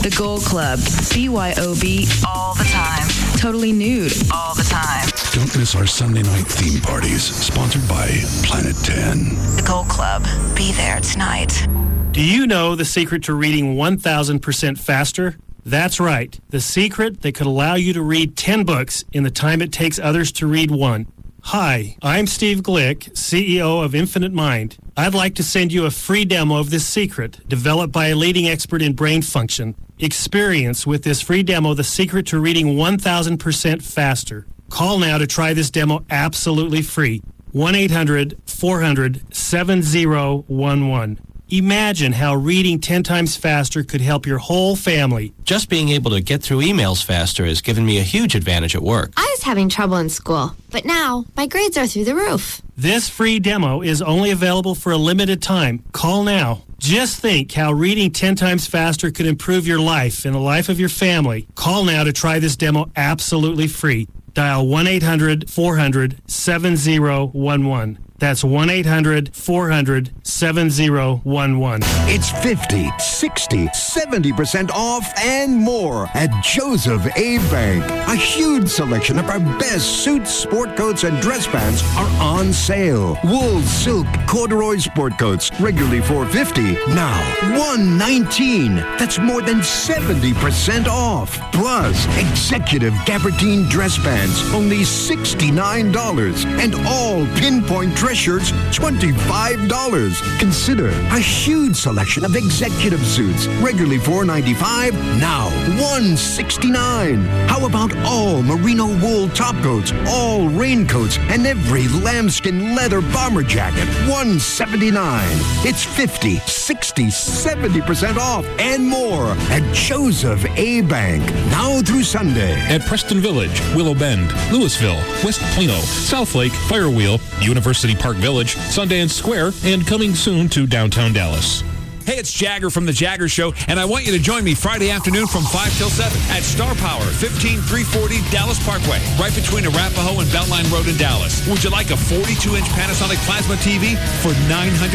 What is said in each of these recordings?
The Gold Club. BYOB all the time. Totally nude all the time. Don't miss our Sunday night theme parties, sponsored by Planet 10. The Gold Club. Be there tonight. Do you know the secret to reading 1,000% faster? That's right. The secret that could allow you to read 10 books in the time it takes others to read one. Hi, I'm Steve Glick, CEO of Infinite Mind. I'd like to send you a free demo of this secret, developed by a leading expert in brain function. Experience with this free demo the secret to reading 1,000% faster. Call now to try this demo absolutely free. 1-800-400-7011. Imagine how reading 10 times faster could help your whole family. Just being able to get through emails faster has given me a huge advantage at work. I was having trouble in school, but now my grades are through the roof. This free demo is only available for a limited time. Call now. Just think how reading 10 times faster could improve your life and the life of your family. Call now to try this demo absolutely free. Dial 1-800-400-7011. That's 1-800-400-7011. It's 50, 60, 70% off and more at Joseph A. Bank. A huge selection of our best suits, sport coats, and dress pants are on sale. Wool, silk, corduroy sport coats, regularly $450, now $119. That's more than 70% off. Plus, executive gabardine dress pants, only $69. And all pinpoint dress shirts, $25. Consider a huge selection of executive suits, regularly $495, now $169. How about all merino wool top coats, all raincoats, and every lambskin leather bomber jacket, $179. It's 50, 60, 70% off and more at Joseph A. Bank, now through Sunday. At Preston Village, Willow Bend, Louisville, West Plano, Southlake, Firewheel, University Park Village, Sundance Square, and coming soon to downtown Dallas. Hey, it's Jagger from The Jagger Show, and I want you to join me Friday afternoon from 5 till 7 at Star Power, 15340 Dallas Parkway, right between Arapahoe and Beltline Road in Dallas. Would you like a 42-inch Panasonic Plasma TV for $999?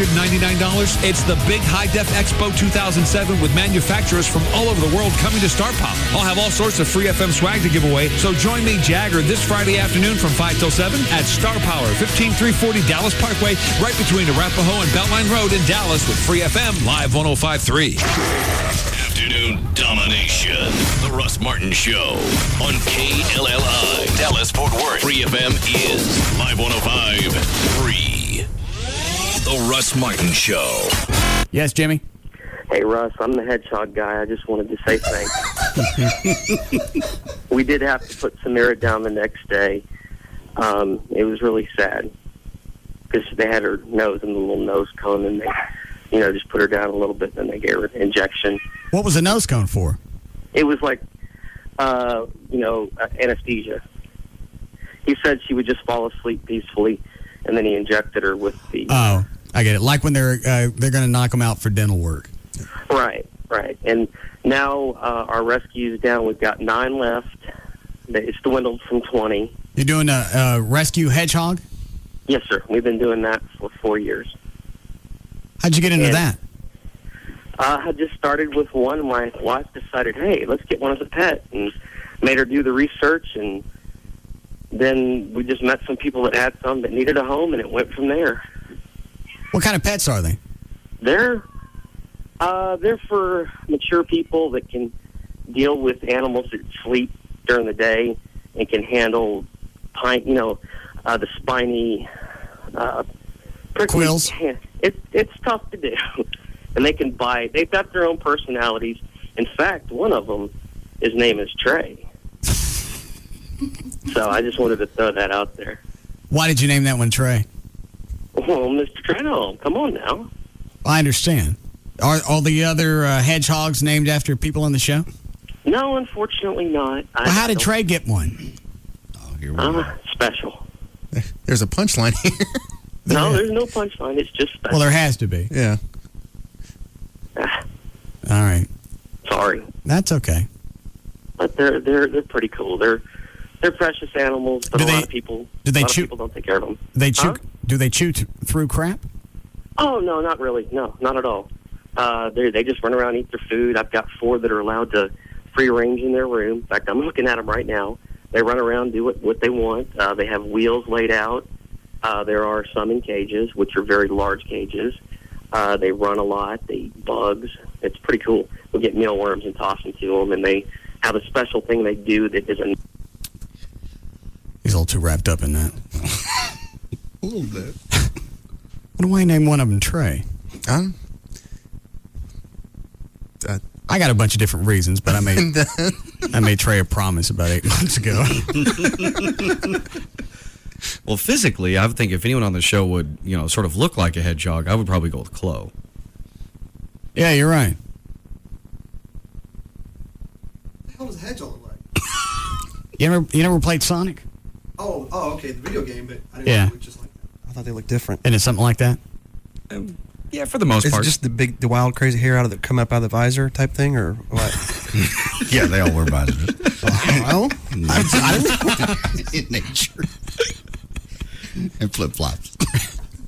It's the Big High Def Expo 2007 with manufacturers from all over the world coming to Star Power. I'll have all sorts of free FM swag to give away, so join me, Jagger, this Friday afternoon from 5 till 7 at Star Power, 15340 Dallas Parkway, right between Arapahoe and Beltline Road in Dallas with free FM live 105.3. Afternoon domination. The Russ Martin Show on KLLI. Dallas Fort Worth. Free FM is live 105.3. The Russ Martin Show. Yes, Jimmy? Hey, Russ, I'm the hedgehog guy. I just wanted to say thanks. We did have to put Samira down the next day. It was really sad because they had her nose in the little nose cone, and they just put her down a little bit, and then they gave her an injection. What was the nose cone for? It was like, anesthesia. He said she would just fall asleep peacefully, and then he injected her with the... Oh, I get it. Like when they're going to knock them out for dental work. Right. And now our rescue is down. We've got 9 left. It's dwindled from 20. You're doing a rescue hedgehog? Yes, sir. We've been doing that for 4 years. How'd you get into that? I just started with one. My wife decided, hey, let's get one as a pet, and made her do the research, and then we just met some people that had some that needed a home, and it went from there. What kind of pets are they? They're for mature people that can deal with animals that sleep during the day and can handle, the spiny quills. It's tough to do, and they can bite. They've got their own personalities. In fact, one of them, his name is Trey. So I just wanted to throw that out there. Why did you name that one Trey? Well, Mr. Treno, come on now. I understand. Are all the other hedgehogs named after people on the show? No, unfortunately not. Well, how did Trey get one? Oh, here we go. Special. There's a punchline here. No, there's no punchline. It's just special. Well, there has to be. Yeah. All right. Sorry. That's okay. But they're pretty cool. They're precious animals, but a lot of people people don't take care of them. They chew. Do they chew through crap? Oh no, not really. No, not at all. They just run around and eat their food. I've got 4 that are allowed to free range in their room. In fact, I'm looking at them right now. They run around, do what they want. They have wheels laid out. There are some in cages, which are very large cages. They run a lot. They eat bugs. It's pretty cool. We'll get mealworms and toss them to them, and they have a special thing they do that isn't. He's a little too wrapped up in that. A little bit. What do I name one of them Trey? I got a bunch of different reasons, but I made Trey a promise about 8 months ago. Well, physically, I would think if anyone on the show would, sort of look like a hedgehog, I would probably go with Chloe. Yeah, you're right. What the hell does a hedgehog look like? You never played Sonic? Oh, okay, the video game, but I didn't know it looked just like that. I thought they looked different. And it's something like that? Yeah, for the most part. Is it just the wild, crazy hair come up out of the visor type thing, or what? Yeah, they all wear visors. Well, I don't know. In nature. And flip-flops.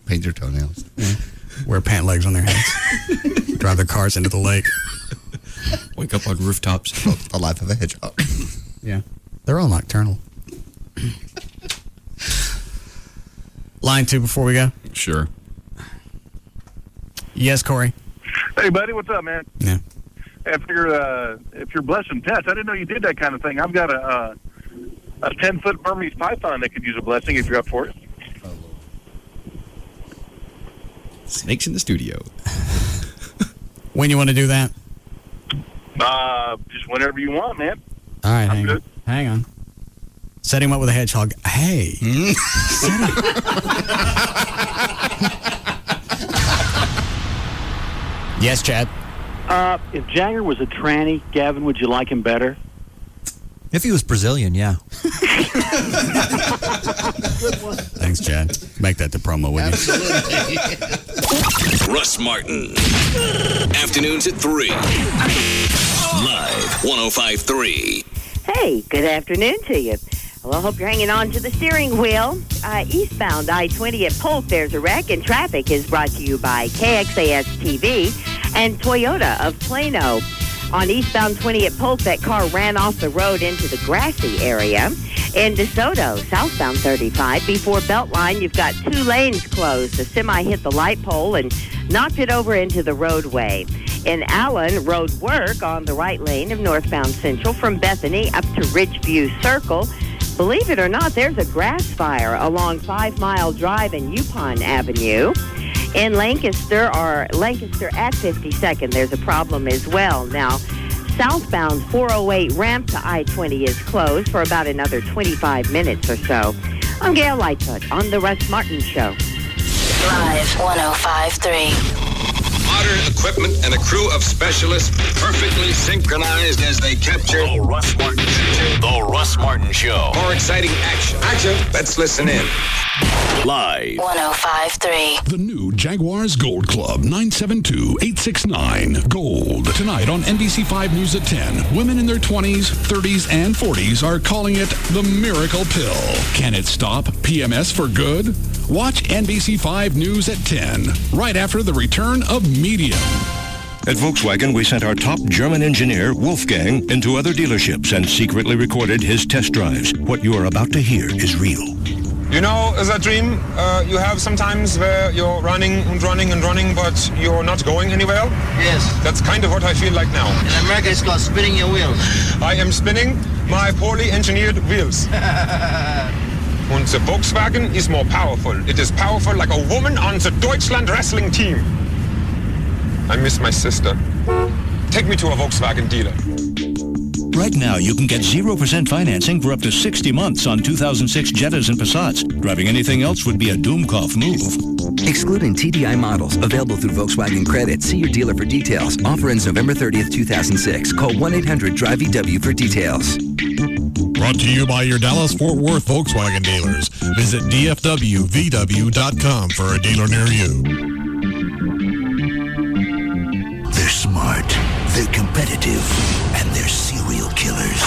Paint their toenails. Yeah. Wear pant legs on their heads. Drive their cars into the lake. Wake up on rooftops. The life of a hedgehog. Yeah. They're all nocturnal. Line 2 before we go? Sure. Yes, Corey? Hey, buddy, what's up, man? Yeah. If you're blessing pets, I didn't know you did that kind of thing. I've got a 10-foot Burmese python that could use a blessing if you're up for it. Snakes in the studio. When you want to do that? Just whenever you want, man. All right, hang on. Set him up with a hedgehog. Hey. Yes, Chad. If Jagger was a tranny, Gavin, would you like him better? If he was Brazilian, yeah. Thanks, Chad. Make that the promo, would you? Russ Martin. Afternoons at 3. Live 105.3. Hey, good afternoon to you. Well, I hope you're hanging on to the steering wheel. Eastbound I-20 at Polk, there's a wreck, and traffic is brought to you by KXAS TV and Toyota of Plano. On eastbound 20 at Polk, that car ran off the road into the grassy area. In DeSoto, southbound 35, before Beltline, you've got 2 lanes closed. The semi hit the light pole and knocked it over into the roadway. In Allen, road work on the right lane of northbound Central from Bethany up to Ridgeview Circle. Believe it or not, there's a grass fire along 5 Mile Drive and Yupon Avenue. In Lancaster at 52nd, there's a problem as well. Now, southbound 408 ramp to I-20 is closed for about another 25 minutes or so. I'm Gail Lightfoot on The Russ Martin Show. Live 105.3. Modern equipment and a crew of specialists perfectly synchronized as they capture The Russ Martin Show. The Russ Martin Show. more exciting action. Let's listen in. Live 105.3. The new Jaguars Gold Club, 972-869. Gold. Tonight on NBC5 News at 10. Women in their 20s, 30s, and 40s are calling it the miracle pill. Can it stop PMS for good? Watch NBC5 News at 10, right after the return of Medium. At Volkswagen, we sent our top German engineer, Wolfgang, into other dealerships and secretly recorded his test drives. What you are about to hear is real. You know, that dream you have sometimes where you're running and running and running, but you're not going anywhere? Yes. That's kind of what I feel like now. In America, it's called spinning your wheels. I am spinning my poorly engineered wheels. And the Volkswagen is more powerful. It is powerful like a woman on the Deutschland wrestling team. I miss my sister. Take me to a Volkswagen dealer. Right now, you can get 0% financing for up to 60 months on 2006 Jettas and Passats. Driving anything else would be a Doomkopf move. Excluding TDI models. Available through Volkswagen Credit. See your dealer for details. Offer ends November 30th, 2006. Call 1-800-DRIVE-EW for details. Brought to you by your Dallas-Fort Worth Volkswagen dealers. Visit dfwvw.com for a dealer near you. They're smart, they're competitive, and they're serial killers.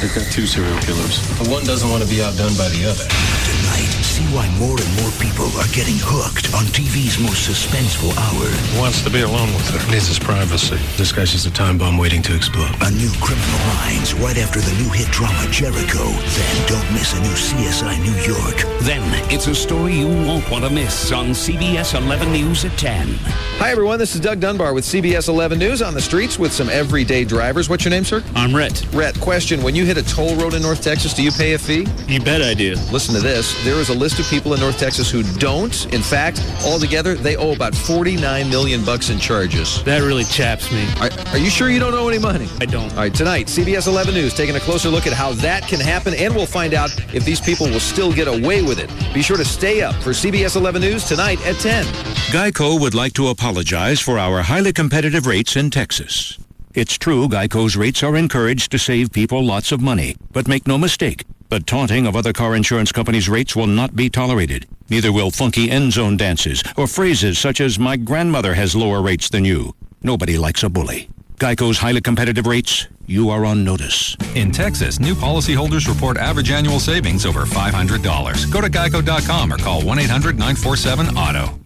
They've got 2 serial killers. The one doesn't want to be outdone by the other. Tonight, See why more and more people are getting hooked on TV's most suspenseful hour. Wants to be alone with her. Needs his privacy. This guy's just a time bomb waiting to explode. A new Criminal Minds right after the new hit drama Jericho. Then don't miss a new CSI New York. Then it's a story you won't want to miss on CBS 11 News at 10. Hi, everyone. This is Doug Dunbar with CBS 11 News on the streets with some everyday drivers. What's your name, sir? I'm Rhett. Rhett, question. When you hit a toll road in North Texas, do you pay a fee? You bet I do. Listen to this. There is a list of people in North Texas who don't. In fact, altogether, they owe about $49 million in charges. That really chaps me. Are you sure you don't owe any money? I don't. All right, tonight, CBS 11 News taking a closer look at how that can happen, and we'll find out if these people will still get away with it. Be sure to stay up for CBS 11 News tonight at 10. Geico would like to apologize for our highly competitive rates in Texas. It's true Geico's rates are encouraged to save people lots of money, but make no mistake, the taunting of other car insurance companies' rates will not be tolerated. Neither will funky end zone dances or phrases such as "my grandmother has lower rates than you." Nobody likes a bully. Geico's highly competitive rates, you are on notice. In Texas, new policyholders report average annual savings over $500. Go to geico.com or call 1-800-947-AUTO.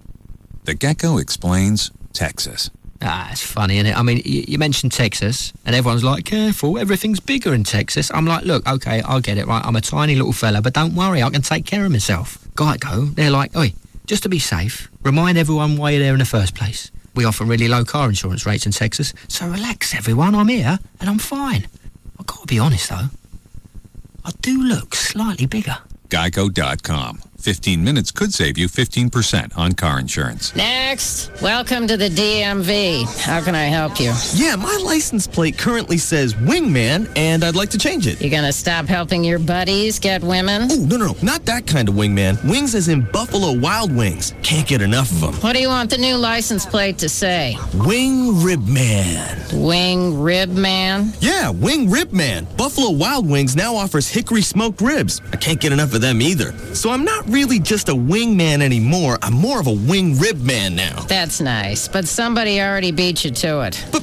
The Gecko Explains Texas. It's funny, isn't it? I mean, you mentioned Texas, and everyone's like, careful, everything's bigger in Texas. I'm like, look, okay, I'll get it, right? I'm a tiny little fella, but don't worry, I can take care of myself. Geico, they're like, oi, just to be safe, remind everyone why you're there in the first place. We offer really low car insurance rates in Texas, so relax, everyone, I'm here, and I'm fine. I've got to be honest, though, I do look slightly bigger. Geico.com. 15 minutes could save you 15% on car insurance. Next. Welcome to the DMV. How can I help you? Yeah, my license plate currently says Wingman, and I'd like to change it. You gonna stop helping your buddies get women? Oh, no. Not that kind of wingman. Wings as in Buffalo Wild Wings. Can't get enough of them. What do you want the new license plate to say? Wing Rib Man. Wing Rib Man? Yeah, Wing Rib Man. Buffalo Wild Wings now offers hickory smoked ribs. I can't get enough of them either. So I'm not really just a wingman anymore. I'm more of a wing rib man now. That's nice, but somebody already beat you to it. But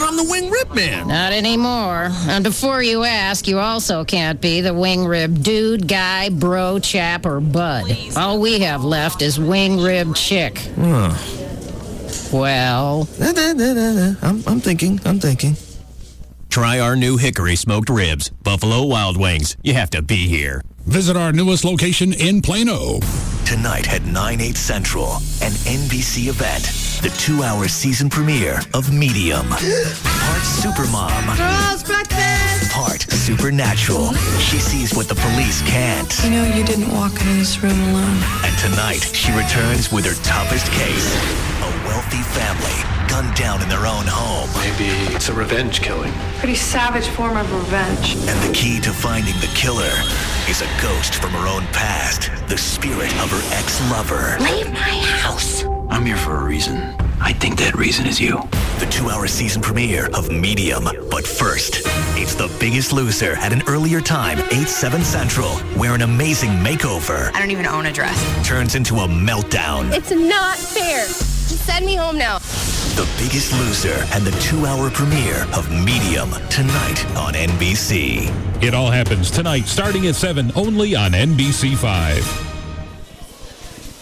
I'm the wing rib man. Not anymore. And before you ask, you also can't be the wing rib dude, guy, bro, chap, or bud. All we have left is wing rib chick. Well, I'm thinking. Try our new hickory smoked ribs, Buffalo Wild Wings. You have to be here. Visit our newest location in Plano. Tonight at 9/8 Central, an NBC event. The 2-hour season premiere of Medium. Part Supermom. Girls breakfast! Part Supernatural. She sees what the police can't. You know you didn't walk into this room alone. And tonight, she returns with her toughest case. A wealthy family gunned down in their own home. Maybe it's a revenge killing. Pretty savage form of revenge. And the key to finding the killer is a ghost from her own past, the spirit of her ex-lover. Leave my house. I'm here for a reason. I think that reason is you. The 2-hour season premiere of Medium. But first, it's The Biggest Loser at an earlier time, 8/7 Central, where an amazing makeover I don't even own a dress. turns into a meltdown. It's not fair. Just send me home now. The Biggest Loser and the 2-hour premiere of Medium tonight on NBC. It all happens tonight, starting at 7, only on NBC5.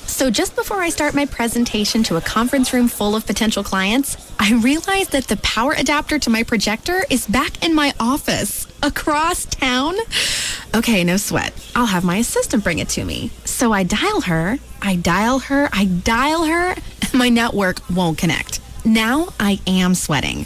So just before I start my presentation to a conference room full of potential clients, I realized that the power adapter to my projector is back in my office, across town. Okay, no sweat. I'll have my assistant bring it to me. So I dial her, and my network won't connect. Now I am sweating.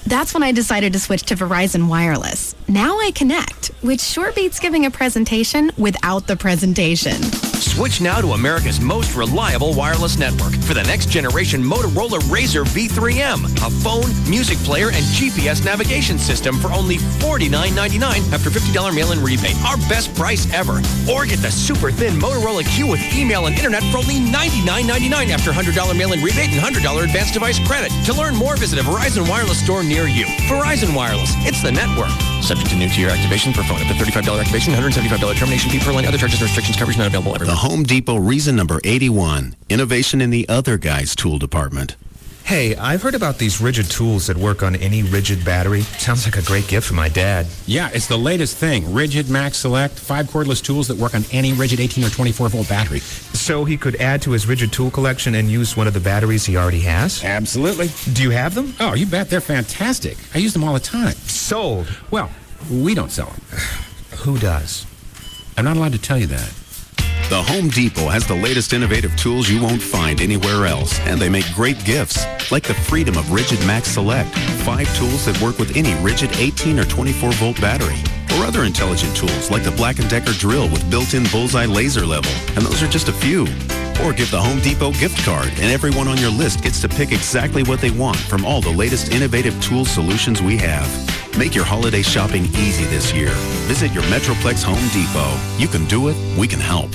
That's when I decided to switch to Verizon Wireless. Now I connect, which sure beats giving a presentation without the presentation. Switch now to America's most reliable wireless network for the next generation Motorola Razr V3M, a phone, music player, and GPS navigation system for only $49.99 after $50 mail-in rebate, our best price ever. Or get the super thin Motorola Q with email and internet for only $99.99 after $100 mail-in rebate and $100 advanced device credit. To learn more, visit a Verizon Wireless store near you. Verizon Wireless, it's the network. Subject to new tier activation per phone. Up to $35 activation, $175 termination fee per line. Other charges and restrictions. Coverage not available everywhere. The Home Depot reason number 81. Innovation in the other guy's tool department. Hey, I've heard about these rigid tools that work on any rigid battery. Sounds like a great gift for my dad. Yeah, it's the latest thing. Rigid Max Select, 5 cordless tools that work on any rigid 18 or 24-volt battery. So he could add to his rigid tool collection and use one of the batteries he already has? Absolutely. Do you have them? Oh, you bet. They're fantastic. I use them all the time. Sold. Well, we don't sell them. Who does? I'm not allowed to tell you that. The Home Depot has the latest innovative tools you won't find anywhere else, and they make great gifts, like the freedom of Rigid Max Select, 5 tools that work with any rigid 18 or 24-volt battery, or other intelligent tools like the Black & Decker drill with built-in bullseye laser level, and those are just a few. Or give the Home Depot gift card, and everyone on your list gets to pick exactly what they want from all the latest innovative tool solutions we have. Make your holiday shopping easy this year. Visit your Metroplex Home Depot. You can do it. We can help.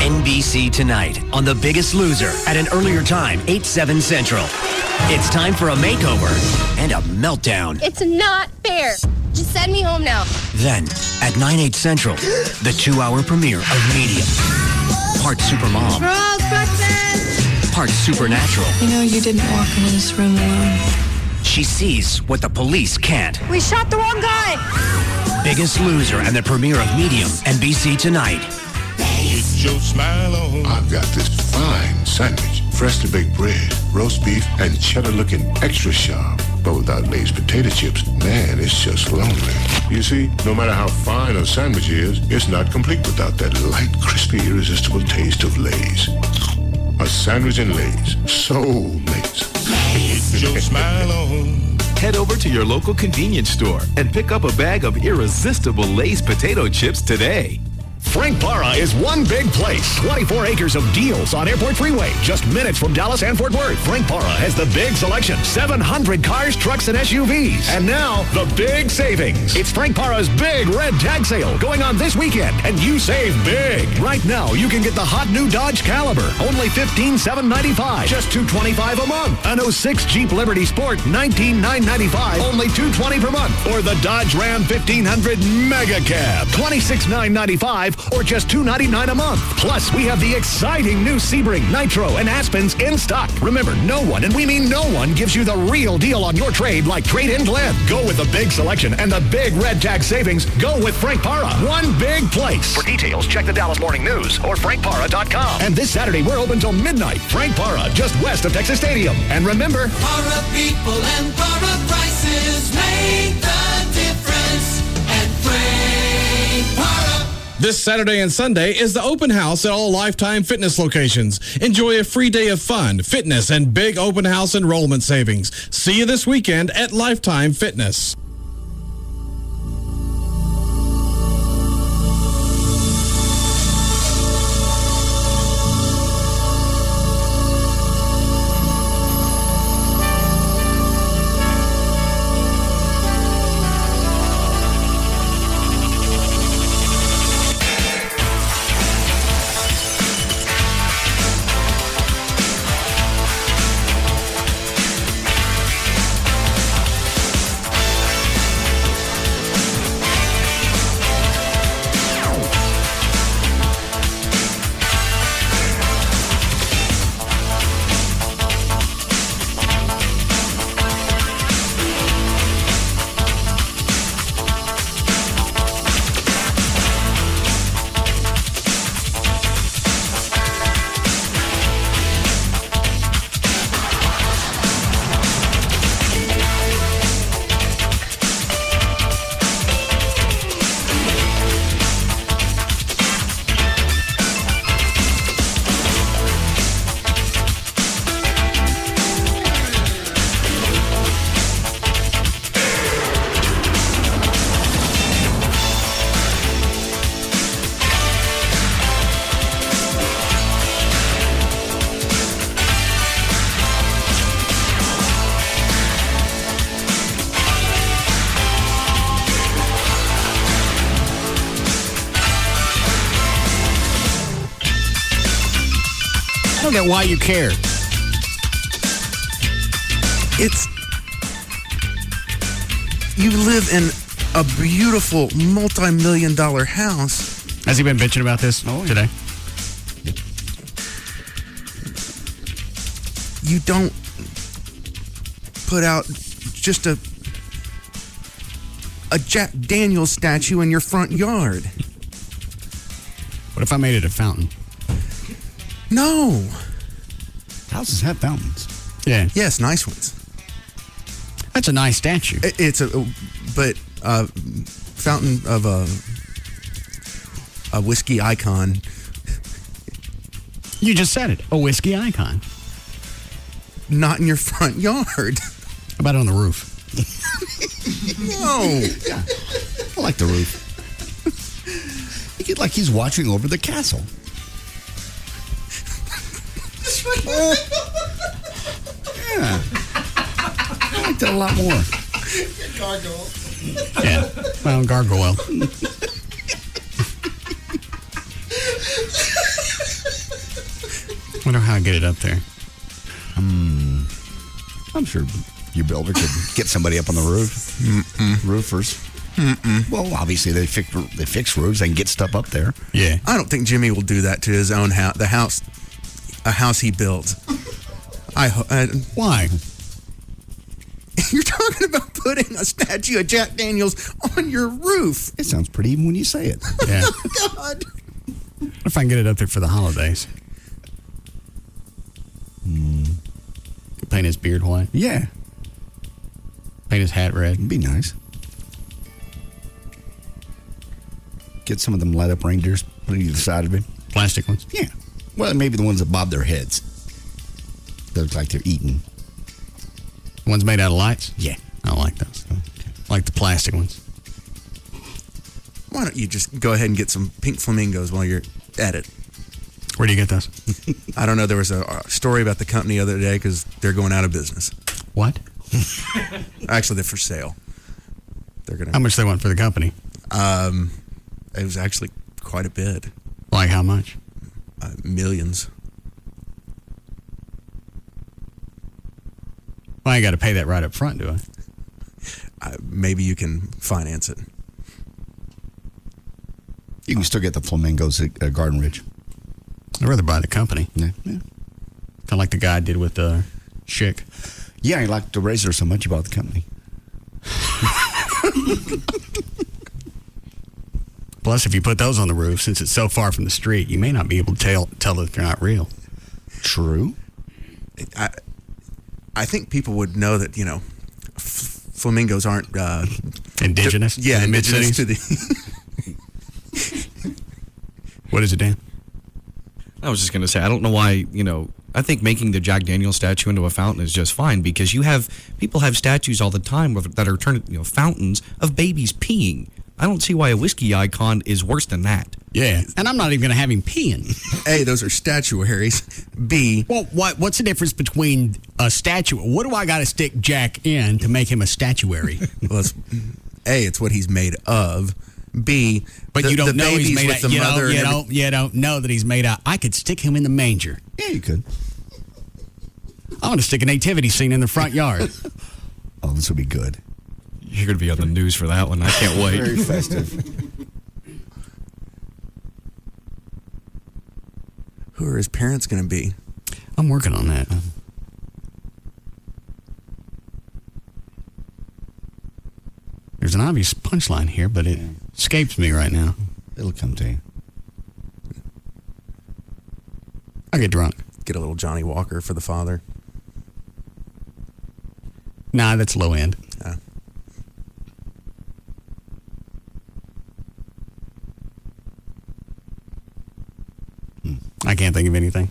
NBC Tonight on The Biggest Loser at an earlier time, 8/7 Central. It's time for a makeover and a meltdown. It's not fair. Just send me home now. Then, at 9/8 Central, the 2-hour premiere of Medium. Part Supermom, part Supernatural. You know, you didn't walk into this room alone. She sees what the police can't. We shot the wrong guy. Biggest Loser and the premiere of Medium, NBC Tonight. Get your smile on. I've got this fine sandwich, freshly baked bread, roast beef, and cheddar-looking extra sharp. But without Lay's potato chips, man, it's just lonely. You see, no matter how fine a sandwich is, it's not complete without that light, crispy, irresistible taste of Lay's. A sandwich in Lay's. Soulmates. Get your smile on. Head over to your local convenience store and pick up a bag of irresistible Lay's potato chips today. Frank Barra is one big place. 24 acres of deals on Airport Freeway, just minutes from Dallas and Fort Worth. Frank Barra has the big selection, 700 cars, trucks, and SUVs. And now, the big savings. It's Frank Barra's big red tag sale going on this weekend, and you save big. Right now, you can get the hot new Dodge Caliber, only $15,795, just $225 a month. An 06 Jeep Liberty Sport, $19,995, only $220 per month. Or the Dodge Ram 1500 Mega Cab, $26,995, or just $299 a month. Plus, we have the exciting new Sebring, Nitro, and Aspens in stock. Remember, no one, and we mean no one, gives you the real deal on your trade like Trade-In Glenn. Go with the big selection and the big red tag savings. Go with Frank Barra. One big place. For details, check the Dallas Morning News or frankbarra.com. And this Saturday, we're open till midnight. Frank Barra, just west of Texas Stadium. And remember, Barra people and Barra prices make the difference at Frank Barra. This Saturday and Sunday is the open house at all Lifetime Fitness locations. Enjoy a free day of fun, fitness, and big open house enrollment savings. See you this weekend at Lifetime Fitness. I don't get why you care. You live in a beautiful multi-million-dollar house. Has he been bitching about this today? You don't put out just a Jack Daniels statue in your front yard? What if I made it a fountain? No. Houses have fountains. Yeah. Yes, nice ones. That's a nice statue. It's fountain of a whiskey icon. You just said it. A whiskey icon. Not in your front yard. How about on the roof? No. Yeah. I like the roof. You get like he's watching over the castle. Yeah. I like that a lot more. Gargoyle. Yeah. Well, gargoyle. Wonder how I get it up there. I'm sure your builder could get somebody up on the roof. Roofers. Well, obviously they fix roofs. They can get stuff up there. Yeah. I don't think Jimmy will do that to his own house. A house he built. Why? You're talking about putting a statue of Jack Daniels on your roof. It sounds pretty even when you say it. Yeah. Oh, God. What if I can get it up there for the holidays? Could paint his beard white. Yeah. Paint his hat red. It'd be nice. Get some of them light up reindeers, put it either side of it. Plastic ones? Yeah. Well, maybe the ones that bob their heads. They look like they're eating. Ones made out of lights? Yeah. I like those. Okay. Like the plastic ones. Why don't you just go ahead and get some pink flamingos while you're at it? Where do you get those? I don't know. There was a story about the company the other day because they're going out of business. What? Actually, they're for sale. They're gonna. How much they want for the company? It was actually quite a bit. Like how much? Millions. Well, I got to pay that right up front, do I? Maybe you can finance it. You can still get the flamingos at Garden Ridge. I'd rather buy the company. Yeah. Kind of like the guy did with the Chick. Yeah, he liked the razor so much, he bought the company. Plus, if you put those on the roof, since it's so far from the street, you may not be able to tell that they're not real. True. I think people would know that, flamingos aren't... indigenous? Indigenous to the... What is it, Dan? I was just going to say, I don't know why, I think making the Jack Daniels statue into a fountain is just fine because people have statues all the time that are turned, fountains of babies peeing. I don't see why a whiskey icon is worse than that. Yeah, and I'm not even going to have him peeing. A, those are statuaries. B, well, what's the difference between a statue? What do I got to stick Jack in to make him a statuary? Well, it's what he's made of. B, but you don't know he's made out. You don't know that he's made out. I could stick him in the manger. Yeah, you could. I want to stick a nativity scene in the front yard. Oh, this would be good. You're going to be on the news for that one. I can't wait. Very festive. Who are his parents going to be? I'm working on that. There's an obvious punchline here, but it escapes me right now. It'll come to you. I get drunk. Get a little Johnny Walker for the father. Nah, that's low end. I can't think of anything.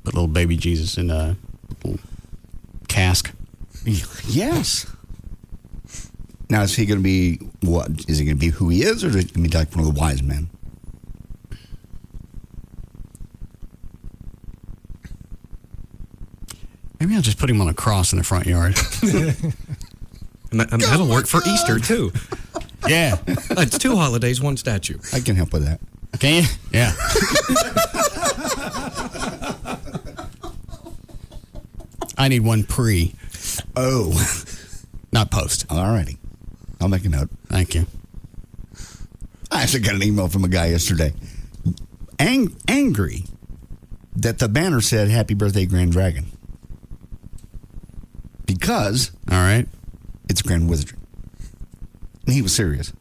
Put little baby Jesus in a little cask. Yes. Now, is he going to be what? Is he going to be who he is, or is he going to be like one of the wise men? Maybe I'll just put him on a cross in the front yard. And that'll work for Easter, too. Yeah. It's 2 holidays, 1 statue. I can help with that. Can you? Yeah. I need 1 pre. Oh. Not post. All righty. I'll make a note. Thank you. I actually got an email from a guy yesterday. Angry that the banner said, "Happy Birthday, Grand Dragon." because all right, it's Grand Wizardry. And he was serious.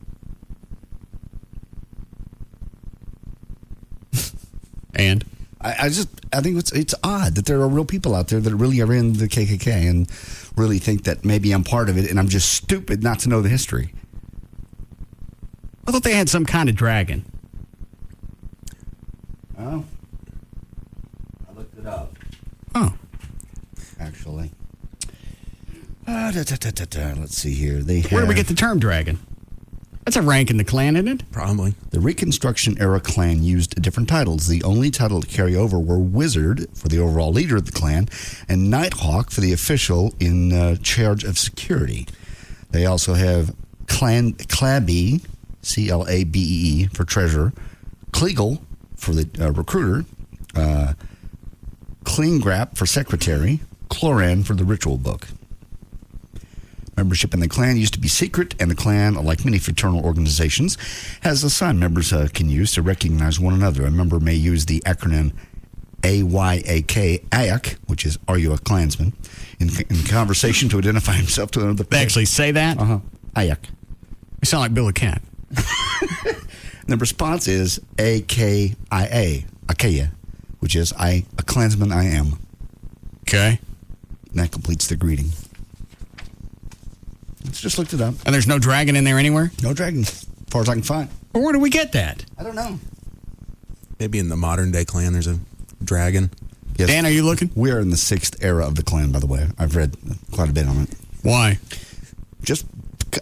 And I think it's odd that there are real people out there that really are in the KKK and really think that maybe I'm part of it and I'm just stupid not to know the history. I thought they had some kind of dragon. Oh. I looked it up. Oh. Actually. Let's see here. Where do we get the term dragon? That's a rank in the clan, isn't it? Probably. The Reconstruction era clan used different titles. The only title to carry over were Wizard for the overall leader of the clan and Nighthawk for the official in charge of security. They also have Clan Clabee, C-L-A-B-E-E, for treasurer, Kleagle for the recruiter, Kleengrap for secretary, Chloran for the ritual book. Membership in the clan used to be secret, and the clan, like many fraternal organizations, has a sign members can use to recognize one another. A member may use the acronym AYAK, AYAK, which is Are You a Klansman, in conversation to identify himself to another. They actually say that? Uh-huh. AYAK. You sound like Bill the Cat. The response is AKIA, Akaya, which is a Klansman I am. Okay. And that completes the greeting. Let's just looked it up. And there's no dragon in there anywhere? No dragon, as far as I can find. Well, where do we get that? I don't know. Maybe in the modern day clan there's a dragon. Yes. Dan, are you looking? We are in the 6th era of the clan, by the way. I've read quite a bit on it. Why? Just,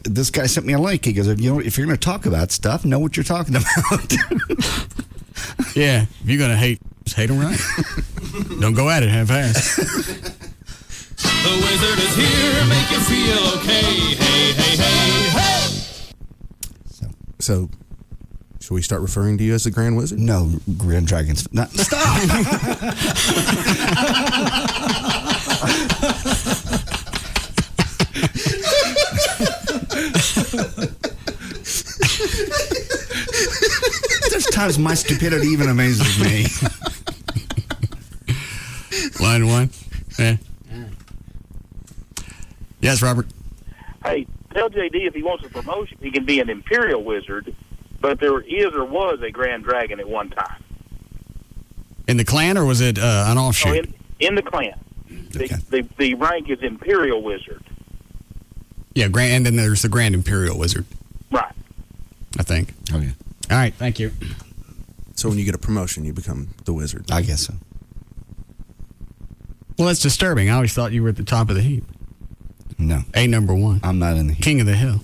this guy sent me a link. He goes, if you're going to talk about stuff, know what you're talking about. Yeah, if you're going to hate them right. Don't go at it half-assed. The wizard is here, make you feel okay. Hey, hey, hey, hey! So, should we start referring to you as the Grand Wizard? No, Grand Dragons. No, stop! There's times my stupidity even amazes me. Line one. Yeah. Yes, Robert. Hey, tell JD if he wants a promotion, he can be an Imperial Wizard, but there is or was a Grand Dragon at one time. In the clan, or was it an offshoot? In the clan. Okay. The rank is Imperial Wizard. Yeah, and then there's the Grand Imperial Wizard. Right. I think. Oh, yeah. All right, thank you. So when you get a promotion, you become the wizard. I guess so. Well, that's disturbing. I always thought you were at the top of the heap. No. Number one. I'm not in the heap. King of the hill.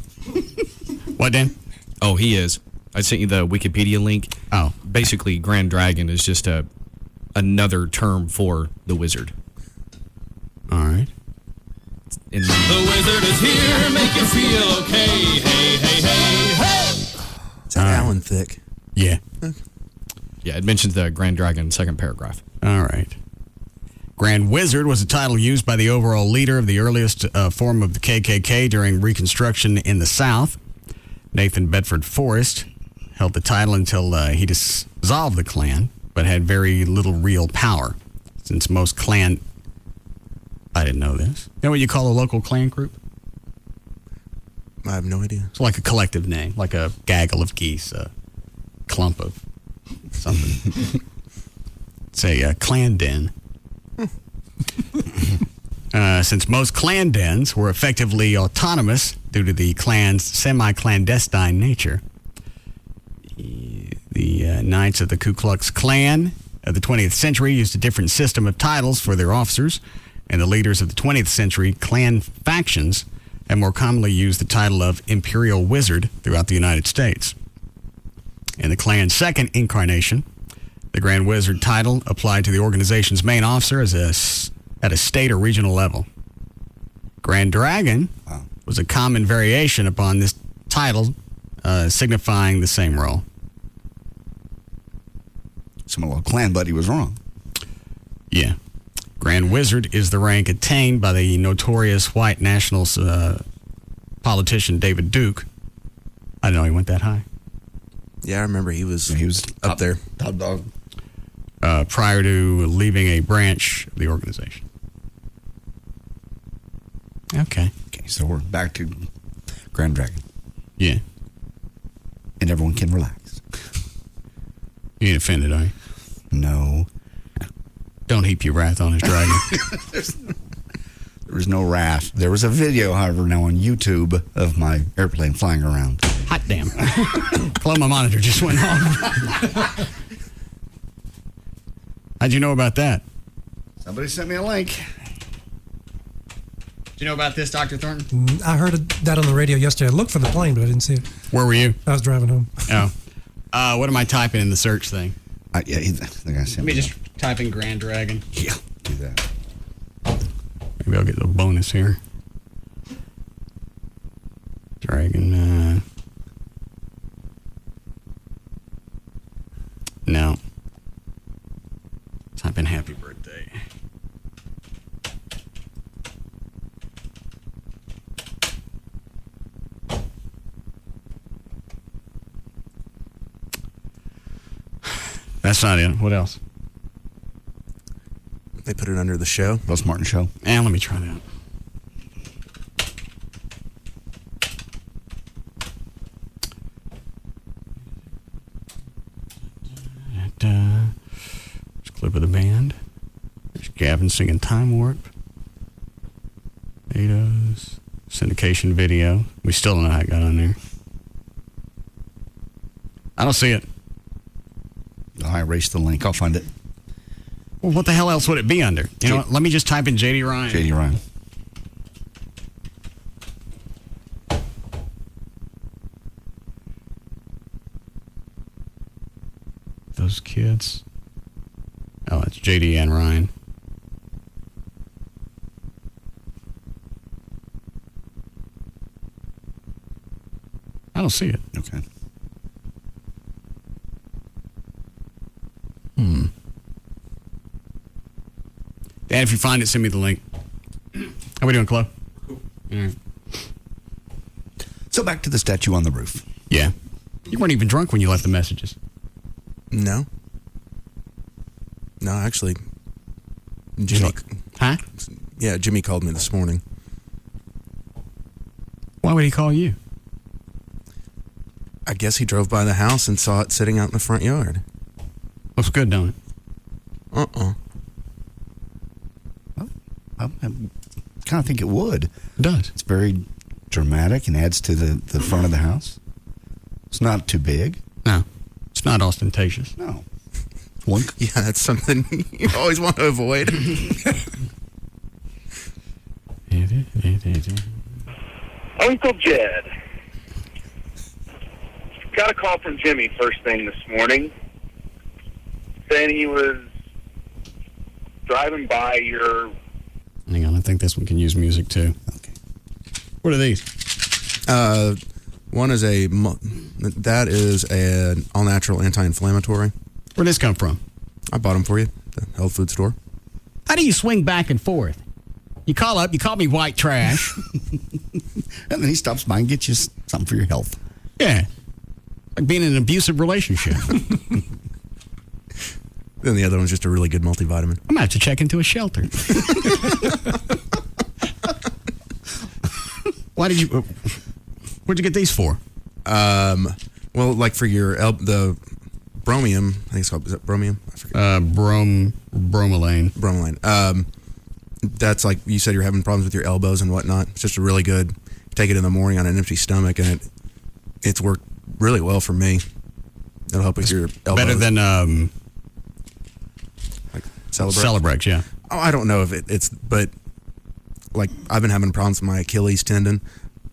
What, Dan? Oh, he is. I sent you the Wikipedia link. Oh. Basically, Grand Dragon is just another term for the wizard. All right. The wizard is here, make you feel okay. Hey, hey, hey, hey! Is that Alan Thicke? Yeah. Yeah, it mentions the Grand Dragon, second paragraph. All right. Grand Wizard was a title used by the overall leader of the earliest form of the KKK during Reconstruction in the South. Nathan Bedford Forrest held the title until he dissolved the Klan, but had very little real power, since most Klan... I didn't know this. You know what you call a local Klan group? I have no idea. It's like a collective name, like a gaggle of geese, a clump of something. It's a Klan den. Since most clan dens were effectively autonomous due to the clan's semi-clandestine nature, the Knights of the Ku Klux Klan of the 20th century used a different system of titles for their officers, and the leaders of the 20th century Klan factions have more commonly used the title of Imperial Wizard throughout the United States. In the Klan's second incarnation, the Grand Wizard title applied to the organization's main officer at a state or regional level. Grand Dragon was a common variation upon this title, signifying the same role. So my little clan buddy was wrong. Yeah. Grand Wizard is the rank attained by the notorious white nationalist politician David Duke. I didn't know he went that high. Yeah, I remember he was up there. Top dog. Prior to leaving a branch of the organization. Okay. Okay, so we're back to Grand Dragon. Yeah. And everyone can relax. You ain't offended, are you? No. Don't heap your wrath on his dragon. There was no wrath. There was a video, however, now on YouTube of my airplane flying around. Hot damn. Hello, my monitor just went off. How'd you know about that? Somebody sent me a link. Did you know about this, Dr. Thornton? I heard that on the radio yesterday. I looked for the plane, but I didn't see it. Where were you? I was driving home. Oh. What am I typing in the search thing? Yeah, the guy sent Let me just type in Grand Dragon. Yeah, do that. Maybe I'll get the bonus here. Dragon, no. Type in happy birthday. That's not it. What else? They put it under the show. Russ Martin Show. And let me try that. There's a clip of the band. There's Gavin singing Time Warp. Ados. Syndication video. We still don't know how it got on there. I don't see it. I erased the link. I'll find it. Well, what the hell else would it be under? You know what? Let me just type in J.D. Ryan. J.D. Ryan. Those kids. Oh, it's J.D. and Ryan. I don't see it. Okay. Dan, if you find it, send me the link. How we doing, Chloe? Cool. All right. So back to the statue on the roof. Yeah. You weren't even drunk when you left the messages. No. No, actually, Jimmy. Huh? Yeah, Jimmy called me this morning. Why would he call you? I guess he drove by the house and saw it sitting out in the front yard. Looks good, don't it? I kind of think it would. It does. It's very dramatic and adds to the front of the house. It's not too big. No. It's not ostentatious. No. Yeah, that's something you always want to avoid. Uncle Jed. Got a call from Jimmy first thing this morning saying he was driving by your... Hang on, I think this one can use music too. Okay. What are these? One is that is an all-natural anti-inflammatory. Where'd this come from? I bought them for you at the health food store. How do you swing back and forth? You call up, you call me white trash. And then he stops by and gets you something for your health. Yeah. Like being in an abusive relationship. Then the other one's just a really good multivitamin. I'm going to have to check into a shelter. What'd you get these for? Well, like for your the bromium, I think it's called, is that bromium? I forget. Bromelain. Bromelain. That's like, you said you're having problems with your elbows and whatnot. It's just a really good, take it in the morning on an empty stomach, and it's worked really well for me. It'll help with your elbows. Better than like Celebrex? Celebrex, yeah. Oh, I don't know if it's, but like I've been having problems with my Achilles tendon.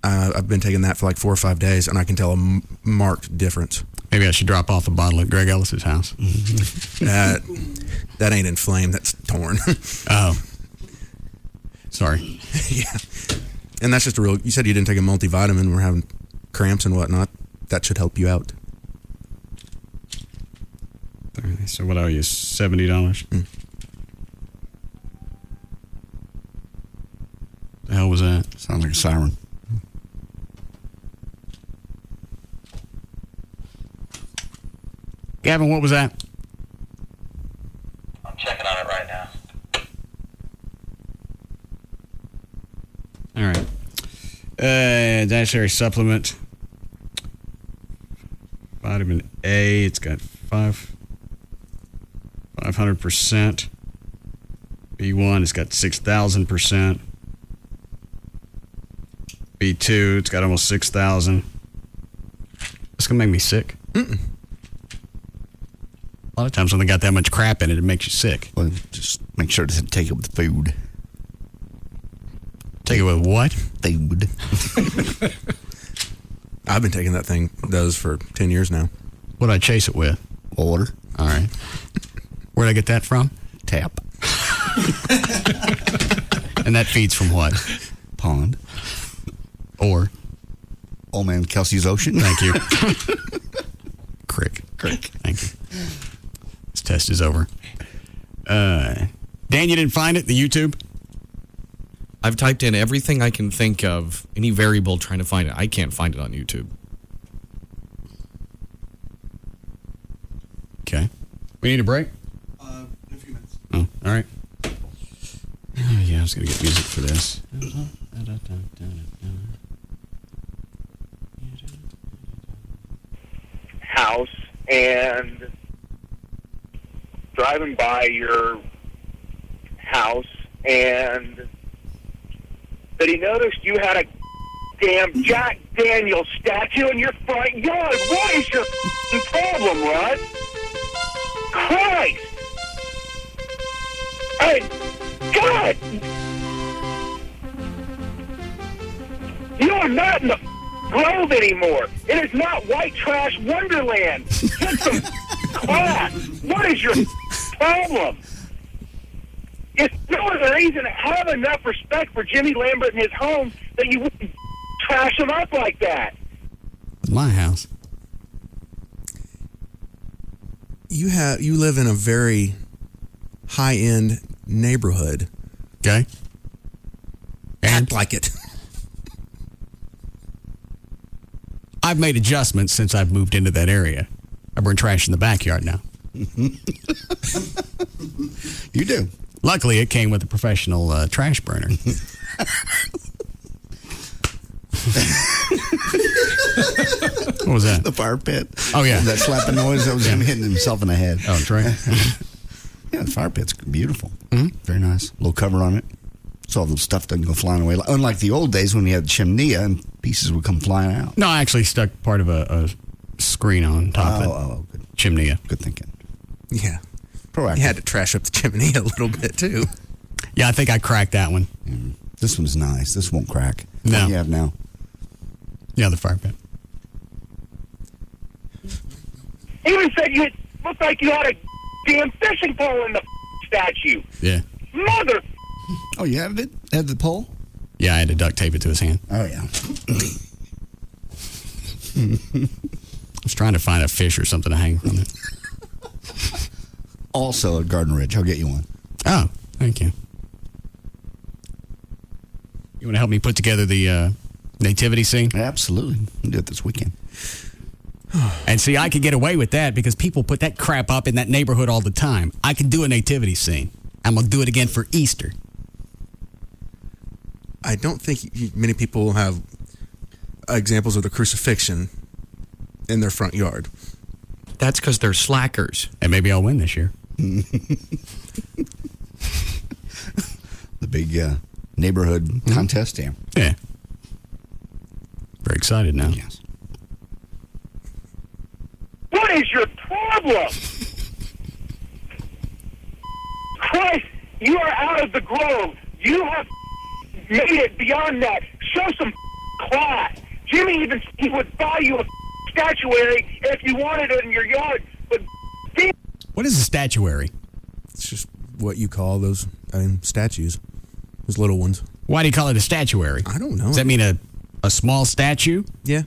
I've been taking that for like 4 or 5 days, and I can tell a marked difference. Maybe I should drop off a bottle at Greg Ellis's house. That ain't inflamed. That's torn. Oh. Sorry. Yeah. And that's just a real... You said you didn't take a multivitamin. We're having cramps and whatnot. That should help you out. So what are you, $70? The hell was that? Sounds like a siren. Gavin, what was that? I'm checking on it right now. All right. dietary supplement. Vitamin A, it's got 500%. B1, it's got 6,000%. B2, it's got almost 6,000. It's going to make me sick. Mm-mm. A lot of times when they got that much crap in it, it makes you sick. Well, just make sure to take it with food. Take it with what? Food. I've been taking that thing, those for 10 years now. What'd I chase it with? Water. All right. Where'd I get that from? Tap. And that feeds from what? Pond. Or? Old man Kelsey's Ocean. Thank you. Crick. Crick. Thank you. This test is over. Dan, you didn't find it? The YouTube? I've typed in everything I can think of, any variable trying to find it. I can't find it on YouTube. Okay. We need a break? In a few minutes. Oh, all right. Oh, yeah, I was going to get music for this. House and driving by your house and that he noticed you had a damn Jack Daniels statue in your front yard. What is your problem, Russ? Christ! God! You are not in the Grove anymore. It is not white trash wonderland. Get some class. What is your problem? If no other reason to have enough respect for Jimmy Lambert and his home that you wouldn't trash him up like that. It's my house. You live in a very high-end neighborhood. Okay. Act like it. I've made adjustments since I've moved into that area. I burn trash in the backyard now. You do. Luckily, it came with a professional trash burner. What was that? The fire pit. Oh, yeah. That slapping noise, that was him hitting himself in the head. Oh, that's right. Yeah, the fire pit's beautiful. Mm-hmm. Very nice. Little cover on it. So all the stuff doesn't go flying away. Unlike the old days when we had the chimney and pieces would come flying out. No, I actually stuck part of a screen on top of it. Oh, good. Chimney. Good thinking. Yeah. Proactive. You had to trash up the chimney a little bit, too. Yeah, I think I cracked that one. This one's nice. This won't crack. No. What do you have now? Yeah, the fire pit. Even said you looked like you had a damn fishing pole in the statue. Yeah. Mother. Oh, you had it? Had the pole? Yeah, I had to duct tape it to his hand. Oh, yeah. I was trying to find a fish or something to hang from it. Also at Garden Ridge. I'll get you one. Oh, thank you. You want to help me put together the nativity scene? Absolutely. We'll do it this weekend. And see, I could get away with that because people put that crap up in that neighborhood all the time. I can do a nativity scene. I'm going to do it again for Easter. I don't think many people have examples of the crucifixion in their front yard. That's because they're slackers. And maybe I'll win this year. The big neighborhood contest, yeah. Yeah. Very excited now. Yes. What is your problem? Christ, you are out of the Grove. You have made it beyond that. Show some class. Jimmy even he would buy you a statuary if you wanted it in your yard. But what is a statuary? It's just what you call those statues. Those little ones. Why do you call it a statuary? I don't know. Does that mean a small statue? Yeah.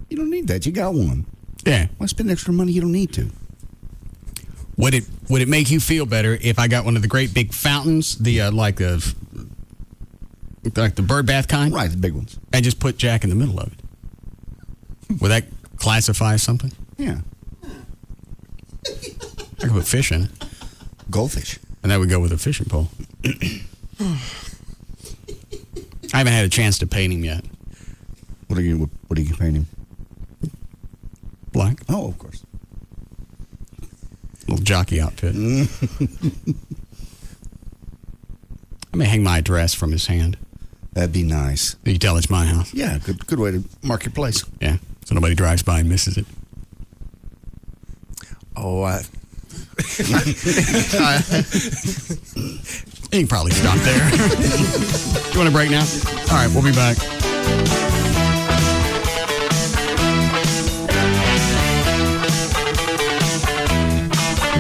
You don't need that. You got one. Yeah. Why spend extra money you don't need to? Would it make you feel better if I got one of the great big fountains, the like the bird bath kind? Right, the big ones. And just put Jack in the middle of it? Would that classify as something? Yeah. I could put fish in it. Goldfish. And that would go with a fishing pole. I haven't had a chance to paint him yet. What are you painting? Black. Oh, of course. Little jockey outfit. I may hang my address from his hand. That'd be nice. You tell it's my house. Yeah, good way to mark your place. Yeah, so nobody drives by and misses it. Oh, You can probably stop there. You want a break now? All right, we'll be back.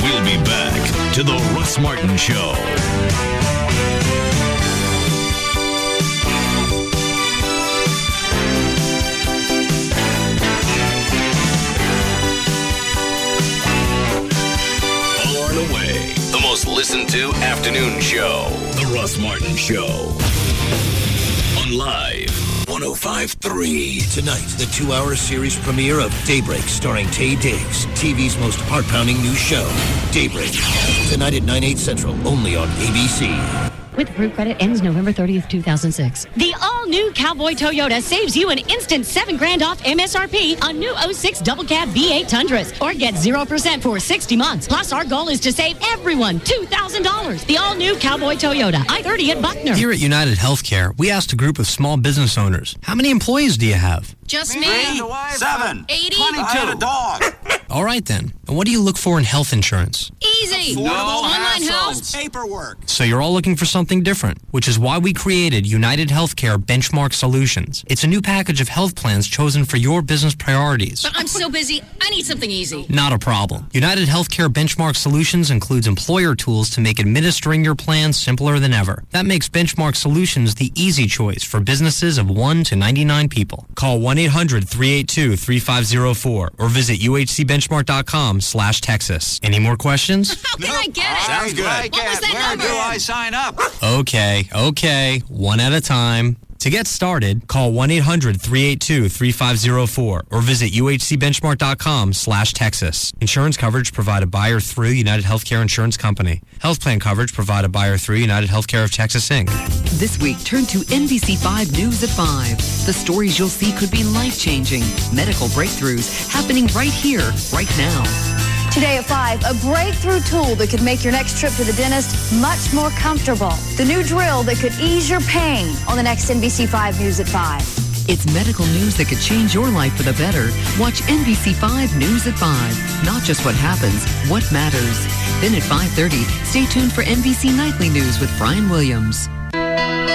We'll be back to the Russ Martin Show. Far and away, the most listened to afternoon show. The Russ Martin Show. On Live 105.3. Tonight, the 2-hour series premiere of Daybreak, starring Taye Diggs, TV's most heart-pounding new show. Daybreak. Tonight at 9/8 Central, only on ABC. With approved credit ends November 30th, 2006. The all-new Cowboy Toyota saves you an instant $7,000 off MSRP on new 06 Double Cab V8 Tundras, or get 0% for 60 months. Plus, our goal is to save everyone $2,000. The all-new Cowboy Toyota, I-30 at Buckner. Here at United Healthcare, we asked a group of small business owners, how many employees do you have? Just me. 7. 80. 22. I had a dog. All right, then. And what do you look for in health insurance? Easy. No Online house. Paperwork. So you're all looking for something different, which is why we created United Healthcare Benchmark Solutions. It's a new package of health plans chosen for your business priorities. But I'm so busy, I need something easy. Not a problem. United Healthcare Benchmark Solutions includes employer tools to make administering your plan simpler than ever. That makes Benchmark Solutions the easy choice for businesses of 1 to 99 people. Call 1-800-382-3504 or visit uhcbenchmark.com/Texas. Any more questions? How can I get it? Sounds good. What was that number? Where do I sign up? Okay. One at a time. To get started, call 1-800-382-3504 or visit uhcbenchmark.com/Texas. Insurance coverage provided by or through United Healthcare Insurance Company. Health plan coverage provided by or through United Healthcare of Texas, Inc. This week, turn to NBC5 News at 5. The stories you'll see could be life-changing. Medical breakthroughs happening right here, right now. Today at 5, a breakthrough tool that could make your next trip to the dentist much more comfortable. The new drill that could ease your pain on the next NBC5 News at 5. It's medical news that could change your life for the better. Watch NBC5 News at 5. Not just what happens, what matters. Then at 5:30, stay tuned for NBC Nightly News with Brian Williams.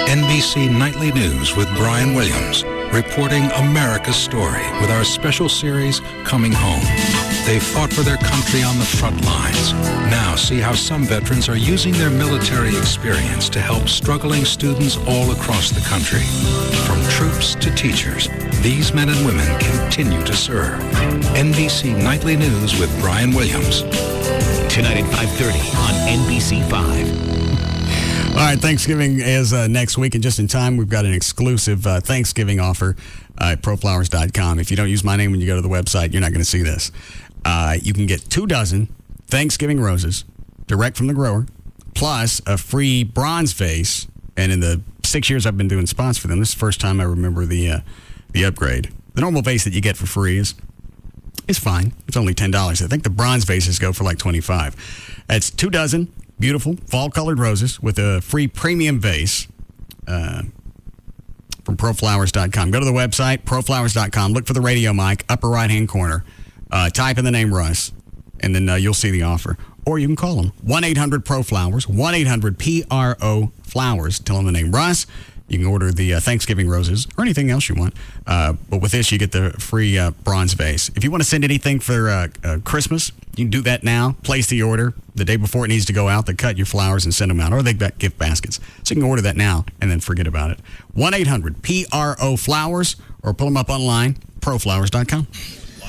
NBC Nightly News with Brian Williams, reporting America's story with our special series, Coming Home. They fought for their country on the front lines. Now see how some veterans are using their military experience to help struggling students all across the country. From troops to teachers, these men and women continue to serve. NBC Nightly News with Brian Williams. Tonight at 5:30 on NBC5. All right, Thanksgiving is next week, and just in time, we've got an exclusive Thanksgiving offer at proflowers.com. If you don't use my name when you go to the website, you're not going to see this. You can get 2 dozen Thanksgiving roses direct from the grower, plus a free bronze vase. And in the 6 years I've been doing spots for them, this is the first time I remember the upgrade. The normal vase that you get for free is fine. It's only $10. I think the bronze vases go for like $25. That's 2 dozen beautiful fall-colored roses with a free premium vase from proflowers.com. Go to the website, proflowers.com. Look for the radio mic, upper right-hand corner. Type in the name Russ, and then you'll see the offer. Or you can call them, 1-800-PRO-FLOWERS, 1-800-PRO-FLOWERS. Tell them the name Russ. You can order the Thanksgiving roses or anything else you want. But with this, you get the free bronze vase. If you want to send anything for Christmas, you can do that now. Place the order the day before it needs to go out. They cut your flowers and send them out. Or they've got gift baskets. So you can order that now and then forget about it. 1-800-PRO-FLOWERS or pull them up online, proflowers.com.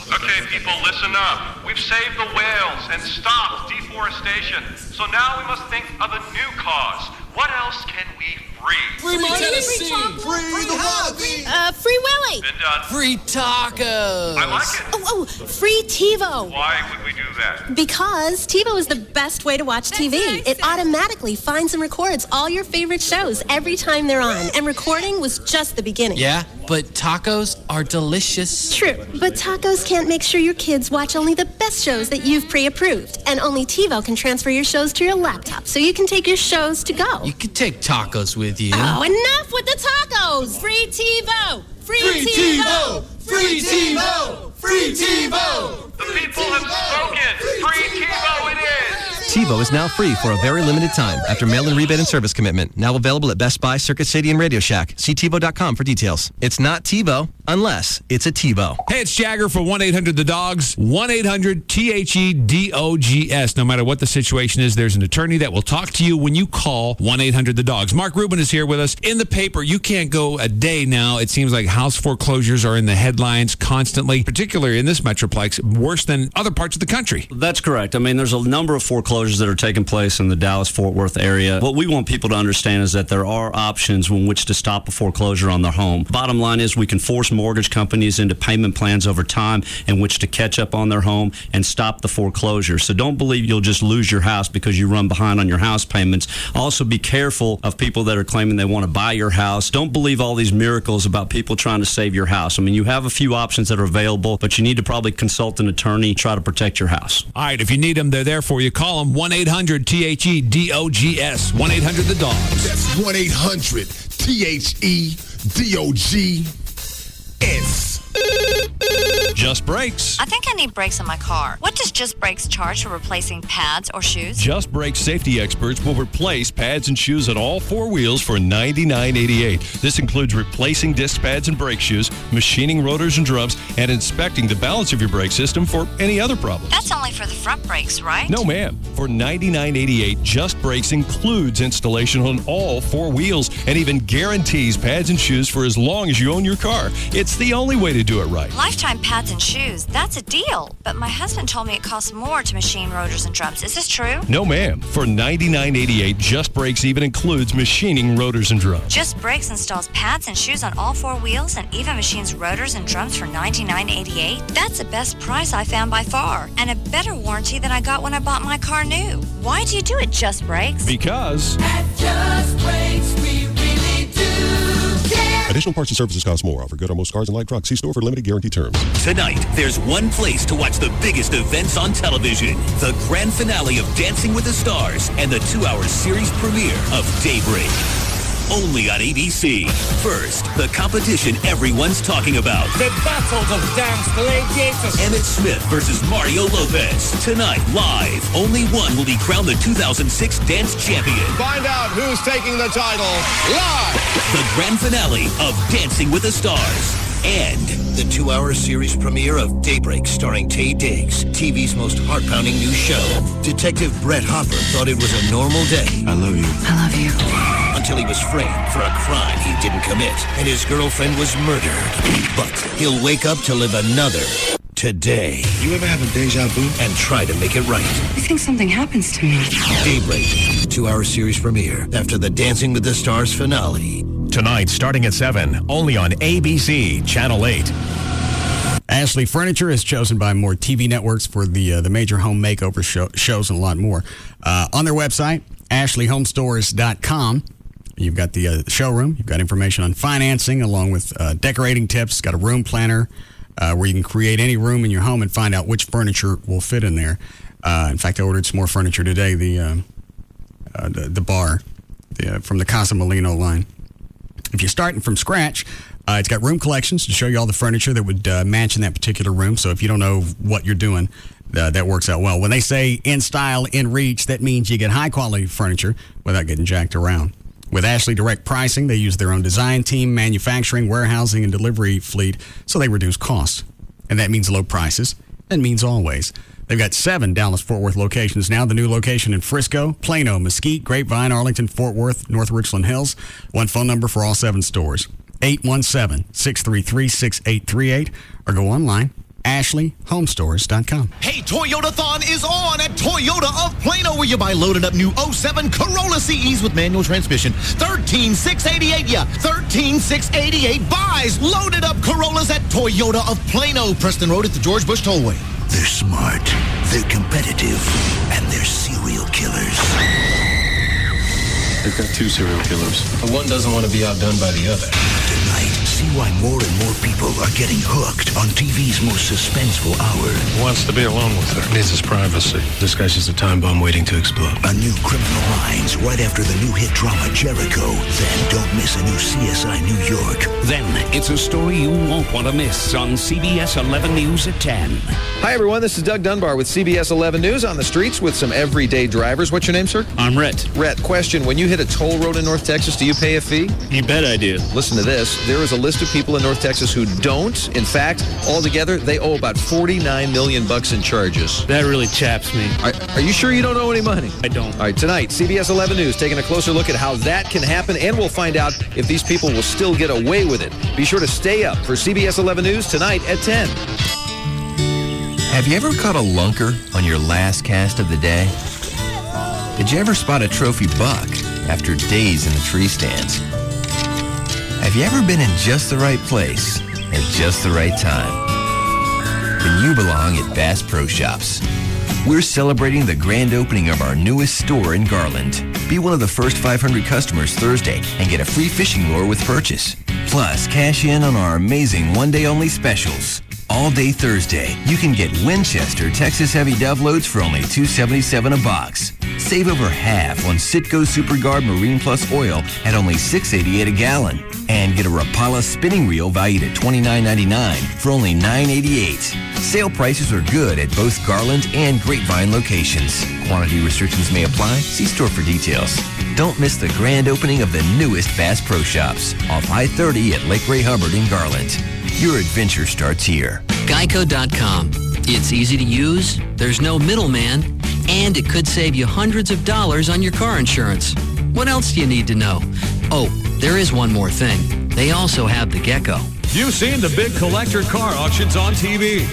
Okay, people, listen up. We've saved the whales and stopped deforestation. So now we must think of a new cause. What else can we free? Free Tennessee! Free the Wallaby! Free Willy! Hey! Been done. Free tacos! I like it. Oh, free TiVo. Why would we do that? Because TiVo is the best way to watch TV. It automatically finds and records all your favorite shows every time they're on. And recording was just the beginning. Yeah, but tacos are delicious. True, but tacos can't make sure your kids watch only the best shows that you've pre-approved. And only TiVo can transfer your shows to your laptop so you can take your shows to go. You could take tacos with you. Oh, enough with the tacos! Free TiVo! Free TiVo! Free TiVo! Free TiVo! The people have spoken. Free TiVo it is. TiVo is now free for a very limited time after mail-in rebate and service commitment. Now available at Best Buy, Circuit City, and Radio Shack. See TiVo.com for details. It's not TiVo unless it's a TiVo. Hey, it's Jagger for 1-800-THE-DOGS. 1-800-THEDOGS. No matter what the situation is, there's an attorney that will talk to you when you call 1-800-THE-DOGS. Mark Rubin is here with us. In the paper, you can't go a day now. It seems like house foreclosures are in the headlines constantly, particularly in this Metroplex, worse than other parts of the country. That's correct. I mean, there's a number of foreclosures that are taking place in the Dallas-Fort Worth area. What we want people to understand is that there are options in which to stop a foreclosure on their home. Bottom line is we can force mortgage companies into payment plans over time in which to catch up on their home and stop the foreclosure. So don't believe you'll just lose your house because you run behind on your house payments. Also be careful of people that are claiming they want to buy your house. Don't believe all these miracles about people trying to save your house. I mean, you have a few options that are available, but you need to probably consult an attorney, try to protect your house. All right, if you need them, they're there for you. Call them 1-800-THEDOGS. 1-800-THE-DOGS. That's 1-800-THEDOGS. Just Brakes. I think I need brakes on my car. What does Just Brakes charge for replacing pads or shoes? Just Brakes safety experts will replace pads and shoes on all four wheels for $99.88. This includes replacing disc pads and brake shoes, machining rotors and drums, and inspecting the balance of your brake system for any other problems. That's only for the front brakes, right? No, ma'am. For $99.88, Just Brakes includes installation on all four wheels and even guarantees pads and shoes for as long as you own your car. It's the only way to do it right. Lifetime pads and shoes, that's a deal. But my husband told me it costs more to machine rotors and drums. Is this true? No, ma'am. For $99.88, Just Brakes even includes machining rotors and drums. Just Brakes installs pads and shoes on all four wheels and even machines rotors and drums for $99.88. That's the best price I found by far, and a better warranty than I got when I bought my car new. Why do you do it, Just Brakes? Because At Just Brakes, we really do care. Additional parts and services cost more. Offer good on most cars and light trucks. See store for limited guarantee terms. Tonight, there's one place to watch the biggest events on television. The grand finale of Dancing with the Stars and the 2-hour series premiere of Daybreak. Only on ABC. First, the competition everyone's talking about. The battles of dance gladiators. Emmett Smith versus Mario Lopez. Tonight, live, only one will be crowned the 2006 Dance Champion. Find out who's taking the title live. The grand finale of Dancing with the Stars. And the 2-hour series premiere of Daybreak starring Taye Diggs, TV's most heart-pounding new show. Detective Brett Hopper thought it was a normal day. I love you. I love you. Until he was framed for a crime he didn't commit, and his girlfriend was murdered. But he'll wake up to live another today. You ever have a deja vu? And try to make it right. I think something happens to me. Daybreak, 2-hour series premiere after the Dancing with the Stars finale. Tonight, starting at 7, only on ABC, Channel 8. Ashley Furniture is chosen by more TV networks for the major home makeover shows and a lot more. On their website, ashleyhomestores.com, you've got the showroom. You've got information on financing along with decorating tips. Got a room planner where you can create any room in your home and find out which furniture will fit in there. In fact, I ordered some more furniture today, the bar from the Casa Molino line. If you're starting from scratch, it's got room collections to show you all the furniture that would match in that particular room. So if you don't know what you're doing, that works out well. When they say in style, in reach, that means you get high-quality furniture without getting jacked around. With Ashley Direct Pricing, they use their own design team, manufacturing, warehousing, and delivery fleet, so they reduce costs. And that means low prices. That means always. They've got 7 Dallas-Fort Worth locations now. The new location in Frisco, Plano, Mesquite, Grapevine, Arlington, Fort Worth, North Richland Hills. One phone number for all 7 stores, 817-633-6838, or go online, AshleyHomestores.com. Hey, Toyota-thon is on at Toyota of Plano, where you buy loaded up new 07 Corolla CEs with manual transmission. $13,688, yeah. $13,688 buys loaded up Corollas at Toyota of Plano, Preston Road at the George Bush Tollway. They're smart, they're competitive, and they're serial killers. They've got two serial killers. The one doesn't want to be outdone by the other. Tonight, see why more and more people are getting hooked on TV's most suspenseful hour. He wants to be alone with her. Needs his privacy. This guy's just a time bomb waiting to explode. A new Criminal Minds right after the new hit drama Jericho. Then don't miss a new CSI New York. Then it's a story you won't want to miss on CBS 11 News at 10. Hi, everyone. This is Doug Dunbar with CBS 11 News on the streets with some everyday drivers. What's your name, sir? I'm Rhett. Rhett, question. When you hit a toll road in North Texas, do you pay a fee? You bet I do. Listen to this. There is a list of people in North Texas who don't. In fact, altogether, they owe about $49 million in charges. That really chaps me. Are you sure you don't owe any money? I don't. All right, tonight, CBS 11 News taking a closer look at how that can happen, and we'll find out if these people will still get away with it. Be sure to stay up for CBS 11 News tonight at 10. Have you ever caught a lunker on your last cast of the day? Did you ever spot a trophy buck after days in the tree stands? Have you ever been in just the right place at just the right time? Then you belong at Bass Pro Shops. We're celebrating the grand opening of our newest store in Garland. Be one of the first 500 customers Thursday and get a free fishing lure with purchase. Plus, cash in on our amazing one-day-only specials. All day Thursday, you can get Winchester Texas Heavy Dove loads for only $2.77 a box. Save over half on Citgo SuperGuard Marine Plus oil at only $6.88 a gallon. And get a Rapala spinning reel valued at $29.99 for only $9.88. Sale prices are good at both Garland and Grapevine locations. Quantity restrictions may apply. See store for details. Don't miss the grand opening of the newest Bass Pro Shops off I-30 at Lake Ray Hubbard in Garland. Your adventure starts here. Geico.com. It's easy to use, there's no middleman, and it could save you hundreds of dollars on your car insurance. What else do you need to know? Oh, there is one more thing. They also have the Gecko. You've seen the big collector car auctions on TV.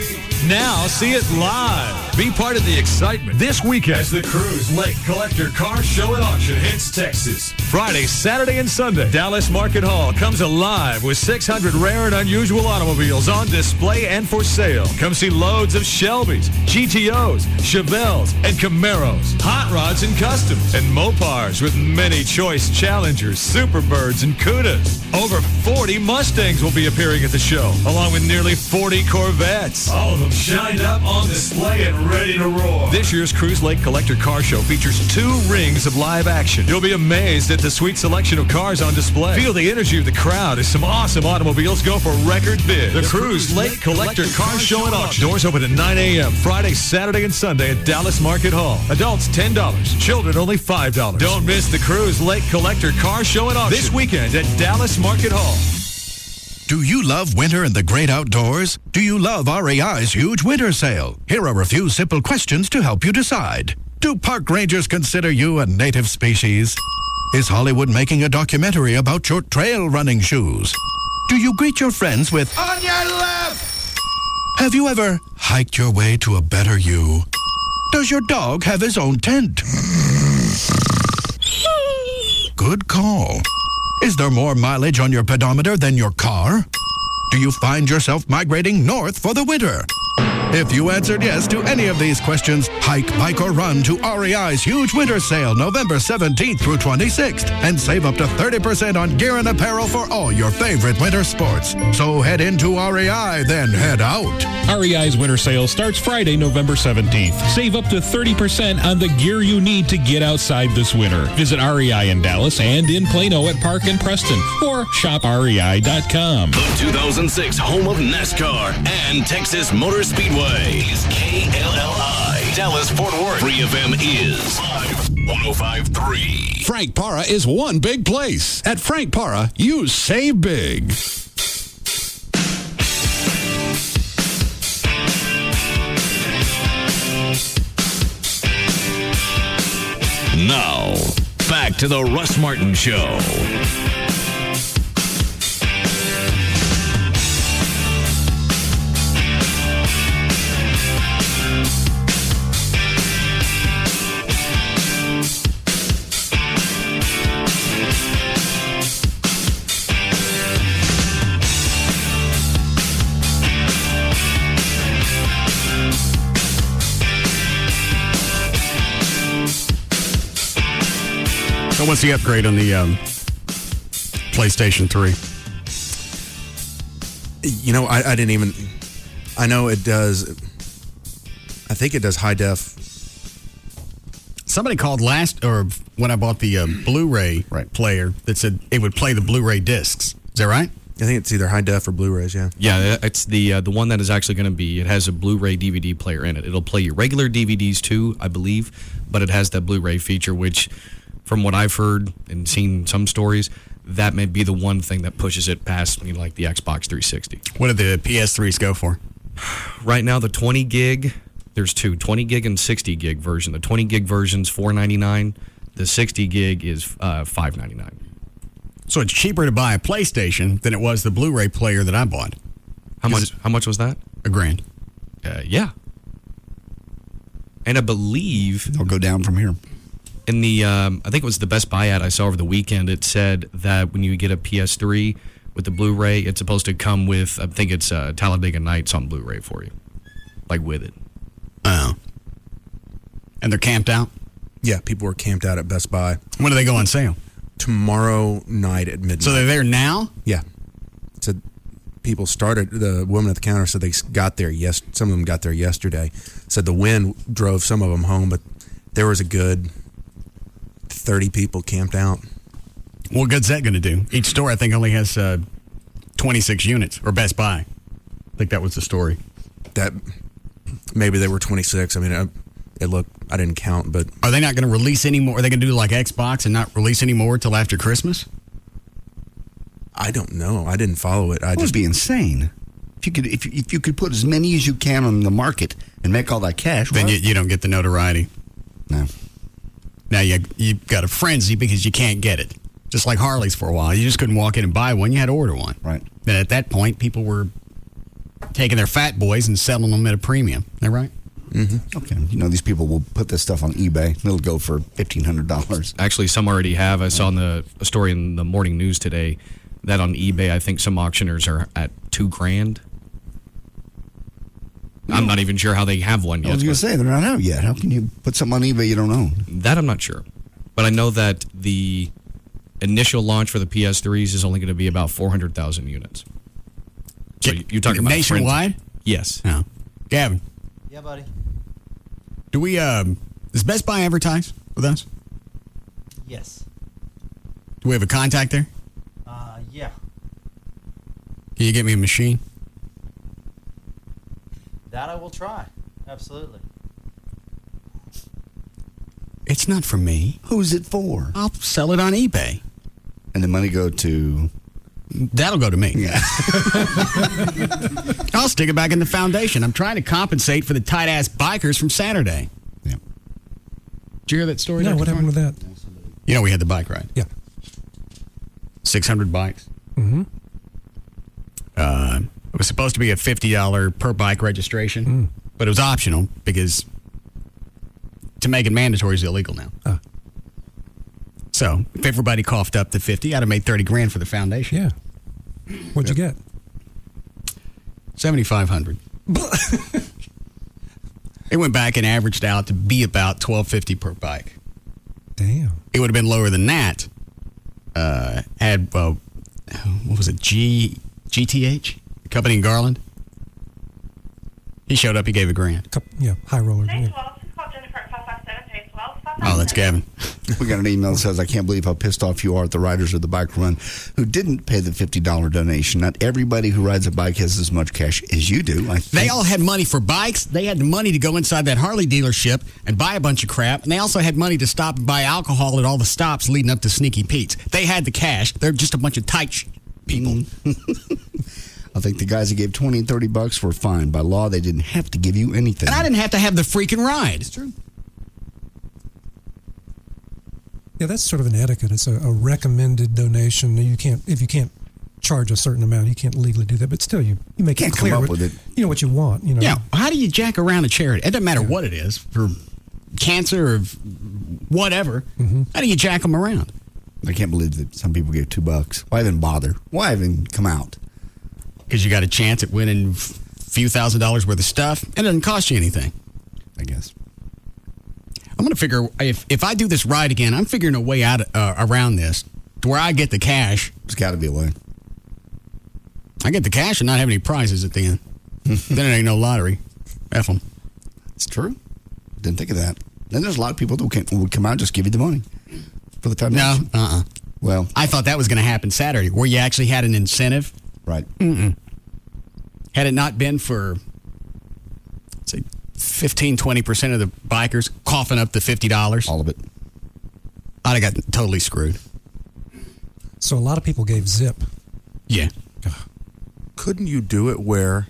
Now see it live. Be part of the excitement this weekend as the Cruise Lake Collector Car Show and Auction hits Texas. Friday, Saturday, and Sunday, Dallas Market Hall comes alive with 600 rare and unusual automobiles on display and for sale. Come see loads of Shelbys, GTOs, Chevelles, and Camaros, hot rods and customs, and Mopars with many choice Challengers, Superbirds, and Cudas. Over 40 Mustangs will be appearing at the show, along with nearly 40 Corvettes. All of them shined up on display and ready to roar. This year's Cruise Lake Collector Car Show features 2 rings of live action. You'll be amazed at the sweet selection of cars on display. Feel the energy of the crowd as some awesome automobiles go for record bids. The Cruise Lake Collector Car Show and Auction. Doors open at 9 a.m. Friday, Saturday, and Sunday at Dallas Market Hall. Adults $10. Children only $5. Don't miss the Cruise Lake Collector Car Show and Auction this weekend at Dallas Market Hall. Do you love winter and the great outdoors? Do you love REI's huge winter sale? Here are a few simple questions to help you decide. Do park rangers consider you a native species? Is Hollywood making a documentary about your trail running shoes? Do you greet your friends with, "On your left"? Have you ever hiked your way to a better you? Does your dog have his own tent? Good call. Is there more mileage on your pedometer than your car? Do you find yourself migrating north for the winter? If you answered yes to any of these questions, hike, bike, or run to REI's huge winter sale November 17th through 26th and save up to 30% on gear and apparel for all your favorite winter sports. So head into REI, then head out. REI's winter sale starts Friday, November 17th. Save up to 30% on the gear you need to get outside this winter. Visit REI in Dallas and in Plano at Park and Preston or shoprei.com. The 2006 home of NASCAR and Texas Motor Speedway is KLLI. Dallas Fort Worth. Free FM is 105.3. Frank Para is one big place. At Frank Para, you save big. Now, back to the Russ Martin Show. So what's the upgrade on the PlayStation 3? You know, I didn't even... I know it does... I think it does high def. Somebody called when I bought the Blu-ray player that said it would play the Blu-ray discs. Is that right? I think it's either high def or Blu-rays, yeah. Yeah, it's the one that is actually going to be, it has a Blu-ray DVD player in it. It'll play your regular DVDs too, I believe, but it has that Blu-ray feature, which, from what I've heard and seen some stories, that may be the one thing that pushes it past me, like the Xbox 360. What do the PS3s go for? Right now, the 20 gig, there's two, 20 gig and 60 gig version. The 20 gig version's $499. The 60 gig is $599. So it's cheaper to buy a PlayStation than it was the Blu-ray player that I bought. How much was that? $1,000. Yeah. And I believe it'll go down from here. In the I think it was the Best Buy ad I saw over the weekend, it said that when you get a PS3 with the Blu-ray, it's supposed to come with, I think it's Talladega Nights on Blu-ray for you. Like with it. Oh. And they're camped out? Yeah, people were camped out at Best Buy. When do they go on sale? Tomorrow night at midnight. So they're there now? Yeah. So people started, the woman at the counter said they got there, some of them got there yesterday. Said the wind drove some of them home, but there was a good 30 people camped out. What good's that going to do? Each store, I think, only has 26 units, or Best Buy. I think that was the story. That maybe they were 26. I mean, I didn't count, but... Are they not going to release any more? Are they going to do like Xbox and not release any more until after Christmas? I don't know. I didn't follow it. It would be insane. If you could put as many as you can on the market and make all that cash, then you don't get the notoriety. No. Now you've got a frenzy because you can't get it. Just like Harleys for a while. You just couldn't walk in and buy one. You had to order one. Right. Then at that point, people were taking their fat boys and selling them at a premium. Is that right? Mm-hmm. Okay. You know, these people will put this stuff on eBay. It'll go for $1,500. Actually, some already have. I saw a story in the morning news today that on eBay, I think some auctioneers are at $2,000. I'm not even sure how they have one yet. I was going to say, they're not out yet. How can you put something on eBay you don't own? That I'm not sure. But I know that the initial launch for the PS3s is only going to be about 400,000 units. So you're talking about nationwide? Yes. Oh. Gavin. Yeah, buddy. Do we, does Best Buy advertise with us? Yes. Do we have a contact there? Yeah. Can you get me a machine? That I will try. Absolutely. It's not for me. Who's it for? I'll sell it on eBay. And the money go to... That'll go to me. Yeah. I'll stick it back in the foundation. I'm trying to compensate for the tight-ass bikers from Saturday. Yeah. Did you hear that story? No, what happened with that? You know, we had the bike ride. Yeah. 600 bikes. Mm-hmm. It was supposed to be a $50 per bike registration, but it was optional because to make it mandatory is illegal now. So if everybody coughed up the 50, I'd have made 30 grand for the foundation. Yeah. What'd you get? 7,500. It went back and averaged out to be about $1,250 per bike. Damn. It would have been lower than that. What was it? GTH? The company in Garland? He showed up, he gave $1,000. Yeah, high roller. Yeah. Oh, that's Gavin. We got an email that says, I can't believe how pissed off you are at the riders of the bike run who didn't pay the $50 donation. Not everybody who rides a bike has as much cash as you do. They all had money for bikes. They had the money to go inside that Harley dealership and buy a bunch of crap. And they also had money to stop and buy alcohol at all the stops leading up to Sneaky Pete's. They had the cash. They're just a bunch of tight people. I think the guys that gave $20 and $30 were fine. By law, they didn't have to give you anything. And I didn't have to have the freaking ride. It's true. Yeah, that's sort of an etiquette. It's a recommended donation. If you can't charge a certain amount, you can't legally do that. But still, you make it clear come up with it. You know what you want. You know. Yeah. How do you jack around a charity? It doesn't matter what it is, for cancer or whatever. Mm-hmm. How do you jack them around? I can't believe that some people gave $2. Why even bother? Why even come out? Because you got a chance at winning a few $1,000s worth of stuff. It doesn't cost you anything, I guess. I'm going to figure, if I do this right again, I'm figuring a way out around this to where I get the cash. There's got to be a way. I get the cash and not have any prizes at the end. Then it ain't no lottery. F them. It's true. Didn't think of that. Then there's a lot of people that would come out and just give you the money for the time. No, Well, I thought that was going to happen Saturday, where you actually had an incentive. Right. Had it not been for, say, 15-20% of the bikers coughing up the $50. All of it. I'd have gotten totally screwed. So a lot of people gave zip. Yeah. Couldn't you do it where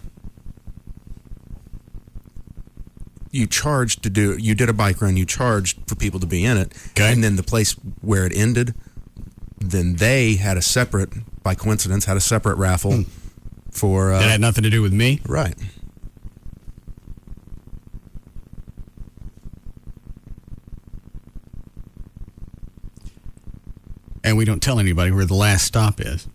you charged you did a bike run, you charged for people to be in it, and then the place where it ended, then they had a separate, by coincidence, had a separate raffle for... that had nothing to do with me? Right. And we don't tell anybody where the last stop is.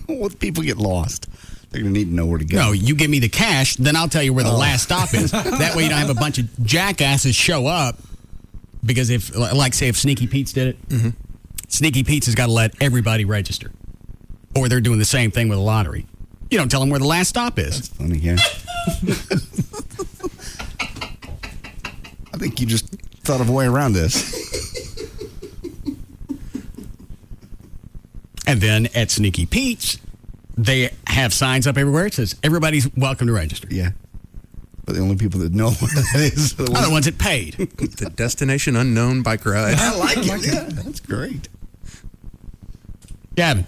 Well, if people get lost, they're going to need to know where to go. No, you give me the cash, then I'll tell you where the last stop is. That way you don't have a bunch of jackasses show up. Because if, like, say, if Sneaky Pete's did it, Sneaky Pete's has got to let everybody register. Or they're doing the same thing with a lottery. You don't tell them where the last stop is. That's funny, yeah. I think you just thought of a way around this. And then at Sneaky Pete's, they have signs up everywhere. It says, everybody's welcome to register. Yeah. But the only people that know what that is are the ones that paid. The Destination Unknown bike ride. I like it. Yeah, that's great. Gavin.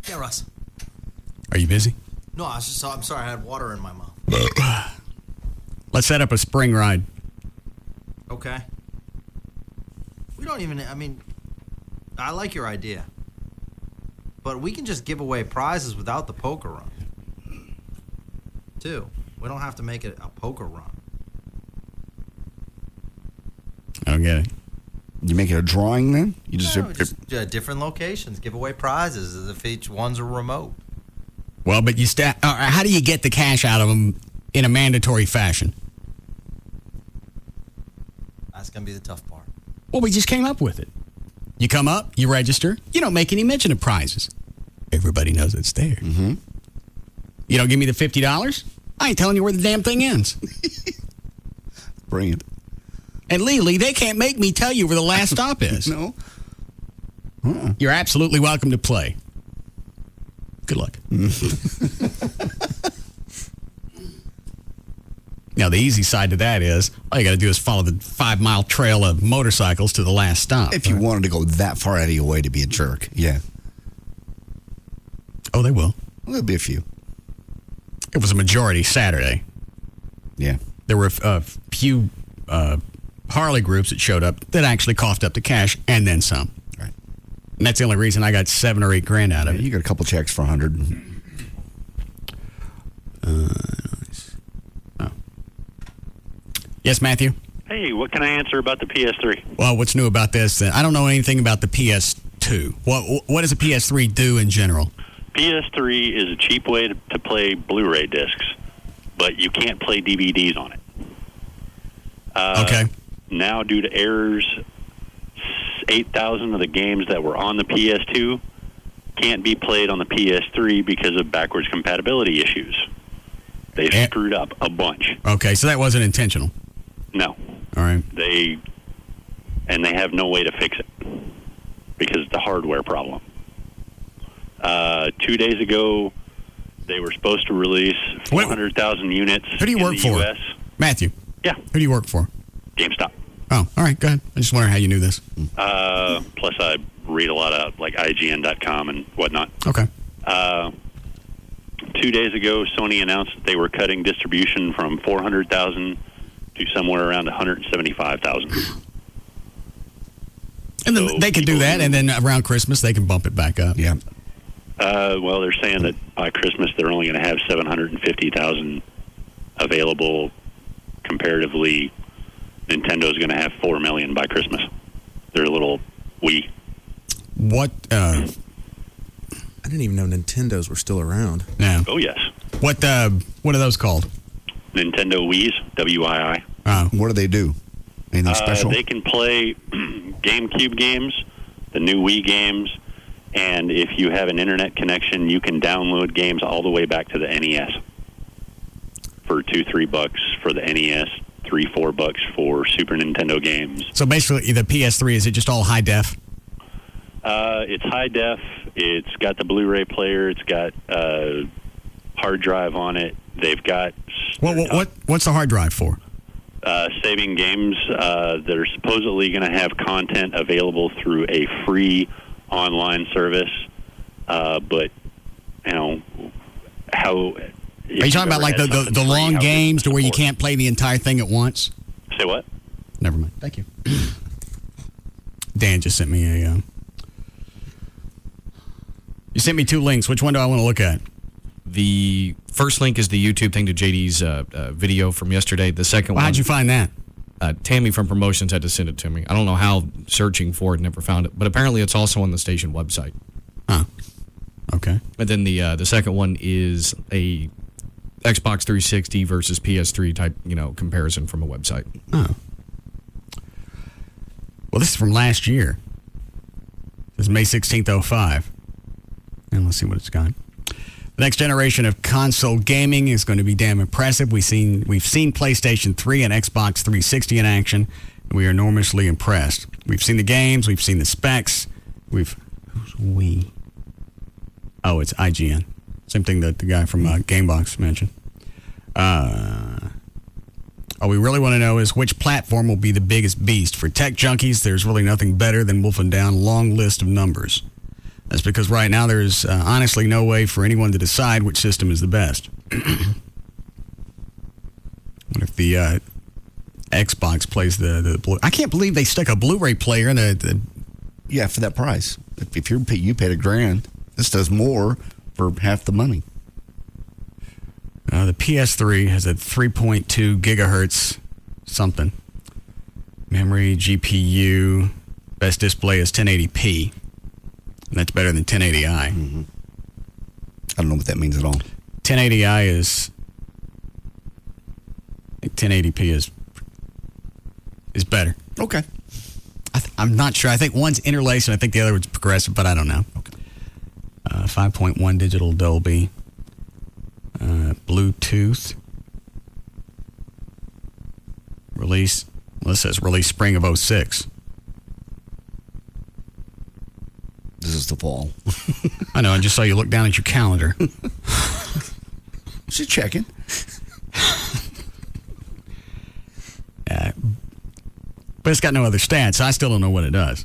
Yeah, Russ. Are you busy? No, I'm sorry. I had water in my mouth. Let's set up a spring ride. Okay. We don't even, I like your idea. But we can just give away prizes without the poker run. Too. We don't have to make it a poker run. I don't get it. You make it a drawing then? You just, Different locations, give away prizes as if each one's a remote. Well, but you how do you get the cash out of them in a mandatory fashion? That's going to be the tough part. Well, we just came up with it. You come up, you register, you don't make any mention of prizes. Everybody knows it's there. Mm-hmm. You don't give me the $50? I ain't telling you where the damn thing ends. Brilliant. And legally, they can't make me tell you where the last stop is. No. You're absolutely welcome to play. Good luck. Now, the easy side to that is, all you got to do is follow the 5-mile trail of motorcycles to the last stop. If you wanted to go that far out of your way to be a jerk, yeah. Oh, they will. Well, there'll be a few. It was a majority Saturday. Yeah. There were a few Harley groups that showed up that actually coughed up the cash and then some. Right. And that's the only reason I got $7 or $8 grand out of it. You got a couple checks for $100. Yes, Matthew? Hey, what can I answer about the PS3? Well, what's new about this? I don't know anything about the PS2. What does a PS3 do in general? PS3 is a cheap way to play Blu-ray discs, but you can't play DVDs on it. Okay. Now, due to errors, 8,000 of the games that were on the PS2 can't be played on the PS3 because of backwards compatibility issues. They screwed up a bunch. Okay, so that wasn't intentional. No. All right. They have no way to fix it because it's a hardware problem. 2 days ago, they were supposed to release 400,000 units. Who do you work for? US. Matthew. Yeah. Who do you work for? GameStop. Oh, all right, go ahead. I just wondering how you knew this. Plus, I read a lot of like IGN.com and whatnot. Okay. 2 days ago, Sony announced that they were cutting distribution from 400,000 to somewhere around 175,000. And then they can do that, and then around Christmas, they can bump it back up. Yeah. Well, they're saying that by Christmas, they're only going to have 750,000 available. Comparatively, Nintendo's going to have 4 million by Christmas. They're a little Wii. What? I didn't even know Nintendos were still around. Yeah. Oh, yes. What are those called? Nintendo Wii's, WII. What do they do? Anything special? They can play GameCube games, the new Wii games, and if you have an internet connection, you can download games all the way back to the NES for $2-3 for the NES, $3-4 for Super Nintendo games. So basically, the PS3, is it just all high def? It's high def. It's got the Blu-ray player. It's got hard drive on it. They've got what's the hard drive for? Saving games that are supposedly going to have content available through a free online service. But how? Are you talking about like the long games to where you can't play the entire thing at once? Say what? Never mind. Thank you. Dan just sent me a. You sent me 2 links. Which one do I want to look at? The first link is the YouTube thing to JD's video from yesterday. The second one. How'd you find that? Tammy from Promotions had to send it to me. I don't know how, searching for it, never found it. But apparently it's also on the station website. Huh. Okay. And then the second one is a Xbox 360 versus PS3 type, comparison from a website. Oh. Well, this is from last year. This is May 16th, 2005. And let's see what it's got. The next generation of console gaming is going to be damn impressive. We've seen PlayStation 3 and Xbox 360 in action, and we are enormously impressed. We've seen the games, we've seen the specs. Who's we? Oh, it's IGN. Same thing that the guy from Gamebox mentioned. All we really want to know is which platform will be the biggest beast. For tech junkies, there's really nothing better than wolfing down a long list of numbers. That's because right now there's honestly no way for anyone to decide which system is the best. What if the Xbox plays the Blu? I can't believe they stuck a Blu-ray player in the. Yeah, for that price. If you paid $1,000, this does more for half the money. The PS3 has a 3.2 gigahertz something. Memory, GPU, best display is 1080p. And that's better than 1080i. Mm-hmm. I don't know what that means at all. 1080i is... 1080p is better. Okay. I'm not sure. I think one's interlaced and I think the other one's progressive, but I don't know. Okay. 5.1 digital Dolby. Bluetooth. Release. Well, it says release spring of 06. This is the fall. I know. I just saw you look down at your calendar. Just checking. But it's got no other stats. So I still don't know what it does.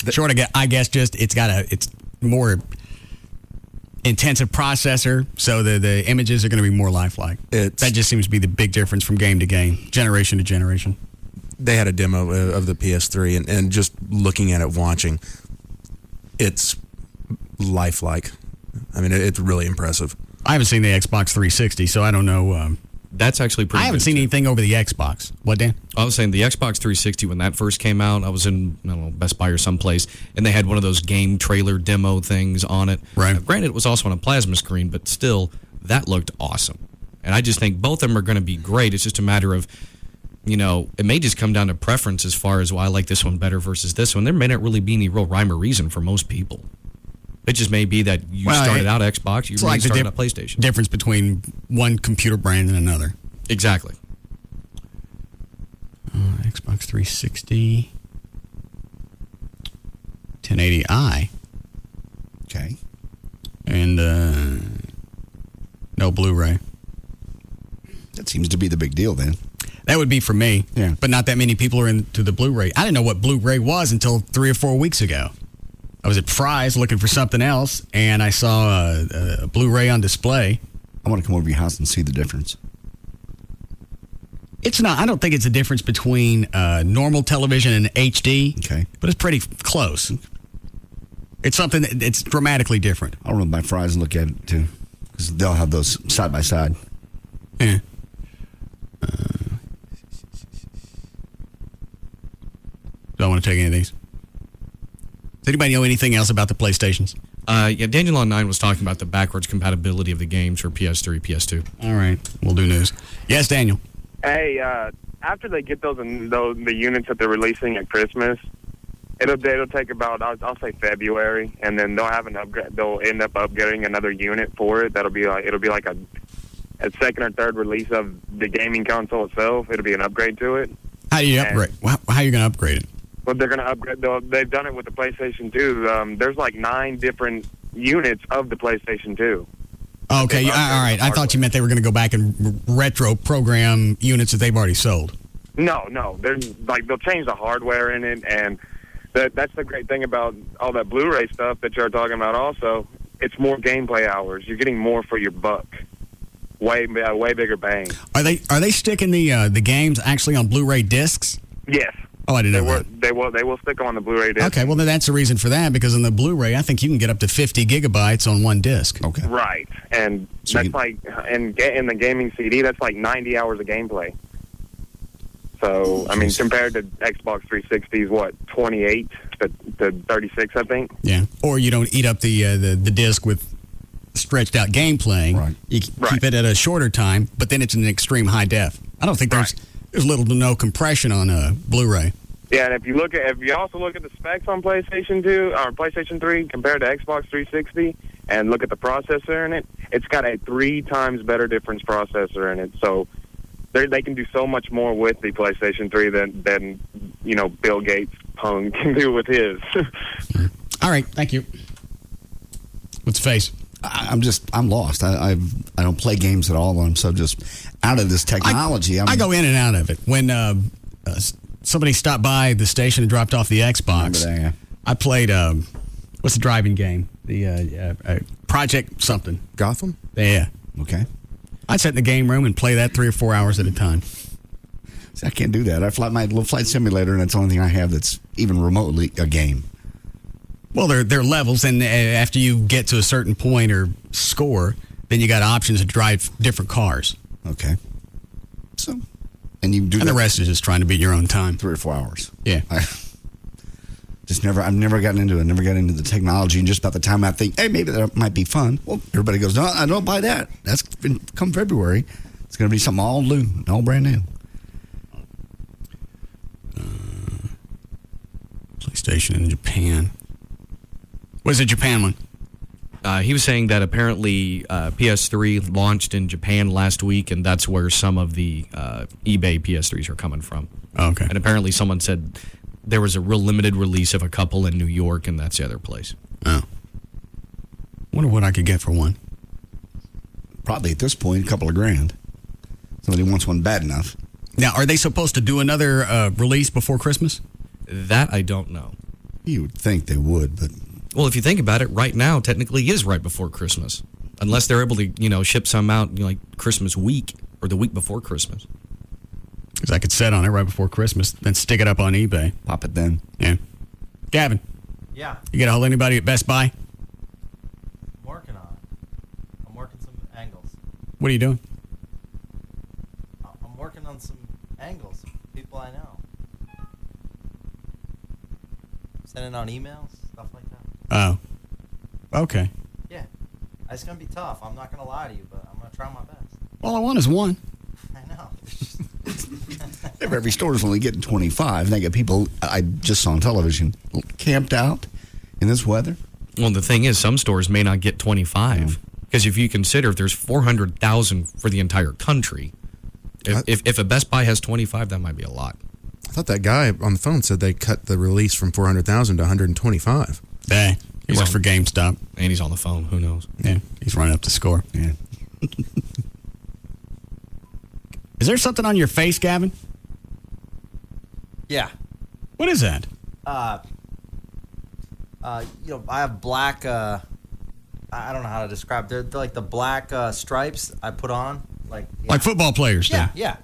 Short of, I guess, just it's more intensive processor, so the images are going to be more lifelike. That just seems to be the big difference from game to game, generation to generation. They had a demo of the PS3, and just looking at it, watching, it's lifelike. I mean, it's really impressive. I haven't seen the Xbox 360, so I don't know. That's actually pretty. I haven't seen anything over the Xbox. What, Dan? I was saying the Xbox 360, when that first came out, I was in Best Buy or someplace, and they had one of those game trailer demo things on it. Right. Now, granted, it was also on a plasma screen, but still, that looked awesome. And I just think both of them are going to be great. It's just a matter of, it may just come down to preference as far as, I like this one better versus this one. There may not really be any real rhyme or reason for most people. It just may be that you started out Xbox, you really started out PlayStation. Difference between one computer brand and another. Exactly. Xbox 360. 1080i. Okay. And no Blu-ray. That seems to be the big deal then. That would be for me. Yeah. But not that many people are into the Blu-ray. I didn't know what Blu-ray was until 3 or 4 weeks ago. I was at Fry's looking for something else, and I saw a Blu-ray on display. I want to come over to your house and see the difference. It's not. I don't think it's a difference between normal television and HD. Okay. But it's pretty close. It's something it's dramatically different. I'll run by Fry's and look at it, too. Because they'll have those side by side. Yeah. Do I want to take any of these? Does anybody know anything else about the PlayStations? Yeah, Daniel on 9 was talking about the backwards compatibility of the games for PS3, PS2. All right. We'll do news. Yes, Daniel. Hey, after they get the units that they're releasing at Christmas, it'll take about I'll say February, and then they'll have an upgrade. They'll end up upgrading another unit for it. It'll be like a second or third release of the gaming console itself. It'll be an upgrade to it. How do you upgrade? How are you going to upgrade it? Well, they're going to upgrade. They've done it with the PlayStation 2. There's like 9 different units of the PlayStation 2. Okay, all right. I thought you meant they were going to go back and retro program units that they've already sold. No. They'll change the hardware in it, and that's the great thing about all that Blu-ray stuff that you're talking about. Also, it's more gameplay hours. You're getting more for your buck. Way bigger bang. Are they sticking the games actually on Blu-ray discs? Yes. Oh, I didn't know that. They will stick them on the Blu-ray disc. Okay, well then that's the reason for that, because on the Blu-ray, I think you can get up to 50 gigabytes on one disc. Okay. Right, and so that's like in the gaming CD, that's like 90 hours of gameplay. So I mean, compared to Xbox 360's 28 to 36, I think. Yeah, or you don't eat up the disc with stretched out gameplay. Right. You keep it at a shorter time, but then it's in extreme high def. I don't think there's little to no compression on Blu-ray. Yeah, and if you also look at the specs on PlayStation 2 or PlayStation 3 compared to Xbox 360, and look at the processor in it, it's got a 3 times better difference processor in it. So they can do so much more with the PlayStation 3 than Bill Gates' pwn can do with his. All right, thank you. What's the face? I'm lost. I don't play games at all. I'm so just out of this technology. I go in and out of it. When somebody stopped by the station and dropped off the Xbox, I played what's the driving game? The Project something. Gotham? Yeah. Okay. I'd sit in the game room and play that 3 or 4 hours at a time. See, I can't do that. I fly my little flight simulator, and that's the only thing I have that's even remotely a game. Well, they're levels, and after you get to a certain point or score, then you got options to drive different cars. Okay. So, and you do and the rest is just trying to beat your own time. 3 or 4 hours. Yeah. I've never gotten into it. Never got into the technology, and just about the time I think, hey, maybe that might be fun. Well, everybody goes, no, I don't buy that. That's come February. It's going to be something all new, all brand new. PlayStation in Japan. What's the Japan one? He was saying that apparently PS3 launched in Japan last week, and that's where some of the eBay PS3s are coming from. Oh, okay. And apparently someone said there was a real limited release of a couple in New York, and that's the other place. Oh. Wonder what I could get for one. Probably at this point, a couple of grand. Somebody wants one bad enough. Now, are they supposed to do another release before Christmas? That I don't know. You would think they would, but... Well, if you think about it, right now technically is right before Christmas, unless they're able to, ship some out like Christmas week or the week before Christmas. Because I could set on it right before Christmas, then stick it up on eBay. Pop it then. Yeah. Gavin. Yeah. You get a hold of anybody at Best Buy? I'm working on it. I'm working some angles. What are you doing? I'm working on some angles. People I know. Sending out emails, stuff like that. Oh. Okay. Yeah. It's going to be tough. I'm not going to lie to you, but I'm going to try my best. All I want is one. I know. If every store is only getting 25, and they get people I just saw on television camped out in this weather. Well, the thing is, some stores may not get 25 because if you consider if there's 400,000 for the entire country, if a Best Buy has 25, that might be a lot. I thought that guy on the phone said they cut the release from 400,000 to 125. Hey, he works for GameStop. And he's on the phone. Who knows? Yeah, he's running up the score. Yeah. Is there something on your face, Gavin? Yeah. What is that? I have black, I don't know how to describe. They're like the black stripes I put on. Like football players do? Yeah.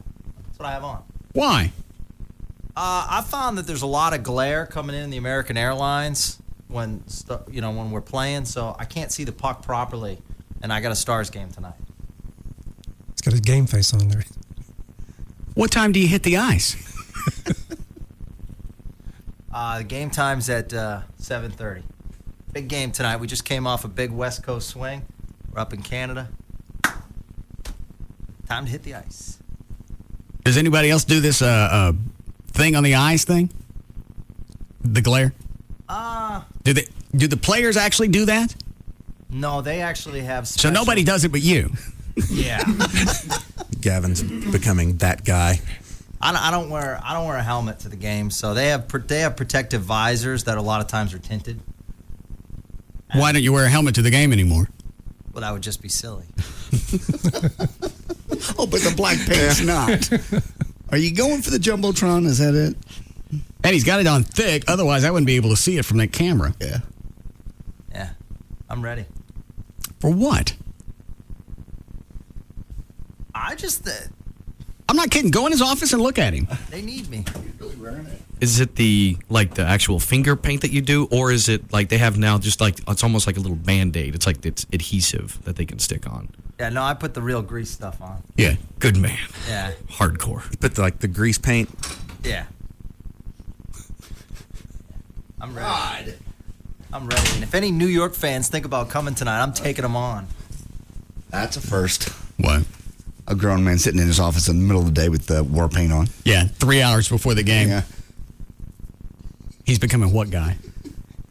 That's what I have on. Why? I found that there's a lot of glare coming in the American Airlines when we're playing, so I can't see the puck properly, and I got a Stars game tonight. It's got his game face on there. What time do you hit the ice? The game time's at 7:30. Big game tonight. We just came off a big West Coast swing. We're up in Canada. Time to hit the ice. Does anybody else do this thing on the eyes thing? The glare? Do the players actually do that? No, they actually have So nobody does it but you. Yeah. Gavin's becoming that guy. I don't wear a helmet to the game, so they have protective visors that a lot of times are tinted. Why don't you wear a helmet to the game anymore? Well, that would just be silly. Oh, but the black paint's not. Are you going for the Jumbotron? Is that it? And he's got it on thick. Otherwise, I wouldn't be able to see it from that camera. Yeah. Yeah. I'm ready. For what? I'm not kidding. Go in his office and look at him. They need me. Is it the actual finger paint that you do, or is it like they have now just like it's almost like a little Band-Aid? It's like it's adhesive that they can stick on. Yeah, no, I put the real grease stuff on. Yeah, good man. Yeah. Hardcore. You put the grease paint. Yeah. I'm ready. I'm ready. And if any New York fans think about coming tonight, I'm taking them on. That's a first. What? A grown man sitting in his office in the middle of the day with the war paint on. Yeah, 3 hours before the game. Yeah. He's becoming what guy?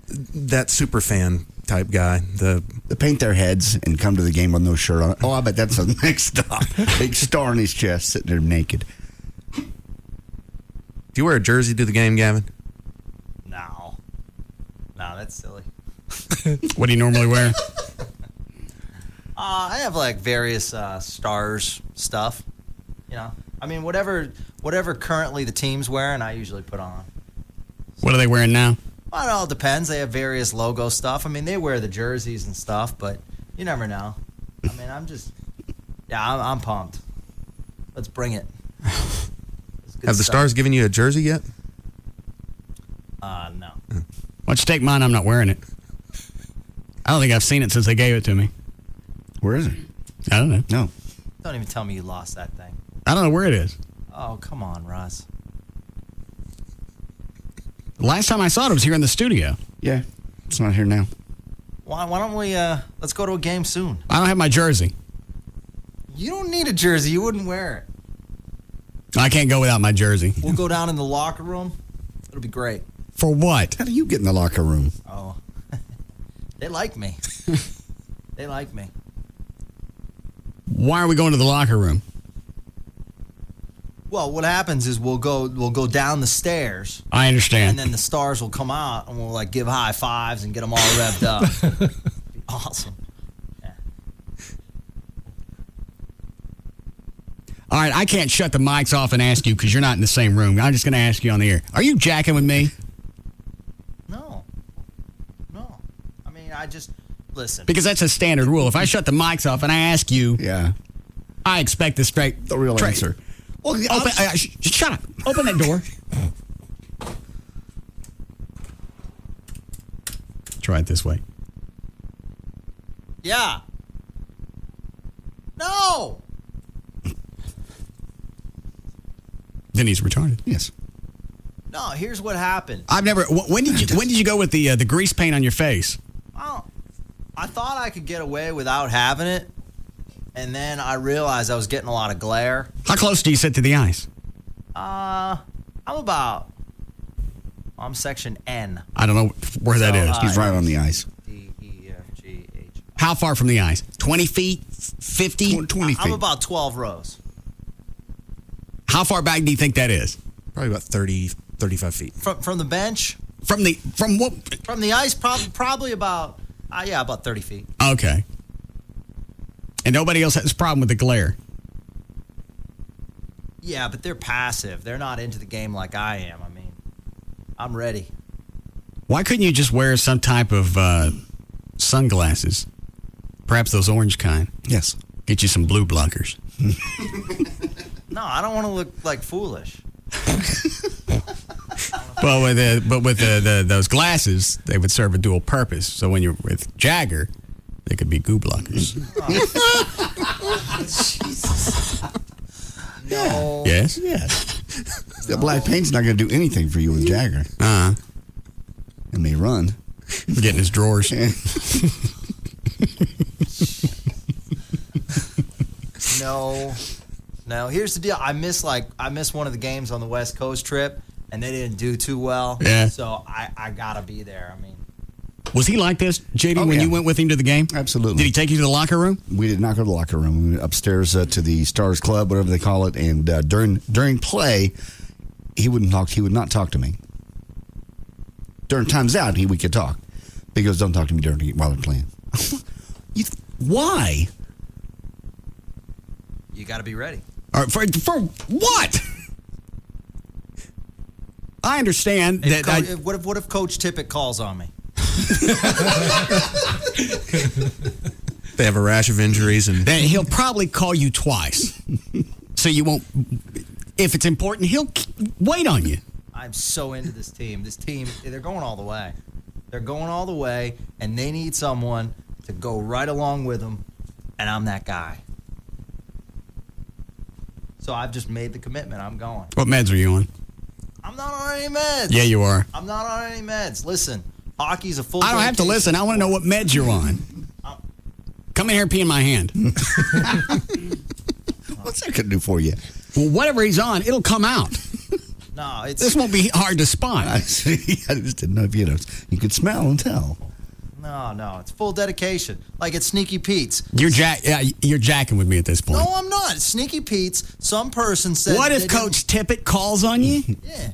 That super fan type guy. The paint their heads and come to the game with no shirt on. Oh, I bet that's the next stop. Big star on his chest, sitting there naked. Do you wear a jersey to the game, Gavin? No, that's silly. What do you normally wear? I have like various stars stuff. You know, I mean, whatever currently the team's wearing, I usually put on. What are they wearing now? Well, it all depends. They have various logo stuff. I mean, they wear the jerseys and stuff, but you never know. I mean, I'm pumped. Let's bring it. Have the Stars given you a jersey yet? No. Why don't you take mine? I'm not wearing it. I don't think I've seen it since they gave it to me. Where is it? I don't know. No. Don't even tell me you lost that thing. I don't know where it is. Oh, come on, Russ. The last time I saw it was here in the studio. Yeah. It's not here now. Why don't we, let's go to a game soon. I don't have my jersey. You don't need a jersey. You wouldn't wear it. I can't go without my jersey. We'll go down in the locker room. It'll be great. For what? How do you get in the locker room? Oh. They like me. They like me. Why are we going to the locker room? Well, what happens is we'll go down the stairs. I understand. And then the Stars will come out and we'll like give high fives and get them all revved up. Be awesome. Yeah. All right, I can't shut the mics off and ask you because you're not in the same room. I'm just going to ask you on the air. Are you jacking with me? No. I mean, I just listen. Because that's a standard rule. If I shut the mics off and I ask you, yeah, I expect the real answer. Well, shut up. Open that door. Try it this way. Yeah. No. Then he's retarded. Yes. No, here's what happened. I've never. When did you go with the grease paint on your face? Well, I thought I could get away without having it, and then I realized I was getting a lot of glare. How close do you sit to the ice? I'm section N. I don't know where that is. He's right on the ice. D, E, F, G, H. How far from the ice? 20 feet? 50? 20 feet. I'm about 12 rows. How far back do you think that is? Probably about 30, 35 feet. From the bench? From what? From the ice, probably about 30 feet. Okay. And nobody else has a problem with the glare? Yeah, but they're passive. They're not into the game like I am. I mean, I'm ready. Why couldn't you just wear some type of sunglasses? Perhaps those orange kind. Yes. Get you some blue blockers. No, I don't want to look like foolish. Well, with those glasses, they would serve a dual purpose. So when you're with Jagger, they could be goo blockers. Jesus. No. Yes? Yes. The black paint's not going to do anything for you with Jagger. Uh-huh. It may run. Get in his drawers. No. No, here's the deal. I missed one of the games on the West Coast trip, and they didn't do too well. Yeah. So I gotta be there. I mean, Was he like this, JD, when you went with him to the game? Absolutely. Did he take you to the locker room? We did not go to the locker room. We went upstairs to the Stars Club, whatever they call it, and during play, he would not talk to me. During times out, we could talk. He goes, "Don't talk to me while they're playing." Why? you got to be ready. All right, for what? I understand that. What if Coach Tippett calls on me? They have a rash of injuries, and then he'll probably call you twice, so you won't. If it's important, he'll wait on you. I'm so into this team. This team, they're going all the way. They're going all the way, and they need someone to go right along with them, and I'm that guy. So I've just made the commitment. I'm going. What meds are you on? I'm not on any meds. Yeah, you are. I'm not on any meds. Listen, hockey's a full. I don't have to listen. I want to know what meds you're on. Come in here and pee in my hand. What's that going to do for you? Well, whatever he's on, it'll come out. No, this won't be hard to spot. I just didn't know if you could smell and tell. No, it's full dedication. Like it's Sneaky Pete's. You're jacking with me at this point. No, I'm not. It's Sneaky Pete's. Some person said. What if Coach Tippett calls on you? Yeah.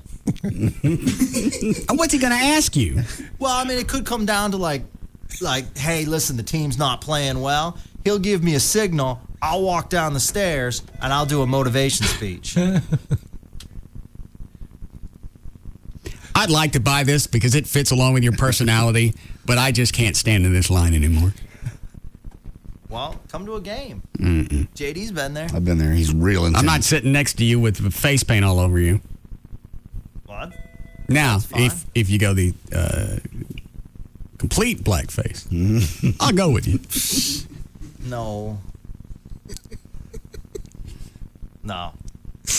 What's he going to ask you? Well, I mean, it could come down to like, hey, listen, the team's not playing well. He'll give me a signal. I'll walk down the stairs and I'll do a motivation speech. I'd like to buy this because it fits along with your personality, but I just can't stand in this line anymore. Well, come to a game. Mm-mm. JD's been there. I've been there. He's real intense. I'm not sitting next to you with face paint all over you. What? Now, if you go the complete blackface, I'll go with you. No.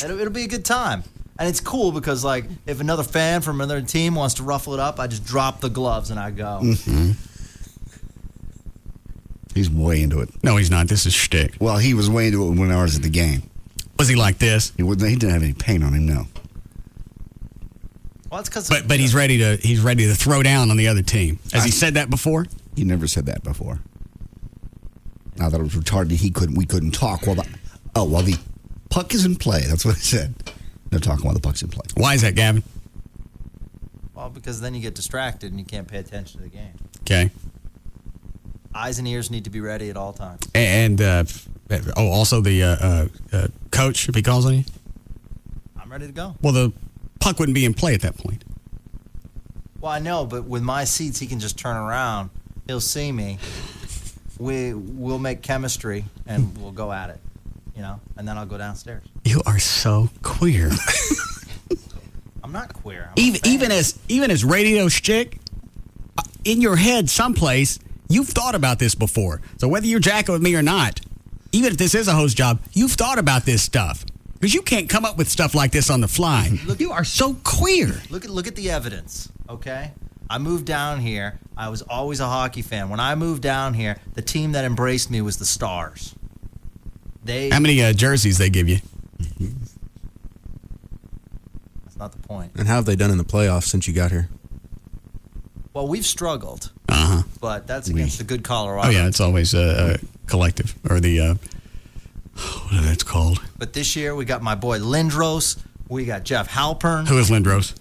It'll be a good time. And it's cool because, like, if another fan from another team wants to ruffle it up, I just drop the gloves and I go. Mm-hmm. He's way into it. No, he's not. This is shtick. Well, he was way into it when I was at the game. Was he like this? He didn't have any paint on him, no. Well, it's because. But he's ready to throw down on the other team. Has he said that before? He never said that before. I thought it was retarded. We couldn't talk while the puck is in play. That's what I said. No talking while the puck's in play. Why is that, Gavin? Well, because then you get distracted and you can't pay attention to the game. Okay. Eyes and ears need to be ready at all times. And also the coach, if he calls on you? I'm ready to go. Well, the puck wouldn't be in play at that point. Well, I know, but with my seats, he can just turn around. He'll see me. We'll make chemistry, and we'll go at it, and then I'll go downstairs. You are so queer. I'm not queer. Even as radio chick, in your head someplace, you've thought about this before. So whether you're jacking with me or not, even if this is a host job, you've thought about this stuff. Because you can't come up with stuff like this on the fly. Look, you are so queer. Look at the evidence, okay? I moved down here. I was always a hockey fan. When I moved down here, the team that embraced me was the Stars. How many jerseys they give you? That's not the point. And how have they done in the playoffs since you got here? Well, we've struggled. Uh-huh. But that's against the good Colorado. Oh, yeah, it's always a collective. Or the, what is it called? But this year, we got my boy Lindros. We got Jeff Halpern. Who is Lindros?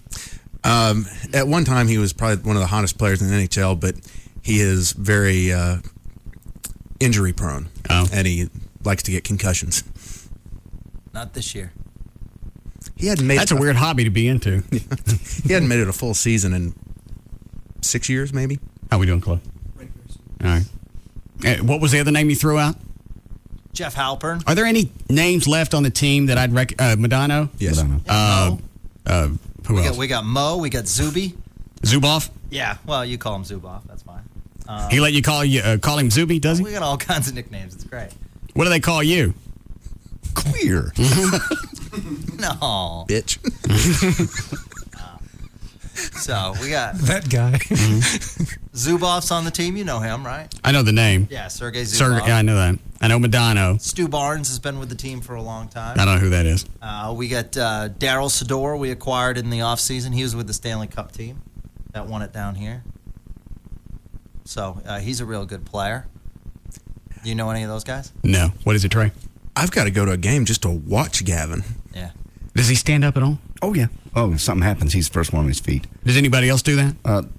At one time, he was probably one of the hottest players in the NHL, but he is very injury prone. Oh. And he likes to get concussions. Not this year. That's a weird hobby to be into. He hadn't made it a full season in 6 years, maybe. How we doing, Chloe? All right. What was the other name you threw out? Jeff Halpern. Are there any names left on the team that I'd Modano? Yes. Who else? We got Mo. We got Zuby. Zuboff? Yeah. Well, you call him Zuboff. That's fine. He let you call him Zuby, does he? We got all kinds of nicknames. It's great. What do they call you? Queer. No. Bitch. So we got that guy. Zubov's on the team. You know him, right? I know the name. Yeah, Sergei Zubov. Yeah, I know that. I know Modano. Stu Barnes has been with the team for a long time. I don't know who that is. We got Daryl Sador we acquired in the offseason. He was with the Stanley Cup team that won it down here. So he's a real good player. Do you know any of those guys? No. What is it, Trey? I've got to go to a game just to watch Gavin. Yeah. Does he stand up at all? Oh, yeah. Oh, if something happens, he's the first one on his feet. Does anybody else do that?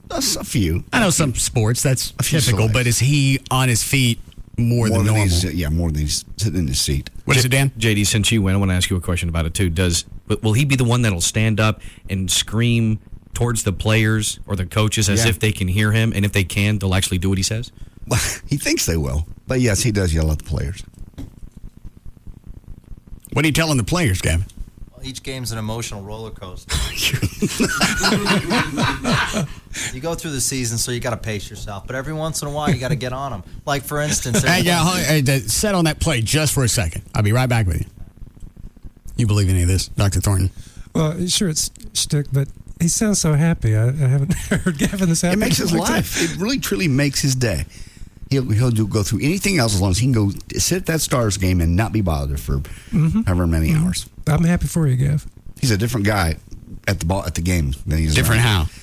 A few. I know some sports, that's few typical, selects. but is he on his feet more than normal? More than he's sitting in his seat. What is it, Dan? JD, since you went, I want to ask you a question about it, too. Will he be the one that'll stand up and scream towards the players or the coaches as if they can hear him, and if they can, they'll actually do what he says? Well, he thinks they will. But, yes, he does yell at the players. What are you telling the players, Gavin? Each game's an emotional roller coaster. You go through the season, so you got to pace yourself. But every once in a while, you got to get on them. Like, for instance... Set on that play just for a second. I'll be right back with you. You believe any of this, Dr. Thornton? Well, sure, it's shtick, but he sounds so happy. I haven't heard Gavin this happy. It makes his life. It really, truly makes his day. He'll go through anything else as long as he can go sit at that Stars game and not be bothered for however many hours. I'm happy for you, Gav. He's a different guy at the game than he's different around. how?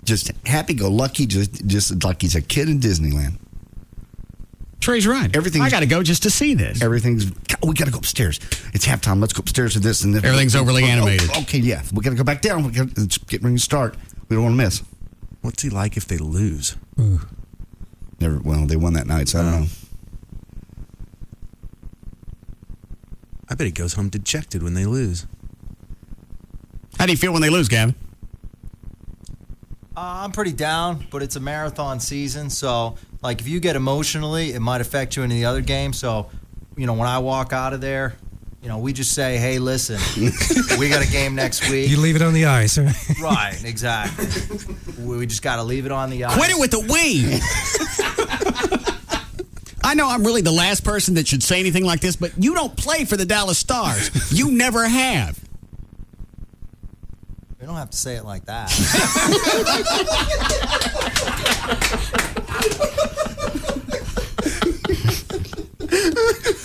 Just happy-go-lucky, just like he's a kid in Disneyland. Trey's right. I got to go just to see this. We got to go upstairs. It's halftime. Let's go upstairs to this and this. Everything's overly animated. Okay, yeah. We got to go back down. It's getting ready to start. We don't want to miss. What's he like if they lose? Well, they won that night, so I don't know. I bet he goes home dejected when they lose. How do you feel when they lose, Gavin? I'm pretty down, but it's a marathon season, so like if you get emotionally, it might affect you in the other game. So, when I walk out of there, we just say, "Hey, listen, we got a game next week." You leave it on the ice, right? Right, exactly. We just got to leave it on the ice. Quit it with the we. I know I'm really the last person that should say anything like this, but you don't play for the Dallas Stars. You never have. We don't have to say it like that.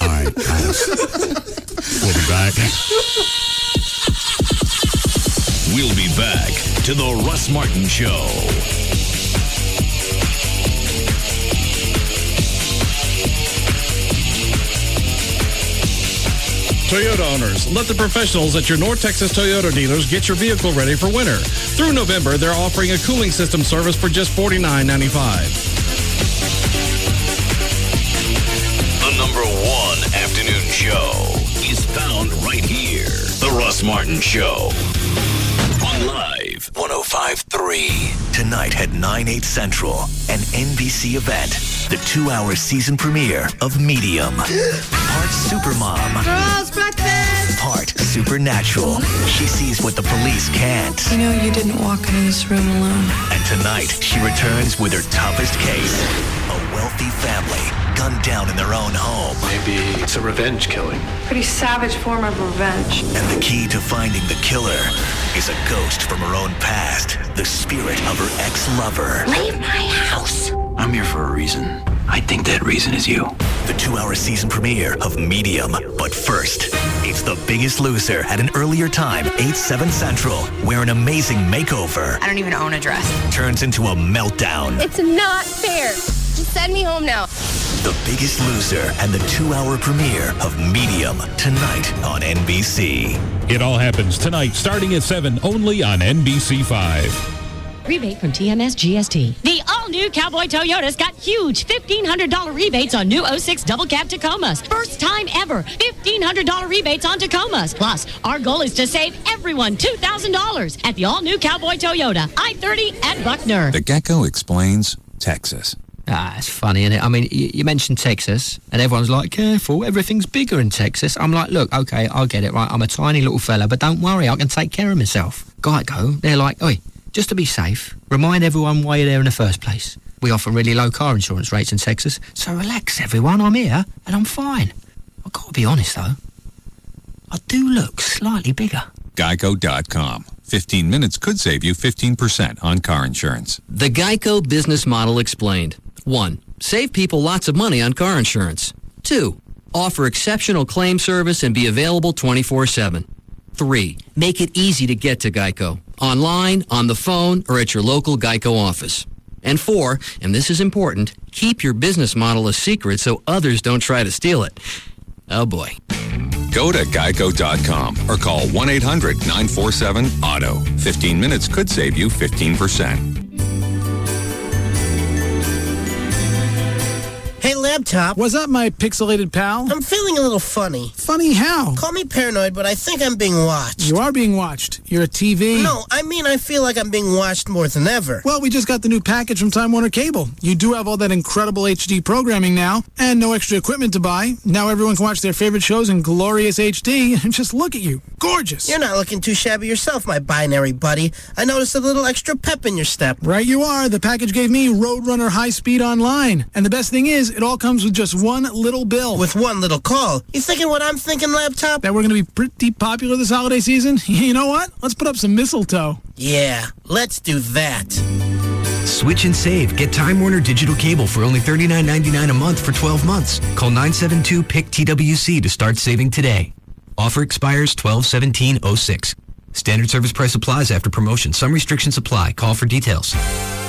All right, guys. We'll be back. We'll be back to the Russ Martin Show. Toyota owners, let the professionals at your North Texas Toyota dealers get your vehicle ready for winter. Through November, they're offering a cooling system service for just $49.95. The #1 afternoon show is found right here. The Russ Martin Show. On Live 105.3. Tonight at 9/8 Central, an NBC event. The 2-hour season premiere of Medium. Part Supermom. Girls breakfast! Part Supernatural. She sees what the police can't. You didn't walk into this room alone. And tonight, she returns with her toughest case. A wealthy family gunned down in their own home. Maybe it's a revenge killing. Pretty savage form of revenge. And the key to finding the killer is a ghost from her own past. The spirit of her ex-lover. Leave my house! I'm here for a reason. I think that reason is you. The 2-hour season premiere of Medium. But first, it's The Biggest Loser at an earlier time, 8/7 Central, where an amazing makeover I don't even own a dress. turns into a meltdown. It's not fair. Just send me home now. The Biggest Loser and the 2-hour premiere of Medium tonight on NBC. It all happens tonight, starting at 7, only on NBC5. Rebate from TMS GST. The all-new Cowboy Toyota's got huge $1,500 rebates on new 06 double cab Tacomas. First time ever, $1,500 rebates on Tacomas. Plus, our goal is to save everyone $2,000 at the all-new Cowboy Toyota, I-30 at Buckner. The Gecko explains Texas. It's funny, isn't it? I mean, you mentioned Texas, and everyone's like, careful, everything's bigger in Texas. I'm like, look, okay, I'll get it, right? I'm a tiny little fella, but don't worry, I can take care of myself. Geico, they're like, oi, just to be safe, remind everyone why you're there in the first place. We offer really low car insurance rates in Texas, so relax, everyone, I'm here, and I'm fine. I've got to be honest, though. I do look slightly bigger. Geico.com. 15 minutes could save you 15% on car insurance. The Geico business model explained. 1. Save people lots of money on car insurance. 2. Offer exceptional claim service and be available 24/7. 3. Make it easy to get to Geico. Online, on the phone, or at your local Geico office. And 4, and this is important, keep your business model a secret so others don't try to steal it. Oh boy. Go to geico.com or call 1-800-947-AUTO. 15 minutes could save you 15%. Hey, Laptop. What's up, my pixelated pal? I'm feeling a little funny. Funny how? Call me paranoid, but I think I'm being watched. You are being watched. You're a TV. No, I mean I feel like I'm being watched more than ever. Well, we just got the new package from Time Warner Cable. You do have all that incredible HD programming now, and no extra equipment to buy. Now everyone can watch their favorite shows in glorious HD, and just look at you. Gorgeous. You're not looking too shabby yourself, my binary buddy. I noticed a little extra pep in your step. Right you are. The package gave me Roadrunner High Speed Online. And the best thing is, it all comes with just one little bill. With one little call. You thinking what I'm thinking, Laptop? That we're going to be pretty popular this holiday season? You know what? Let's put up some mistletoe. Yeah, let's do that. Switch and save. Get Time Warner Digital Cable for only $39.99 a month for 12 months. Call 972-PIC-TWC to start saving today. Offer expires 12/17/06. Standard service price applies after promotion. Some restrictions apply. Call for details.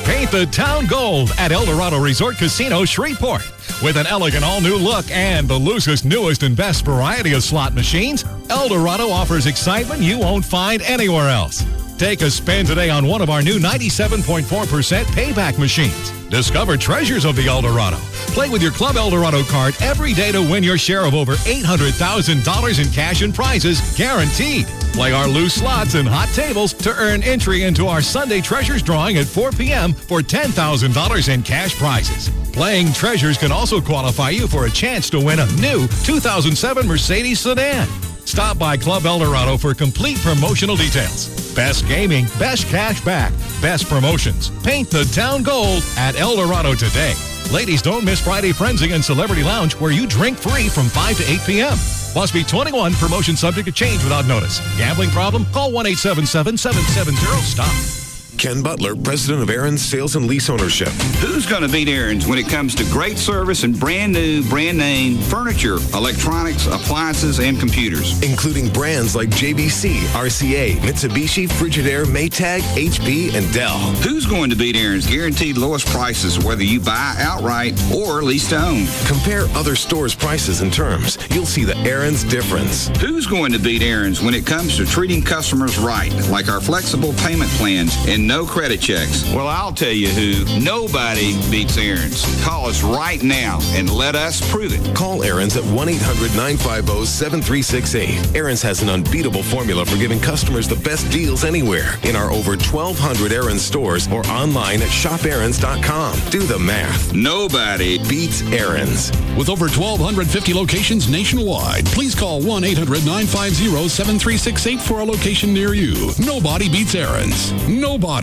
Paint the town gold at El Dorado Resort Casino, Shreveport. With an elegant all-new look and the loosest, newest, and best variety of slot machines, El Dorado offers excitement you won't find anywhere else. Take a spin today on one of our new 97.4% payback machines. Discover treasures of the El Dorado. Play with your Club El Dorado card every day to win your share of over $800,000 in cash and prizes, guaranteed. Play our loose slots and hot tables to earn entry into our Sunday Treasures drawing at 4 p.m. for $10,000 in cash prizes. Playing Treasures can also qualify you for a chance to win a new 2007 Mercedes sedan. Stop by Club El Dorado for complete promotional details. Best gaming, best cash back, best promotions. Paint the town gold at El Dorado today. Ladies, don't miss Friday Frenzy and Celebrity Lounge where you drink free from 5 to 8 p.m. Must be 21, promotion subject to change without notice. Gambling problem? Call 1-877-770-STOP. Ken Butler, president of Aaron's Sales and Lease Ownership. Who's going to beat Aaron's when it comes to great service and brand new, brand name furniture, electronics, appliances, and computers? Including brands like JVC, RCA, Mitsubishi, Frigidaire, Maytag, HP, and Dell. Who's going to beat Aaron's guaranteed lowest prices whether you buy outright or lease to own? Compare other stores' prices and terms. You'll see the Aaron's difference. Who's going to beat Aaron's when it comes to treating customers right, like our flexible payment plans and no credit checks? Well, I'll tell you who. Nobody beats Aaron's. Call us right now and let us prove it. Call Aaron's at 1-800-950-7368. Aaron's has an unbeatable formula for giving customers the best deals anywhere in our over 1,200 Aaron's stores or online at shopaarons.com. Do the math. Nobody beats Aaron's. With over 1,250 locations nationwide, please call 1-800-950-7368 for a location near you. Nobody beats Aaron's. Nobody.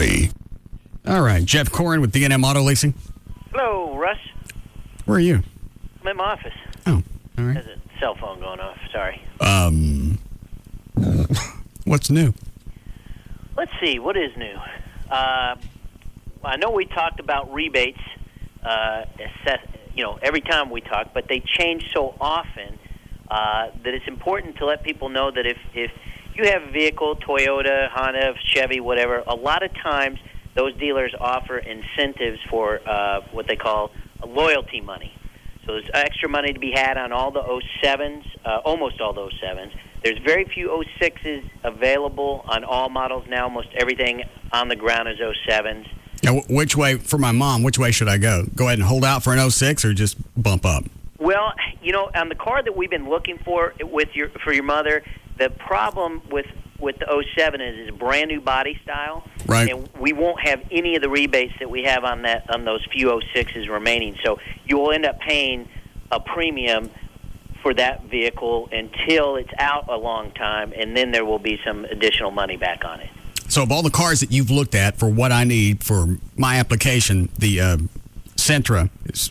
All right, Jeff Corin with D&M Auto Leasing. Hello, Russ. Where are you? I'm in my office. Oh, all right. There's a cell phone going off. Sorry. What's new? Let's see. What is new? I know we talked about rebates, every time we talk, but they change so often that it's important to let people know that if you have a vehicle, Toyota, Honda, Chevy, whatever, a lot of times those dealers offer incentives for what they call loyalty money. So there's extra money to be had on all the 07s, almost all the 07s. There's very few 06s available on all models now. Almost everything on the ground is 07s. Now, which way, for my mom, which way should I go? Go ahead and hold out for an 06 or just bump up? Well, on the car that we've been looking for for your mother, the problem with the 07 is it's a brand new body style, right? And we won't have any of the rebates that we have on those few 06s remaining. So you will end up paying a premium for that vehicle until it's out a long time, and then there will be some additional money back on it. So of all the cars that you've looked at for what I need for my application, the Sentra is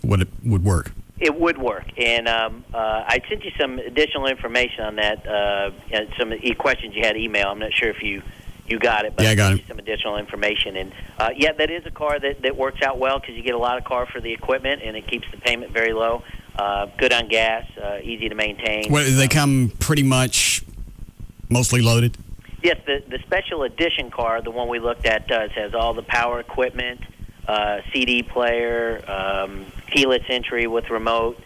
what it would work. It would work, and I sent you some additional information on that. Some questions you had email. I'm not sure if you got it, but yeah, I got it. Some additional information, and that is a car that works out well because you get a lot of car for the equipment, and it keeps the payment very low. Good on gas, easy to maintain. What, they come pretty much mostly loaded? Yes, the special edition car, the one we looked at, has all the power equipment, CD player, keyless entry with remote.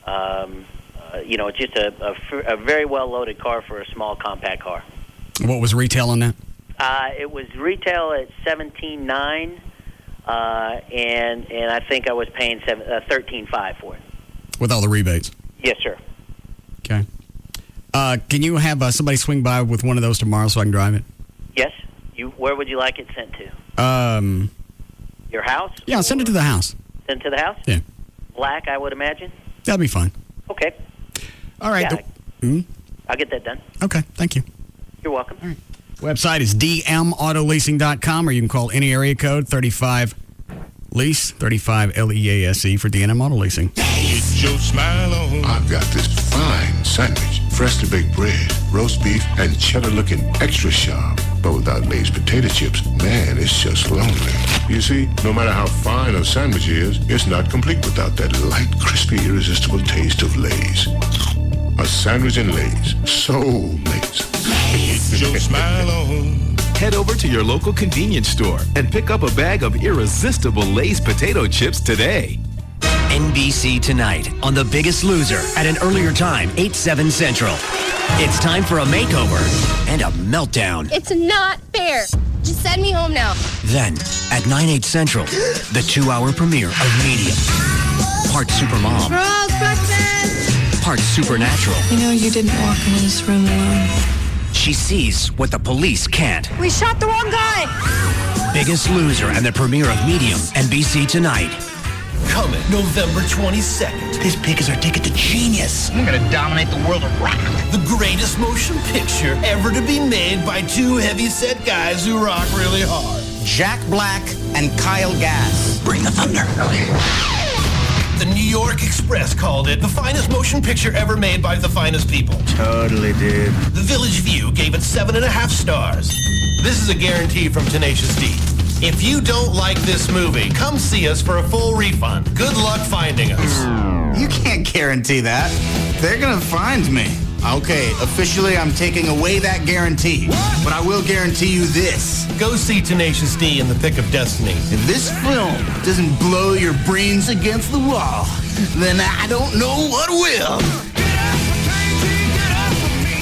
It's just a very well-loaded car for a small compact car. What was retail on that? It was retail at $17,900, and I think I was paying $13,500 for it. With all the rebates? Yes, sir. Okay. Can you have somebody swing by with one of those tomorrow so I can drive it? Yes. Where would you like it sent to? Your house? Yeah, send it to the house. Send it to the house? Yeah. Black, I would imagine? That'll be fine. Okay. All right. Yeah, I'll get that done. Okay, thank you. You're welcome. All right. Website is dmautoleasing.com, or you can call any area code 35-LEASE, 35-LEASE for D&M Auto Leasing. Get your smile on. I've got this fine sandwich, freshly baked bread, roast beef, and cheddar-looking extra sharp. But without Lay's potato chips, man, it's just lonely. You see, no matter how fine a sandwich is, it's not complete without that light, crispy, irresistible taste of Lay's. A sandwich in Lay's. So Lay's. Get your smile on. Head over to your local convenience store and pick up a bag of irresistible Lay's potato chips today. NBC Tonight on The Biggest Loser at an earlier time, 8/7 Central. It's time for a makeover and a meltdown. It's not fair. Just send me home now. Then, at 9/8 Central, the 2-hour premiere of Medium. Part Supermom, Girls, breakfast! part Supernatural. You know you didn't walk into this room alone. She sees what the police can't. We shot the wrong guy! Biggest Loser and the premiere of Medium, NBC Tonight. Coming November 22nd. This pig is our ticket to genius. I'm gonna dominate the world of rock. The greatest motion picture ever to be made by two heavy-set guys who rock really hard. Jack Black and Kyle Gass. Bring the thunder. Okay. The New York Express called it the finest motion picture ever made by the finest people. Totally, dude. The Village View gave it 7.5 stars. This is a guarantee from Tenacious D. If you don't like this movie, come see us for a full refund. Good luck finding us. You can't guarantee that. They're gonna find me. Okay, officially I'm taking away that guarantee. What? But I will guarantee you this. Go see Tenacious D in the Pick of Destiny. If this film doesn't blow your brains against the wall, then I don't know what will.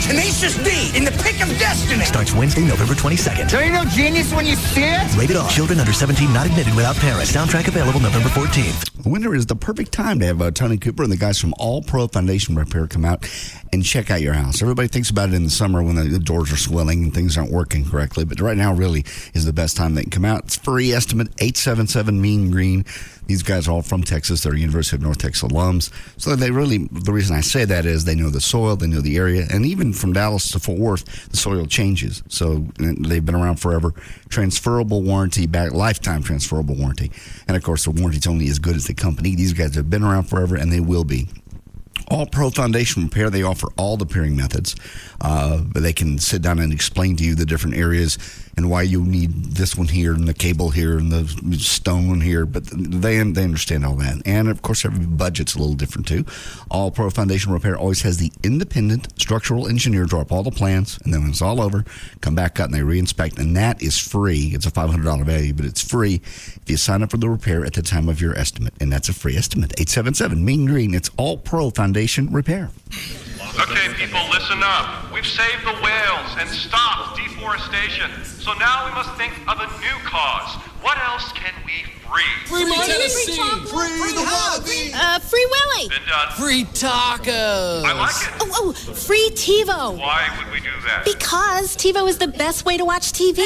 Tenacious D in the Pick of Destiny. Starts Wednesday, November 22nd. Don't you know genius when you see it? Rated R. Children under 17 not admitted without parents. Soundtrack available November 14th. Winter is the perfect time to have Tony Cooper and the guys from All Pro Foundation Repair come out and check out your house. Everybody thinks about it in the summer when the doors are swelling and things aren't working correctly, but right now really is the best time they can come out. It's free estimate, 877 Mean Green. These guys are all from Texas. They're University of North Texas alums. So they really, the reason I say that is they know the soil, they know the area, and even from Dallas to Fort Worth, the soil changes. So they've been around forever. Transferable warranty, lifetime transferable warranty. And of course, the warranty's only as good as the company. These guys have been around forever, and they will be. All Pro Foundation Repair, they offer all the repairing methods. They can sit down and explain to you the different areas and why you need this one here and the cable here and the stone one here, but they understand all that. And of course, every budget's a little different too. All Pro Foundation Repair always has the independent structural engineer draw up all the plans, and then when it's all over, come back out and they re-inspect, and that is free. It's a $500 value, but it's free if you sign up for the repair at the time of your estimate, and that's a free estimate. 877 Mean Green. It's All Pro Foundation Repair. Okay, people, listen up. We've saved the whales and stopped deforestation. So now we must think of a new cause. What else can we free? Free Tennessee! Free the wallaby! Free Willy! Been done. Free tacos! I like it. Oh, free TiVo! Why would we do that? Because TiVo is the best way to watch TV.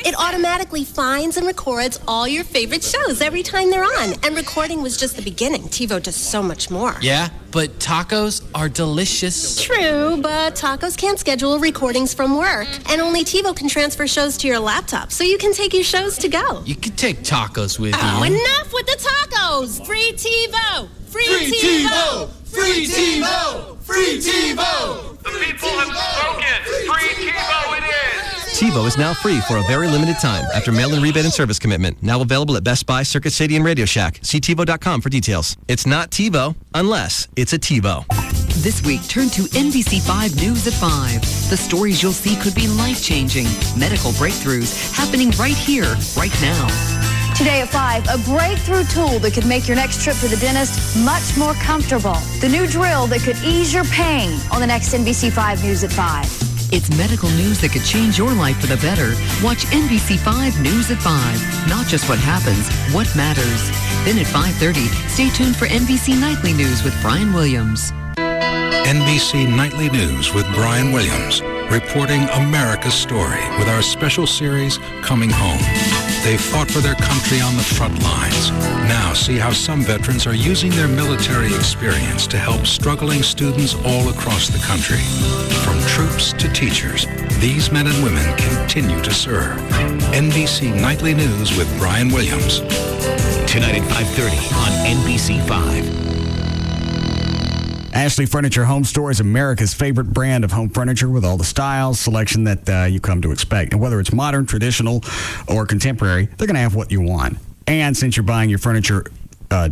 It automatically finds and records all your favorite shows every time they're on. And recording was just the beginning. TiVo does so much more. Yeah, but tacos are delicious. True, but tacos can't schedule recordings from work. And only TiVo can transfer shows to your laptop, so you can take your shows to go. You could take tacos with you. Oh, enough with the tacos! Free TiVo! Free TiVo! Free TiVo! Free TiVo! The people have spoken. Free TiVo it is. TiVo is now free for a very limited time after mail-in rebate and service commitment. Now available at Best Buy, Circuit City, and Radio Shack. See TiVo.com for details. It's not TiVo unless it's a TiVo. This week, turn to NBC5 News at 5. The stories you'll see could be life-changing. Medical breakthroughs happening right here, right now. Today at 5, a breakthrough tool that could make your next trip to the dentist much more comfortable. The new drill that could ease your pain on the next NBC5 News at 5. It's medical news that could change your life for the better. Watch NBC5 News at 5. Not just what happens, what matters. Then at 5:30, stay tuned for NBC Nightly News with Brian Williams. NBC Nightly News with Brian Williams, reporting America's story with our special series, Coming Home. They fought for their country on the front lines. Now see how some veterans are using their military experience to help struggling students all across the country. From troops to teachers, these men and women continue to serve. NBC Nightly News with Brian Williams. Tonight at 5:30 on NBC5. Ashley Furniture Home Store is America's favorite brand of home furniture with all the styles, selection that you come to expect. And whether it's modern, traditional, or contemporary, they're going to have what you want. And since you're buying your furniture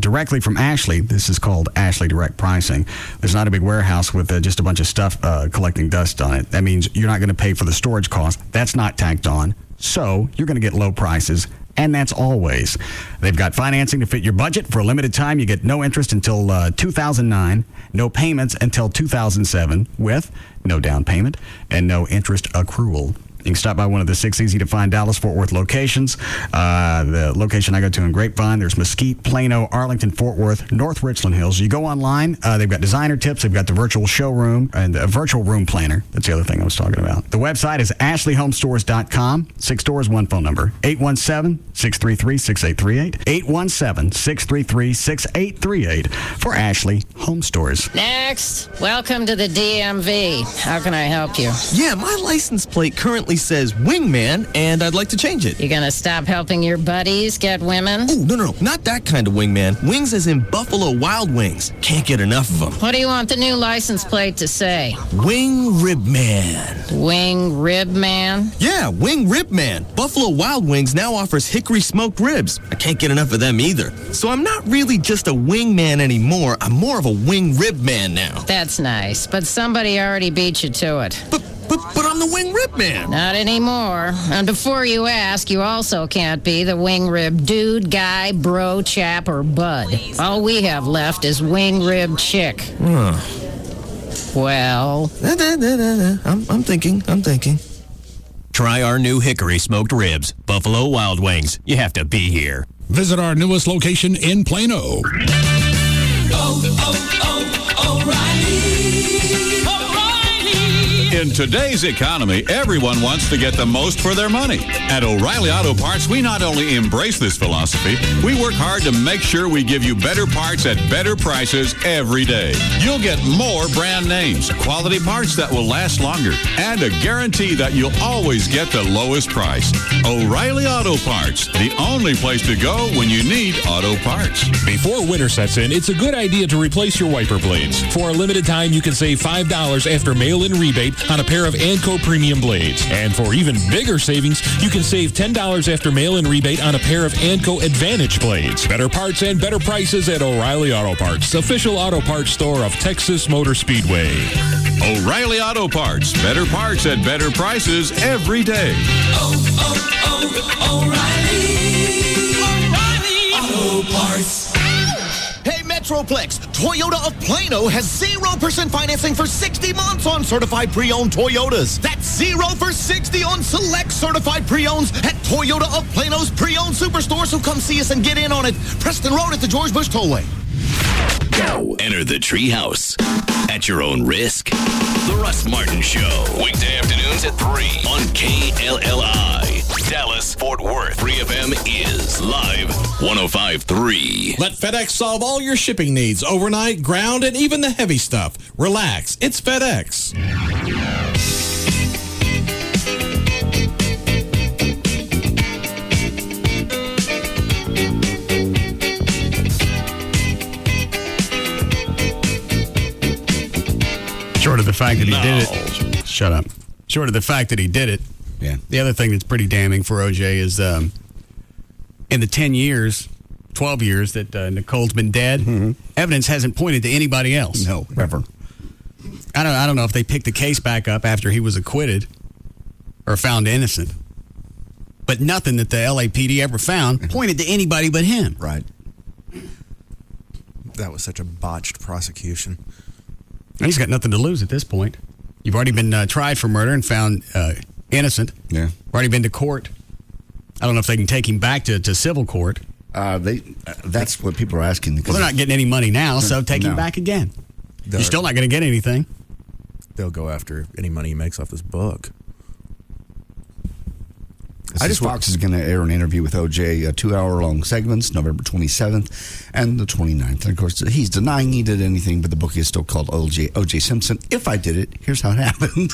directly from Ashley, this is called Ashley Direct Pricing. There's not a big warehouse with just a bunch of stuff collecting dust on it. That means you're not going to pay for the storage cost. That's not tacked on. So you're going to get low prices. And that's always. They've got financing to fit your budget. For a limited time, you get no interest until 2009, no payments until 2007, with no down payment and no interest accrual. You can stop by one of the 6 easy-to-find Dallas-Fort Worth locations. The location I go to in Grapevine, there's Mesquite, Plano, Arlington, Fort Worth, North Richland Hills. You go online, they've got designer tips, they've got the virtual showroom, and a virtual room planner. That's the other thing I was talking about. The website is ashleyhomestores.com. 6 stores, 1 phone number, 817-633-6838, 817-633-6838 for Ashley Home Stores. Next, welcome to the DMV. How can I help you? Yeah, my license plate currently says wingman, and I'd like to change it. You gonna stop helping your buddies get women? Oh, no, not that kind of wingman. Wings as in Buffalo Wild Wings. Can't get enough of them. What do you want the new license plate to say? Wing Rib Man. Wing Rib Man? Yeah, Wing Rib Man. Buffalo Wild Wings now offers hickory smoked ribs. I can't get enough of them either. So I'm not really just a wingman anymore. I'm more of a wing rib man now. That's nice, but somebody already beat you to it. But I'm the wing rib man. Not anymore. And before you ask, you also can't be the wing rib dude, guy, bro, chap, or bud. All we have left is wing rib chick. Well? I'm thinking. Try our new hickory smoked ribs. Buffalo Wild Wings. You have to be here. Visit our newest location in Plano. In today's economy, everyone wants to get the most for their money. At O'Reilly Auto Parts, we not only embrace this philosophy, we work hard to make sure we give you better parts at better prices every day. You'll get more brand names, quality parts that will last longer, and a guarantee that you'll always get the lowest price. O'Reilly Auto Parts, the only place to go when you need auto parts. Before winter sets in, it's a good idea to replace your wiper blades. For a limited time, you can save $5 after mail-in rebate on a pair of Anco Premium blades. And for even bigger savings, you can save $10 after mail-in rebate on a pair of Anco Advantage blades. Better parts and better prices at O'Reilly Auto Parts, official auto parts store of Texas Motor Speedway. O'Reilly Auto Parts. Better parts at better prices every day. O'Reilly Auto Parts. Hey, Metroplex, Toyota of Plano has 0% financing for 60 months on certified pre-owned Toyotas. That's 0 for 60 on select certified pre-owns at Toyota of Plano's pre-owned superstore, so come see us and get in on it. Preston Road at the George Bush Tollway. Enter the treehouse at your own risk. The Russ Martin Show. Weekday afternoons at 3 on KLLI. Dallas, Fort Worth. Free FM is live 105.3. Let FedEx solve all your shipping needs, overnight, ground, and even the heavy stuff. Relax, it's FedEx. Short of the fact that he did it. Shut up. Short of the fact that he did it. Yeah. The other thing that's pretty damning for OJ is in the 12 years that Nicole's been dead, evidence hasn't pointed to anybody else. No, ever. I don't know if they picked the case back up after he was acquitted or found innocent. But nothing that the LAPD ever found pointed to anybody but him. Right. That was such a botched prosecution. And he's got nothing to lose at this point. You've already been tried for murder and found innocent. Yeah. Already been to court. I don't know if they can take him back to civil court. That's what people are asking. Well, they're not getting any money now, so take him back again. You're still not going to get anything. They'll go after any money he makes off this book. Fox is going to air an interview with OJ, 2-hour-long segments, November 27th and the 29th. And, of course, he's denying he did anything, but the book is still called O.J. Simpson. If I did it, here's how it happened.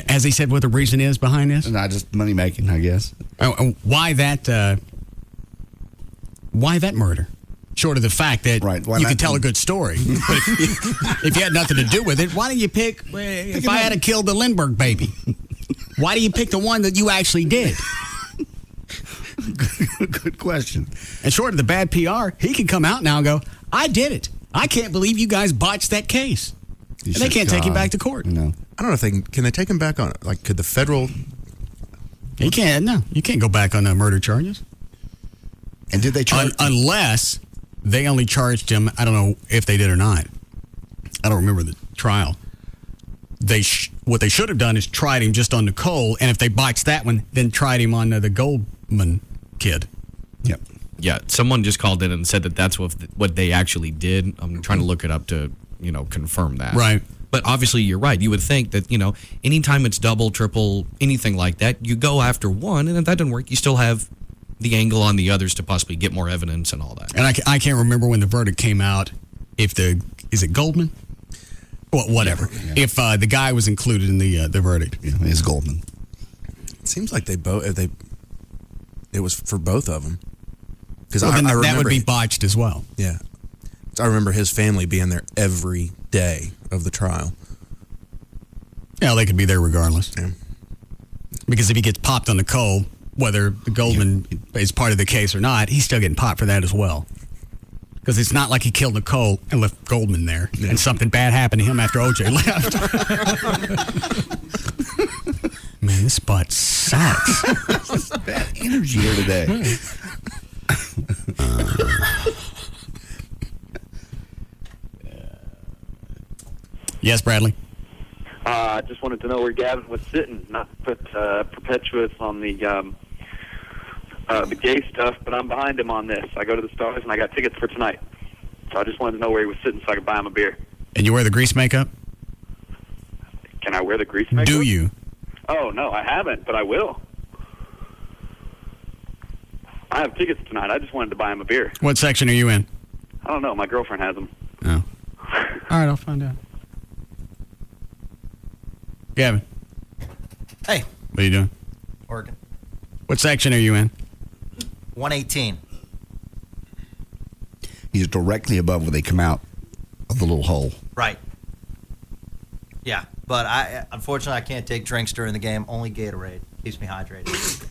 As he said, what the reason is behind this? Not just money-making, I guess. Why that murder? Short of the fact that you can tell a good story. But if you had nothing to do with it, why don't you pick, if I had killed the Lindbergh baby, why do you pick the one that you actually did? Good question. And short of the bad PR, he can come out now and go, I did it. I can't believe you guys botched that case. And they can't take him back to court. No. I don't know if they can they take him back on, like, could the federal... You can't go back on murder charges. And did they charge... Unless they only charged him, I don't know if they did or not. I don't remember the trial. What they should have done is tried him just on Nicole, and if they botched that one, then tried him on the Goldman kid. Yep. Yeah, someone just called in and said that that's what they actually did. I'm trying to look it up to, confirm that. Right. But obviously you're right. You would think that, anytime it's double, triple, anything like that, you go after one, and if that doesn't work, you still have the angle on the others to possibly get more evidence and all that. And I can't remember when the verdict came out, is it Goldman? Well, whatever. Yeah. If the guy was included in the verdict. Yeah, it's Goldman. It seems like it was for both of them. Because I remember that would be botched as well. Yeah. I remember his family being there every day of the trial. Yeah, they could be there regardless. Yeah. Because if he gets popped on Nicole, whether the Goldman is part of the case or not, he's still getting popped for that as well. Because it's not like he killed Nicole and left Goldman there, and something bad happened to him after OJ left. Man, this spot sucks. Bad energy here today. Yes, Bradley? I just wanted to know where Gavin was sitting, not put Perpetuous on the gay stuff, but I'm behind him on this. I go to the Stars, and I got tickets for tonight. So I just wanted to know where he was sitting so I could buy him a beer. And you wear the grease makeup? Can I wear the grease makeup? Do you? Oh, no, I haven't, but I will. I have tickets tonight. I just wanted to buy him a beer. What section are you in? I don't know. My girlfriend has them. Oh. All right, I'll find out. Gavin. Hey. What are you doing? Oregon. What section are you in? 118. He's directly above where they come out of the little hole. Right. Yeah, but unfortunately I can't take drinks during the game. Only Gatorade. Keeps me hydrated.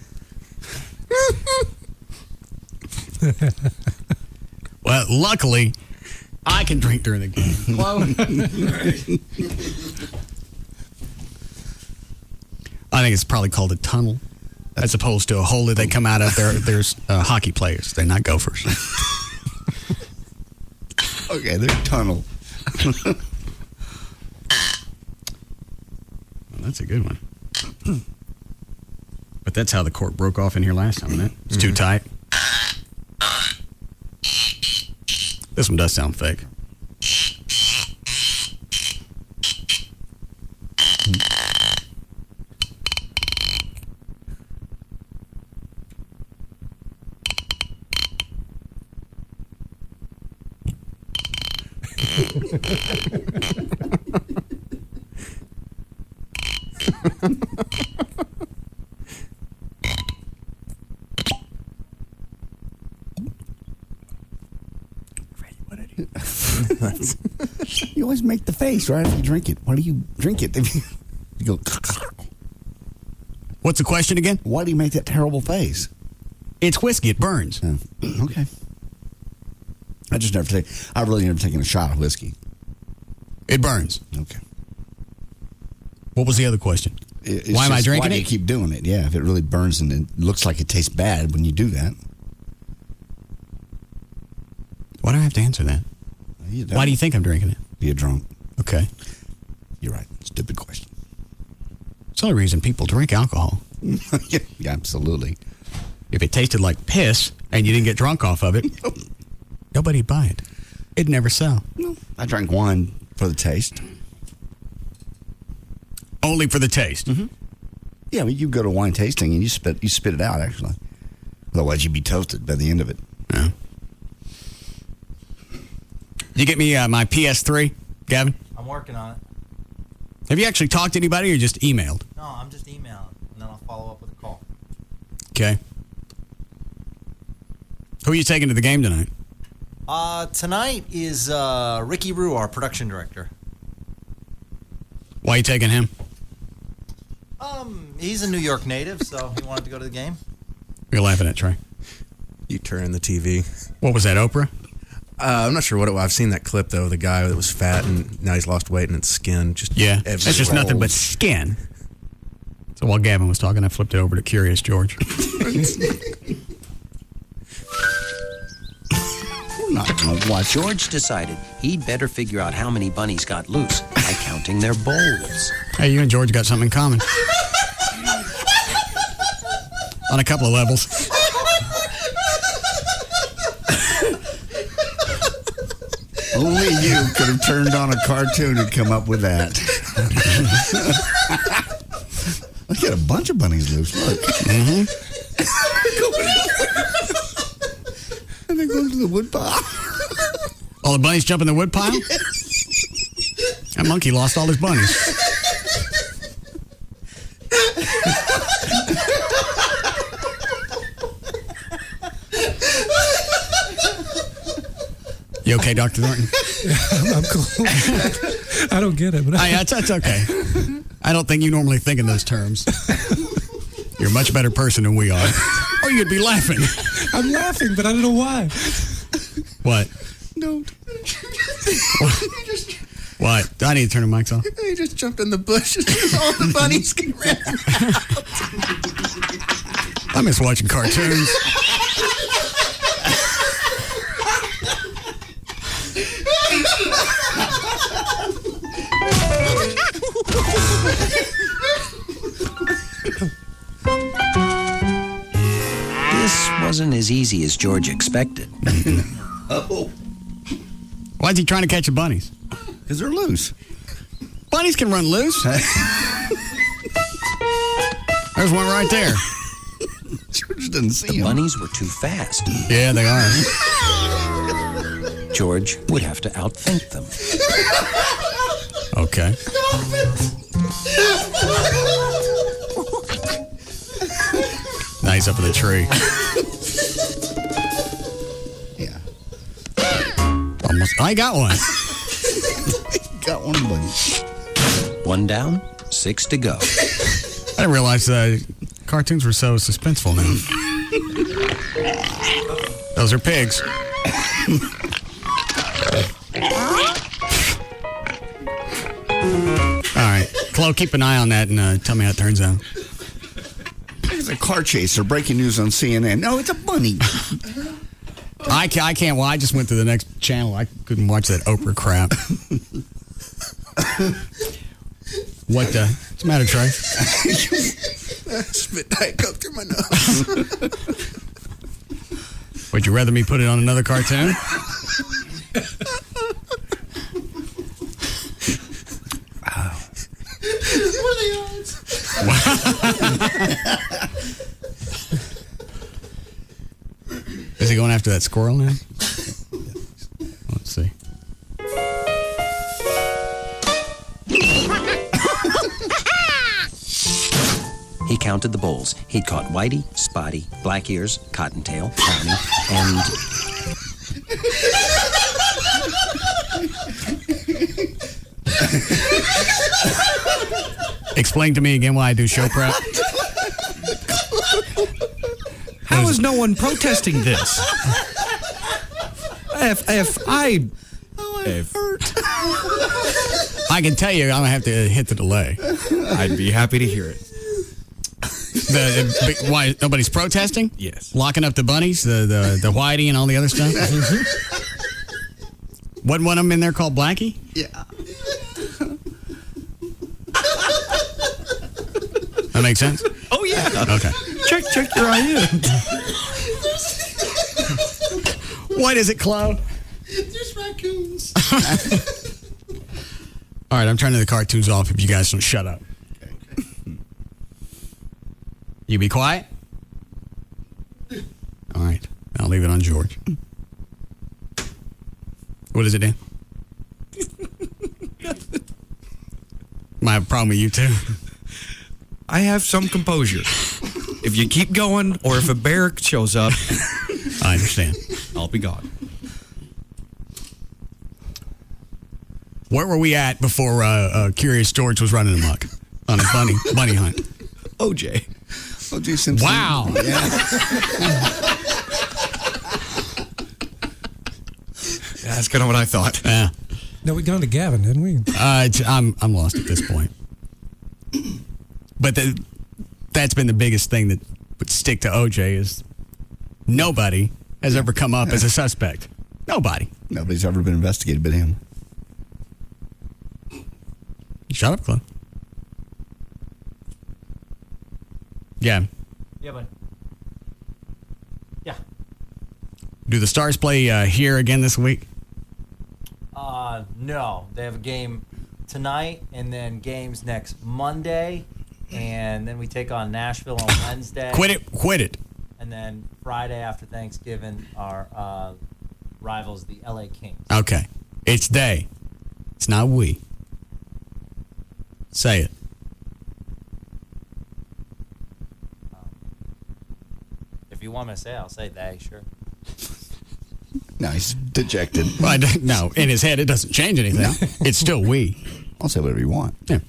Well, luckily, I can drink during the game. I think it's probably called a tunnel, as opposed to a hole that they come out of. There's hockey players. They're not gophers. Okay, they're tunnel. Well, that's a good one. But that's how the cork broke off in here last time, isn't it? It's too tight. This one does sound fake. You always make the face right after you drink it. Why do you drink it? You go. What's the question again? Why do you make that terrible face? It's whiskey. It burns. Okay. I've really never taken a shot of whiskey. It burns. Okay. What was the other question? Why am I drinking why do it? you keep doing it? Yeah, if it really burns and it looks like it tastes bad when you do that. Why do I have to answer that? Why do you think I'm drinking it? You're drunk. Okay. You're right. Stupid question. It's the only reason people drink alcohol. Yeah, absolutely. If it tasted like piss and you didn't get drunk off of it, nobody'd buy it. It'd never sell. No, I drank wine for the taste. Only for the taste? Mm-hmm. Yeah, well, you go to wine tasting and you spit it out, actually. Otherwise, you'd be toasted by the end of it. Yeah. You get me my PS3, Gavin? I'm working on it. Have you actually talked to anybody or just emailed? No, I'm just emailing, and then I'll follow up with a call. Okay. Who are you taking to the game tonight? Tonight is Ricky Rue, our production director. Why are you taking him? He's a New York native, so he wanted to go to the game. You're laughing at Trey. You turn the TV. What was that, Oprah? I'm not sure what it was. I've seen that clip, though, of the guy that was fat and now he's lost weight and it's skin. Yeah, that's just nothing but skin. So while Gavin was talking, I flipped it over to Curious George. We're not going to watch. George decided he'd better figure out how many bunnies got loose by counting their bowls. Hey, you and George got something in common. On a couple of levels. Only you could have turned on a cartoon and come up with that. Look at a bunch of bunnies loose. Look. Mm-hmm. And they're going to the wood pile. All the bunnies jump in the wood pile? Yes. That monkey lost all his bunnies. You okay, Dr. Norton? I'm cool. I don't get it. But That's okay. I don't think you normally think in those terms. You're a much better person than we are. Or you'd be laughing. I'm laughing, but I don't know why. What? Don't. What? I need to turn the mics off. He just jumped in the bushes and all the bunnies can run out. I miss watching cartoons. This wasn't as easy as George expected. Oh. Why is he trying to catch the bunnies? Because they're loose. Bunnies can run loose. There's one right there. George didn't see The him. bunnies were too fast. Yeah, they are. George would have to outthink them. Okay. Now he's up in the tree. Yeah. Almost. I got one. Got one bunny. One down, 6 to go. I didn't realize cartoons were so suspenseful now. Those are pigs. All right. Chloe, keep an eye on that and tell me how it turns out. There's a car chaser. Breaking news on CNN. No, it's a bunny. I can't. Well, I just went to the next channel. I couldn't watch that Oprah crap. What's the matter, Trey? Spit Diet Coke through my nose. Would you rather me put it on another cartoon? Wow. What are the odds? Is he going after that squirrel now? Let's see. He counted the bowls. He'd caught Whitey, Spotty, Black Ears, Cottontail, Brownie, and... Explain to me again why I do show prep. How is no one protesting this? I can tell you, I'm gonna have to hit the delay. I'd be happy to hear it. Why nobody's protesting? Yes. Locking up the bunnies, the Whitey, and all the other stuff. Wasn't one of them in there called Blackie? Yeah. That makes sense. Oh yeah. Okay. Check your IN. What is it, Cloud? There's raccoons. All right, I'm turning the cartoons off if you guys don't shut up. You be quiet? All right. I'll leave it on George. What is it, Dan? Might have a problem with you, too. I have some composure. If you keep going, or if a bear shows up, I understand. I'll be gone. Where were we at before Curious George was running amok on a bunny hunt? OJ. O.J. Simpson. Wow. Yeah. That's kind of what I thought. Yeah. No, we gone to Gavin, didn't we? I'm lost at this point. But that's been the biggest thing that would stick to OJ is nobody has ever come up as a suspect. Nobody. Nobody's ever been investigated but him. Shut up, Clint. Yeah. Yeah, buddy. Yeah. Do the Stars play here again this week? No. They have a game tonight and then games next Monday. And then we take on Nashville on Wednesday. Quit it. And then Friday after Thanksgiving, our rivals, the LA Kings. Okay. It's they. It's not we. Say it. If you want me to say it, I'll say they, sure. No, he's dejected. No, in his head, it doesn't change anything. No. It's still we. I'll say whatever you want. Yeah.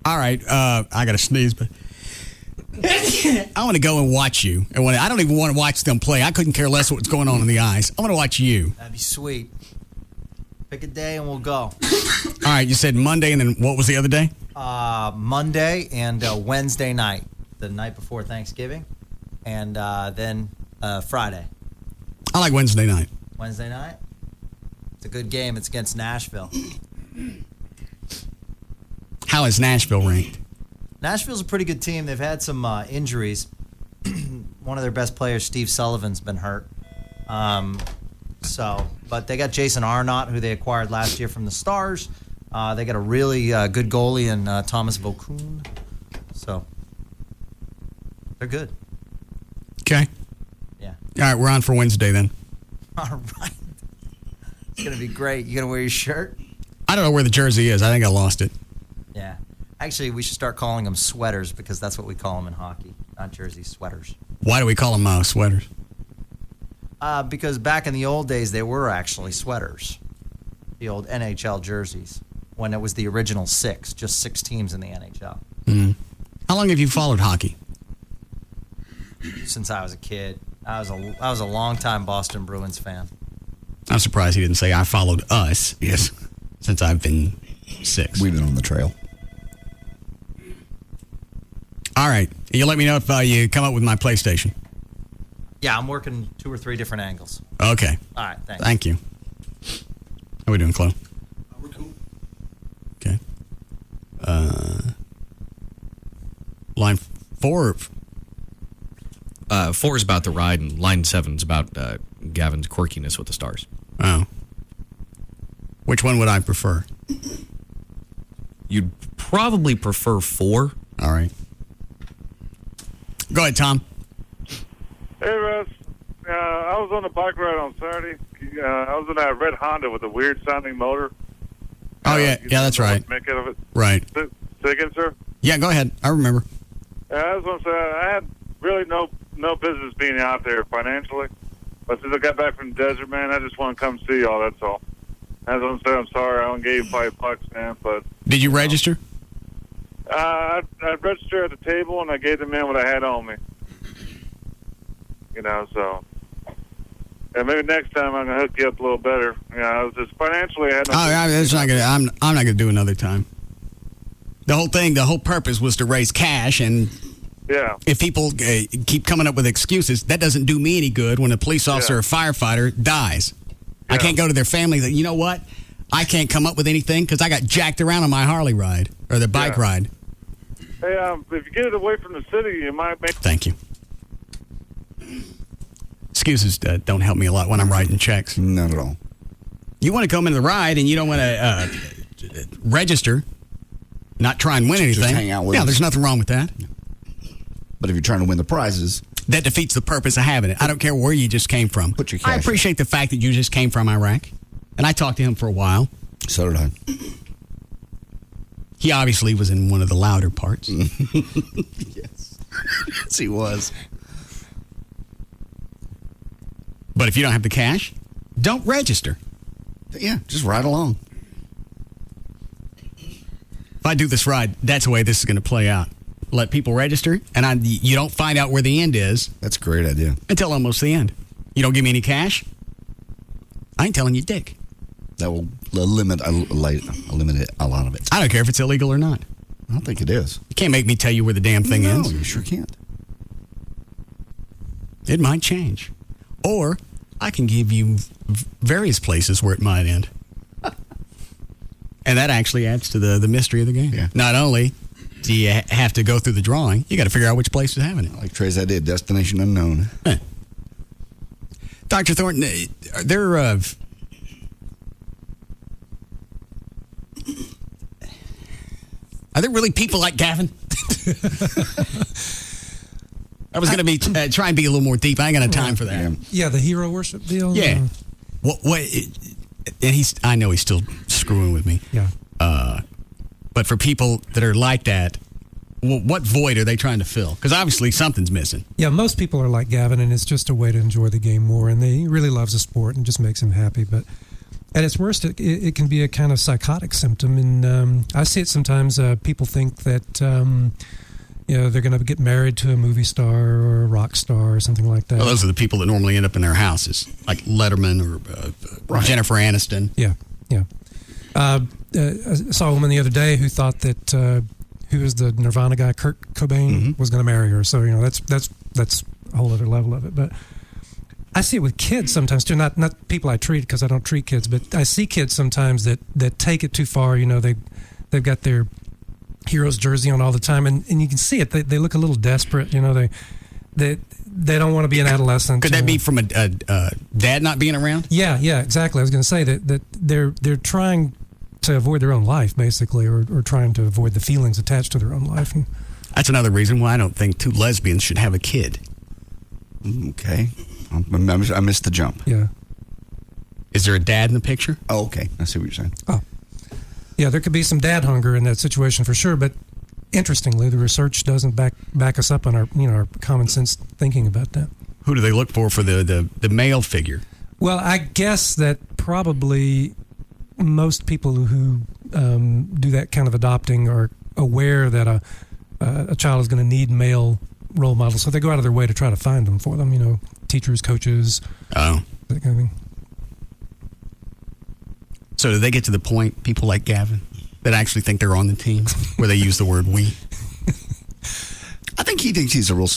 All right, I got to sneeze, but I want to go and watch you. I don't even want to watch them play. I couldn't care less what's going on in the ice. I want to watch you. That'd be sweet. Pick a day and we'll go. All right, you said Monday, and then what was the other day? Monday and Wednesday night, the night before Thanksgiving, and then Friday. I like Wednesday night. Wednesday night? It's a good game. It's against Nashville. How is Nashville ranked? Nashville's a pretty good team. They've had some injuries. One of their best players, Steve Sullivan's been hurt. But they got Jason Arnott, who they acquired last year from the Stars. They got a really good goalie in Thomas Vokoun. So they're good. Okay. Yeah. All right, we're on for Wednesday then. All right. It's going to be great. You going to wear your shirt? I don't know where the jersey is. I think I lost it. Yeah. Actually, we should start calling them sweaters because that's what we call them in hockey, not jerseys, sweaters. Why do we call them sweaters? Because back in the old days, they were actually sweaters, the old NHL jerseys, when it was the original six, just 6 teams in the NHL. Mm. How long have you followed hockey? Since I was a kid. I was a long-time Boston Bruins fan. I'm surprised he didn't say I followed us. Yes. Since I've been 6. We've been on the trail. All right. You let me know if you come up with my PlayStation. Yeah, I'm working 2 or 3 different angles. Okay. All right, thanks. Thank you. How we doing, Chloe? We're cool. Okay. Line 4. 4 is about the ride, and line 7 is about Gavin's quirkiness with the Stars. Oh. Which one would I prefer? You'd probably prefer 4. All right. Go ahead, Tom. Hey, Russ. I was on a bike ride on Saturday. I was in that red Honda with a weird-sounding motor. Oh, yeah. Yeah, that's right. Make out of it. Right. Say again, sir? Yeah, go ahead. I remember. I was going to say, I had really no business being out there financially. But since I got back from the desert, man, I just want to come see y'all, that's all. I was going to say, I'm sorry, I only gave you $5, man, but... Did you register? I registered at the table, and I gave the man what I had on me. So... And maybe next time I'm going to hook you up a little better. I was just financially... I'm not going to do another time. The whole purpose was to raise cash, and if people keep coming up with excuses, that doesn't do me any good when a police officer or firefighter dies. I can't go to their family that, you know what? I can't come up with anything because I got jacked around on my Harley ride or the bike ride. Hey, if you get it away from the city, you might make... Thank you. Excuses don't help me a lot when I'm writing checks. Not at all. You want to come into the ride and you don't want to register, not try and win anything. Just hang out with us. There's nothing wrong with that. But if you're trying to win the prizes... That defeats the purpose of having it. I don't care where you just came from. Put your cash I appreciate the fact that you just came from Iraq. And I talked to him for a while. So did I. He obviously was in one of the louder parts. Yes. Yes, he was. But if you don't have the cash, don't register. Yeah, just ride along. If I do this ride, that's the way this is going to play out. Let people register, and you don't find out where the end is. That's a great idea. Until almost the end. You don't give me any cash, I ain't telling you dick. That will eliminate a lot of it. I don't care if it's illegal or not. I don't think it is. You can't make me tell you where the damn thing ends. No, you sure can't. It might change. Or I can give you various places where it might end. And that actually adds to the mystery of the game. Yeah. Not only do you have to go through the drawing, you got to figure out which place is having it. Like Trey's idea, destination unknown. Dr. Thornton, are there... Are there really people like Gavin? I was going to be try and be a little more deep. I ain't got time for that. Yeah, the hero worship deal. Yeah. And I know he's still screwing with me. Yeah. But for people that are like that, what void are they trying to fill? Because obviously something's missing. Yeah, most people are like Gavin, and it's just a way to enjoy the game more. And he really loves the sport and just makes him happy. But at its worst, it can be a kind of psychotic symptom. And I see it sometimes. People think that they're going to get married to a movie star or a rock star or something like that. Well, those are the people that normally end up in their houses, like Letterman or Jennifer Aniston. Yeah. I saw a woman the other day who thought that who was the Nirvana guy, Kurt Cobain, was going to marry her. So that's a whole other level of it. But I see it with kids sometimes too. Not people I treat, because I don't treat kids, but I see kids sometimes that take it too far. They've got their hero's jersey on all the time, and you can see it. They look a little desperate. They don't want to be an adolescent. Could that be from a dad not being around? Yeah, exactly. I was going to say that they're trying to avoid their own life, basically, or trying to avoid the feelings attached to their own life. And that's another reason why I don't think two lesbians should have a kid. Okay. I missed the jump. Yeah. Is there a dad in the picture? Oh, okay. I see what you're saying. Oh. Yeah, there could be some dad hunger in that situation for sure, but interestingly, the research doesn't back us up on our common sense thinking about that. Who do they look for the male figure? Well, I guess that probably most people who do that kind of adopting are aware that a child is going to need male role models, so they go out of their way to try to find them for them. Teachers, coaches, that kind of thing. So do they get to the point, people like Gavin, that actually think they're on the team, where they use the word we? I think he thinks he's a real...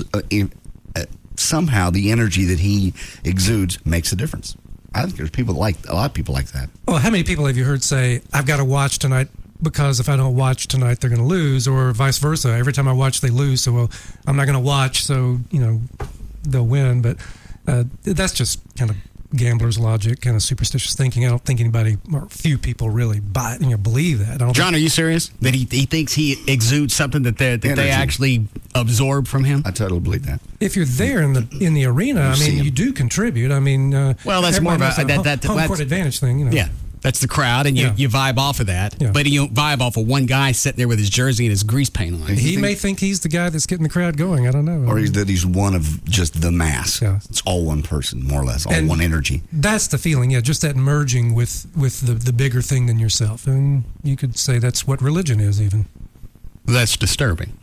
somehow the energy that he exudes makes a difference. I think there's a lot of people like that. Well, how many people have you heard say, I've got to watch tonight because if I don't watch tonight, they're going to lose, or vice versa. Every time I watch, they lose, so I'm not going to watch, so, they'll win. But that's just kind of gambler's logic, kind of superstitious thinking. I don't think anybody, or few people really believe that. John, are you serious? That he thinks he exudes something that they actually absorb from him? I totally believe that. If you're there in the arena, you do contribute. Well, that's more of a home court advantage thing. Yeah. That's the crowd, and you vibe off of that. Yeah. But you don't vibe off of one guy sitting there with his jersey and his grease paint on. He may think he's the guy that's getting the crowd going. I don't know. Or that he's one of just the mass. Yeah. It's all one person, more or less, all And one energy. That's the feeling, just that merging with the bigger thing than yourself. And you could say that's what religion is, even. That's disturbing.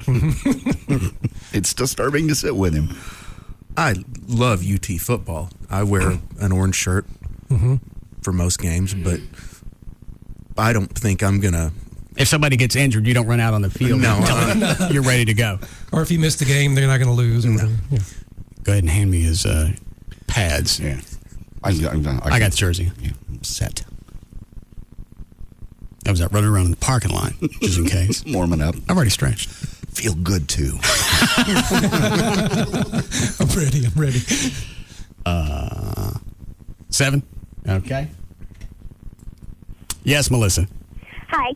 It's disturbing to sit with him. I love UT football. I wear an orange shirt for most games, but I don't think I'm going to. If somebody gets injured, you don't run out on the field until you're ready to go. Or if you miss the game, they're not going to lose. Or whatever. Yeah. Go ahead and hand me his pads. Yeah. I got the jersey. Yeah, I'm set. I was out running around in the parking lot, just in case. Warming up. I've already stretched. Feel good, too. I'm ready. 7? Okay. Yes, Melissa. Hi.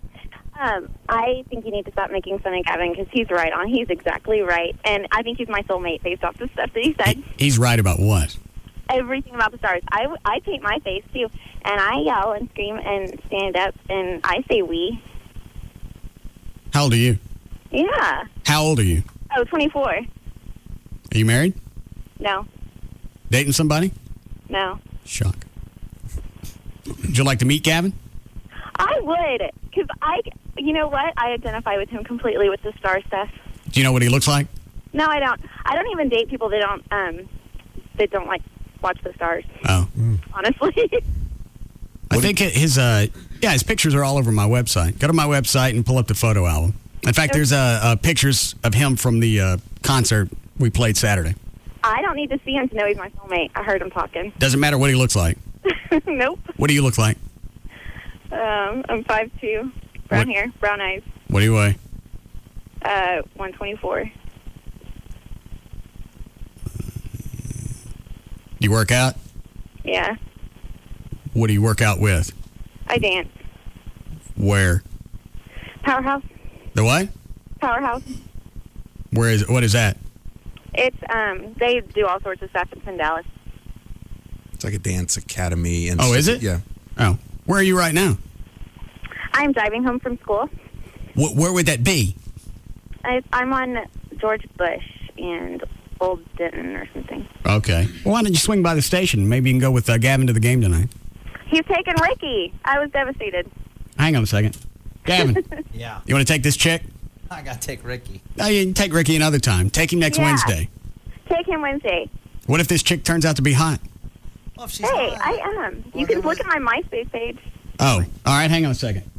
I think you need to stop making fun of Gavin because he's right on. He's exactly right. And I think he's my soulmate based off the stuff that he said. He's right about what? Everything about the stars. I paint my face, too. And I yell and scream and stand up and I say we. How old are you? Yeah. How old are you? Oh, 24. Are you married? No. Dating somebody? No. Shock. Would you like to meet Gavin? I would. Because you know what? I identify with him completely with the star stuff. Do you know what he looks like? No, I don't. I don't even date people that don't like watch the stars. Oh. Honestly. I think his pictures are all over my website. Go to my website and pull up the photo album. In fact, there's pictures of him from the concert we played Saturday. I don't need to see him to know he's my soulmate. I heard him talking. Doesn't matter what he looks like. Nope. What do you look like? I'm 5'2", brown hair, brown eyes. What do you weigh? 124. You work out? Yeah. What do you work out with? I dance. Where? Powerhouse. The what? Powerhouse. What is that? It's they do all sorts of stuff. It's in Dallas. It's like a dance academy. And is it? Yeah. Oh. Where are you right now? I'm driving home from school. Where would that be? I'm on George Bush and Old Denton or something. Okay. Well, why don't you swing by the station? Maybe you can go with Gavin to the game tonight. He's taking Ricky. I was devastated. Hang on a second. Gavin. Yeah. You want to take this chick? I got to take Ricky. Oh, you can take Ricky another time. Take him next Wednesday. Take him Wednesday. What if this chick turns out to be hot? Well, if she's Hey, hot. I am. You can look at my MySpace page. Oh, all right. Hang on a second.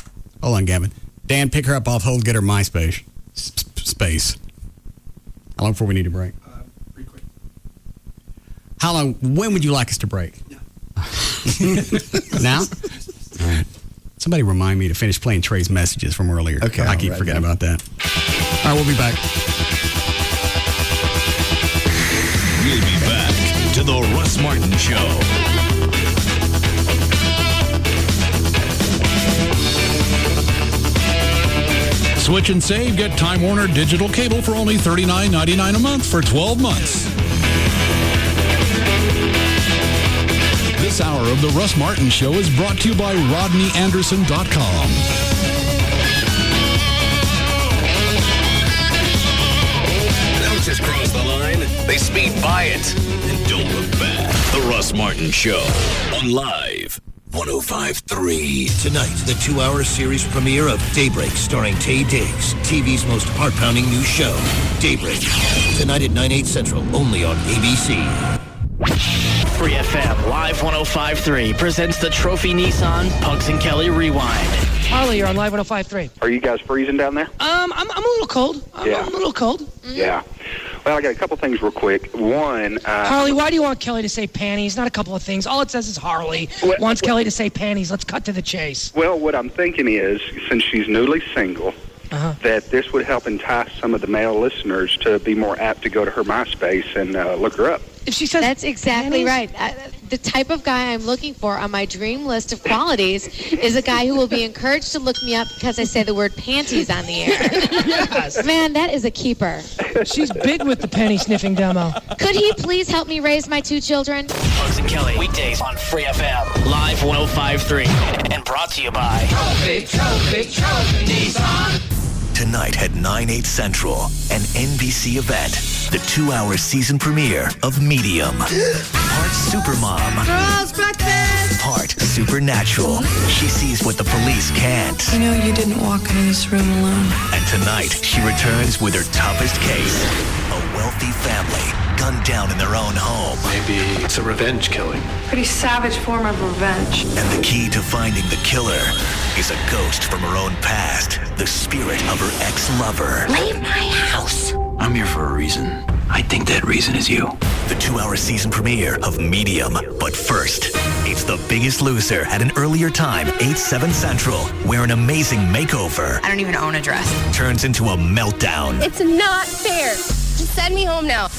Hold on, Gavin. Dan, pick her up off hold. Get her MySpace. Space. How long before we need to break? Pretty quick. How long? When would you like us to break? Now? All right. Somebody remind me to finish playing Trey's messages from earlier. Okay. I keep forgetting about that. All right, we'll be back. We'll be back to the Russ Martin Show. Switch and save. Get Time Warner digital cable for only $39.99 a month for 12 months. This hour of the Russ Martin Show is brought to you by RodneyAnderson.com. Don't just cross the line. They speed by it. And don't look back. The Russ Martin Show on Live 105.3. Tonight, the 2-hour series premiere of Daybreak, starring Taye Diggs, TV's most heart-pounding new show, Daybreak. Tonight at 9/8 Central, only on ABC. Free FM Live 105.3 presents the Trophy Nissan Pugs and Kelly Rewind. Harley, you're on Live 105.3. Are you guys freezing down there? I'm a little cold. I'm a little cold. Mm-hmm. Yeah. Well, I got a couple things real quick. One, Harley, why do you want Kelly to say panties? Not a couple of things. All it says is Harley wants Kelly to say panties. Let's cut to the chase. well, what I'm thinking is, since she's newly single, that this would help entice some of the male listeners to be more apt to go to her MySpace and look her up. If she says that's exactly panties? right. the type of guy I'm looking for on my dream list of qualities is a guy who will be encouraged to look me up because I say the word panties on the air. Yes. Man, that is a keeper. She's big with the penny sniffing demo. Could he please help me raise my 2 children? Bugs and Kelly, weekdays on Free FM, live 105.3, and brought to you by Trophy Nissan. Tonight at 9/8 Central, an NBC event, the 2-hour season premiere of Medium. Part Supermom, Girls breakfast. part Supernatural. She sees what the police can't. You know you didn't walk into this room alone. And tonight, she returns with her toughest case. A wealthy family gunned down in their own home. Maybe it's a revenge killing. Pretty savage form of revenge. And the key to finding the killer is a ghost from her own past, the spirit of her ex-lover. Leave my house. I'm here for a reason. I think that reason is you. The 2-hour season premiere of Medium. But first, it's The Biggest Loser at an earlier time, 8/7 Central, where an amazing makeover I don't even own a dress. turns into a meltdown. It's not fair. Just send me home now.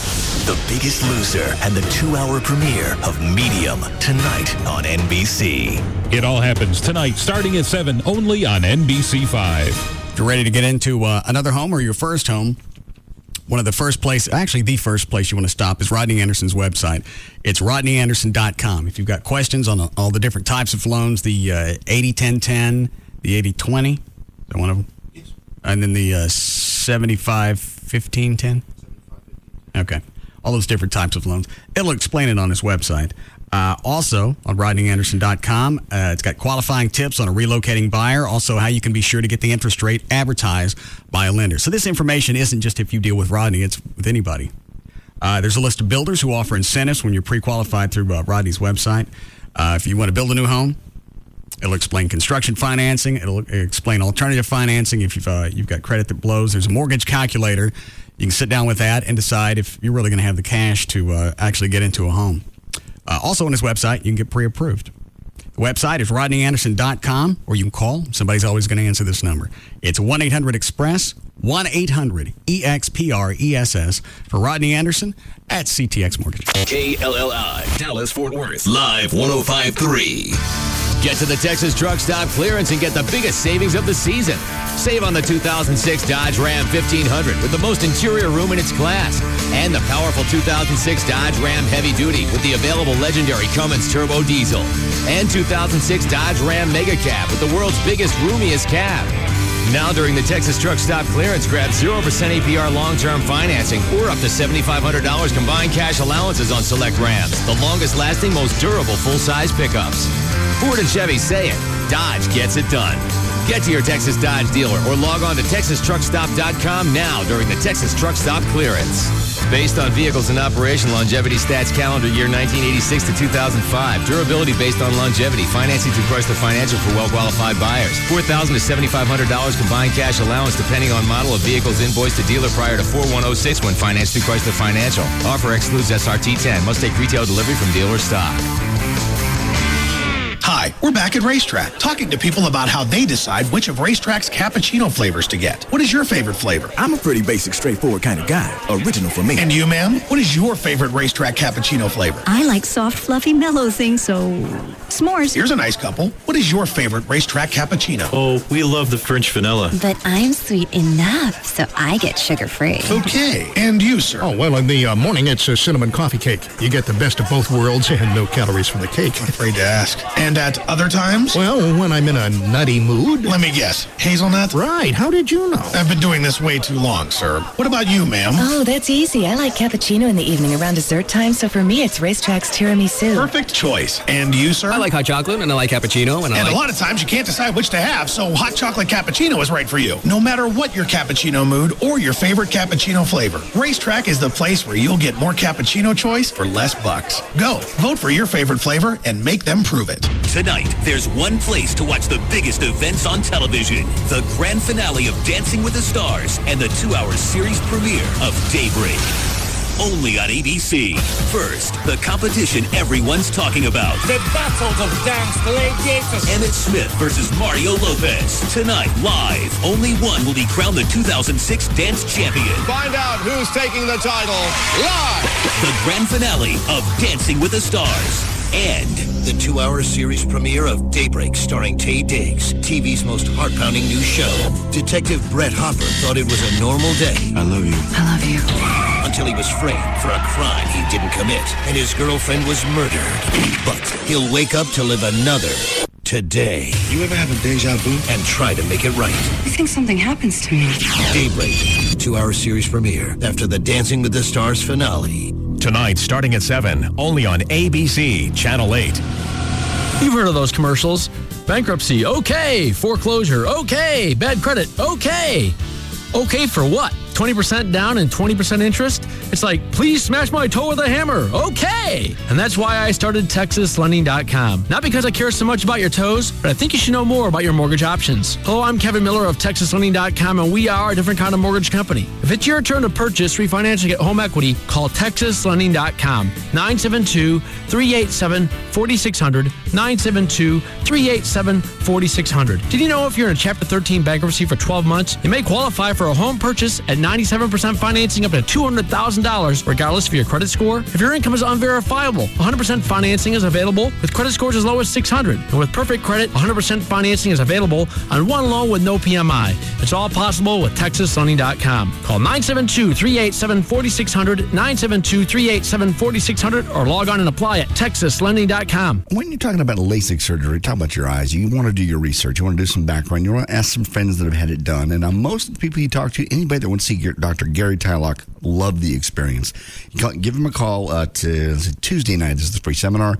The Biggest Loser and the 2-hour premiere of Medium tonight on NBC. It all happens tonight, starting at 7, only on NBC5. If you're ready to get into another home or your first home, one of the first place, actually the first place you want to stop is Rodney Anderson's website. It's rodneyanderson.com. If you've got questions on all the different types of loans, the 80-10-10, the 80-20, is that one of them? Yes. And then the 75-15-10? Okay. All those different types of loans. It'll explain it on his website. Also, on rodneyanderson.com, it's got qualifying tips on a relocating buyer, also how you can be sure to get the interest rate advertised by a lender. So this information isn't just if you deal with Rodney, it's with anybody. There's a list of builders who offer incentives when you're pre-qualified through Rodney's website. If you want to build a new home, it'll explain construction financing. It'll explain alternative financing if you've got credit that blows. There's a mortgage calculator. You can sit down with that and decide if you're really going to have the cash to actually get into a home. Also on his website, you can get pre-approved. The website is rodneyanderson.com, or you can call. Somebody's always going to answer this number. It's 1-800-EXPRESS, 1-800-EXPRESS for Rodney Anderson at CTX Mortgage. KLLI, Dallas-Fort Worth, live 105.3. Get to the Texas Truck Stop Clearance and get the biggest savings of the season. Save on the 2006 Dodge Ram 1500 with the most interior room in its class. And the powerful 2006 Dodge Ram Heavy Duty with the available legendary Cummins Turbo Diesel. And 2006 Dodge Ram Mega Cab with the world's biggest, roomiest cab. Now during the Texas Truck Stop Clearance, grab 0% APR long-term financing or up to $7,500 combined cash allowances on select Rams. The longest-lasting, most durable full-size pickups. Ford and Chevy say it. Dodge gets it done. Get to your Texas Dodge dealer or log on to TexasTruckStop.com now during the Texas Truck Stop Clearance. Based on vehicles in operation, longevity stats calendar year 1986 to 2005. Durability based on longevity. Financing through Chrysler Financial for well-qualified buyers. $4,000 to $7,500 combined cash allowance depending on model of vehicles invoiced to dealer prior to 4106 when financed through Chrysler Financial. Offer excludes SRT10. Must take retail delivery from dealer stock. Hi, we're back at Racetrack, talking to people about how they decide which of Racetrack's cappuccino flavors to get. What is your favorite flavor? I'm a pretty basic, straightforward kind of guy. Original for me. And you, ma'am? What is your favorite Racetrack cappuccino flavor? I like soft, fluffy, mellow things, so s'mores. Here's a nice couple. What is your favorite Racetrack cappuccino? Oh, we love the French vanilla. But I'm sweet enough, so I get sugar-free. Okay. And you, sir? Oh, well, in the morning, it's a cinnamon coffee cake. You get the best of both worlds and no calories from the cake. I'm afraid to ask. And at other times? Well, when I'm in a nutty mood. Let me guess. Hazelnut? Right. How did you know? I've been doing this way too long, sir. What about you, ma'am? Oh, that's easy. I like cappuccino in the evening around dessert time, so for me, it's Racetrack's tiramisu. Perfect choice. And you, sir? I like hot chocolate, and I like cappuccino, and a lot of times you can't decide which to have, so hot chocolate cappuccino is right for you. No matter what your cappuccino mood or your favorite cappuccino flavor, Racetrack is the place where you'll get more cappuccino choice for less bucks. Go. Vote for your favorite flavor and make them prove it. Tonight, there's one place to watch the biggest events on television. The grand finale of Dancing with the Stars and the 2-hour series premiere of Daybreak. Only on ABC. First, the competition everyone's talking about. The battles of dance gladiators. Emmett Smith versus Mario Lopez. Tonight, live, only one will be crowned the 2006 Dance Champion. Find out who's taking the title live. The grand finale of Dancing with the Stars. And the 2-hour series premiere of Daybreak, starring Taye Diggs, TV's most heart-pounding new show. Detective Brett Hopper thought it was a normal day. I love you. I love you. Until he was framed for a crime he didn't commit, and his girlfriend was murdered. But he'll wake up to live another today. You ever have a deja vu? And try to make it right. I think something happens to me. Daybreak, 2-hour series premiere after the Dancing with the Stars finale. Tonight, starting at 7, only on ABC, Channel 8. You've heard of those commercials. Bankruptcy, okay. Foreclosure, okay. Bad credit, okay. Okay for what? 20% down and 20% interest? It's like, please smash my toe with a hammer. Okay. And that's why I started TexasLending.com. Not because I care so much about your toes, but I think you should know more about your mortgage options. Hello, I'm Kevin Miller of TexasLending.com, and we are a different kind of mortgage company. If it's your turn to purchase, refinance, or get home equity, call TexasLending.com. 972-387-4600. 972-387-4600. Did you know if you're in a Chapter 13 bankruptcy for 12 months, you may qualify for a home purchase at 97% financing up to $200,000, regardless of your credit score? If your income is unverifiable, 100% financing is available with credit scores as low as 600. And with perfect credit, 100% financing is available on one loan with no PMI. It's all possible with TexasLending.com. Call 972-387-4600, 972-387-4600, or log on and apply at TexasLending.com. When you're talking about LASIK surgery, talk about your eyes. You want to do your research. You want to do some background. You want to ask some friends that have had it done. And most of the people you talk to, anybody that wants to see Dr. Gary Tylock, love the experience. Give him a call Tuesday night. This is the free seminar.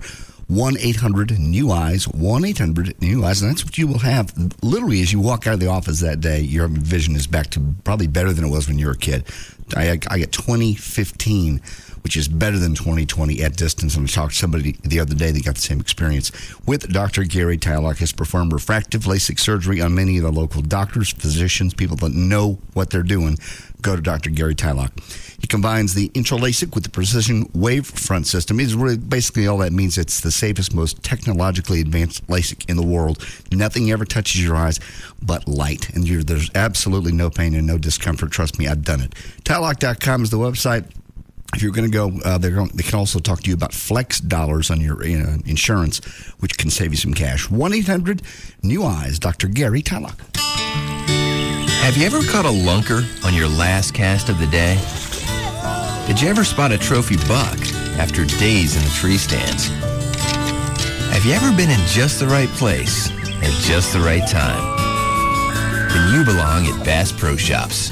1-800-NEW-EYES, 1-800-NEW-EYES, and that's what you will have literally as you walk out of the office that day. Your vision is back to probably better than it was when you were a kid. I got 2015, which is better than 2020 at distance, and I talked to somebody the other day that got the same experience with Dr. Gary Tylock. Has performed refractive LASIK surgery on many of the local doctors, physicians, people that know what they're doing. Go to Dr. Gary Tylock. He combines the intra-LASIK with the precision wavefront system. It's really basically all that means. It's the safest, most technologically advanced LASIK in the world. Nothing ever touches your eyes but light. And there's absolutely no pain and no discomfort. Trust me, I've done it. Tylock.com is the website. If you're going to go, they can also talk to you about flex dollars on your insurance, which can save you some cash. 1-800-NEW-EYES, Dr. Gary Tylock. Have you ever caught a lunker on your last cast of the day? Did you ever spot a trophy buck after days in the tree stands? Have you ever been in just the right place at just the right time? Then you belong at Bass Pro Shops.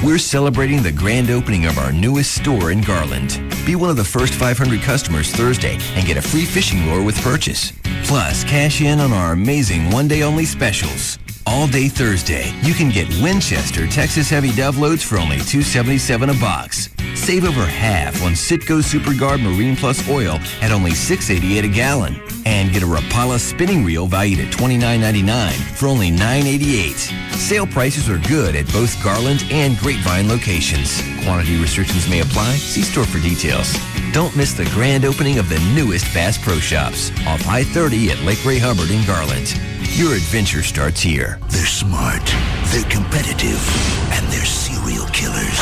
We're celebrating the grand opening of our newest store in Garland. Be one of the first 500 customers Thursday and get a free fishing lure with purchase. Plus, cash in on our amazing one-day-only specials. All day Thursday, you can get Winchester Texas Heavy Dove loads for only $2.77 a box. Save over half on Citgo SuperGuard Marine Plus oil at only $6.88 a gallon. And get a Rapala spinning reel valued at $29.99 for only $9.88. Sale prices are good at both Garland and Grapevine locations. Quantity restrictions may apply. See store for details. Don't miss the grand opening of the newest Bass Pro Shops off I-30 at Lake Ray Hubbard in Garland. Your adventure starts here. They're smart, they're competitive, and they're serial killers.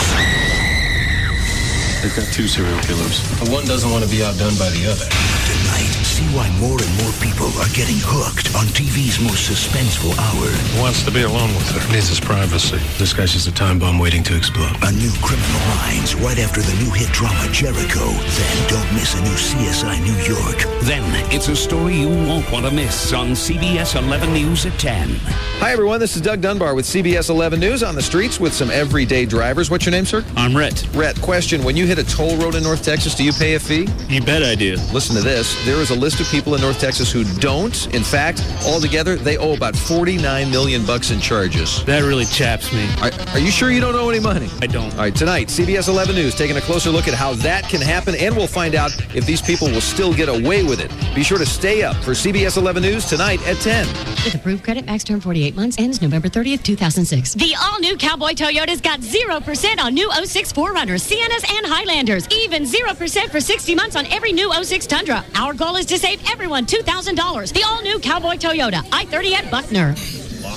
They've got two serial killers. The one doesn't want to be outdone by the other. Tonight, see why more and more people are getting hooked on TV's most suspenseful hour. He wants to be alone with her. Needs his privacy. This guy's just a time bomb waiting to explode. A new Criminal Minds right after the new hit drama Jericho. Then don't miss a new CSI New York. Then it's a story you won't want to miss on CBS 11 News at 10. Hi, everyone. This is Doug Dunbar with CBS 11 News on the streets with some everyday drivers. What's your name, sir? I'm Rhett. Rhett, question. When you hit a toll road in North Texas, do you pay a fee? You bet I do. Listen to this. There is a list of people in North Texas who don't. In fact, altogether, they owe about $49 million in charges. That really chaps me. Are you sure you don't owe any money? I don't. All right, tonight, CBS 11 News taking a closer look at how that can happen, and we'll find out if these people will still get away with it. Be sure to stay up for CBS 11 News tonight at 10. With approved credit, max term 48 months, ends November 30th, 2006. The all-new Cowboy Toyota's got 0% on new 06 4Runners, Siennas, and Highlanders. Even 0% for 60 months on every new 06 Tundra. Our goal is to save everyone $2,000. The all-new Cowboy Toyota, I-30 at Buckner.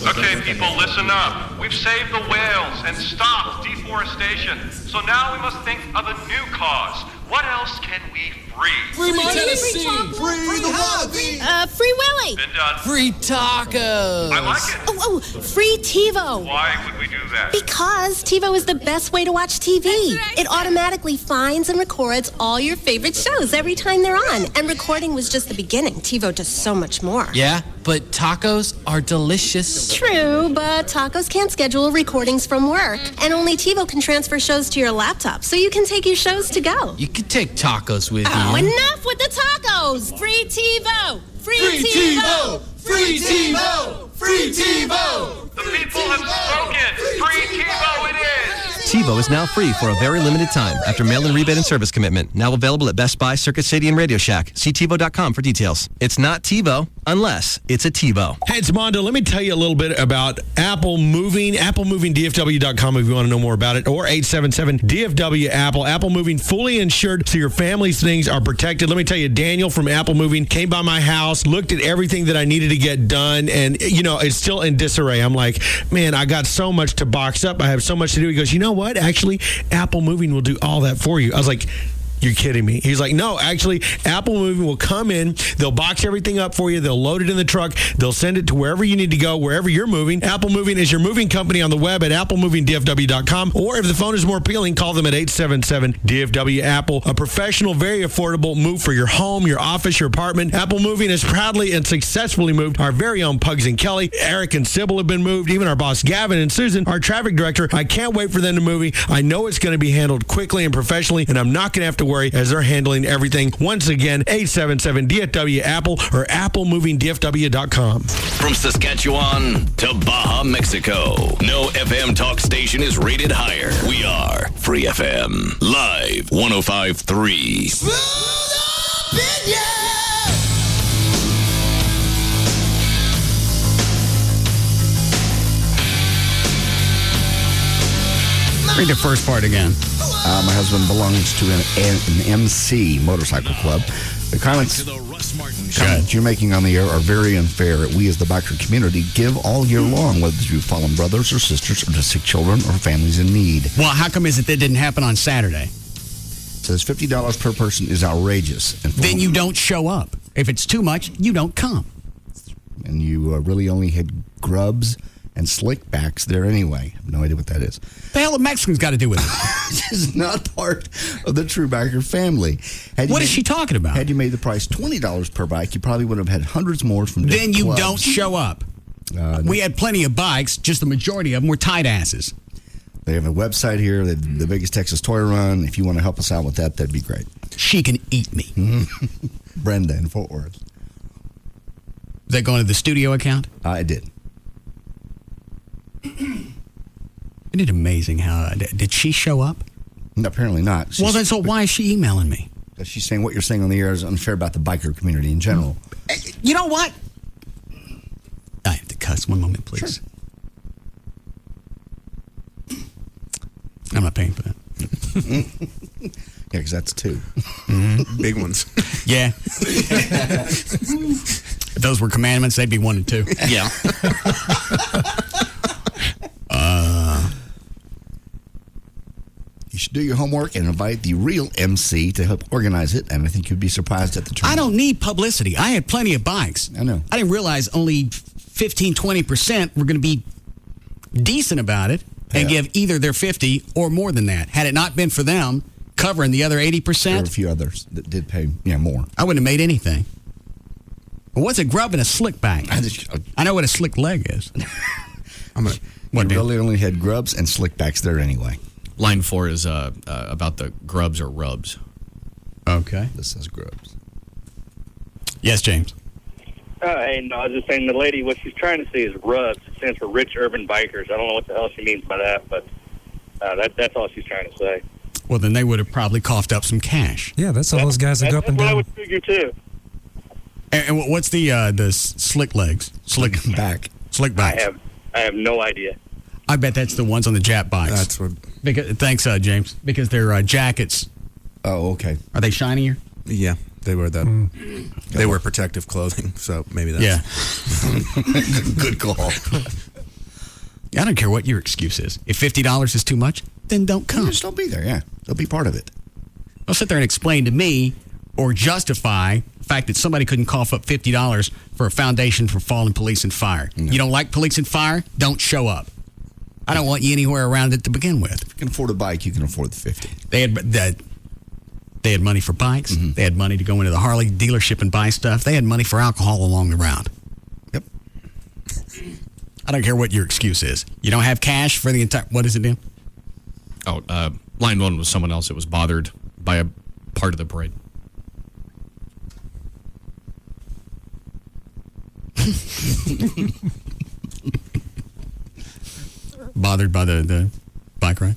Okay, people, listen up. We've saved the whales and stopped deforestation. So now we must think of a new cause, What else can we freeze? Free Tennessee. Free the Wallaby. Free Willy. Been done. Free tacos. I like it. Oh, free TiVo. Why would we do that? Because TiVo is the best way to watch TV. It automatically finds and records all your favorite shows every time they're on. And recording was just the beginning. TiVo does so much more. Yeah, but tacos are delicious. True, but tacos can't schedule recordings from work. And only TiVo can transfer shows to your laptop, so you can take your shows to go. You could take tacos with you. Enough with the tacos! Free TiVo! Free TiVo! Free TiVo! Free TiVo! The people have spoken. Free TiVo it is. TiVo is now free for a very limited time after mail-in rebate and service commitment. Now available at Best Buy, Circuit City, and Radio Shack. See TiVo.com for details. It's not TiVo unless it's a TiVo. Hey, it's Mondo. Let me tell you a little bit about Apple Moving. Apple Moving, DFW.com if you want to know more about it, or 877-DFW Apple. Apple Moving, fully insured so your family's things are protected. Let me tell you, Daniel from Apple Moving came by my house, looked at everything that I needed to get done, and, it's still in disarray. I'm like, man, I got so much to box up. I have so much to do. He goes, you know what? Actually, Apple Moving will do all that for you. I was like, you're kidding me. He's like, no, actually, Apple Moving will come in. They'll box everything up for you. They'll load it in the truck. They'll send it to wherever you need to go, wherever you're moving. Apple Moving is your moving company on the web at applemovingdfw.com. Or if the phone is more appealing, call them at 877-DFW Apple. A professional, very affordable move for your home, your office, your apartment. Apple Moving has proudly and successfully moved our very own Pugs and Kelly. Eric and Sybil have been moved. Even our boss, Gavin, and Susan, our traffic director. I can't wait for them to move. I know it's going to be handled quickly and professionally, and I'm not going to have to worry as they're handling everything. Once again, 877-DFW Apple or applemovingdfw.com. From Saskatchewan to Baja, Mexico, no FM talk station is rated higher. We are Free FM, live 105.3. Read the first part again. My husband belongs to an MC motorcycle club. The comments you're making on the air are very unfair. We as the biker community give all year long, whether you fallen brothers or sisters or to sick children or families in need. Well, how come is it that didn't happen on Saturday? It says $50 per person is outrageous. And then you don't show up. If it's too much, you don't come. And you really only had grubs and slickbacks there anyway. I have no idea what that is. The hell have Mexicans got to do with it? This is not part of the True Biker family. What is she talking about? Had you made the price $20 per bike, you probably would have had hundreds more from different Then you clubs. don't show up. We had plenty of bikes, just the majority of them were tight asses. They have a website here, the biggest Texas toy run. If you want to help us out with that, that'd be great. She can eat me. Brenda in Fort Worth. Is that going to the studio account? I did. Isn't it amazing how... Did she show up? No, apparently not. Well, then, so why is she emailing me? She's saying what you're saying on the air is unfair about the biker community in general. You know what? I have to cuss. One moment, please. Sure. I'm not paying for that. Yeah, because that's two. Mm-hmm. Big ones. Yeah. If those were commandments, they'd be 1 and 2. Yeah. You should do your homework and invite the real MC to help organize it, and I think you'd be surprised at the turnout. I don't need publicity. I had plenty of bikes. I know. I didn't realize only 15, 20% were going to be decent about it and give either their 50 or more than that. Had it not been for them covering the other 80%. There were a few others that did pay more. I wouldn't have made anything. Well, what's a grub and a slick back? I know what a slick leg is. You really only had grubs and slickbacks there anyway. Line 4 is about the grubs or rubs. Okay. This says grubs. Yes, James. Hey, no, I was just saying the lady, what she's trying to say is RUBS. It stands for Rich Urban Bikers. I don't know what the hell she means by that, but that's all she's trying to say. Well, then they would have probably coughed up some cash. Yeah, that's all those guys that go up and That's what down. I would figure, too. And what's the slick legs? Slick back. Slick backs. I have no idea. I bet that's the ones on the Jap bikes. That's what. Thanks, James. Because they're jackets. Oh, okay. Are they shinier? Yeah, they wear that. They wear protective clothing, so maybe that's. Yeah. Good call. I don't care what your excuse is. If $50 is too much, then don't come. Just don't be there, yeah. Don't be part of it. Don't sit there and explain to me or justify the fact that somebody couldn't cough up $50 for a foundation for fallen police and fire. No. You don't like police and fire? Don't show up. I don't want you anywhere around it to begin with. If you can afford a bike, you can afford the 50. They had money for bikes. Mm-hmm. They had money to go into the Harley dealership and buy stuff. They had money for alcohol along the route. Yep. I don't care what your excuse is. You don't have cash for the entire... What is it, Dan? Oh, line one was someone else that was bothered by a part of the parade. Bothered by the bike ride?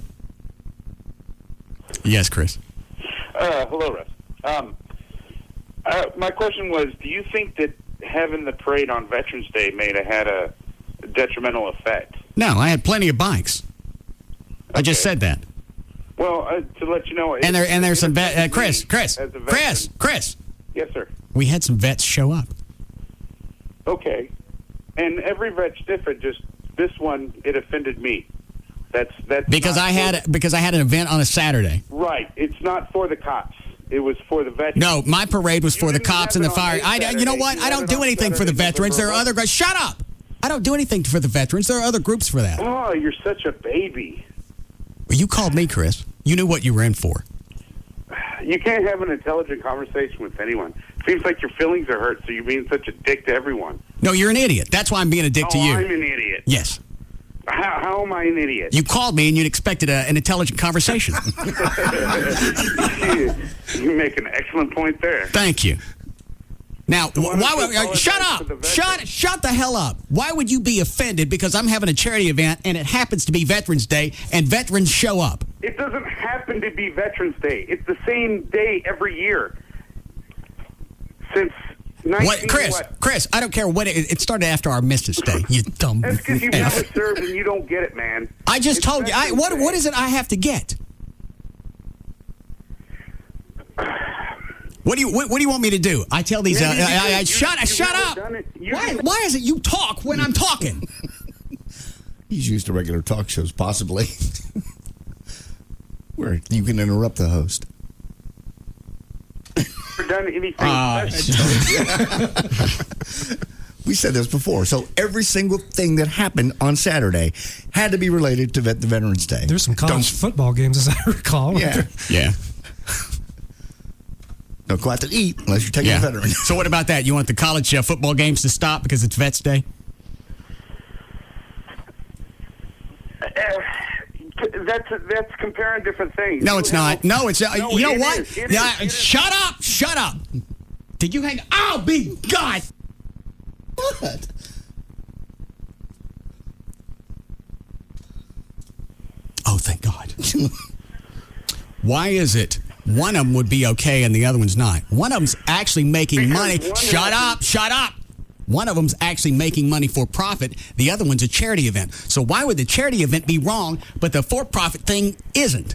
Yes, Chris. Hello, Russ. My question was, do you think that having the parade on Veterans Day may have had a detrimental effect? No, I had plenty of bikes. Okay. I just said that. Well, to let you know... And there's some... Chris. Yes, sir. We had some vets show up. Okay. And every vet's different, just this one, it offended me. That's because I had an event on a Saturday. Right. It's not for the cops. It was for the veterans. No, my parade was for the cops and the fire. You know what? I don't do anything for the veterans. There are other guys. Shut up! I don't do anything for the veterans. There are other groups for that. Oh, you're such a baby. Well, you called me, Chris. You knew what you were in for. You can't have an intelligent conversation with anyone. Seems like your feelings are hurt, so you're being such a dick to everyone. No, you're an idiot. That's why I'm being a dick to you. I'm an idiot. Yes. How am I an idiot? You called me and you expected an intelligent conversation. You make an excellent point there. Thank you. Now, shut up. Shut the hell up. Why would you be offended because I'm having a charity event and it happens to be Veterans Day and veterans show up? It doesn't happen to be Veterans Day. It's the same day every year. Since 19... Chris, I don't care what it started after our Armistice Day. You dumb That's because you've never served and you don't get it, man. I just told you. What is it I have to get? What do you want me to do? I tell these shut up. Why is it you talk when I'm talking? He's used to regular talk shows, possibly. Where you can interrupt the host. Never done anything. We said this before. So every single thing that happened on Saturday had to be related to the Veterans Day. There's some college football games, as I recall. Yeah. Don't go out to eat unless you're taking a veteran. So what about that? You want the college football games to stop because it's Vets Day? That's comparing different things. No, it's not. No, it's not. No, you know what? It is. Shut up. Shut up. Did you hang? Oh, be God. What? Oh, thank God. Why is it one of them would be okay and the other one's not? One of them's actually making money. Shut up. One of them's actually making money for profit. The other one's a charity event. So why would the charity event be wrong, but the for-profit thing isn't?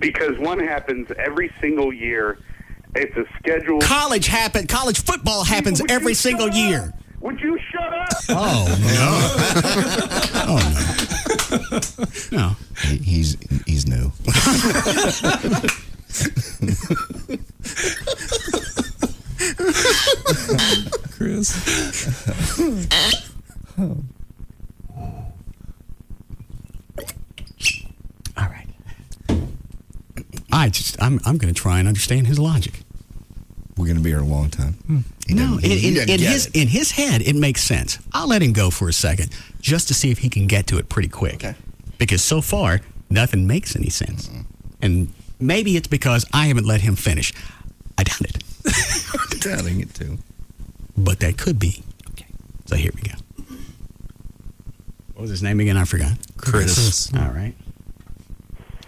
Because one happens every single year. It's a schedule. College football happens every single year. Would you shut up? Oh, no. No. He's new. Chris. All right. I'm going to try and understand his logic. We're going to be here a long time. No, in his head, it makes sense. I'll let him go for a second just to see if he can get to it pretty quick. Okay. Because so far, nothing makes any sense. Mm-hmm. And maybe it's because I haven't let him finish. I doubt it. I'm doubting it too. But that could be. Okay. So here we go. What was his name again? I forgot. Chris. All right.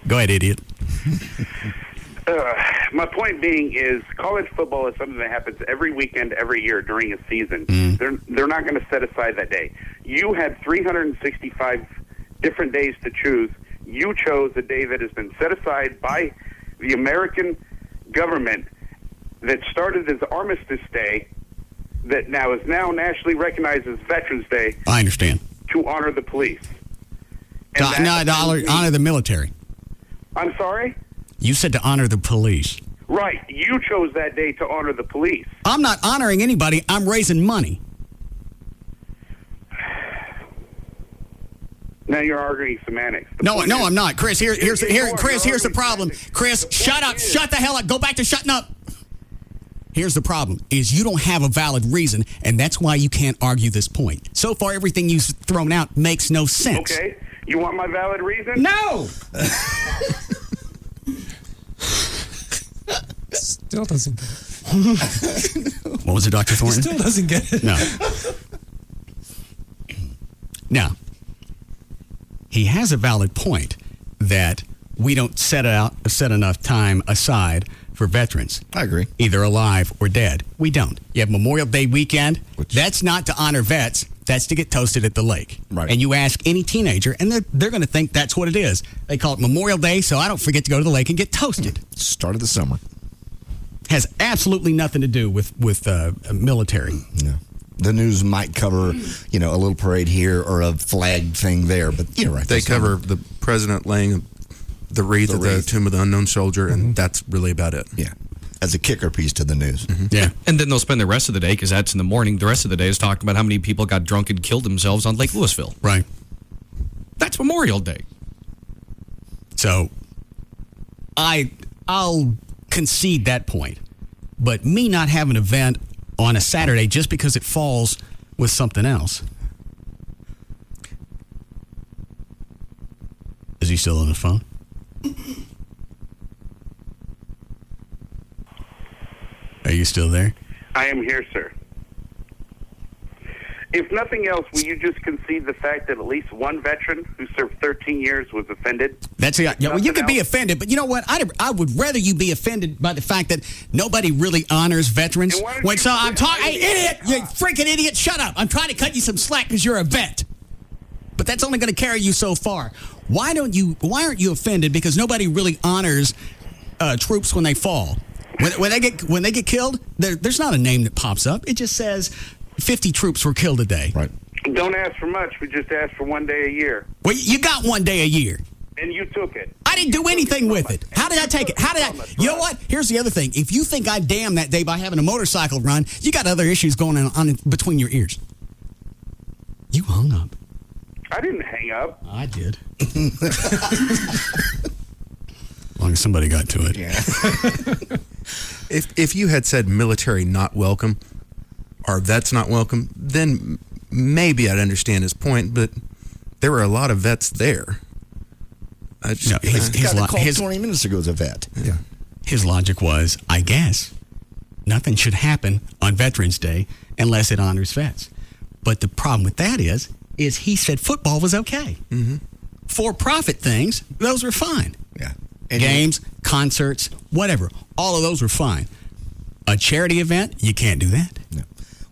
Go ahead, idiot. My point being is college football is something that happens every weekend, every year during a season. They're not going to set aside that day. You had 365 different days to choose. You chose a day that has been set aside by the American government that started as Armistice Day, that is now nationally recognized as Veterans Day. I understand. To honor the police. To honor the military. I'm sorry? You said to honor the police. Right. You chose that day to honor the police. I'm not honoring anybody. I'm raising money. Now you're arguing semantics. No, I'm not. Chris, here's the problem. Chris, shut up. Shut the hell up. Go back to shutting up. Here's the problem, is you don't have a valid reason, and that's why you can't argue this point. So far, everything you've thrown out makes no sense. Okay. You want my valid reason? No! Still doesn't get it. What was it, Dr. Thornton? Still doesn't get it. No. Now, he has a valid point that we don't set enough time aside for veterans. I agree. Either alive or dead. We don't. You have Memorial Day weekend. That's not to honor vets. That's to get toasted at the lake. Right. And you ask any teenager, and they're going to think that's what it is. They call it Memorial Day, so I don't forget to go to the lake and get toasted. Start of the summer. Has absolutely nothing to do with military. No. The news might cover, a little parade here or a flag thing there, but you're right. They cover the president laying the wreath at the Tomb of the Unknown Soldier, and that's really about it. Yeah. As a kicker piece to the news. Yeah. And then they'll spend the rest of the day, because that's in the morning, the rest of the day is talking about how many people got drunk and killed themselves on Lake Louisville. Right. That's Memorial Day. So, I'll concede that point. But me not having an event on a Saturday just because it falls with something else. Is he still on the phone? Are you still there? I am here, sir. If nothing else, will you just concede the fact that at least one veteran who served 13 years was offended? That's it. Yeah, well, you could be offended, but you know what? I would rather you be offended by the fact that nobody really honors veterans. I'm talking, hey, idiot, you freaking idiot, shut up. I'm trying to cut you some slack because you're a vet. But that's only going to carry you so far. Why aren't you offended? Because nobody really honors troops when they fall. When they get killed, there's not a name that pops up. It just says 50 troops were killed today. Right. Don't ask for much. We just asked for one day a year. Well, you got one day a year. And you took it. I didn't do anything with it. How did I take it? You know what? Here's the other thing. If you think I damned that day by having a motorcycle run, you got other issues going on between your ears. You hung up. I didn't hang up. I did. As long as somebody got to it. Yeah. If you had said military not welcome, or vets not welcome, then maybe I'd understand his point, but there were a lot of vets there. His 20 minutes ago was a vet. Yeah. His logic was, I guess, nothing should happen on Veterans Day unless it honors vets. But the problem with that is he said football was okay. Mm-hmm. For-profit things, those were fine. Yeah. Games, concerts, whatever. All of those were fine. A charity event, you can't do that. No.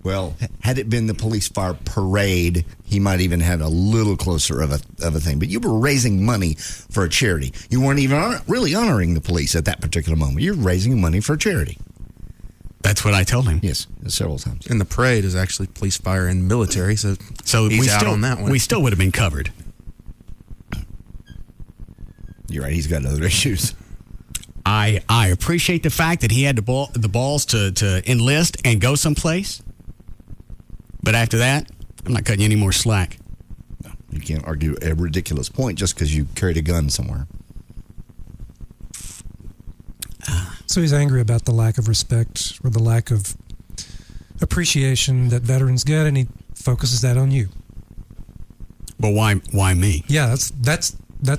Well, had it been the police fire parade, he might even have a little closer of a thing. But you were raising money for a charity. You weren't even really honoring the police at that particular moment. You're raising money for a charity. That's what I told him. Yes, several times. And the parade is actually police, fire, and military, so he's out on that one. We still would have been covered. You're right. He's got other issues. I appreciate the fact that he had the balls to enlist and go someplace. But after that, I'm not cutting you any more slack. No, you can't argue a ridiculous point just because you carried a gun somewhere. So he's angry about the lack of respect or the lack of appreciation that veterans get, and he focuses that on you. But why me? Yeah, that's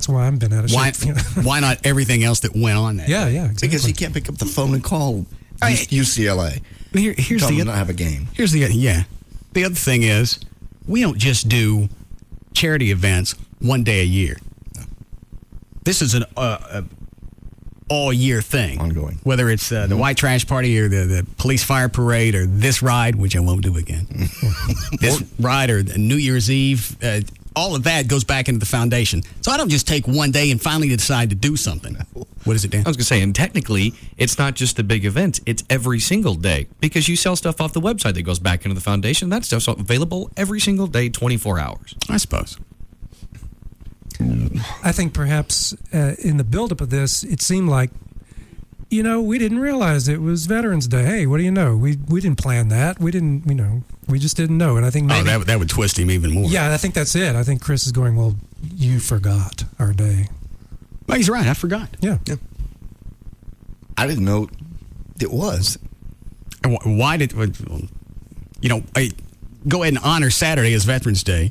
why I'm been out of shape. Why not everything else that went on that? Yeah, exactly. Because he can't pick up the phone and call UCLA. Here's Tell the them not have a game. Here's the other thing is we don't just do charity events one day a year. No. This is an all year thing, ongoing. Whether it's the white trash party or the police fire parade or this ride, which I won't do again. This ride or New Year's Eve. All of that goes back into the foundation. So I don't just take one day and finally decide to do something. What is it, Dan? I was going to say, and technically, it's not just the big events. It's every single day because you sell stuff off the website that goes back into the foundation. That stuff's available every single day, 24 hours. I suppose. I think perhaps in the buildup of this, it seemed like, we didn't realize it was Veterans Day. Hey, what do you know? We didn't plan that. We didn't, we just didn't know. And I think maybe, that would twist him even more. Yeah, I think that's it. I think Chris is going, well, you forgot our day. Well, he's right. I forgot. Yeah. I didn't know it was. And why did, go ahead and honor Saturday as Veterans Day.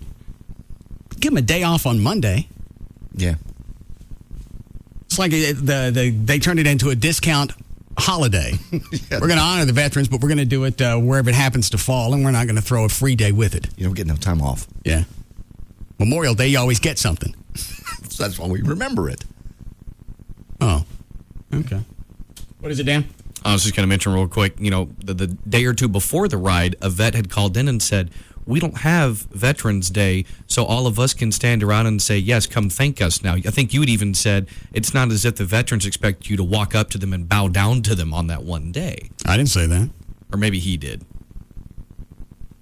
Give them a day off on Monday. Yeah. It's like they turned it into a discount holiday. We're going to honor the veterans, but we're going to do it wherever it happens to fall, and we're not going to throw a free day with it. You don't get no time off. Yeah. Memorial Day, you always get something. So that's why we remember it. Oh. Okay. What is it, Dan? I was just going to mention real quick, the day or two before the ride, a vet had called in and said, we don't have Veterans Day, so all of us can stand around and say, yes, come thank us now. I think you had even said it's not as if the veterans expect you to walk up to them and bow down to them on that one day. I didn't say that. Or maybe he did.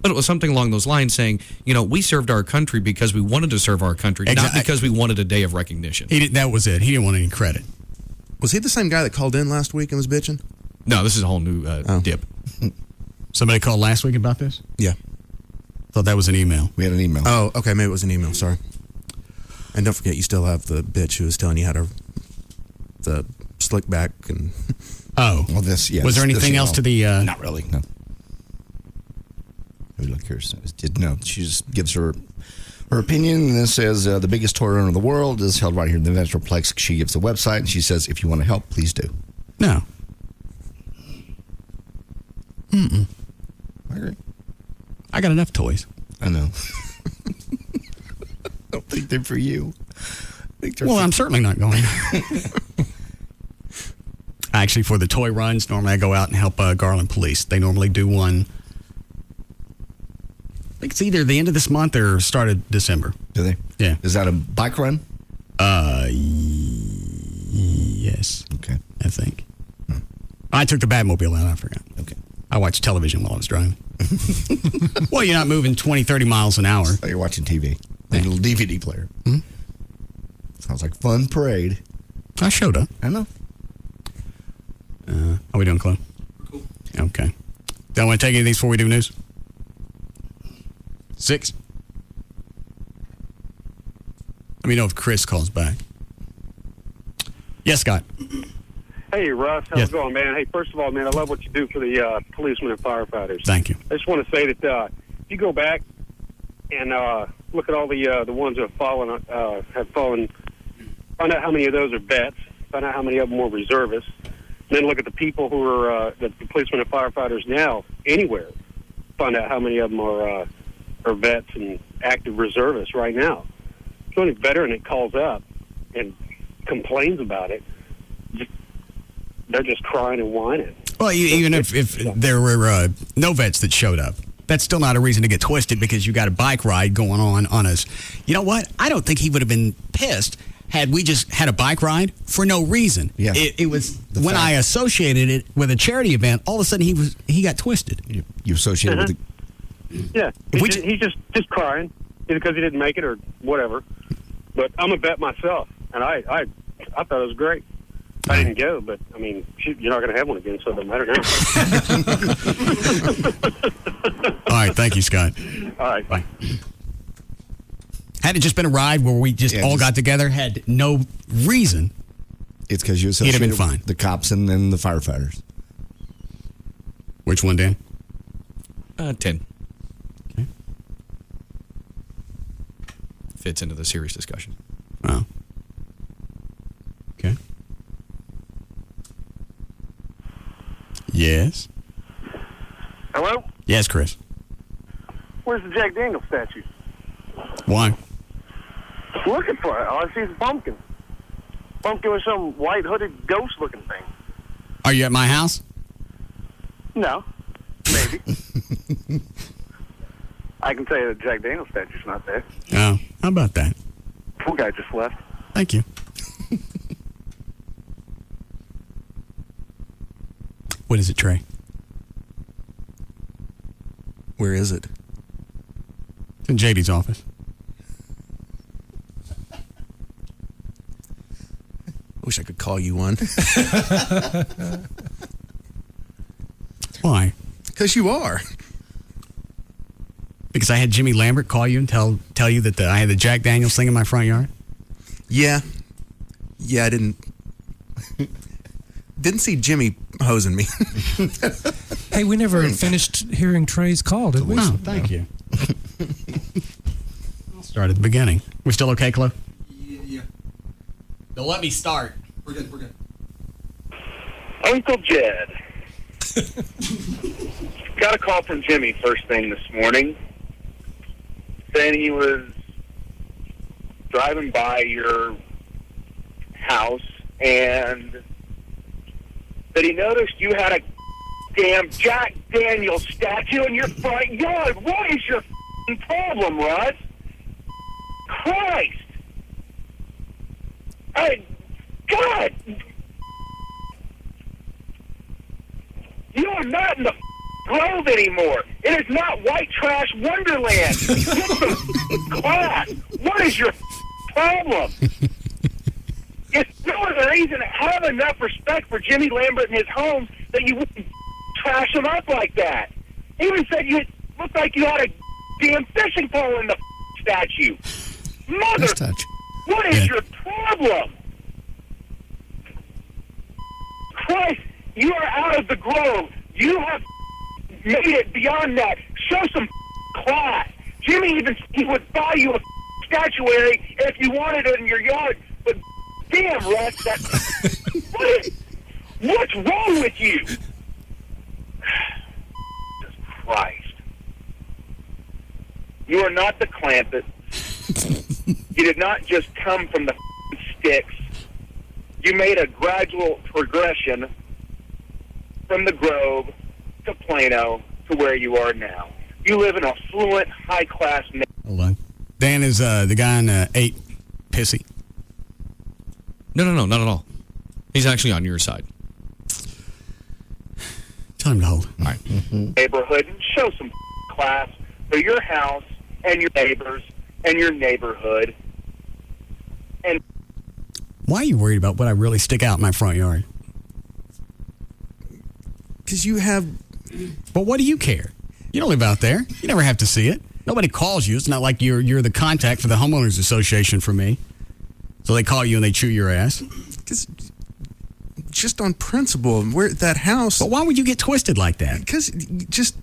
But it was something along those lines saying, we served our country because we wanted to serve our country, not because we wanted a day of recognition. That was it. He didn't want any credit. Was he the same guy that called in last week and was bitching? No, this is a whole new dip. Somebody called last week about this? Yeah. Thought that was an email. We had an email. Oh, okay. Maybe it was an email. Sorry. And don't forget, you still have the bitch who was telling you how to the slick back and. Oh, well, this. Yeah. Was there anything else to the? Not really. No. Look here. No, she just gives her opinion, and this says the biggest toy run in the world is held right here in the Metroplex. She gives the website, and she says, if you want to help, please do. No. I agree. I got enough toys. I know. I don't think they're for you. I'm certainly not going. Actually, for the toy runs, normally I go out and help Garland Police. They normally do one. I think it's either the end of this month or start of December. Do they? Yeah. Is that a bike run? Yes. Okay. I think. I took the Batmobile out. I forgot. Okay. I watched television while I was driving. Well, you're not moving 20, 30 miles an hour. Oh, you're watching TV. A little DVD player. Hmm? Sounds like fun parade. I showed up. I know. Are we doing, Chloe? Cool. Okay. Don't want to take any of these before we do news? 6. Let me know if Chris calls back. Yes, Scott. Hey, Russ. How's it going, man? Hey, first of all, man, I love what you do for the policemen and firefighters. Thank you. I just want to say that if you go back and look at all the ones that have fallen, find out how many of those are vets, find out how many of them were reservists, then look at the people who are the policemen and firefighters now anywhere, find out how many of them are vets and active reservists right now. So any veteran that calls up and complains about it, they're just crying and whining. Well, even if there were no vets that showed up, that's still not a reason to get twisted because you got a bike ride going on us. You know what? I don't think he would have been pissed had we just had a bike ride for no reason. Yeah. It was when I associated it with a charity event, all of a sudden he got twisted. You associated with the... Yeah, he's just crying either because he didn't make it or whatever. But I'm a vet myself, and I thought it was great. I didn't go, but, I mean, you're not going to have one again, so it doesn't matter now. All right, thank you, Scott. All right. Bye. Had it just been a ride where we all got together, had no reason, it's because you associated he'd have been fine. The cops and then the firefighters. Which one, Dan? 10. Okay. Fits into the serious discussion. Oh. Okay. Yes. Hello? Yes, Chris. Where's the Jack Daniels statue? Why? Looking for it. All I see is a pumpkin. Pumpkin with some white hooded ghost looking thing. Are you at my house? No. Maybe. I can tell you the Jack Daniels statue's not there. Oh, how about that? Poor guy just left. Thank you. What is it, Trey? Where is it? It's in JD's office. call you one. Why? Because you are. Because I had Jimmy Lambert call you and tell you that I had the Jack Daniels thing in my front yard? Yeah. Yeah, I didn't see Jimmy hosing me. Hey, we never finished hearing Trey's call, did we? No, thank you. I'll start at the beginning. We still okay, Chloe? Yeah. Don't let me start. We're good. Uncle Jed. Got a call from Jimmy first thing this morning saying he was driving by your house and that he noticed you had a damn Jack Daniels statue in your front yard. What is your problem, Russ? Christ! God! You are not in the Grove anymore. It is not white trash Wonderland. Get some class. What is your problem? If no other reason to have enough respect for Jimmy Lambert and his home that you wouldn't trash him up like that. He even said you looked like you had a damn fishing pole in the statue. Mother, what is your problem? Christ, you are out of the Grove. You have made it beyond that. Show some class. Jimmy even he would buy you a statuary if you wanted it in your yard. But damn, Russ, what's wrong with you? Jesus Christ. You are not the Clampett. You did not just come from the sticks. You made a gradual progression from the Grove to Plano to where you are now. You live in a affluent, high-class neighborhood. Hold on. Dan, is the guy on 8 pissy? No, not at all. He's actually on your side. Tell him to hold. All right. Neighborhood and show some class for your house and your neighbors and your neighborhood. And why are you worried about what I really stick out in my front yard? Because you have... But what do you care? You don't live out there. You never have to see it. Nobody calls you. It's not like you're the contact for the homeowners association for me. So they call you and they chew your ass. Because just on principle, where that house... But why would you get twisted like that? Because just...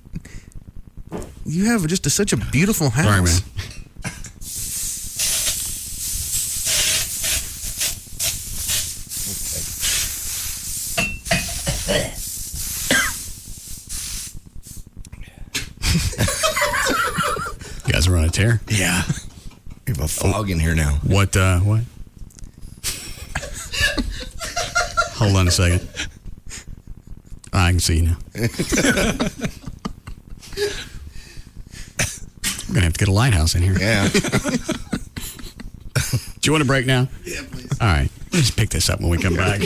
You have just such a beautiful house. Sorry, man. You guys are on a tear? Yeah. We have a fog in here now. What? Hold on a second. I can see you now. We're going to have to get a lighthouse in here. Yeah. Do you want a break now? Yeah, please. All right. Let's pick this up when we come back.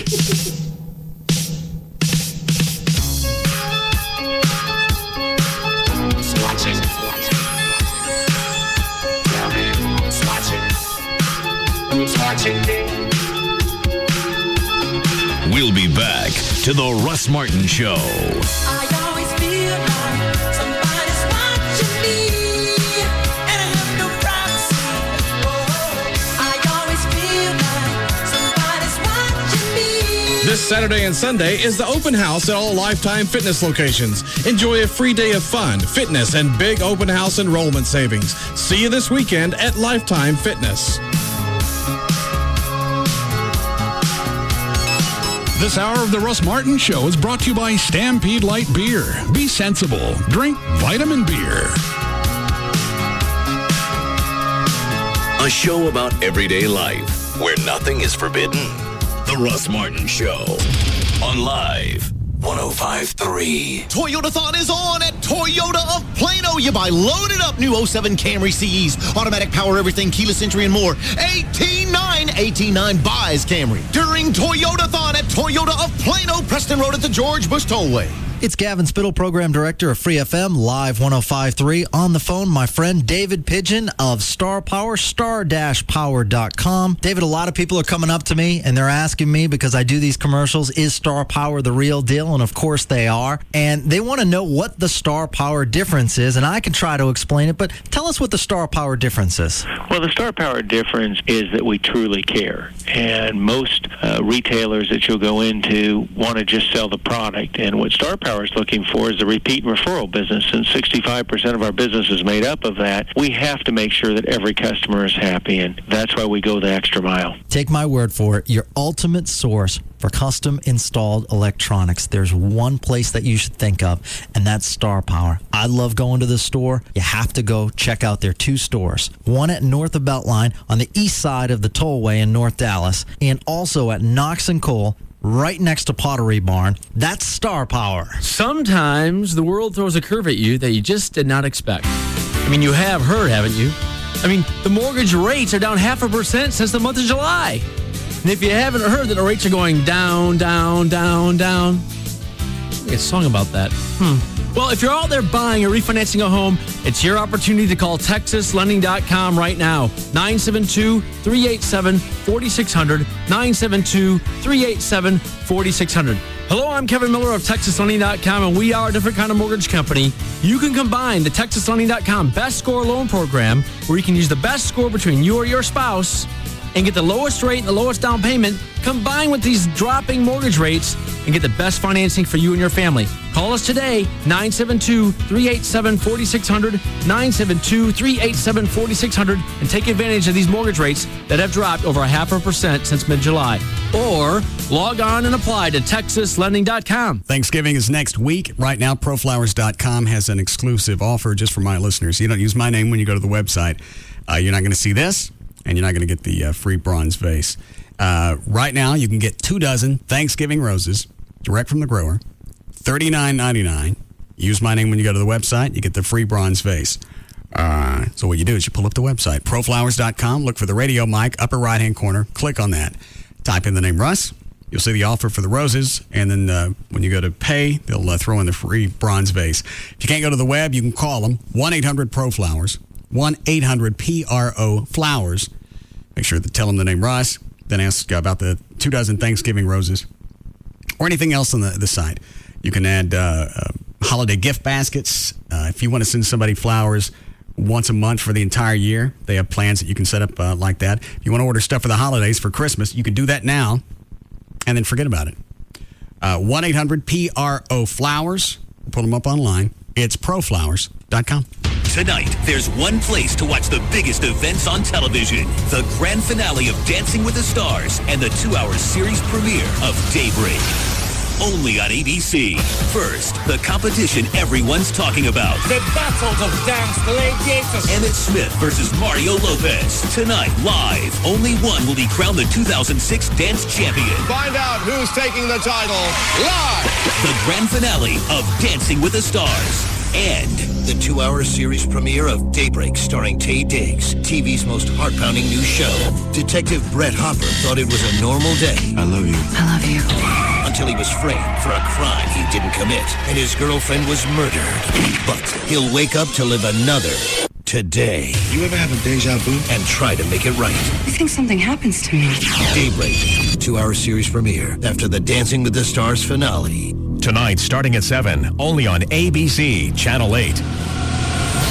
We'll be back to the Russ Martin Show. This Saturday and Sunday is the open house at all Lifetime Fitness locations. Enjoy a free day of fun, fitness, and big open house enrollment savings. See you this weekend at Lifetime Fitness. This hour of the Russ Martin Show is brought to you by Stampede Light Beer. Be sensible. Drink vitamin beer. A show about everyday life where nothing is forbidden. The Russ Martin Show on Live 105.3. Toyotathon is on at Toyota of Plano. You buy loaded up new 07 Camry CEs, automatic power everything, keyless entry, and more. 18.9 buys Camry during Toyotathon at Toyota of Plano, Preston Road at the George Bush Tollway. It's Gavin Spittle, Program Director of Free FM, Live 105.3. On the phone, my friend David Pigeon of Star Power, star-power.com. David, a lot of people are coming up to me and they're asking me, because I do these commercials, is Star Power the real deal? And of course they are. And they want to know what the Star Power difference is, and I can try to explain it, but tell us what the Star Power difference is. Well, the Star Power difference is that we truly care. And most retailers that you'll go into want to just sell the product. And what Star Power is looking for is the repeat and referral business. Since 65% of our business is made up of that, we have to make sure that every customer is happy, and that's why we go the extra mile. Take my word for it, your ultimate source for custom installed electronics. There's one place that you should think of, and that's Star Power. I love going to the store. You have to go check out their 2 stores. One at North of Beltline on the east side of the tollway in North Dallas, and also at Knox and Cole, right next to Pottery Barn. That's Star Power. Sometimes the world throws a curve at you that you just did not expect. I mean, you have heard, haven't you? I mean, the mortgage rates are down 0.5% since the month of July. And if you haven't heard that the rates are going down, down, down, down, make a song about that. Well, if you're out there buying or refinancing a home, it's your opportunity to call TexasLending.com right now. 972-387-4600. 972-387-4600. Hello, I'm Kevin Miller of TexasLending.com, and we are a different kind of mortgage company. You can combine the TexasLending.com Best Score Loan Program, where you can use the best score between you or your spouse and get the lowest rate and the lowest down payment, combined with these dropping mortgage rates, and get the best financing for you and your family. Call us today, 972-387-4600, 972-387-4600, and take advantage of these mortgage rates that have dropped over 0.5% since mid-July. Or log on and apply to TexasLending.com. Thanksgiving is next week. Right now, ProFlowers.com has an exclusive offer just for my listeners. You don't use my name when you go to the website. You're not going to see this, and you're not going to get the free bronze vase. Right now, you can get 2 dozen Thanksgiving roses direct from the grower, $39.99. Use my name when you go to the website. You get the free bronze vase. So what you do is you pull up the website, proflowers.com, look for the radio mic, upper right-hand corner, click on that, type in the name Russ. You'll see the offer for the roses, and then when you go to pay, they'll throw in the free bronze vase. If you can't go to the web, you can call them, 1-800-PRO-FLOWERS, 1-800-PRO-FLOWERS. Make sure to tell them the name Russ, then ask about the 2 dozen Thanksgiving roses or anything else on the site. You can add holiday gift baskets. If you want to send somebody flowers once a month for the entire year, they have plans that you can set up like that. If you want to order stuff for the holidays, for Christmas, you can do that now and then forget about it. 1-800-PRO-FLOWERS. Pull them up online. It's proflowers.com. Tonight, there's one place to watch the biggest events on television. The grand finale of Dancing with the Stars and the 2-hour series premiere of Daybreak. Only on ABC. First, the competition everyone's talking about. The battles of dance gladiators. Emmett Smith versus Mario Lopez. Tonight, live, only one will be crowned the 2006 Dance Champion. Find out who's taking the title live. The grand finale of Dancing with the Stars. And the 2-hour series premiere of Daybreak, starring Taye Diggs, TV's most heart-pounding new show. Detective Brett Hopper thought it was a normal day. I love you. I love you. Until he was framed for a crime he didn't commit, and his girlfriend was murdered. But he'll wake up to live another today. You ever have a deja vu? And try to make it right. I think something happens to me. Daybreak, 2-hour series premiere after the Dancing with the Stars finale. Tonight, starting at 7, only on ABC, Channel 8.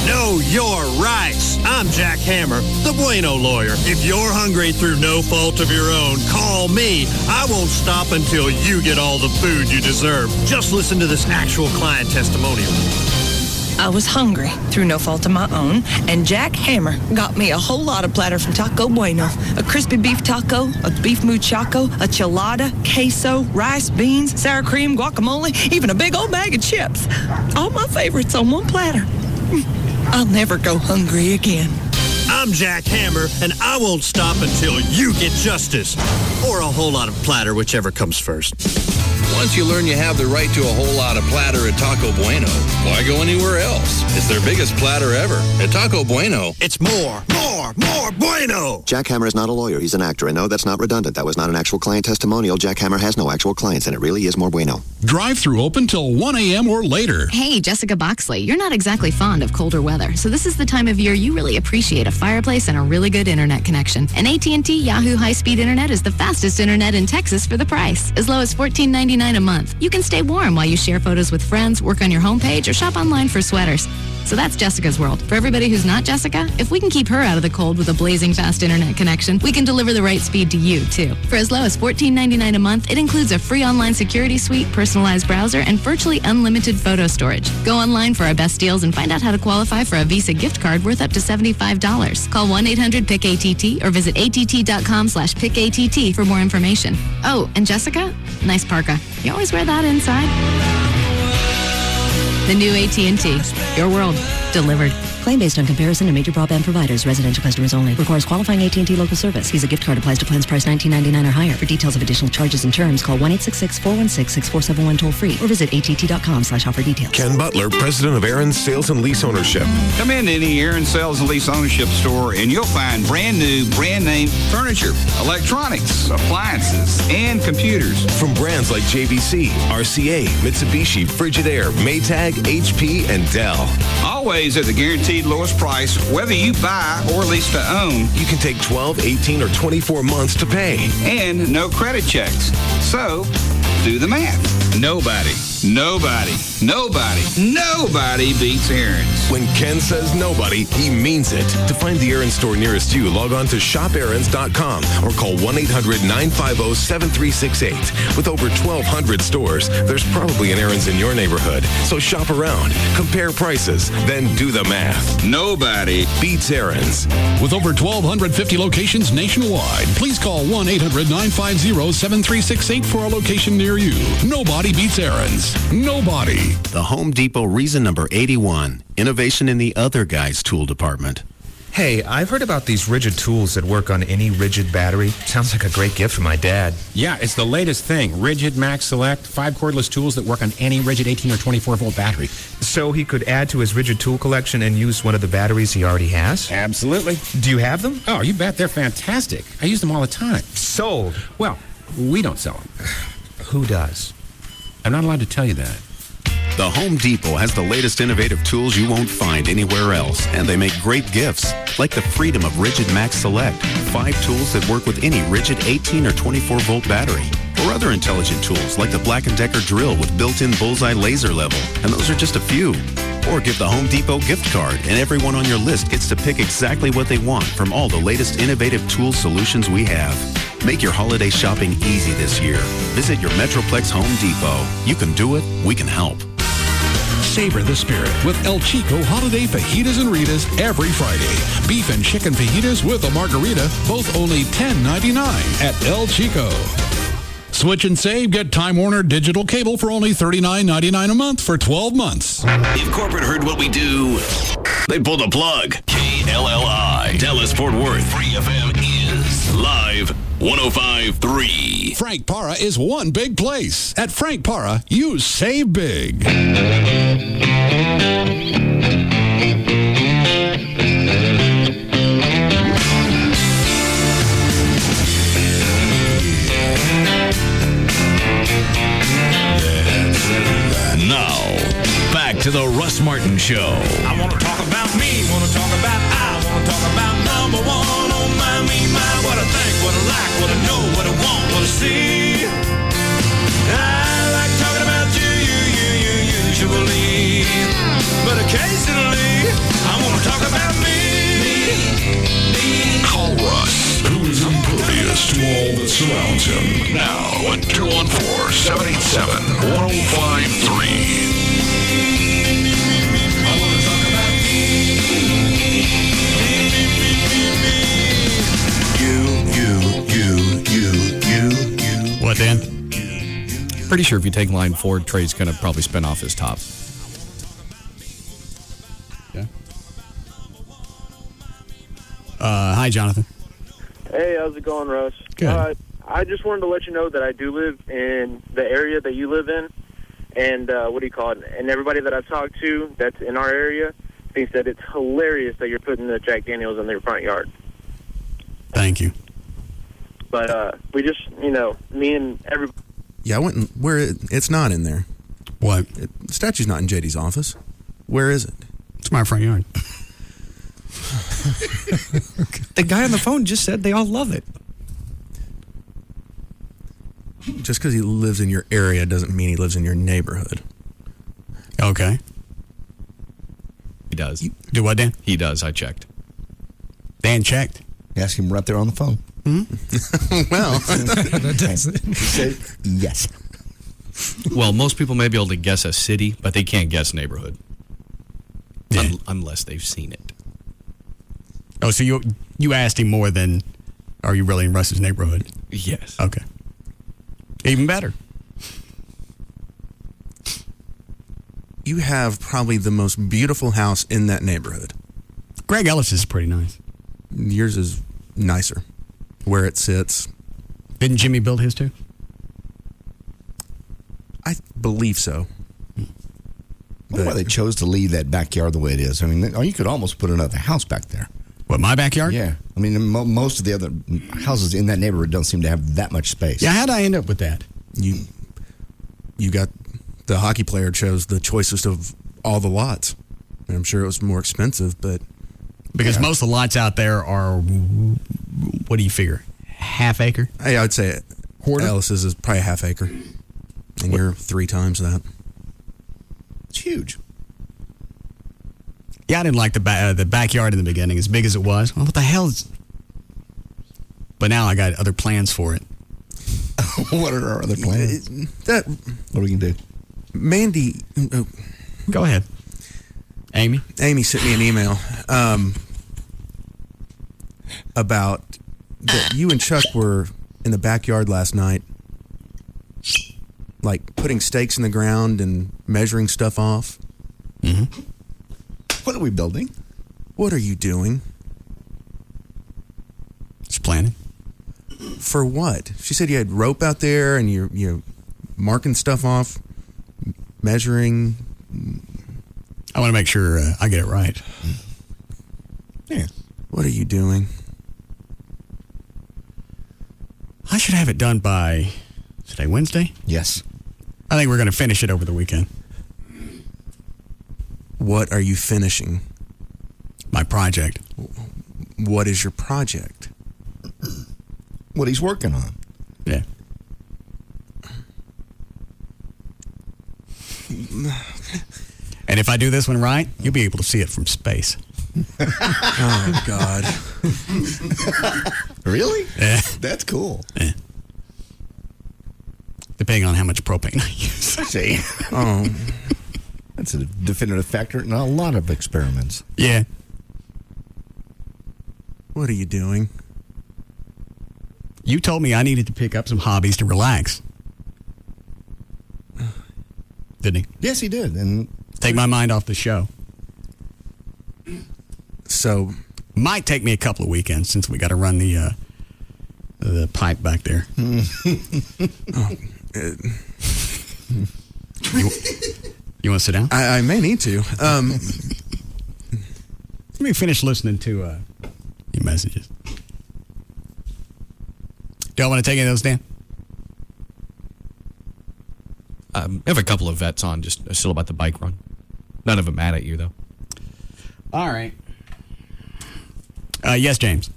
Know your rights. I'm Jack Hammer, the Bueno lawyer. If you're hungry through no fault of your own, call me. I won't stop until you get all the food you deserve. Just listen to this actual client testimonial. I was hungry through no fault of my own, and Jack Hammer got me a whole lot of platter from Taco Bueno. A crispy beef taco, a beef muchacho, a chilada, queso, rice, beans, sour cream, guacamole, even a big old bag of chips. All my favorites on one platter. I'll never go hungry again. I'm Jack Hammer, and I won't stop until you get justice. Or a whole lot of platter, whichever comes first. Once you learn you have the right to a whole lot of platter at Taco Bueno, why go anywhere else? It's their biggest platter ever. At Taco Bueno, it's more Bueno! Jack Hammer is not a lawyer. He's an actor. And no, that's not redundant. That was not an actual client testimonial. Jack Hammer has no actual clients, and it really is more bueno. Drive-through open till 1 a.m. or later. Hey, Jessica Boxley, you're not exactly fond of colder weather, so this is the time of year you really appreciate a fireplace and a really good internet connection. And AT&T Yahoo high-speed internet is the fastest internet in Texas for the price, as low as $14.99 a month. You can stay warm while you share photos with friends, work on your homepage, or shop online for sweaters. So that's Jessica's world. For everybody who's not Jessica, if we can keep her out of the cold with a blazing fast internet connection, we can deliver the right speed to you, too. For as low as $14.99 a month, it includes a free online security suite, personalized browser, and virtually unlimited photo storage. Go online for our best deals and find out how to qualify for a Visa gift card worth up to $75. Call 1-800-PICK-ATT or visit att.com/PICKATT for more information. Oh, and Jessica, nice parka. You always wear that inside? The new AT&T. Your world. Delivered. Claim based on comparison to major broadband providers. Residential customers only. Requires qualifying AT&T local service. Visa gift card applies to plans priced $19.99 or higher. For details of additional charges and terms, call 1-866-416-6471 toll free or visit att.com/offer details. Ken Butler, president of Aaron's Sales and Lease Ownership. Come into any Aaron's Sales and Lease Ownership store and you'll find brand new, brand name furniture, electronics, appliances, and computers. From brands like JVC, RCA, Mitsubishi, Frigidaire, Maytag, HP, and Dell. Always at the guaranteed lowest price, whether you buy or lease to own. You can take 12, 18, or 24 months to pay. And no credit checks. So, do the math. Nobody beats Aaron's. When Ken says nobody, he means it. To find the Aaron's store nearest you, log on to shopaarons.com or call 1-800-950-7368. With over 1,200 stores, there's probably an Aaron's in your neighborhood. So shop around, compare prices, then do the math. Nobody beats Aaron's. With over 1,250 locations nationwide, please call 1-800-950-7368 for a location near you. Nobody beats Aaron's. Nobody. The Home Depot reason number 81. Innovation in the other guy's tool department. Hey, I've heard about these rigid tools that work on any rigid battery. Sounds like a great gift for my dad. Yeah, it's the latest thing. Rigid Max Select, 5 cordless tools that work on any rigid 18 or 24-volt battery. So he could add to his rigid tool collection and use one of the batteries he already has? Absolutely. Do you have them? Oh, you bet. They're fantastic. I use them all the time. Sold. Well, we don't sell them. Who does? I'm not allowed to tell you that. The Home Depot has the latest innovative tools you won't find anywhere else, and they make great gifts, like the freedom of Rigid Max Select, 5 tools that work with any rigid 18 or 24-volt battery, or other intelligent tools like the Black & Decker drill with built-in bullseye laser level, and those are just a few. Or give the Home Depot gift card, and everyone on your list gets to pick exactly what they want from all the latest innovative tool solutions we have. Make your holiday shopping easy this year. Visit your Metroplex Home Depot. You can do it. We can help. Savor the spirit with El Chico Holiday Fajitas and Ritas every Friday. Beef and chicken fajitas with a margarita, both only $10.99 at El Chico. Switch and save. Get Time Warner Digital Cable for only $39.99 a month for 12 months. If corporate heard what we do, they pulled the plug. KLLI, Dallas Fort Worth. Free FM is live 105.3. Frank Para is one big place. At Frank Para, you save big. Now, back to the Russ Martin Show. I want to talk about me, want to talk about I, want to talk about number one on my, me, my, what I think, what I like, what I know, what I want, what I see. I like talking about you usually, but occasionally I want to talk about me. Call Russ, who is impervious to all that surrounds him. Now at 214-787-1053. What, Dan? Pretty sure if you take line 4, Trey's going to probably spin off his top. Yeah. Hi, Jonathan. Hey, how's it going, Russ? Good. I just wanted to let you know that I do live in the area that you live in, and and everybody that I've talked to that's in our area thinks that it's hilarious that you're putting the Jack Daniels in their front yard. Thank you. But we just, me and everybody. Yeah, I went it's not in there. What? The statue's not in JD's office. Where is it? It's my front yard. The guy on the phone just said they all love it. Just because he lives in your area doesn't mean he lives in your neighborhood. Okay. He does. Do what, Dan? He does. I checked. Dan checked. Ask him right there on the phone. Well, that does it. He said yes. Well, most people may be able to guess a city, but they can't guess neighborhood. Yeah. Unless they've seen it. Oh, so you asked him more than, are you really in Russ's neighborhood? Yes. Okay. Even better. You have probably the most beautiful house in that neighborhood. Greg Ellis is pretty nice. Yours is nicer. Where it sits. Didn't Jimmy build his too? I believe so. I wonder why they chose to leave that backyard the way it is. I mean, you could almost put another house back there. What, my backyard? Yeah. I mean, most of the other houses in that neighborhood don't seem to have that much space. Yeah, how'd I end up with that? You got the hockey player chose the choicest of all the lots. I'm sure it was more expensive, but... Because most of the lots out there are, what do you figure, half acre? I would say Quarter? Ellis's is probably a half acre. And you're 3 times that. It's huge. Yeah, I didn't like the backyard in the beginning, as big as it was. Well, what the hell is... But now I got other plans for it. What are our other plans? What are we going to do? Mandy... Go ahead. Amy? Amy sent me an email about that you and Chuck were in the backyard last night, like putting stakes in the ground and measuring stuff off. Mm-hmm. What are we building? What are you doing? Just planning. For what? She said you had rope out there and you're marking stuff off, measuring. I want to make sure I get it right. Yeah. What are you doing? I should have it done by, today Wednesday? Yes. I think we're going to finish it over the weekend. What are you finishing? My project. What is your project? What he's working on. Yeah. And if I do this one right, you'll be able to see it from space. Oh, God. Really? Yeah. That's cool. Yeah. Depending on how much propane I use. See? Oh. That's a definitive factor in a lot of experiments. Yeah. What are you doing? You told me I needed to pick up some hobbies to relax. Didn't he? Yes, he did. And take my mind off the show. So, might take me a couple of weekends since we got to run the pipe back there. You want to sit down? I may need to. Let me finish listening to your messages. Do y'all want to take any of those, Dan? I have a couple of vets on, just still about the bike run. None of them mad at you, though. All right. Yes, James.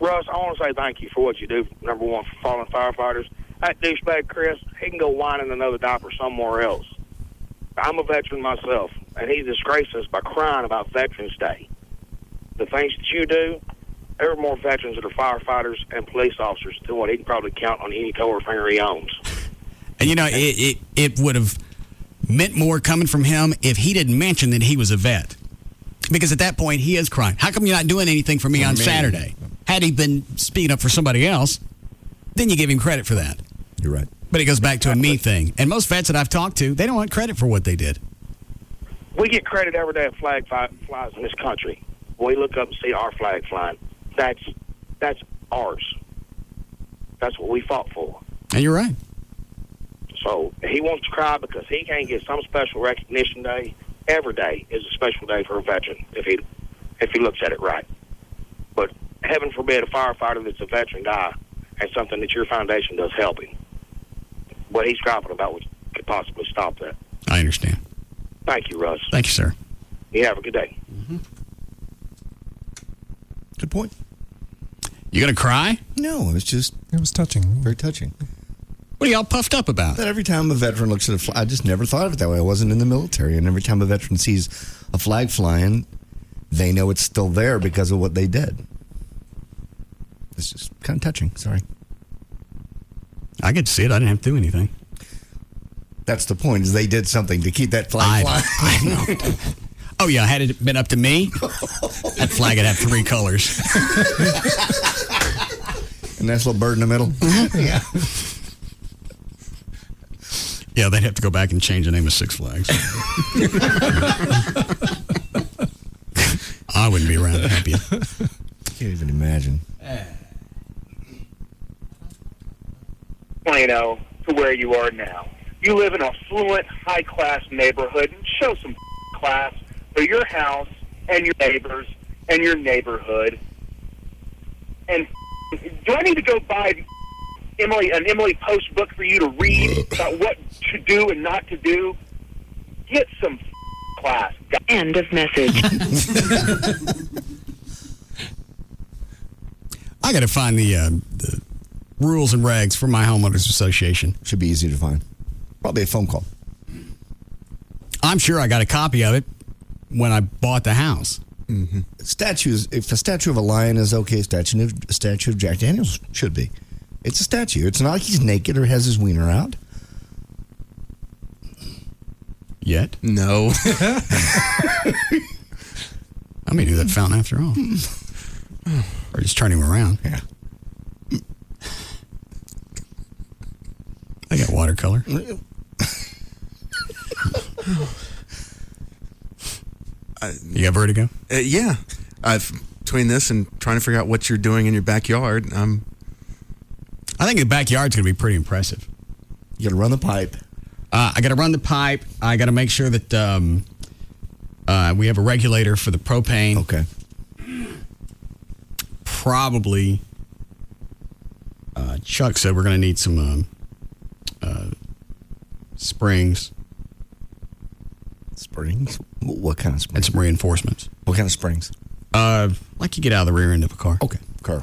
Russ, I want to say thank you for what you do, number one, for fallen firefighters. That douchebag Chris, he can go whine in another diaper somewhere else. I'm a veteran myself, and he disgraced us by crying about Veterans Day. The things that you do, there are more veterans that are firefighters and police officers than what he can probably count on any toe or finger he owns. And, you know, it would have meant more coming from him if he didn't mention that he was a vet. Because at that point, he is crying. How come you're not doing anything for me on Saturday? Had he been speaking up for somebody else, then you give him credit for that. You're right. But it goes back to a me thing. And most vets that I've talked to, they don't want credit for what they did. We get credit every day a flag flies in this country. When we look up and see our flag flying, that's ours. That's what we fought for. And you're right. So he wants to cry because he can't get some special recognition day. Every day is a special day for a veteran if he looks at it right. But heaven forbid a firefighter that's a veteran die and something that your foundation does help him. What he's crying about could possibly stop that. I understand. Thank you, Russ. Thank you, sir. You have a good day. Good point. You gonna cry? No, it was touching. Very touching. What are y'all puffed up about? That every time a veteran looks at a flag, I just never thought of it that way. I wasn't in the military, and every time a veteran sees a flag flying, they know it's still there because of what they did. It's just kind of touching. Sorry. I get to see it. I didn't have to do anything. That's the point, is they did something to keep that flag flying. I know. Oh, yeah, had it been up to me, that flag would have 3 colors. A nice little bird in the middle. Yeah. Yeah, they'd have to go back and change the name of Six Flags. I wouldn't be around to help you. Can't even imagine. Plano to where you are now. You live in a affluent, high-class neighborhood. Show some class for your house and your neighbors and your neighborhood. And do I need to go buy an Emily Post book for you to read about what to do and not to do? Get some class. End of message. I got to find the rules and regs for my homeowners association. Should be easy to find. Probably a phone call. I'm sure I got a copy of it when I bought the house. Mm-hmm. Statues. If a statue of a lion is okay, a statue of Jack Daniels should be. It's a statue. It's not like he's naked or has his wiener out. Yet? No. I may do that fountain after all. Or just turn him around. Yeah. I got watercolor. You got vertigo? Yeah. Between this and trying to figure out what you're doing in your backyard, I think the backyard's going to be pretty impressive. You got to run the pipe. I got to run the pipe. I got to make sure that we have a regulator for the propane. Okay. Probably, Chuck said we're going to need some springs. Springs? What kind of springs? And some reinforcements. What kind of springs? Like you get out of the rear end of a car. Okay, car.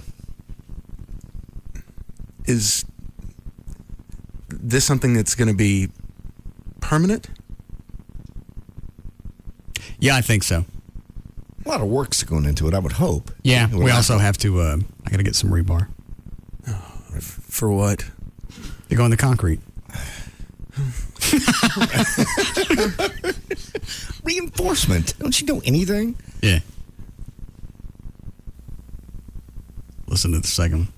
Is this something that's going to be permanent? Yeah, I think so. A lot of work's going into it, I would hope. Yeah, we also have to, I got to get some rebar. For what? To go in the concrete. Reinforcement. Don't you know anything? Yeah. Listen to the second one.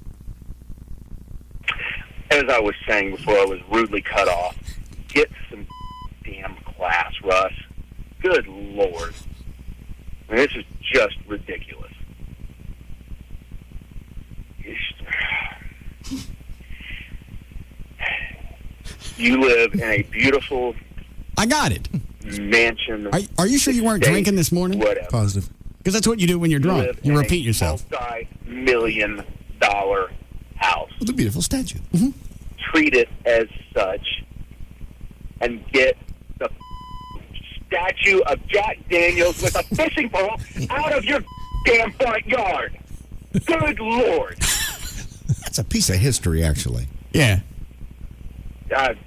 As I was saying before I was rudely cut off, get some damn class, Russ. Good Lord. I mean, this is just ridiculous. You live in a beautiful... I got it. ...mansion. Are you sure you weren't drinking this morning? Whatever. Positive. Because that's what you do when you're drunk. You repeat yourself. $multi-million-dollar house. With a beautiful statue. Mm-hmm. Treat it as such and get the statue of Jack Daniels with a fishing pole out of your damn front yard. Good Lord. That's a piece of history, actually. Yeah.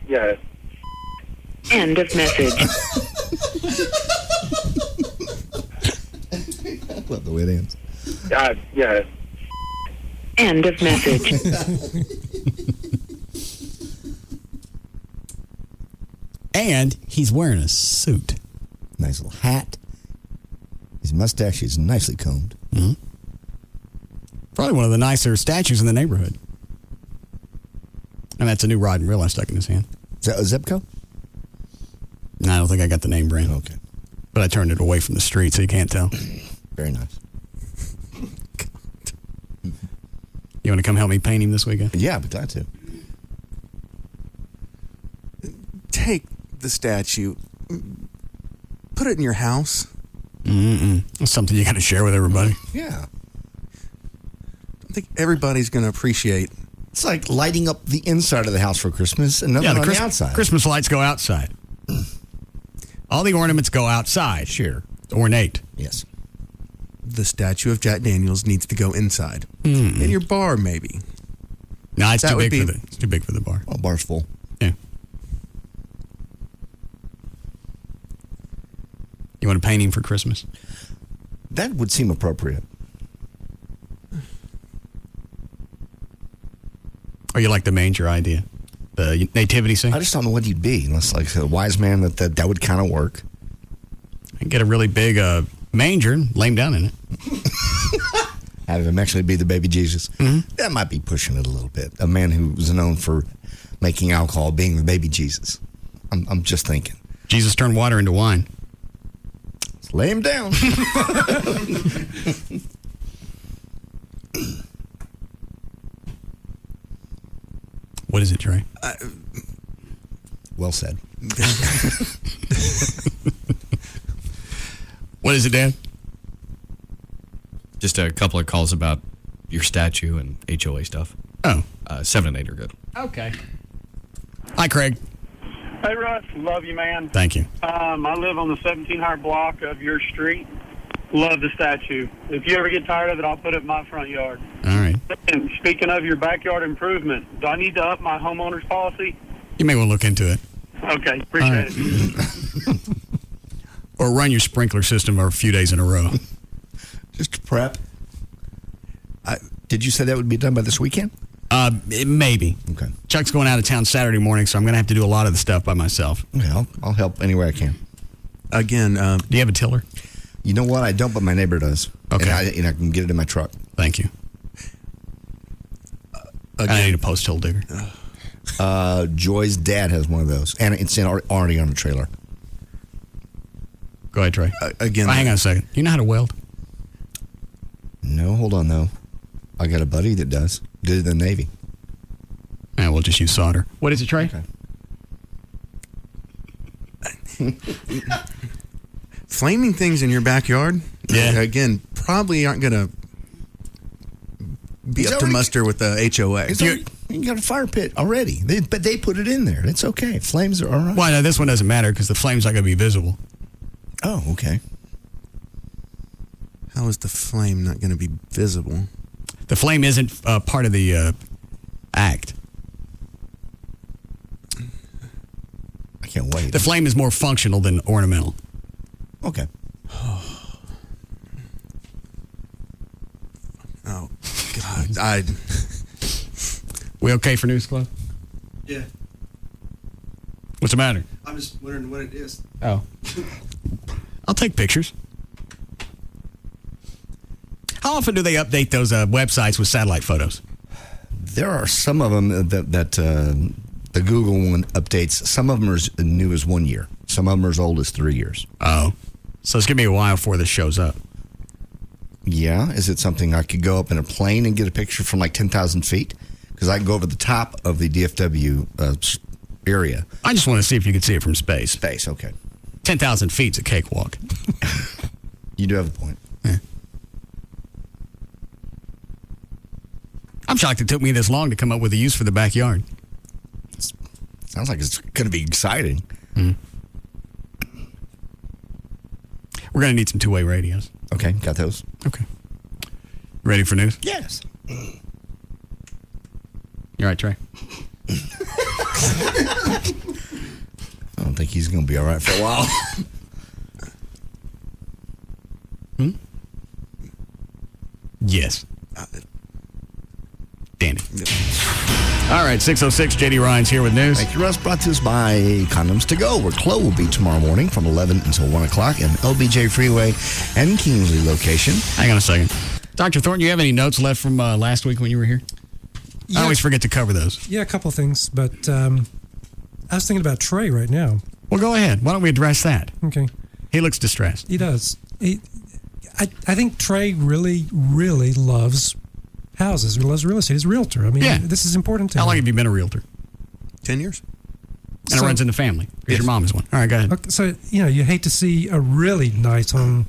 Yeah. End of message. I love the way it ends. Yeah. End of message. And he's wearing a suit. Nice little hat. His mustache is nicely combed. Mm-hmm. Probably one of the nicer statues in the neighborhood. And that's a new rod and reel I stuck in his hand. Is that a Zipco? No, I don't think I got the name brand. Okay. But I turned it away from the street so you can't tell. Very nice. You You want to come help me paint him this weekend? Yeah, I'd be glad to. Take the statue, put it in your house. That's something you got to share with everybody. Yeah. I think everybody's going to appreciate. It's like lighting up the inside of the house for Christmas and nothing on the outside. Christmas lights go outside. All the ornaments go outside. Sure. Ornate. Yes. The statue of Jack Daniels needs to go inside. In your bar, maybe. No, it's it's too big for the bar. Oh, bar's full. Yeah. You want to paint him for Christmas? That would seem appropriate. Or you like the manger idea? The nativity scene? I just don't know what you'd be. Unless, like a wise man, that would kind of work. I can get a really big manger and lay him down in it. Have him actually be the baby Jesus. Mm-hmm. That might be pushing it a little bit. A man who was known for making alcohol being the baby Jesus. I'm just thinking. Jesus turned water into wine. Let's lay him down. What is it, Trey? Well said. What is it, Dan? Just a couple of calls about your statue and HOA stuff. Oh. 7 and 8 are good. Okay. Hi, Craig. Hey, Russ. Love you, man. Thank you. I live on the 1700 block of your street. Love the statue. If you ever get tired of it, I'll put it in my front yard. All right. And speaking of your backyard improvement, do I need to up my homeowner's policy? You may want to look into it. Okay. Appreciate it. Or run your sprinkler system for a few days in a row. Just to prep. Did you say that would be done by this weekend? Maybe. Okay. Chuck's going out of town Saturday morning, so I'm going to have to do a lot of the stuff by myself. Yeah, I'll help any way I can. Again, do you have a tiller? You know what? I don't, but my neighbor does. Okay. And I can get it in my truck. Thank you. I need a post-hole digger. Joy's dad has one of those, and it's already on the trailer. Go ahead, Trey. Again, hang on a second. You know how to weld? No, hold on, though. I got a buddy that does. Did it in the Navy. Yeah, we'll just use solder. What is it, Trey? Okay. Flaming things in your backyard, again, probably aren't going to be up to muster with the HOA. You got a fire pit already, but they put it in there. It's okay. Flames are all right. Well, no, this one doesn't matter because the flame's not going to be visible. Oh, okay. How is the flame not going to be visible? The flame isn't part of the act. I can't wait. The flame is more functional than ornamental. Okay. Oh, God. We okay for News Club? Yeah. What's the matter? I'm just wondering what it is. Oh. I'll take pictures. How often do they update those websites with satellite photos? There are some of them that the Google one updates. Some of them are as new as 1 year. Some of them are as old as 3 years. Oh. So it's going to be a while before this shows up. Yeah. Is it something I could go up in a plane and get a picture from like 10,000 feet? Because I can go over the top of the DFW area. I just want to see if you could see it from space. Space, okay. 10,000 feet's a cakewalk. You do have a point. Yeah. I'm shocked it took me this long to come up with a use for the backyard. Sounds like it's going to be exciting. Mm. We're going to need some two-way radios. Okay, got those. Okay. Ready for news? Yes. You all right, Trey? I don't think he's going to be all right for a while. Yes. Danny. All right, 6:06, J.D. Ryan's here with news. Thank you, Russ. Brought to us by Condoms to Go, where Chloe will be tomorrow morning from 11 until 1 o'clock in LBJ Freeway and Kingsley location. Hang on a second. Dr. Thornton, you have any notes left from last week when you were here? Yeah. I always forget to cover those. Yeah, a couple of things, but I was thinking about Trey right now. Well, go ahead. Why don't we address that? Okay. He looks distressed. He does. I think Trey really, really loves houses, who loves real estate, is a realtor. I mean, Yeah. this is important to How him. long have you been a realtor? 10 years. And it runs in the family. Because your mom is one. All right, go ahead. Okay, so, you hate to see a really nice home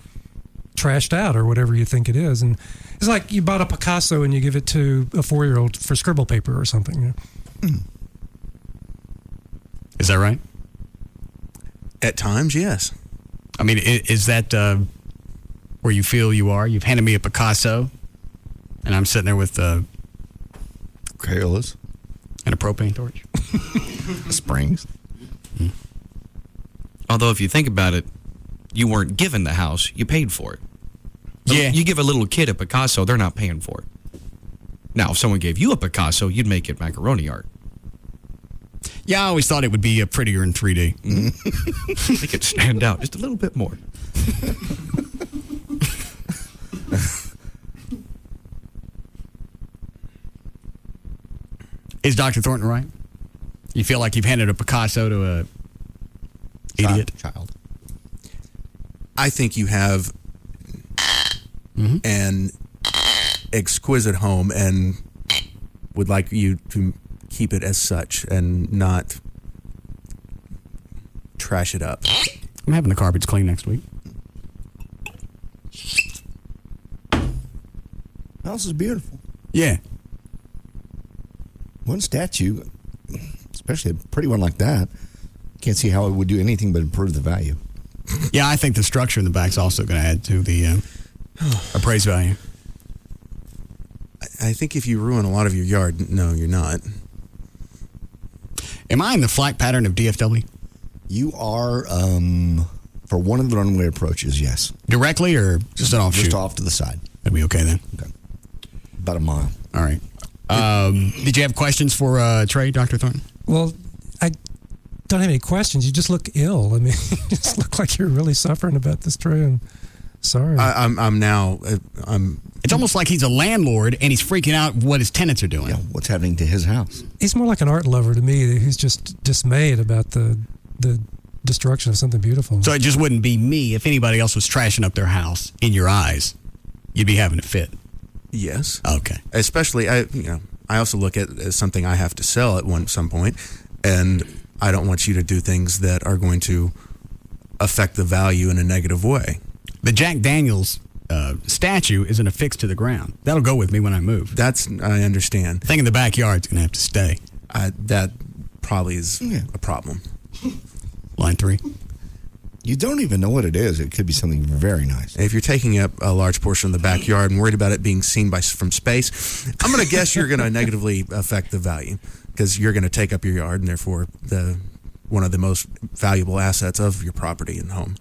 trashed out or whatever you think it is. And it's like you bought a Picasso and you give it to a 4-year-old for scribble paper or something. Is that right? At times, yes. I mean, is that where you feel you are? You've handed me a Picasso, and I'm sitting there with Crayolas and a propane torch. Springs. Although, if you think about it, you weren't given the house, you paid for it. Yeah. You give a little kid a Picasso, they're not paying for it. Now, if someone gave you a Picasso, you'd make it macaroni art. Yeah, I always thought it would be prettier in 3D. Make it stand out just a little bit more. Is Dr. Thornton right? You feel like you've handed a Picasso to a idiot child? I think you have an exquisite home and would like you to keep it as such and not trash it up. I'm having the carpets cleaned next week. House is beautiful. Yeah. One statue, especially a pretty one like that, can't see how it would do anything but improve the value. Yeah, I think the structure in the back's also going to add to the appraised value. I think if you ruin a lot of your yard, no, you're not. Am I in the flight pattern of DFW? You are, for one of the runway approaches, yes. Directly or just an offshoot? Just off to the side. That'd be okay then. Okay. About a mile. All right. Did you have questions for Trey, Dr. Thornton? Well, I don't have any questions. You just look ill. I mean, you just look like you're really suffering about this, Trey. I'm sorry. I'm It's almost like he's a landlord and he's freaking out what his tenants are doing. Yeah, what's happening to his house? He's more like an art lover to me who's just dismayed about the destruction of something beautiful. So it just wouldn't be me. If anybody else was trashing up their house in your eyes, you'd be having a fit. Yes. Okay. Especially, I also look at it as something I have to sell at some point, and I don't want you to do things that are going to affect the value in a negative way. The Jack Daniels statue isn't affixed to the ground. That'll go with me when I move. I understand. The thing in the backyard's going to have to stay. That probably is a problem. Line 3. You don't even know what it is. It could be something very nice. If you're taking up a large portion of the backyard and worried about it being seen from space, I'm going to guess you're going to negatively affect the value because you're going to take up your yard and therefore one of the most valuable assets of your property and home.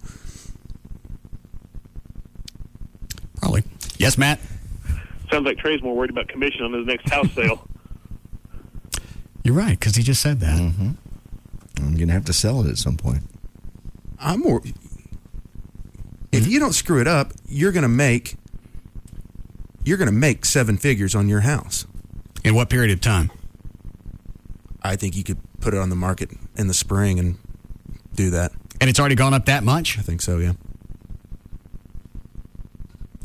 Probably. Yes, Matt? Sounds like Trey's more worried about commission on his next house sale. You're right, because he just said that. Mm-hmm. I'm going to have to sell it at some point. If you don't screw it up, you're going to make 7 figures on your house. In what period of time? I think you could put it on the market in the spring and do that. And it's already gone up that much? I think so, yeah.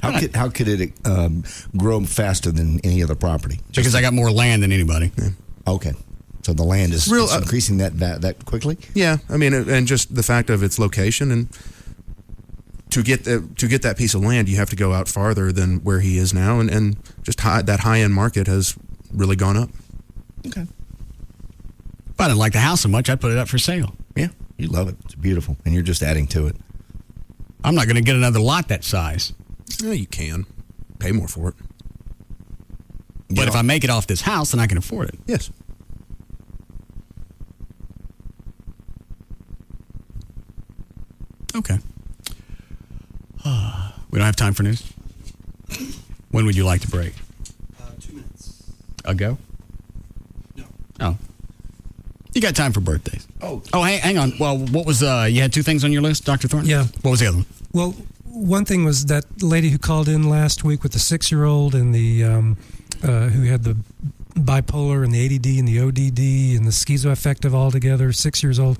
How could it grow faster than any other property? Because I got more land than anybody. Yeah. Okay. So the land is increasing that quickly? Yeah, I mean, and just the fact of its location, and to get that piece of land, you have to go out farther than where he is now, and just that high end market has really gone up. Okay. If I didn't like the house so much, I'd put it up for sale. Yeah, you love it. It's beautiful, and you're just adding to it. I'm not going to get another lot that size. Yeah, you can pay more for it. But if I make it off this house, then I can afford it. Yes. Okay. We don't have time for news? When would you like to break? 2 minutes. Ago? No. Oh. You got time for birthdays. Oh, hey, hang on. Well, what was, you had 2 things on your list, Dr. Thornton? Yeah. What was the other one? Well, one thing was that lady who called in last week with the 6-year-old and the who had the bipolar and the ADD and the ODD and the schizoaffective all together, 6 years old.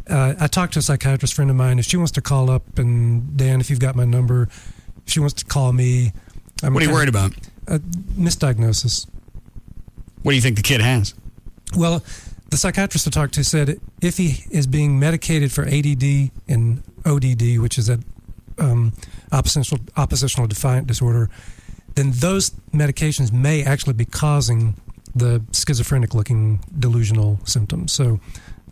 I talked to a psychiatrist friend of mine. If she wants to call up, and Dan, if you've got my number, if she wants to call me. What are you worried about? misdiagnosis. What do you think the kid has? Well, the psychiatrist I talked to said if he is being medicated for ADD and ODD, which is that oppositional defiant disorder, then those medications may actually be causing the schizophrenic-looking delusional symptoms. So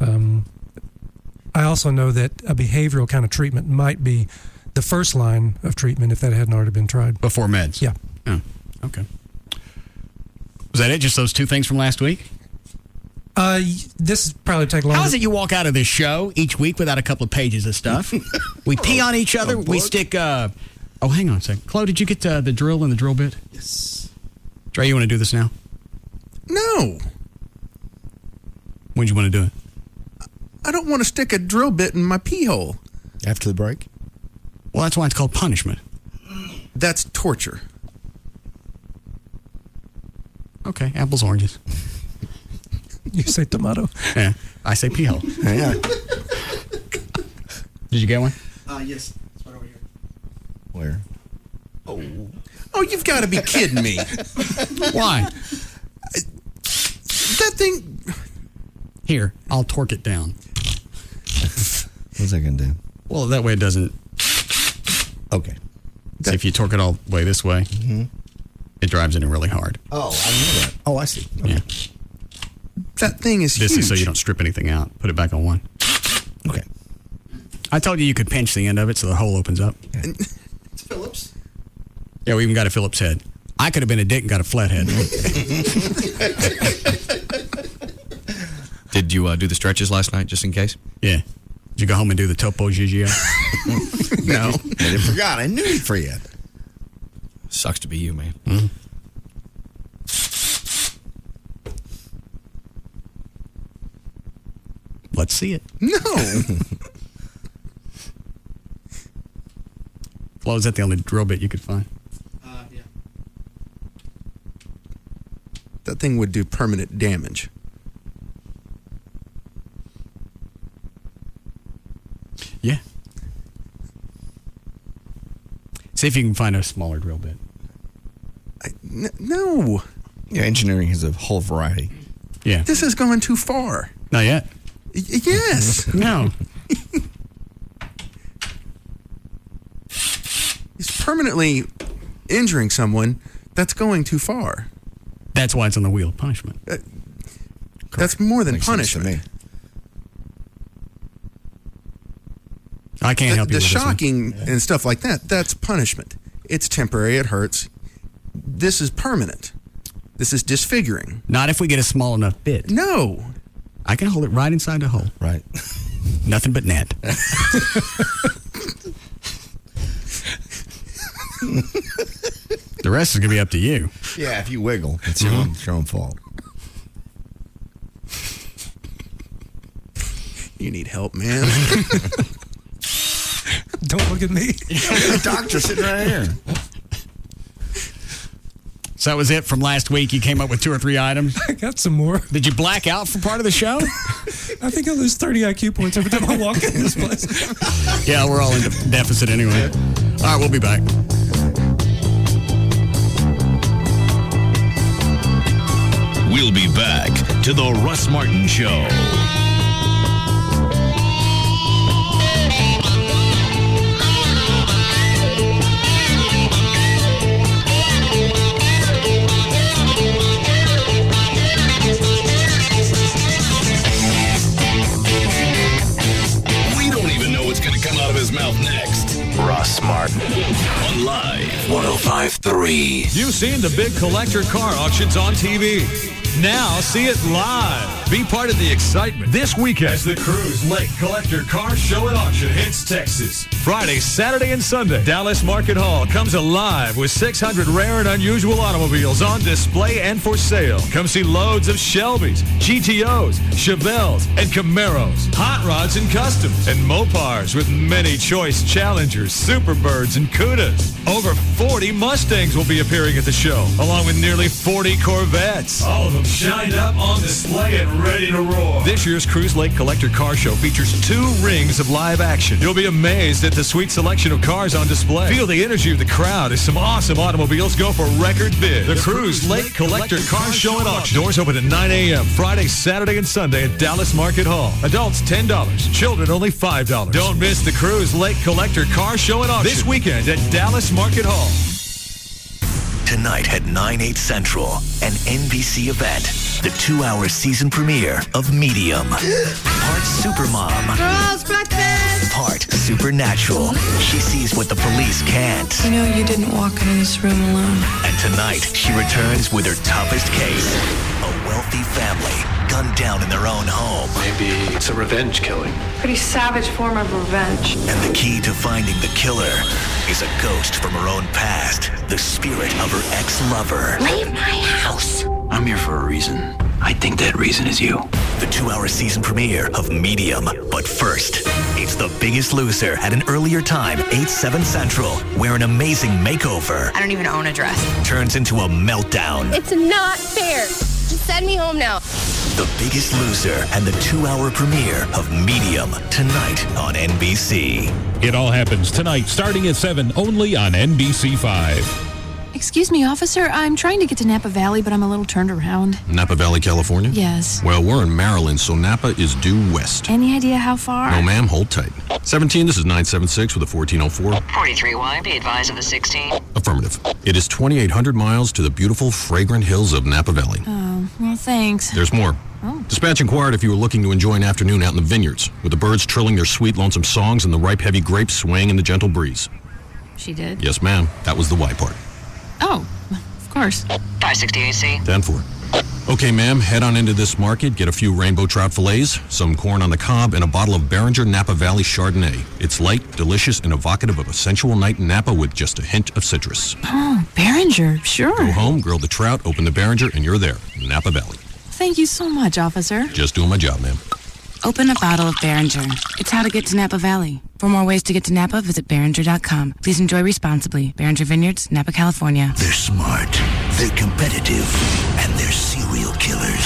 I also know that a behavioral kind of treatment might be the first line of treatment if that hadn't already been tried. Before meds? Yeah. Oh, okay. Was that it? Just those two things from last week? This is probably take longer. How is it you walk out of this show each week without a couple of pages of stuff? We pee on each other. We stick... oh, hang on a second. Chloe, did you get the drill and the drill bit? Yes. Trey, you want to do this now? No. When do you want to do it? I don't want to stick a drill bit in my pee hole. After the break? Well, that's why it's called punishment. That's torture. Okay, apples, oranges. You say tomato. Yeah, I say pee hole. Yeah. Did you get one? Yes. It's right over here. Where? Oh, you've got to be kidding me. Why? That thing... Here, I'll torque it down. What's that going to do? Well, that way it doesn't... Okay. See, if you torque it all the way this way, it drives it in really hard. Oh, I know that. Oh, I see. Okay. Yeah. That thing is This huge. is so you don't strip anything out. Put it back on one. Okay. I told you could pinch the end of it so the hole opens up. It's Phillips. Yeah, we even got a Phillips head. I could have been a dick and got a flat head. Did you do the stretches last night, just in case? Yeah. Did you go home and do the topo gigio? No. I forgot. I knew it for you. Sucks to be you, man. Mm-hmm. Let's see it. No. Flo, is that the only drill bit you could find? Yeah. That thing would do permanent damage. Yeah. See if you can find a smaller drill bit. No. Yeah, engineering has a whole variety. Yeah. This is going too far. Not yet. Yes. No. He's permanently injuring someone. That's going too far. That's why it's on the wheel of punishment. That's more than Makes sense to punishment. me. I can't help you The with shocking and stuff like that, that's punishment. It's temporary. It hurts. This is permanent. This is disfiguring. this one. Not if we get a small enough bit. No. I can hold it right inside the hole. Right. Nothing but net. The rest is going to be up to you. Yeah, if you wiggle, it's your own fault. You need help, man. Don't look at me. The doctor's sitting right here. So that was it from last week. You came up with 2 or 3 items. I got some more. Did you black out for part of the show? I think I lose 30 IQ points every time I walk in this place. Yeah, we're all in deficit anyway. All right, we'll be back. We'll be back to the Russ Martin Show. We don't even know what's going to come out of his mouth next. Russ Martin on Live 105.3. You've seen the big collector car auctions on TV. Now see it live. Be part of the excitement this weekend as the Cruise Lake Collector Car Show and Auction hits Texas. Friday, Saturday, and Sunday. Dallas Market Hall comes alive with 600 rare and unusual automobiles on display and for sale. Come see loads of Shelbys, GTOs, Chevelles, and Camaros, hot rods and customs, and Mopars with many choice Challengers, Superbirds, and Cudas. Over 40 Mustangs will be appearing at the show, along with nearly 40 Corvettes. All of them shined up on display at ready to roar. This year's Cruise Lake Collector Car Show features 2 rings of live action. You'll be amazed at the sweet selection of cars on display. Feel the energy of the crowd as some awesome automobiles go for record bid. The Cruise Lake Collector Car Show and Auction. Doors open at 9 a.m. Friday, Saturday, and Sunday at Dallas Market Hall. Adults $10. Children only $5. Don't miss the Cruise Lake Collector Car Show and Auction this weekend at Dallas Market Hall. Tonight at 9/8 Central, an NBC event. The 2-hour season premiere of Medium. Part Supermom. Girls, breakfast! Part Supernatural. She sees what the police can't. You know, you didn't walk into this room alone. And tonight, she returns with her toughest case. A wealthy family gunned down in their own home. Maybe it's a revenge killing. Pretty savage form of revenge. And the key to finding the killer is a ghost from her own past. The spirit of her ex-lover. Leave my house. I'm here for a reason. I think that reason is you. The 2-hour season premiere of Medium. But first, it's The Biggest Loser at an earlier time, 8/7 Central, where an amazing makeover I don't even own a dress. turns into a meltdown. It's not fair. Just send me home now. The Biggest Loser and the 2-hour premiere of Medium tonight on NBC. It all happens tonight, starting at 7, only on NBC5. Excuse me, officer. I'm trying to get to Napa Valley, but I'm a little turned around. Napa Valley, California? Yes. Well, we're in Maryland, so Napa is due west. Any idea how far? No, ma'am. Hold tight. 17, this is 976 with a 1404. 43Y, be advised of the 16. Affirmative. It is 2,800 miles to the beautiful, fragrant hills of Napa Valley. Oh, well, thanks. There's more. Oh. Dispatch inquired if you were looking to enjoy an afternoon out in the vineyards, with the birds trilling their sweet, lonesome songs and the ripe, heavy grapes swaying in the gentle breeze. She did? Yes, ma'am. That was the Y part. Oh, of course. 568C. 10-4. Okay, ma'am, head on into this market, get a few rainbow trout fillets, some corn on the cob, and a bottle of Behringer Napa Valley Chardonnay. It's light, delicious, and evocative of a sensual night in Napa with just a hint of citrus. Oh, Behringer, sure. Go home, grill the trout, open the Behringer, and you're there, Napa Valley. Thank you so much, officer. Just doing my job, ma'am. Open a bottle of Behringer. It's how to get to Napa Valley. For more ways to get to Napa, visit Behringer.com. Please enjoy responsibly. Behringer Vineyards, Napa, California. They're smart, they're competitive, and they're serial killers.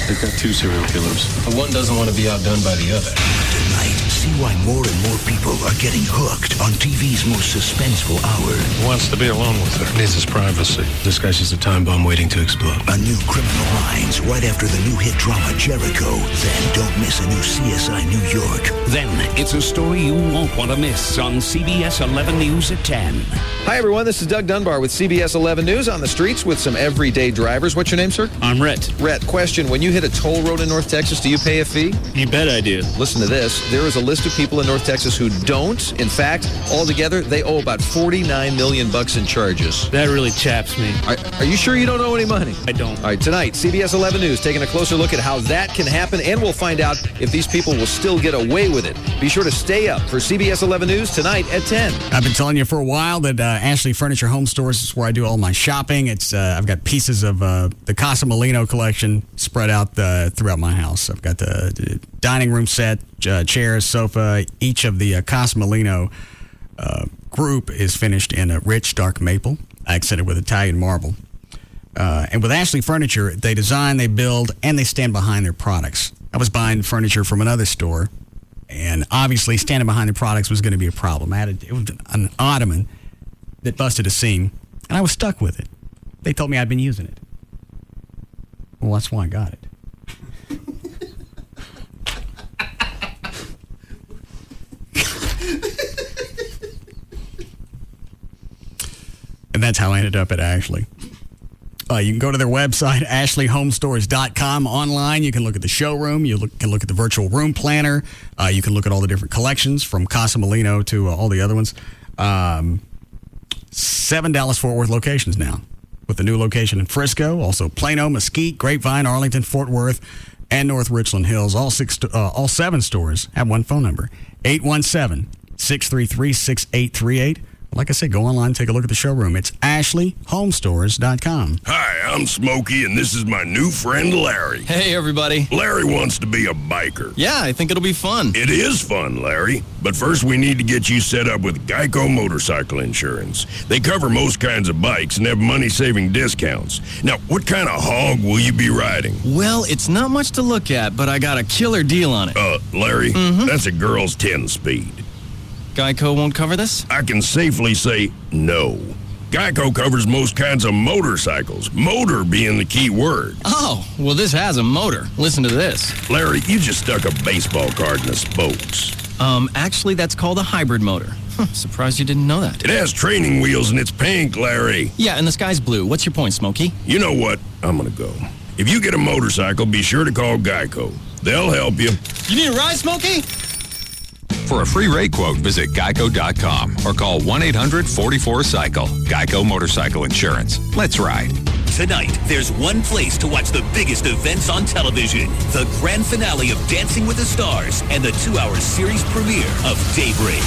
They've got 2 serial killers. The one doesn't want to be outdone by the other. Tonight, see why more and more people are getting hooked on TV's most suspenseful hour. He wants to be alone with her. Needs his privacy. This guy's just a time bomb waiting to explode. A new Criminal Minds right after the new hit drama Jericho. Then don't miss a new CSI New York. Then it's a story you won't want to miss on CBS 11 News at 10. Hi, everyone. This is Doug Dunbar with CBS 11 News on the streets with some everyday drivers. What's your name, sir? I'm Rhett. Rhett, question. When you hit a toll road in North Texas, do you pay a fee? You bet I do. Listen to this. There is a list of people in North Texas who don't. In fact, altogether, they owe about $49 million in charges. That really chaps me. Are you sure you don't owe any money? I don't. All right, tonight, CBS 11 News taking a closer look at how that can happen, and we'll find out if these people will still get away with it. Be sure to stay up for CBS 11 News tonight at 10. I've been telling you for a while that Ashley Furniture Home Stores is where I do all my shopping. It's I've got pieces of the Casa Molino collection spread out throughout my house. I've got the dining room set, chairs, sofa. Each of the Casa Molino group is finished in a rich dark maple, accented with Italian marble. And with Ashley Furniture, they design, they build, and they stand behind their products. I was buying furniture from another store, and obviously standing behind the products was going to be a problem. It was an ottoman that busted a seam, and I was stuck with it. They told me I'd been using it. Well, that's why I got it. And that's how I ended up at Ashley. You can go to their website, ashleyhomestores.com. Online, you can look at the showroom. You can look at the virtual room planner. You can look at all the different collections from Casa Molino to all the other ones. 7 Dallas-Fort Worth locations now, with the new location in Frisco, also Plano, Mesquite, Grapevine, Arlington, Fort Worth, and North Richland Hills. All 7 stores have one phone number, 817-633-6838, Like I said, go online and take a look at the showroom. It's AshleyHomestores.com. Hi, I'm Smokey, and this is my new friend Larry. Hey, everybody. Larry wants to be a biker. Yeah, I think it'll be fun. It is fun, Larry. But first, we need to get you set up with Geico Motorcycle Insurance. They cover most kinds of bikes and have money-saving discounts. Now, what kind of hog will you be riding? Well, it's not much to look at, but I got a killer deal on it. Larry, that's a girl's 10-speed. Geico won't cover this? I can safely say no. Geico covers most kinds of motorcycles, motor being the key word. Oh, well, this has a motor. Listen to this. Larry, you just stuck a baseball card in the spokes. Actually, that's called a hybrid motor. Surprised you didn't know that. It has training wheels and it's pink, Larry. Yeah, and the sky's blue. What's your point, Smokey? You know what? I'm gonna go. If you get a motorcycle, be sure to call Geico. They'll help you. You need a ride, Smokey? For a free rate quote, visit geico.com or call 1-800-44-CYCLE. Geico Motorcycle Insurance. Let's ride. Tonight, there's one place to watch the biggest events on television. The grand finale of Dancing with the Stars and the 2-hour series premiere of Daybreak.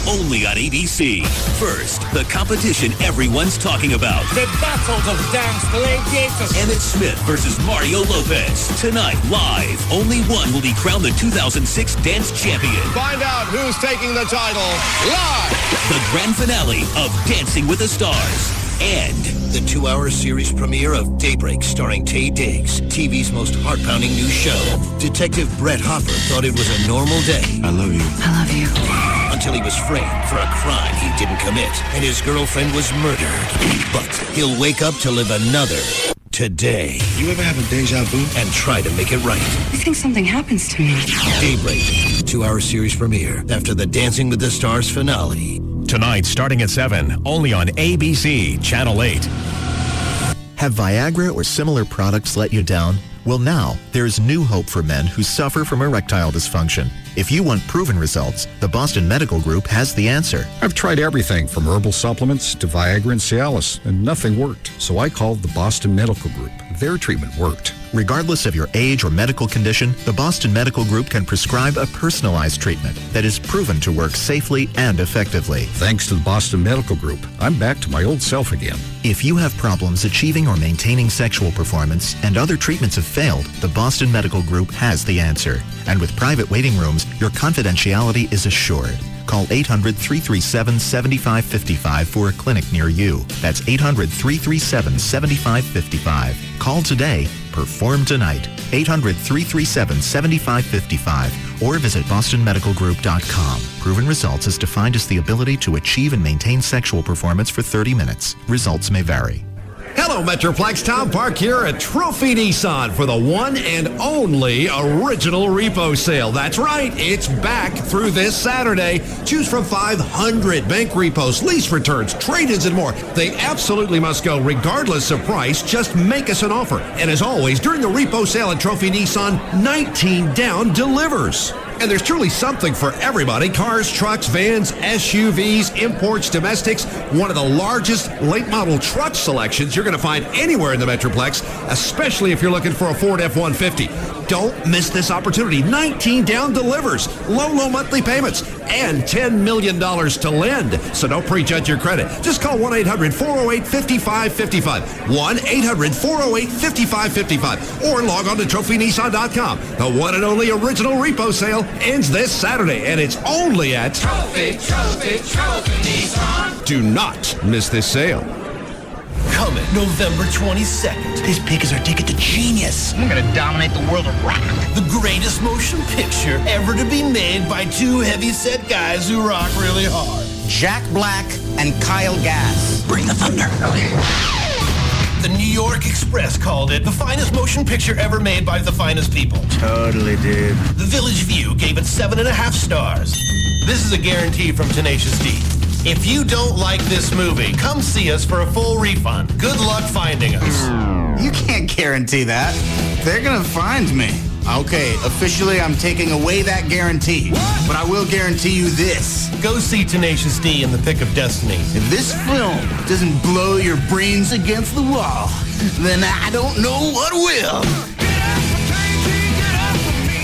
Only on ABC. First, the competition everyone's talking about. The battles of dance gladiators. Emmett Smith versus Mario Lopez. Tonight, live, only one will be crowned the 2006 Dance Champion. Find out who's taking the title live. The grand finale of Dancing with the Stars. And the 2-hour series premiere of Daybreak starring Taye Diggs, TV's most heart-pounding new show. Detective Brett Hopper thought it was a normal day. I love you. I love you. Until he was framed for a crime he didn't commit, and his girlfriend was murdered. But he'll wake up to live another today. You ever have a deja vu? And try to make it right. I think something happens to me. Daybreak, 2-hour series premiere after the Dancing with the Stars finale. Tonight, starting at 7, only on ABC, Channel 8. Have Viagra or similar products let you down? Well, now, there's new hope for men who suffer from erectile dysfunction. If you want proven results, the Boston Medical Group has the answer. I've tried everything from herbal supplements to Viagra and Cialis, and nothing worked. So I called the Boston Medical Group. Their treatment worked. Regardless of your age or medical condition, the Boston Medical Group can prescribe a personalized treatment that is proven to work safely and effectively. Thanks to the Boston Medical Group, I'm back to my old self again. If you have problems achieving or maintaining sexual performance and other treatments have failed, the Boston Medical Group has the answer. And with private waiting rooms, your confidentiality is assured. Call 800-337-7555 for a clinic near you. That's 800-337-7555. Call today. Perform tonight. 800-337-7555 or visit bostonmedicalgroup.com. Proven results is defined as the ability to achieve and maintain sexual performance for 30 minutes. Results may vary. Hello, Metroplex. Tom Park here at Trophy Nissan for the one and only original repo sale. That's right. It's back through this Saturday. Choose from 500 bank repos, lease returns, trade-ins, and more. They absolutely must go regardless of price. Just make us an offer. And as always, during the repo sale at Trophy Nissan, 19 down delivers. And there's truly something for everybody. Cars, trucks, vans, SUVs, imports, domestics. One of the largest late model truck selections you're going to find anywhere in the Metroplex, especially if you're looking for a Ford F-150. Don't miss this opportunity. 19 down delivers, low monthly payments, and $10 million to lend. So don't prejudge your credit. Just call 1-800-408-5555. 1-800-408-5555. Or log on to trophynissan.com. The one and only original repo sale ends this Saturday, and it's only at Trophy Nissan. Do not miss this sale. Coming November 22nd. This pig is our ticket to genius. I'm gonna dominate the world of rock. The greatest motion picture ever to be made by two heavy-set guys who rock really hard. Jack Black and Kyle Gass. Bring the thunder. Okay. The New York Express called it the finest motion picture ever made by the finest people. Totally, dude. The Village View gave it 7.5 stars. This is a guarantee from Tenacious D. If you don't like this movie, come see us for a full refund. Good luck finding us. You can't guarantee that. They're gonna find me. Okay, officially I'm taking away that guarantee. What? But I will guarantee you this. Go see Tenacious D in The Pick of Destiny. If this film doesn't blow your brains against the wall, then I don't know what will.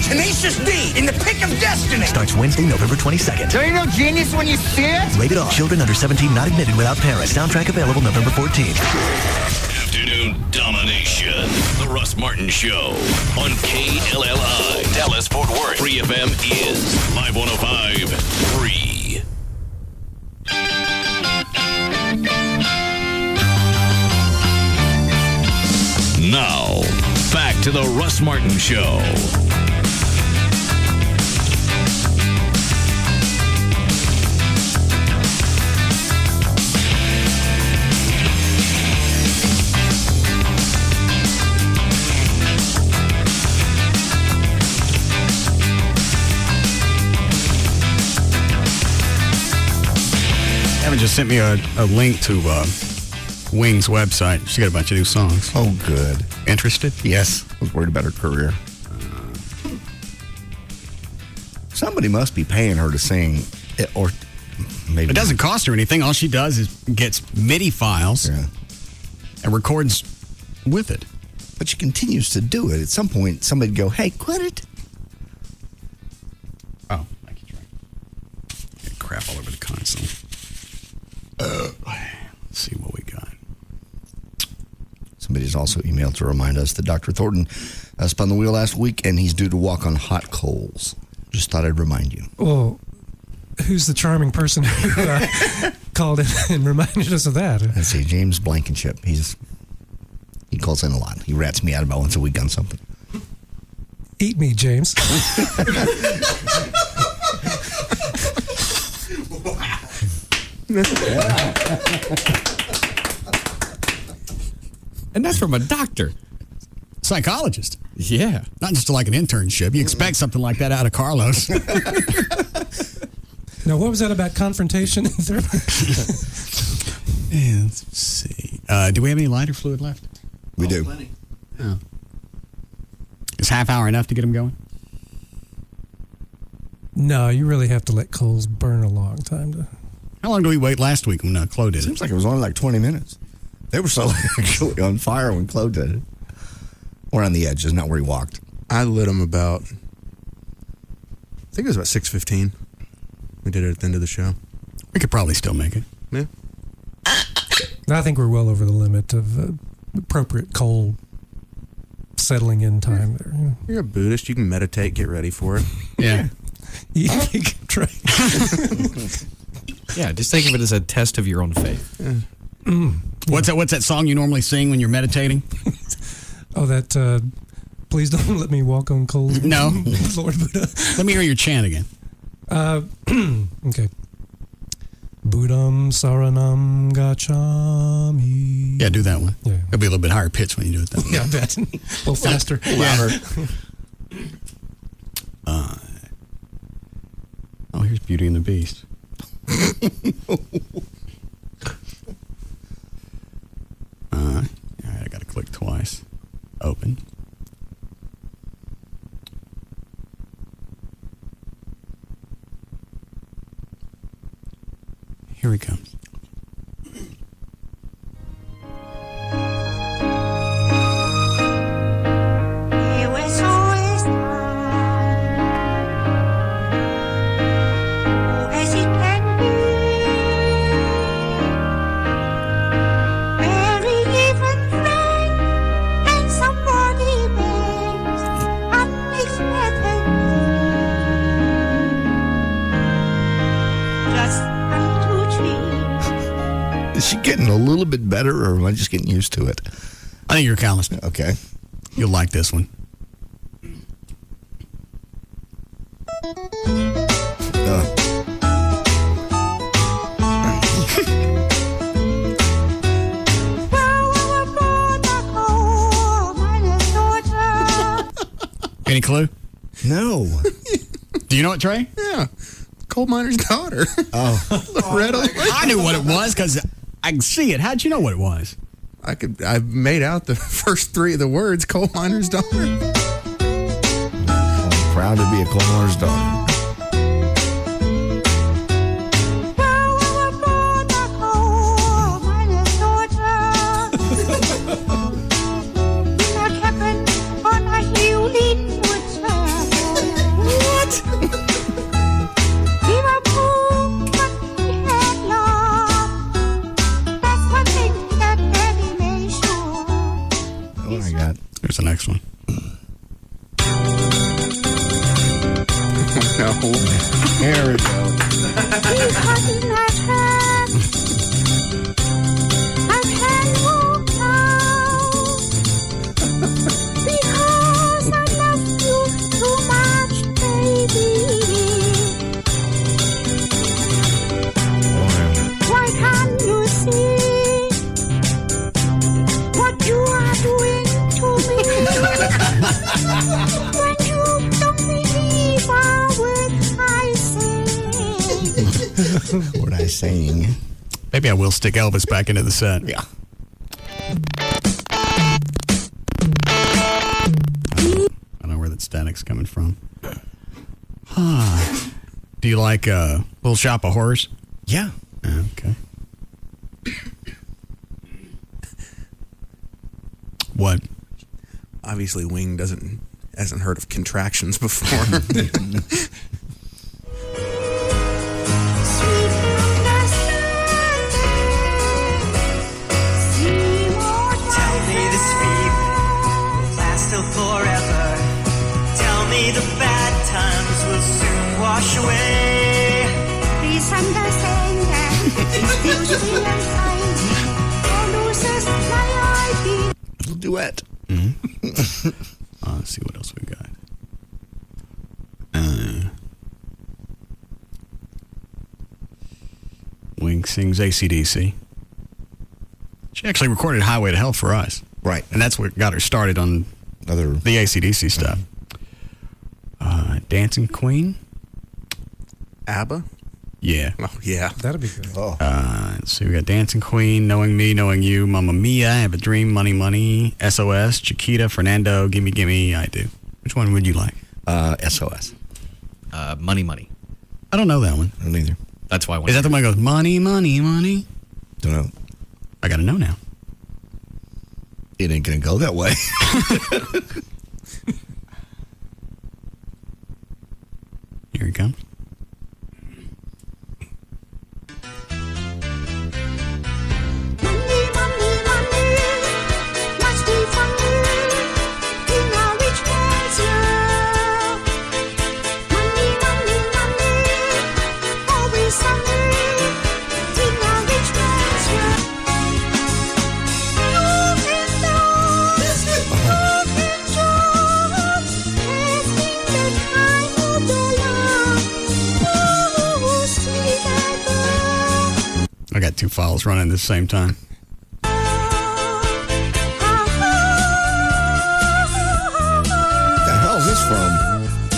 Tenacious D in the pick of destiny. Starts Wednesday, November 22nd. So you know genius when you see it? Rated R. Children under 17 not admitted without parents. Soundtrack available November 14th. Afternoon domination. The Russ Martin Show on KLLI. Dallas Fort Worth. Free FM is Live 105.3. Now, back to the Russ Martin Show. Evan just sent me a link to Wing's website. She got a bunch of new songs. Oh, good. Interested? Yes. I was worried about her career. Somebody must be paying her to sing, or maybe it doesn't cost her anything. All she does is gets MIDI files and records with it. But she continues to do it. At some point, somebody'd go, "Hey, quit it." Oh, I can try. Get crap all over the console. Let's see what we got. Somebody's also emailed to remind us that Dr. Thornton spun the wheel last week, and he's due to walk on hot coals. Just thought I'd remind you. Well, who's the charming person who called in and reminded us of that? Let's see, James Blankenship. He calls in a lot. He rats me out about once a week on something. Eat me, James. And that's from a doctor. Psychologist. Yeah. Not just like an internship. You expect something like that out of Carlos. Now, what was that about confrontation? Yeah, let's see. Do we have any lighter fluid left? We do. Plenty. Oh. Is half hour enough to get them going? No, you really have to let coals burn a long time. How long did we wait last week when Chloe did it? Seems like it was only like 20 minutes. They were so actually on fire when Chloe did it. Or on the edge, is not where he walked. I lit them about, I think it was about 6:15. We did it at the end of the show. We could probably still make it. Yeah. I think we're well over the limit of appropriate coal settling in time there. You know. You're a Buddhist. You can meditate, get ready for it. Yeah. You can try. Yeah, just think of it as a test of your own faith. Yeah. What's that song you normally sing when you're meditating? Oh, that, please don't let me walk on coals. No. Lord Buddha. Let me hear your chant again. Okay. Buddham saranam gacchami. Yeah, do that one. Yeah. It'll be a little bit higher pitch when you do it that way. Yeah, I bet. A little faster. Louder. Oh, here's Beauty and the Beast. All right, I got to click twice. Open. Here he comes. Is she getting a little bit better, or am I just getting used to it? I think you're callous. Okay. You'll like this one. Any clue? No. Do you know it, Trey? Yeah. Coal miner's daughter. Oh. Loretta. I knew what it was because I can see it. How'd you know what it was? I made out the first three of the words, coal miner's daughter. I'm proud to be a coal miner's daughter. what I got. Here's the next one. No. Here we go. What I saying? Maybe I will stick Elvis back into the set. Yeah. I don't know where that static's coming from. Do you like Little Shop of Horrors? Yeah. Okay. What? Obviously, Wing hasn't heard of contractions before. Forever. Tell me the bad times will soon wash away. Please understand that it's still Little duet. Let's see what else we got. Wing sings AC/DC. She actually recorded Highway to Hell for us. Right. And that's what got her started on the AC/DC stuff. Dancing Queen? ABBA? Yeah. Oh, yeah. That'd be good. Oh. Let's see, we got Dancing Queen, Knowing Me, Knowing You, Mamma Mia, I Have a Dream, Money Money, SOS, Chiquita, Fernando, Gimme Gimme, I Do. Which one would you like? SOS. Money Money. I don't know that one. I don't either. That's why I want Is that the one that goes, money, money, money? Don't know. I gotta know now. It ain't gonna go that way. Here he comes. I got two files running at the same time. The hell is this from?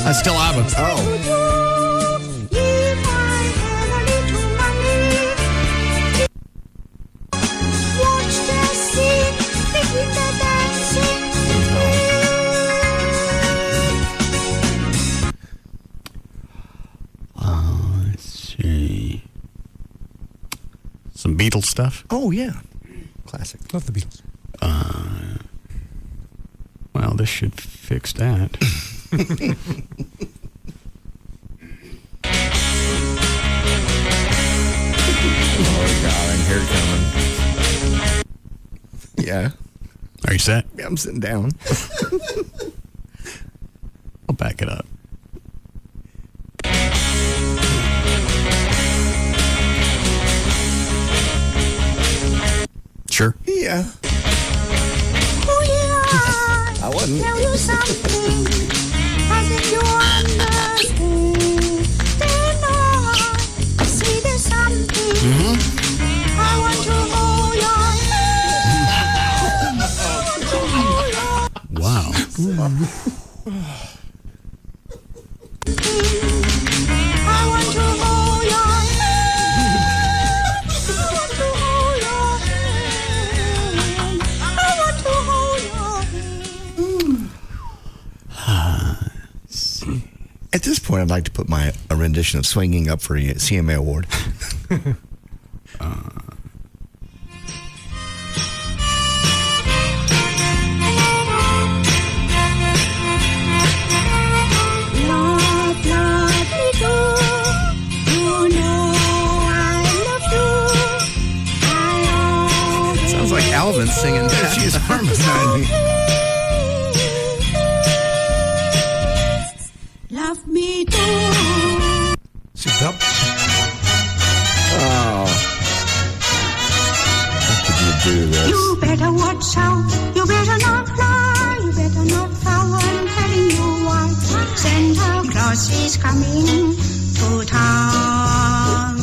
That's still ABBA. Oh. Let's see. Some Beatles stuff. Oh, yeah. Classic. Love the Beatles. Well, this should fix that. Oh, God, I can hear it coming. Yeah. Are you set? Yeah, I'm sitting down. I'll back it up. Sure. Yeah. I wasn't. Tell you something, I think you understand. Then I see there's something I want to hold on. Wow. I want to hold on. At this point, I'd like to put a rendition of Swinging up for a CMA award. Sounds like Alvin singing that. She's harmonizing. coming to town.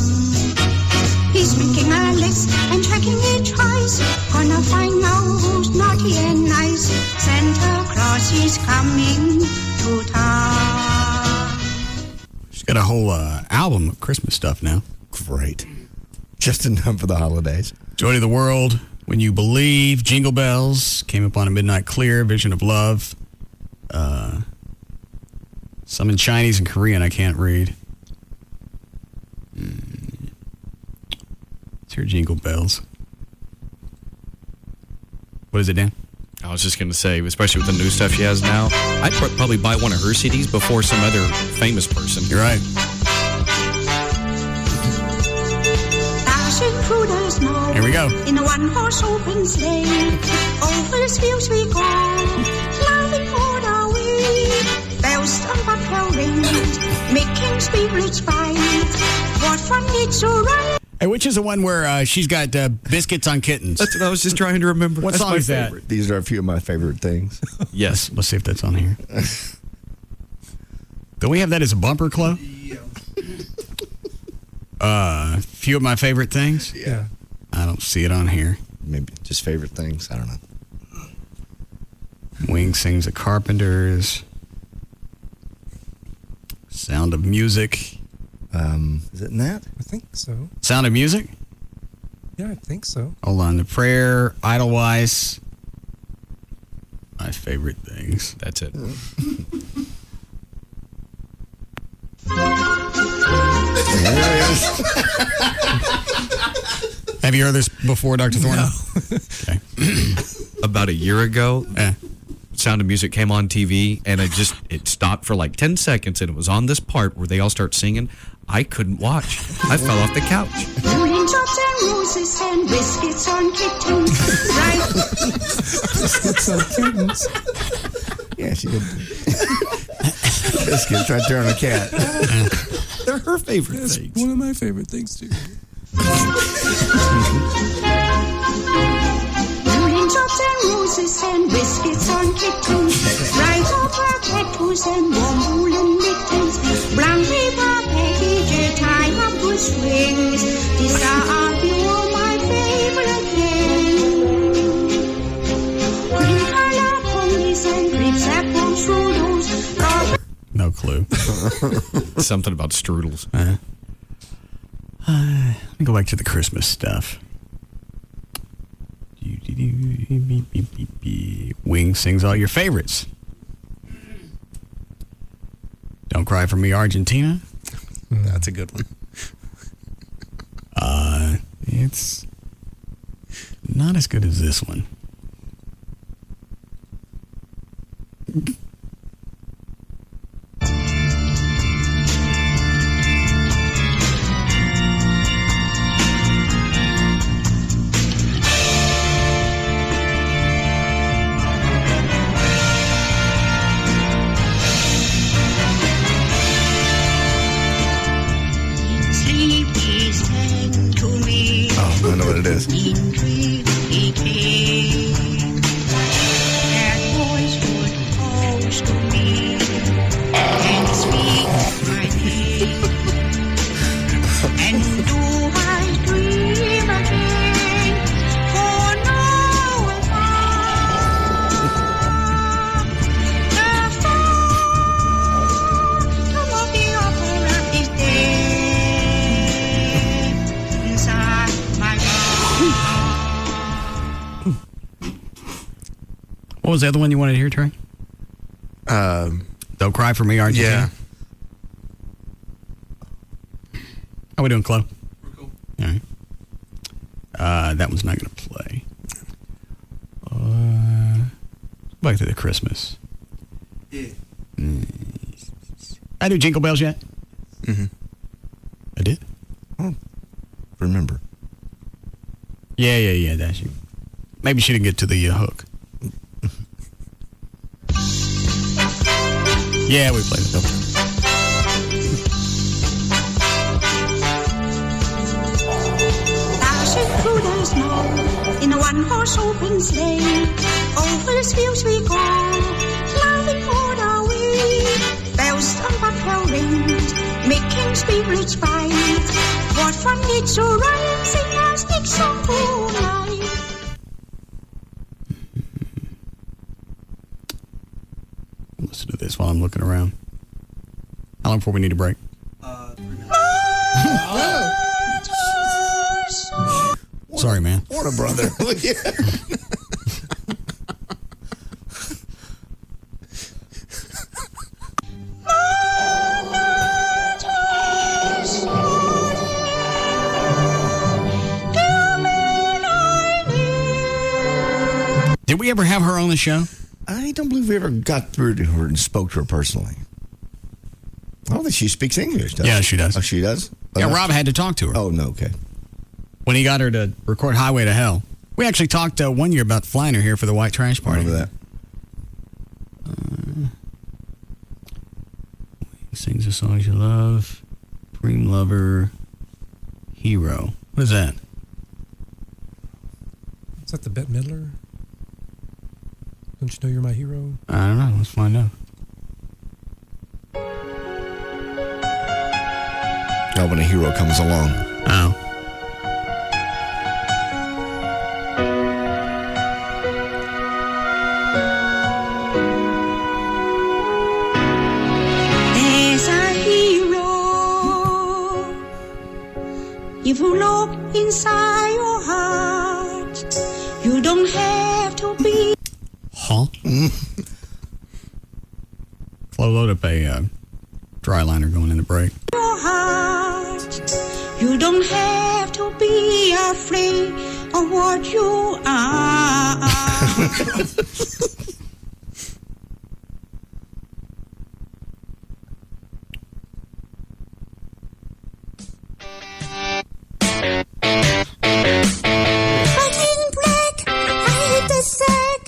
He's making a list and checking each choice. Gonna find out who's naughty and nice. Santa Claus is coming to town. She's got a whole album of Christmas stuff now. Great. Just in time for the holidays. Joy to the World, When You Believe, Jingle Bells, Came Upon a Midnight Clear, Vision of Love. Some in Chinese and Korean I can't read. Let's hear Jingle Bells. What is it, Dan? I was just going to say, especially with the new stuff she has now, I'd probably buy one of her CDs before some other famous person. You're right. Dashing through the snow. Here we go. In a one-horse open sleigh. Over the fields we go. Loving all the way. Bells stump up our rings. Making spirits bright. What fun it's to ride. Hey, which is the one where she's got biscuits on kittens? That's what I was just trying to remember. What song is that? These are a few of my favorite things. Yes. Let's see if that's on here. Do we have that as a bumper, Chloe? Few of my favorite things? Yeah. I don't see it on here. Maybe just favorite things. I don't know. Wing sings the Carpenters. Sound of Music. Is it in that? I think so. Sound of Music? Yeah, I think so. Hold on. The Prayer, Idlewise. My favorite things. That's it. Have you heard this before, Dr. Thorne? No. Okay. About a year ago, Sound of Music came on TV, and it stopped for like 10 seconds, and it was on this part where they all start singing. I couldn't watch. I fell off the couch. Raindrops and roses and biscuits on kittens. Right? Biscuits on kittens. Yeah, she did. Biscuits right there on a cat. They're her favorite That's things. one of my favorite things, too. Raindrops and roses and biscuits on kittens. Right over cactus and warm woolen mittens. Brown paper package, tie up with strings. These are a few of my favorite things. Green color ponies and grape apple strudels. No clue. Something about strudels. Let me go back to the Christmas stuff. Wing sings all your favorites. Don't Cry for Me, Argentina. That's a good one. It's not as good as this one. I know what it is. What was the other one you wanted to hear, Trey? Don't Cry for Me, Argentina. Yeah. How we doing, Chloe? We're cool. All right. That one's not going to play. Back to the Christmas. Yeah. I do Jingle Bells yet? Mm-hmm. I did? I don't remember. Yeah, that's you. Maybe she didn't get to the hook. Yeah, we played it. Okay. Dashing through the snow in a one-horse open sleigh. Over the fields we go, loving all the way. Bells stump up our rings, spirits bright. What fun it's to run and sing a stick song tonight. Listen to this while I'm looking around. How long before we need a break? Sorry, man. What a brother. Did we ever have her on the show? I don't believe we ever got through to her and spoke to her personally. I don't think she speaks English, does she? Yeah, she does. Oh, she does? Yeah, Rob had to talk to her. Oh, no, okay. When he got her to record Highway to Hell. We actually talked one year about flying her here for the White Trash Party. Remember that. Sings the songs you love. Dream Lover. Hero. What is that? Is that the Bette Midler? Don't you know you're my hero? I don't know. Let's find out. Oh, when a hero comes along. Oh. There's a hero. If you look inside your heart, you don't have to be. Huh? Flo, load up a dry liner going into break. Your heart, you don't have to be afraid of what you are. But in black, I hate the sack.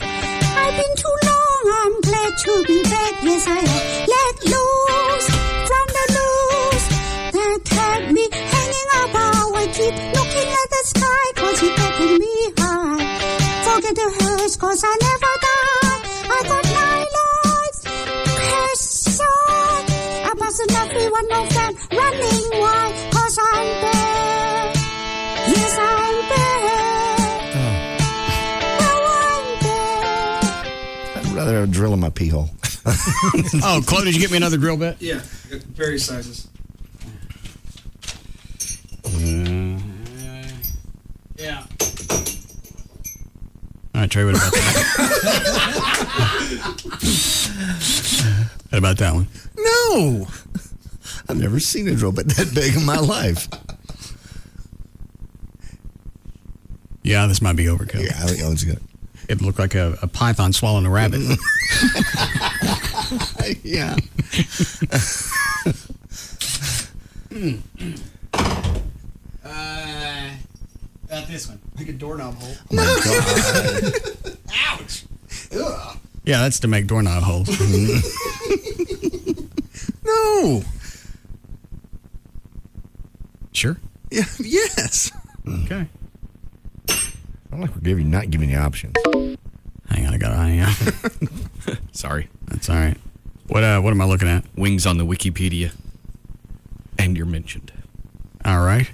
I've been too long, I'm glad to be back. Yes, I have let loose from the noose that had me hanging about. I keep looking at the sky, cause it getting me high. Forget the hurts, cause I never die. I got 9 lives, curse on. I must not be one of them running wild, cause I'm bad. Yes, I'm bad. I'd rather have a drill in my pee hole. Oh, Chloe, did you get me another drill bit? Yeah, various sizes. Yeah. All right, Trey, what about that? What about that one? No. I've never seen a drill bit that big in my life. Yeah, this might be overkill. Yeah, I think that one's good. It looked like a python swallowing a rabbit. Yeah. About this one. Like a doorknob hole. Oh my God. Ouch. Ugh. Yeah, that's to make doorknob holes. No. Sure. Yeah. Yes. Okay. I don't like we're not giving you options. Hang on, I got it. Sorry. That's all right. What am I looking at? Wings on the Wikipedia. And you're mentioned. All right.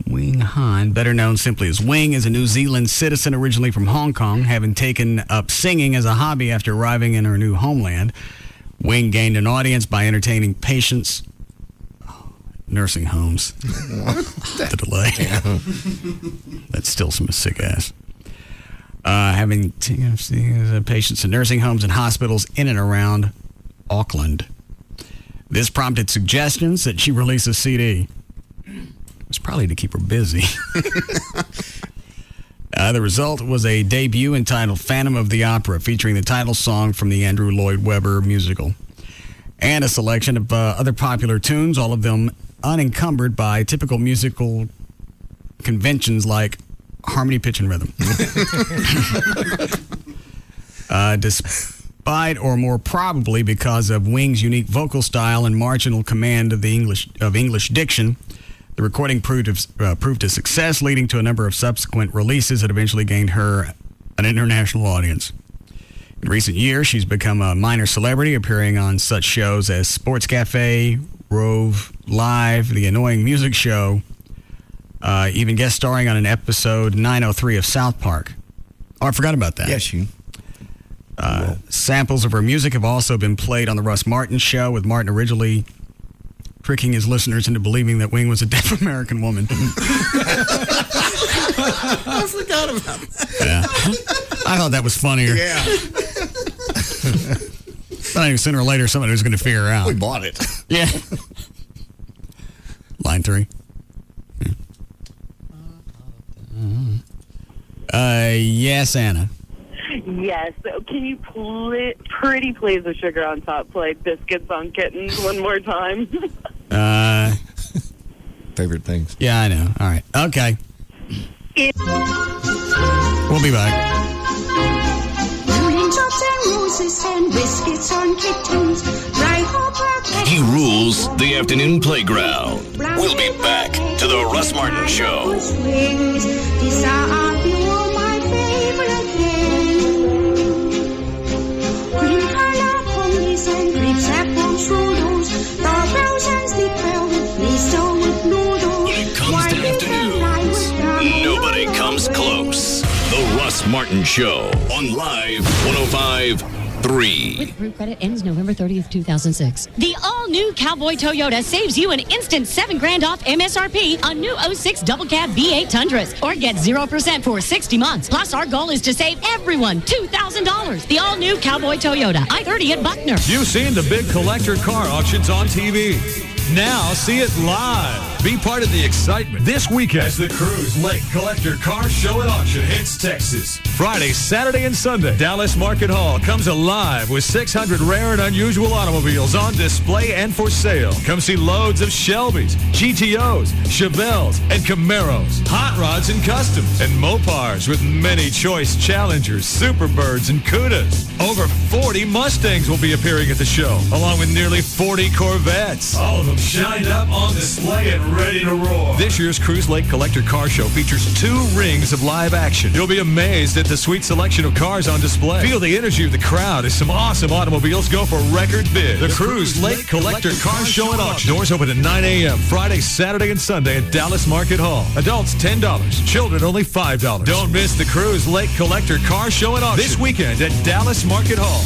Wing Han, better known simply as Wing, is a New Zealand citizen originally from Hong Kong, having taken up singing as a hobby after arriving in her new homeland. Wing gained an audience by entertaining patients. Nursing homes. The delay. That's still some sick ass. Having patients in nursing homes and hospitals in and around Auckland. This prompted suggestions that she release a CD. It was probably to keep her busy. The result was a debut entitled Phantom of the Opera, featuring the title song from the Andrew Lloyd Webber musical, and a selection of other popular tunes, all of them unencumbered by typical musical conventions like harmony, pitch, and rhythm. Despite, or more probably because of Wing's unique vocal style and marginal command of English diction, the recording proved a success, leading to a number of subsequent releases that eventually gained her an international audience. It In recent years, she's become a minor celebrity, appearing on such shows as Sports Cafe, Rove Live, The Annoying Music Show, even guest starring on an episode 903 of South Park. Oh, I forgot about that. Yes, you. Samples of her music have also been played on The Russ Martin Show, with Martin originally tricking his listeners into believing that Wing was a deaf American woman. I forgot about that. Yeah. I thought that was funnier. Yeah. But I knew sooner or later somebody was going to figure out. We bought it. Yeah. Line 3. Yes, Anna. Yes. So can you pretty please, with sugar on top, play Biscuits on Kittens one more time? Favorite things. Yeah, I know. All right. Okay. We'll be back. Raindrops and roses and biscuits on kittens. He rules the afternoon playground. We'll be back to the Russ Martin Show. These are pure my favorite games. Green color ponies and grapes, apples, strudels, strawberries and sleepwell with miso with noodles. When it comes to afternoons, nobody comes close. The Russ Martin Show on Live 105.3. With Group Credit ends November 30th, 2006. The all-new Cowboy Toyota saves you an instant $7,000 off MSRP on new 06 double cab V8 Tundras, or get 0% for 60 months. Plus, our goal is to save everyone $2,000. The all-new Cowboy Toyota, I-30 at Buckner. You've seen the big collector car auctions on TV. Now see it live. Be part of the excitement this weekend as the Cruise Lake Collector Car Show and Auction hits Texas. Friday, Saturday, and Sunday. Dallas Market Hall comes alive with 600 rare and unusual automobiles on display and for sale. Come see loads of Shelbys, GTOs, Chevelles, and Camaros, hot rods and customs, and Mopars with many choice Challengers, Superbirds, and Cudas. Over 40 Mustangs will be appearing at the show, along with nearly 40 Corvettes. All of them shined up on display and ready to roar. This year's Cruise Lake Collector Car Show features 2 rings of live action. You'll be amazed at the sweet selection of cars on display. Feel the energy of the crowd as some awesome automobiles go for record bid. The Cruise Lake Collector Car Show and Auction. Doors open at 9 a.m. Friday, Saturday, and Sunday at Dallas Market Hall. Adults $10. Children only $5. Don't miss the Cruise Lake Collector Car Show and Auction this weekend at Dallas Market Hall.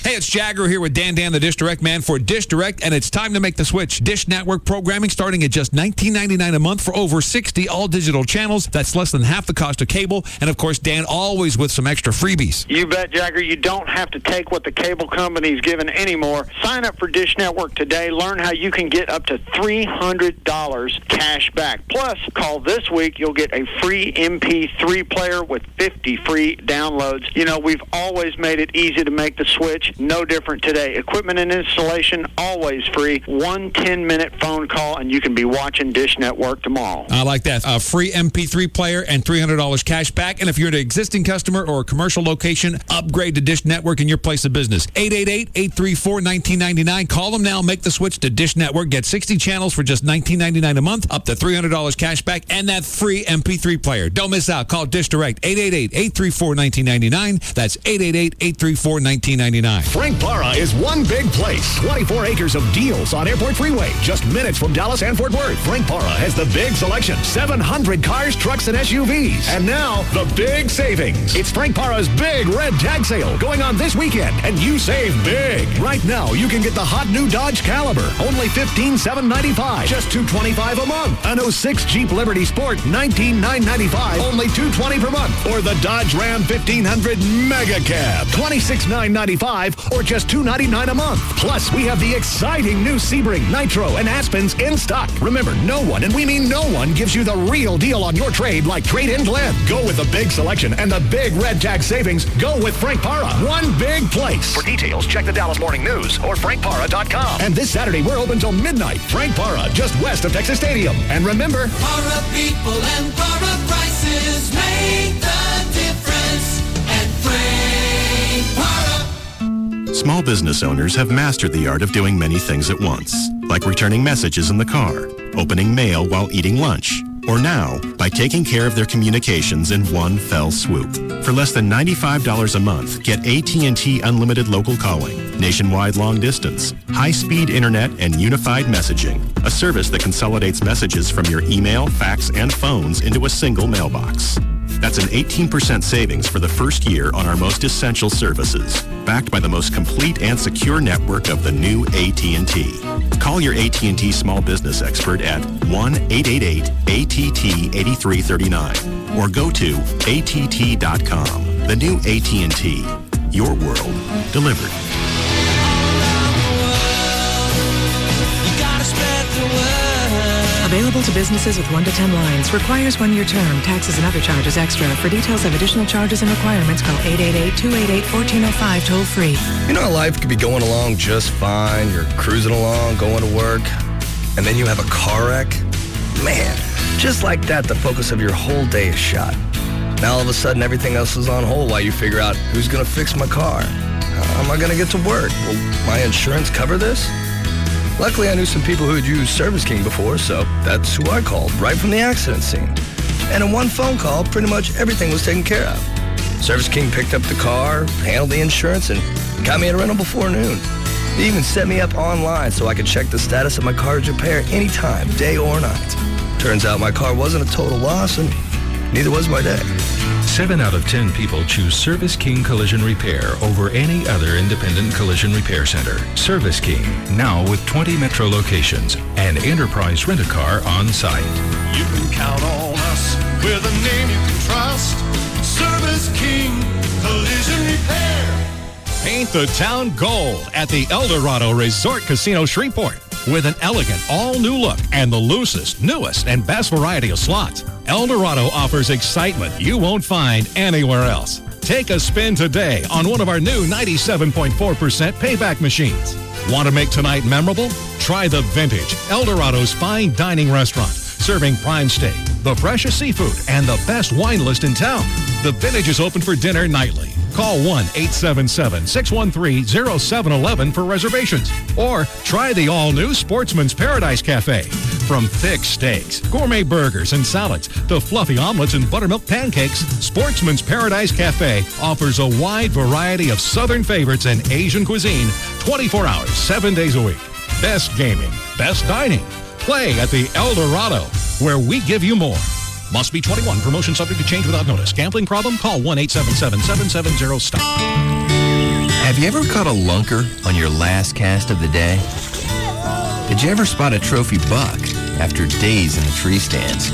Hey, it's Jagger here with Dan, the Dish Direct man for Dish Direct, and it's time to make the switch. Dish Network programming starting at just $19.99 a month for over 60 all-digital channels. That's less than half the cost of cable, and of course, Dan always with some extra freebies. You bet, Jagger. You don't have to take what the cable company's giving anymore. Sign up for Dish Network today. Learn how you can get up to $300 cash back. Plus, call this week. You'll get a free MP3 player with 50 free downloads. You know, we've always made it easy to make the switch. No different today. Equipment and installation, always free. 1 10-minute phone call, and you can be watching Dish Network tomorrow. I like that. A free MP3 player and $300 cash back. And if you're an existing customer or a commercial location, upgrade to Dish Network in your place of business. 888-834-1999. Call them now. Make the switch to Dish Network. Get 60 channels for just $19.99 a month, up to $300 cash back, and that free MP3 player. Don't miss out. Call Dish Direct. 888-834-1999. That's 888-834-1999. Frank Barra is one big place. 24 acres of deals on Airport Freeway, just minutes from Dallas and Fort Worth. Frank Barra has the big selection. 700 cars, trucks, and SUVs. And now, the big savings. It's Frank Barra's big red tag sale going on this weekend, and you save big. Right now, you can get the hot new Dodge Caliber, only $15,795, just $225 a month. An 06 Jeep Liberty Sport, $19,995, only $220 per month. Or the Dodge Ram 1500 Mega Cab, $26,995, or just $299 a month. Plus, we have the exciting new Sebring, Nitro, and Aspens in stock. Remember, no one, and we mean no one, gives you the real deal on your trade like Trade-In Glenn. Go with the big selection and the big red tag savings. Go with Frank Barra. One big place. For details, check the Dallas Morning News or frankbarra.com. And this Saturday, we're open till midnight. Frank Barra, just west of Texas Stadium. And remember, Barra people and Barra prices make the difference at Frank Barra. Small business owners have mastered the art of doing many things at once, like returning messages in the car, opening mail while eating lunch, or now by taking care of their communications in one fell swoop. For less than $95 a month, get AT&T Unlimited Local Calling, nationwide long distance, high-speed internet, and unified messaging, a service that consolidates messages from your email, fax, and phones into a single mailbox. That's an 18% savings for the first year on our most essential services, backed by the most complete and secure network of the new AT&T. Call your AT&T small business expert at 1-888-ATT-8339 or go to att.com. The new AT&T. Your world delivered. Available to businesses with 1 to 10 lines. Requires 1-year term. Taxes and other charges extra. For details of additional charges and requirements, call 888-288-1405 toll free. You know, life could be going along just fine. You're cruising along, going to work, and then you have a car wreck. Man, just like that, the focus of your whole day is shot. Now all of a sudden, everything else is on hold while you figure out who's going to fix my car. How am I going to get to work? Will my insurance cover this? Luckily, I knew some people who had used Service King before, so that's who I called right from the accident scene. And in one phone call, pretty much everything was taken care of. Service King picked up the car, handled the insurance, and got me a rental before noon. They even set me up online so I could check the status of my car's repair anytime, day or night. Turns out my car wasn't a total loss, and neither was my day. 7 out of 10 people choose Service King Collision Repair over any other independent collision repair center. Service King, now with 20 metro locations and enterprise rent-a-car on site. You can count on us with a name you can trust. Service King Collision Repair. Paint the town gold at the Eldorado Resort Casino Shreveport. With an elegant, all-new look and the loosest, newest, and best variety of slots, Eldorado offers excitement you won't find anywhere else. Take a spin today on one of our new 97.4% payback machines. Want to make tonight memorable? Try the Vintage, Eldorado's fine dining restaurant, serving prime steak, the freshest seafood, and the best wine list in town. The Vintage is open for dinner nightly. Call 1-877-613-0711 for reservations. Or try the all-new Sportsman's Paradise Cafe. From thick steaks, gourmet burgers and salads, to fluffy omelets and buttermilk pancakes, Sportsman's Paradise Cafe offers a wide variety of Southern favorites and Asian cuisine 24 hours, 7 days a week. Best gaming, best dining. Play at the Eldorado, where we give you more. Must be 21. Promotion subject to change without notice. Gambling problem? Call 1-877-770-STOP. Have you ever caught a lunker on your last cast of the day? Did you ever spot a trophy buck after days in the tree stands?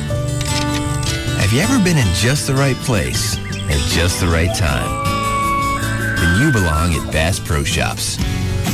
Have you ever been in just the right place at just the right time? Then you belong at Bass Pro Shops.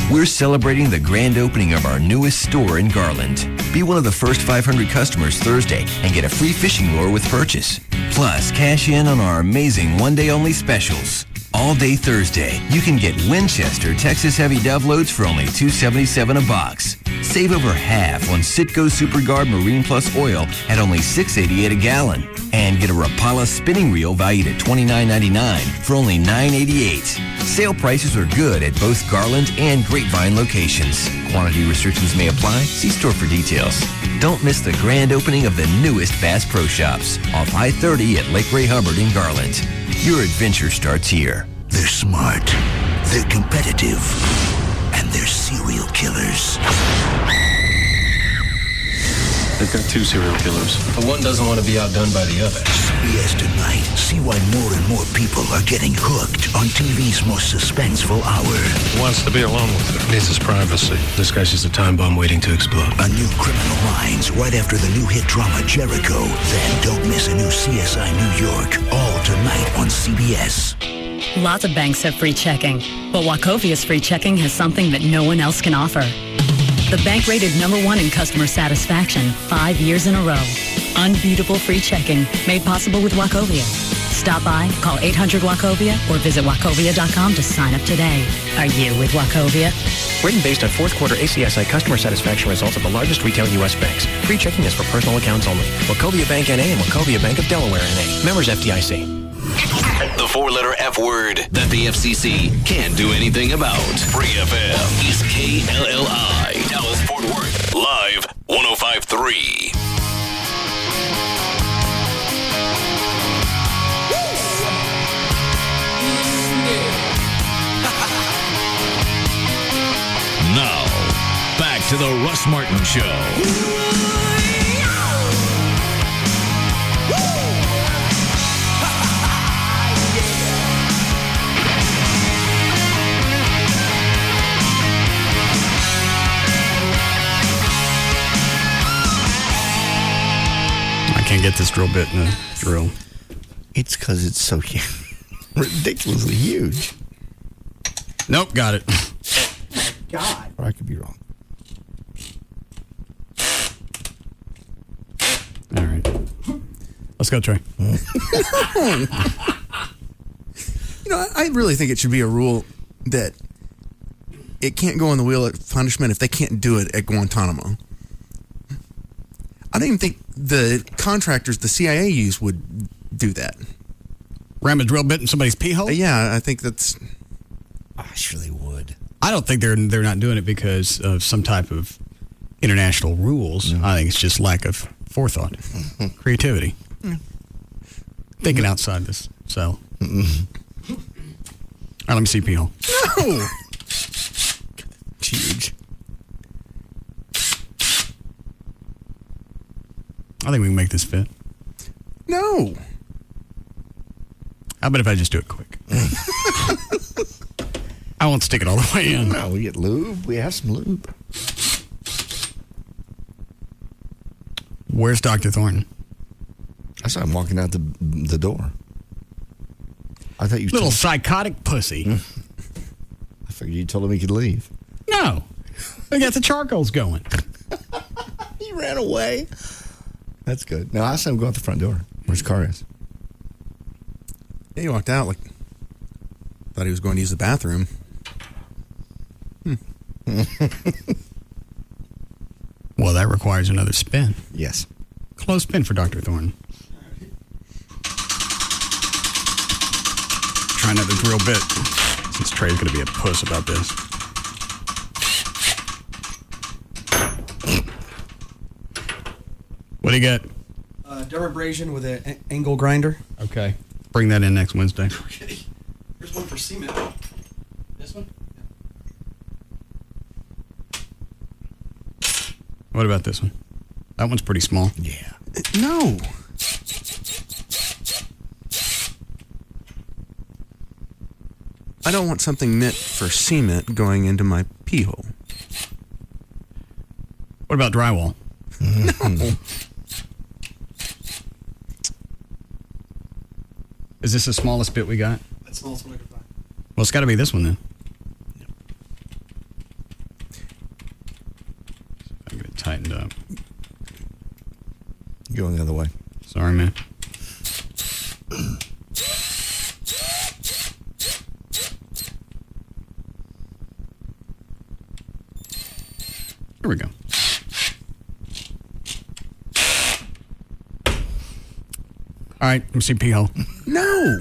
We're celebrating the grand opening of our newest store in Garland. Be one of the first 500 customers Thursday and get a free fishing lure with purchase. Plus, cash in on our amazing one-day-only specials. All day Thursday, you can get Winchester Texas Heavy Dove loads for only $2.77 a box. Save over half on Citgo SuperGuard Marine Plus oil at only $6.88 a gallon. And get a Rapala spinning reel valued at $29.99 for only $9.88. Sale prices are good at both Garland and Grapevine locations. Quantity restrictions may apply. See store for details. Don't miss the grand opening of the newest Bass Pro Shops off I-30 at Lake Ray Hubbard in Garland. Your adventure starts here. They're smart, they're competitive, and they're serial killers. They've got 2 serial killers, but one doesn't want to be outdone by the other. CBS tonight. See why more and more people are getting hooked on TV's most suspenseful hour. He wants to be alone with her. Needs his privacy. This guy's just a time bomb waiting to explode. A new Criminal Minds right after the new hit drama Jericho. Then don't miss a new CSI New York. All tonight on CBS. Lots of banks have free checking, but Wachovia's free checking has something that no one else can offer. The bank rated #1 in customer satisfaction 5 years in a row. Unbeatable free checking made possible with Wachovia. Stop by, call 800-WACHOVIA or visit wachovia.com to sign up today. Are you with Wachovia? Rating based on 4th quarter ACSI customer satisfaction results of the largest retail U.S. banks. Free checking is for personal accounts only. Wachovia Bank N.A. and Wachovia Bank of Delaware N.A. Members FDIC. The 4-letter F word that the FCC can't do anything about. Free FM is KLLI. Dallas Fort Worth. Live 105.3. to the Russ Martin Show. I can't get this drill bit in the drill. It's because it's so ridiculously huge. Nope, got it. God. Or I could be wrong. All right. Let's go, Trey. I really think it should be a rule that it can't go on the wheel at punishment if they can't do it at Guantanamo. I don't even think the contractors the CIA use would do that. Ram a drill bit in somebody's pee hole? Yeah, I think that's... I surely would. I don't think they're not doing it because of some type of international rules. I think it's just lack of forethought, creativity, thinking outside this cell. All right, let me see pee hole. No! It's huge. I think we can make this fit. No. How about if I just do it quick? I won't stick it all the way in. No, we get lube. We have some lube. Where's Dr. Thornton? I saw him walking out the door. I thought you little psychotic pussy. I figured you told him he could leave. No. We got the charcoals going. He ran away. That's good. No, I saw him go out the front door where his car is. Yeah, he walked out like thought he was going to use the bathroom. Well, that requires another spin. Yes. Close spin for Dr. Thornton. Try another drill bit, since Trey's going to be a puss about this. What do you got? Dermabrasion with an angle grinder. Okay. Bring that in next Wednesday. Okay. Here's one for cement. This one? What about this one? That one's pretty small. Yeah. No. I don't want something meant for cement going into my pee hole. What about drywall? No. Is this the smallest bit we got? That's the smallest one I could find. Well, it's got to be this one then. Yep. I'm going to tighten up. Going the other way. Sorry, man. Here we go. All right, let me see pee hole. No.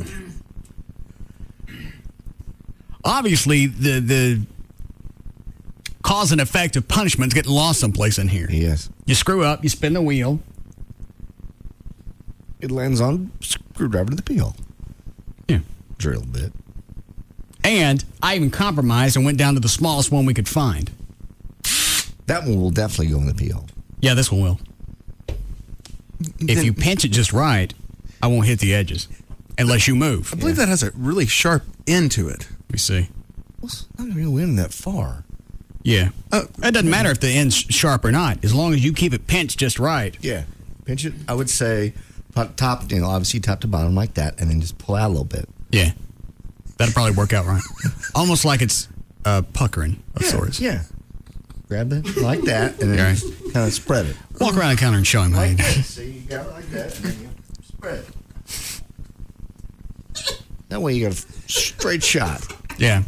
Obviously, the cause and effect of punishment's getting lost someplace in here. Yes. You screw up, you spin the wheel. It lands on screwdriver to the pee hole. Yeah. Drill bit. And I even compromised and went down to the smallest one we could find. That one will definitely go in the pee hole. Yeah, this one will. If you pinch it just right, I won't hit the edges. Unless you move. I believe that has a really sharp end to it. Let me see. Well, it's not going to go in that far. Yeah. It doesn't matter if the end's sharp or not, as long as you keep it pinched just right. Yeah. Pinch it, I would say, top, obviously top to bottom like that, and then just pull out a little bit. Yeah. That'll probably work out right. Almost like it's puckering of sorts. Yeah. Grab it like that, and then kind of spread it. Walk around the counter and show him how you do it. See, you got it like that, and then you spread it. That way you got a straight shot. Yeah.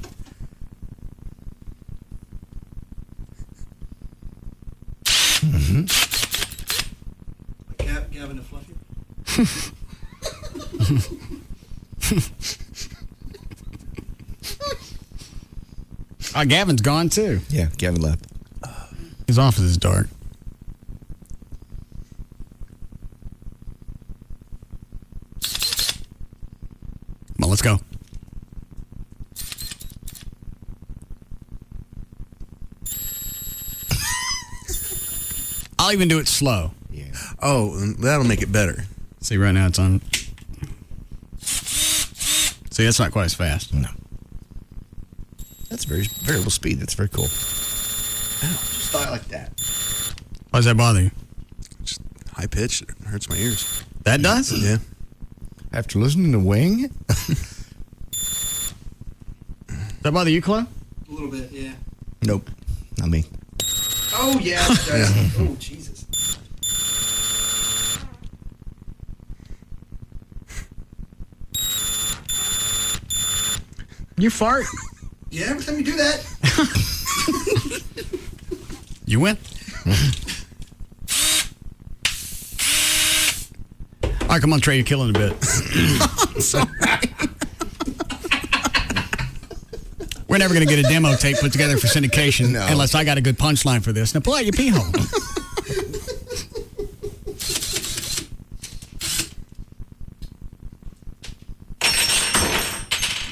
Mm-hmm. Gavin to fluff you? Gavin's gone too. Yeah, Gavin left. His office is dark. Come on, let's go. I'll even do it slow. Yeah. Oh, that'll make it better. See, right now it's on. See, that's not quite as fast. No. That's very variable speed. That's very cool. Just thought like that. Why does that bother you? Just high pitch. It hurts my ears. That does? Yeah. After listening to Wing? Does that bother you, Chloe? A little bit, yeah. Nope. Not me. Oh, yeah. Oh, Jesus. You fart? Yeah, every time you do that. You win. All right, come on, Trey. You're killing a bit. Sorry. We're never going to get a demo tape put together for syndication unless I got a good punchline for this. Now, pull out your pee hole.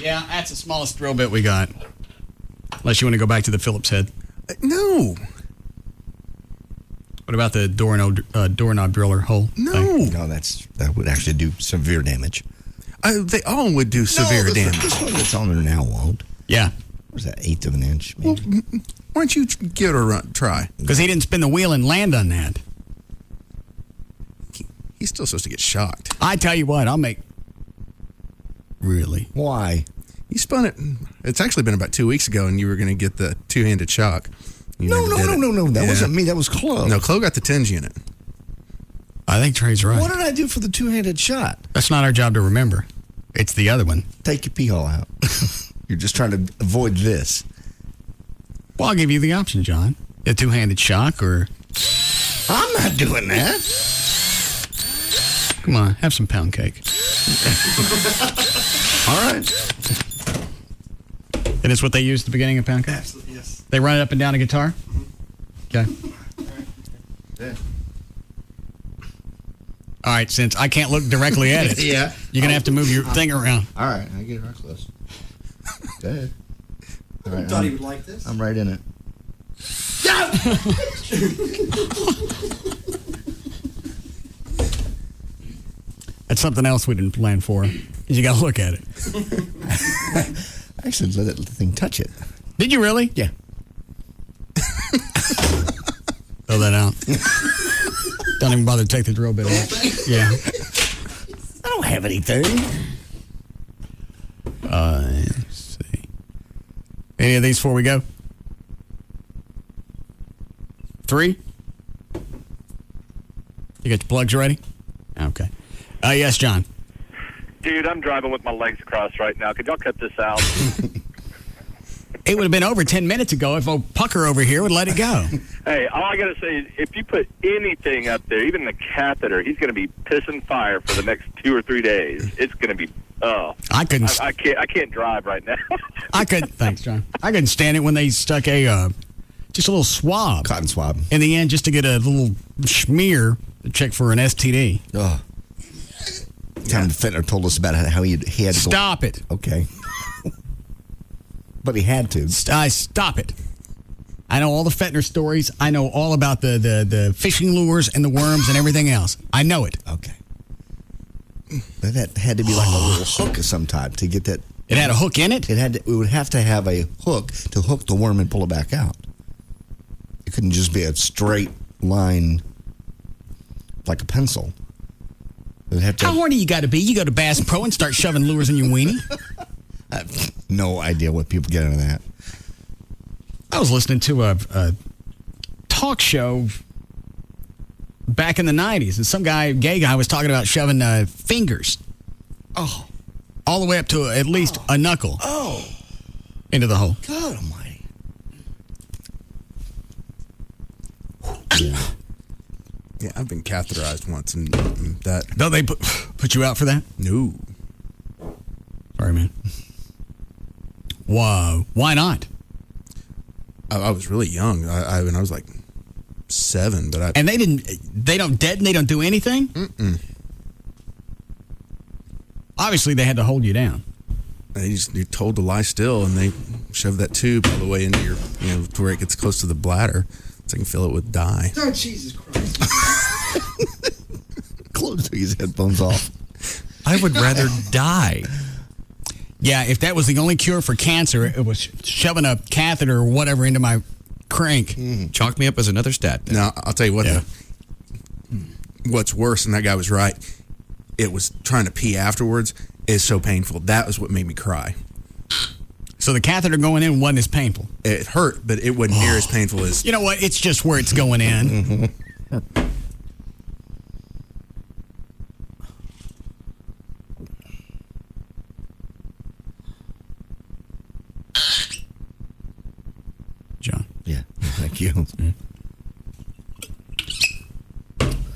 Yeah, that's the smallest drill bit we got. Unless you want to go back to the Phillips head. No. What about the doorknob driller hole? No. thing? No, that would actually do severe damage. They all would do severe damage. This one that's on there now won't. Yeah. What is that, 1/8 of an inch? Well, why don't you give it a try? Because he didn't spin the wheel and land on that. He's still supposed to get shocked. I tell you what, I'll make... Really? Why? You spun it. It's actually been about 2 weeks ago, and you were going to get the two-handed shock. You No. never did it. That Yeah. wasn't me. That was Chloe. No, Chloe got the tinge unit. I think Trey's right. What did I do for the two-handed shot? That's not our job to remember. It's the other one. Take your pee hole out. You're just trying to avoid this. Well, I'll give you the option, John. A two-handed shock or... I'm not doing that. Come on, have some pound cake. All right. And it's what they use at the beginning of pound cake? Absolutely, yes. They run it up and down a guitar? Okay. Yeah. All right, since I can't look directly at it, Yeah. you're going to have to move your thing around. All right, I get it right close. Go ahead. All right, Thought he would like this. I'm right in it. That's something else we didn't plan for. Is you got to look at it. I actually let that thing touch it. Did you really? Yeah. Throw that out. Don't even bother to take the drill bit off. Yeah. I don't have anything. Let's see. Any of these before we go? 3? You got your plugs ready? Okay. Yes, John. Dude, I'm driving with my legs crossed right now. Could y'all cut this out? It would have been over 10 minutes ago if old Pucker over here would let it go. Hey, all I got to say is if you put anything up there, even the catheter, he's going to be pissing fire for the next 2 or 3 days. It's going to be, I couldn't. I can't drive right now. Thanks, John. I couldn't stand it when they stuck just a little swab. Cotton swab. In the end, just to get a little smear to check for an STD. Oh. Tom Fentner told us about how he had to Stop it. Okay. But he had to. Stop it. I know all the Fentner stories. I know all about the fishing lures and the worms and everything else. I know it. Okay. But that had to be like a little hook of some type to get that. It had a hook in it? It would have to have a hook to hook the worm and pull it back out. It couldn't just be a straight line like a pencil. How horny you got to be? You go to Bass Pro and start shoving lures in your weenie? I have no idea what people get out of that. I was listening to a talk show back in the 90s, and some gay guy was talking about shoving fingers. Oh. All the way up to at least a knuckle. Oh. Into the hole. God almighty. Yeah, I've been catheterized once, and that. Don't they put you out for that? No. Sorry, man. Whoa. Why not? I was really young. I was like 7, but And they don't deaden, they don't do anything? Mm-mm. Obviously, they had to hold you down. You're told to lie still, and they shove that tube all the way into your, to where it gets close to the bladder. So I can fill it with dye. Oh, Jesus Christ. Close these headphones off. I would rather die. Yeah, if that was the only cure for cancer, it was shoving a catheter or whatever into my crank. Chalk me up as another stat. Now, I'll tell you what. Yeah. What's worse, and that guy was right, it was trying to pee afterwards is so painful. That was what made me cry. So the catheter going in wasn't as painful? It hurt, but it wasn't near as painful as... You know what? It's just where it's going in. John. Yeah, thank you.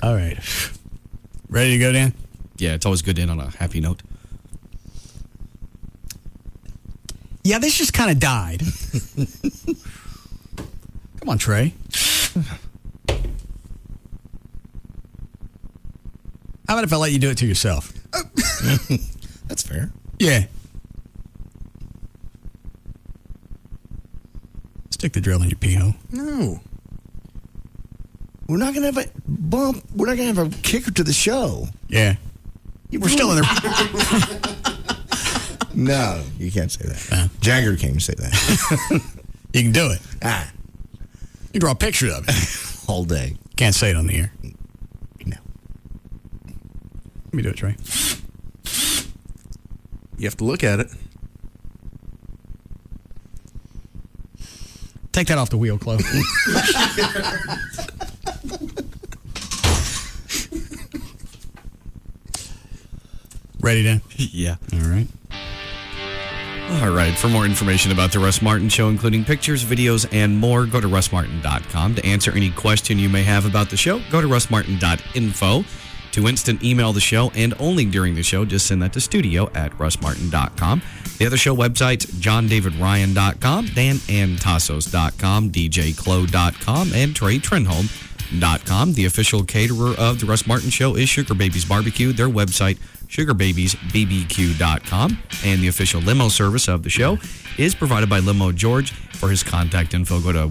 All right. Ready to go, Dan? Yeah, it's always good to end on a happy note. Yeah, this just kind of died. Come on, Trey. How about if I let you do it to yourself? That's fair. Yeah. Stick the drill in your pee hole. No. We're not going to have a bump. We're not going to have a kicker to the show. Yeah. We're still in the... No, you can't say that. Jagger can't say that. You can do it. You draw a picture of it. All day. Can't say it on the air. No. Let me do it, Trey. You have to look at it. Take that off the wheel, Chloe. Ready, Dan? Yeah. All right. All right. For more information about the Russ Martin Show, including pictures, videos, and more, go to russmartin.com. To answer any question you may have about the show, go to russmartin.info. To instant email the show, and only during the show, just send that to studio@russmartin.com. The other show websites, johndavidryan.com, danandtassos.com, djclo.com, and treytrenholm.com. The official caterer of the Russ Martin Show is Sugar Babies Barbecue. Their website, sugarbabiesbbq.com. And the official limo service of the show is provided by Limo George. For his contact info, go to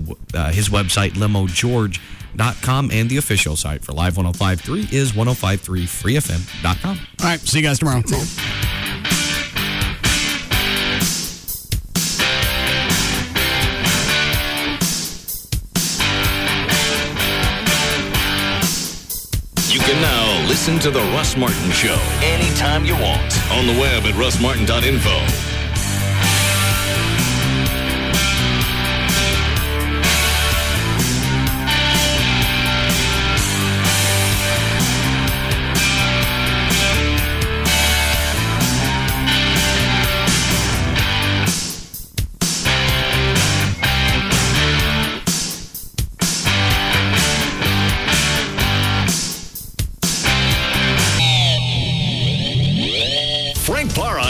his website, limogeorge.com, and the official site for Live 105.3 is 105.3freefm.com. All right, see you guys tomorrow. You can now listen to The Russ Martin Show anytime you want on the web at russmartin.info.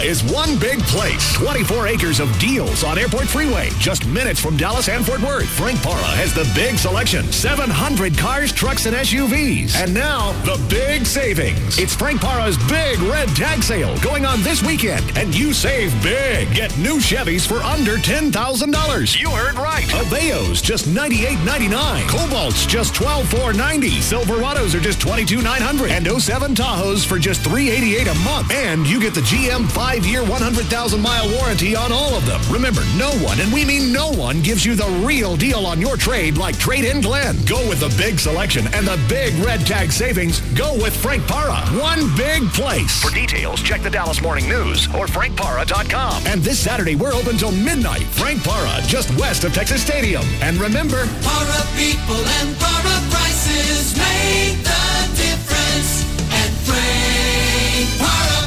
Is one big place. 24 acres of deals on Airport Freeway. Just minutes from Dallas and Fort Worth. Frank Parra has the big selection. 700 cars, trucks, and SUVs. And now, the big savings. It's Frank Parra's big red tag sale going on this weekend. And you save big. Get new Chevys for under $10,000. You heard right. Aveos, just $98.99. Cobalts, just $12,490. Silverados are just $22,900. And 07 Tahoes for just $388 a month. And you get the GM 5-year, 100,000-mile warranty on all of them. Remember, no one, and we mean no one, gives you the real deal on your trade like Trade-In Glenn. Go with the big selection and the big red tag savings. Go with Frank Parra. One big place. For details, check the Dallas Morning News or frankparra.com. And this Saturday, we're open till midnight. Frank Parra, just west of Texas Stadium. And remember, Parra people and Parra prices make the difference. And Frank Parra.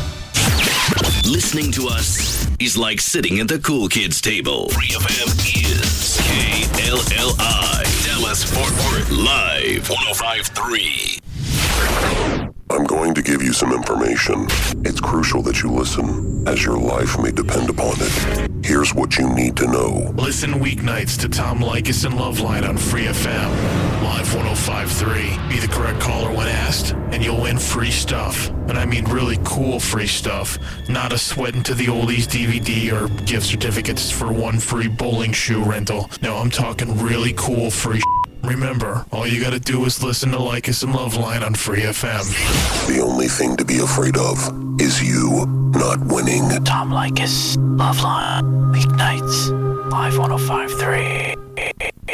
Listening to us is like sitting at the cool kids table. Free FM is KLLI. Dallas Fort Worth Live 105.3. I'm going to give you some information. It's crucial that you listen, as your life may depend upon it. Here's what you need to know. Listen weeknights to Tom Likas and Loveline on Free FM. Live 105.3. Be the correct caller when asked, and you'll win free stuff. And I mean really cool free stuff. Not a Sweatin' to the Oldies DVD or gift certificates for one free bowling shoe rental. No, I'm talking really cool free Remember, all you gotta do is listen to Lycus and Loveline on Free FM. The only thing to be afraid of is you not winning. Tom Lycus, Loveline, weeknights, Live 105.3.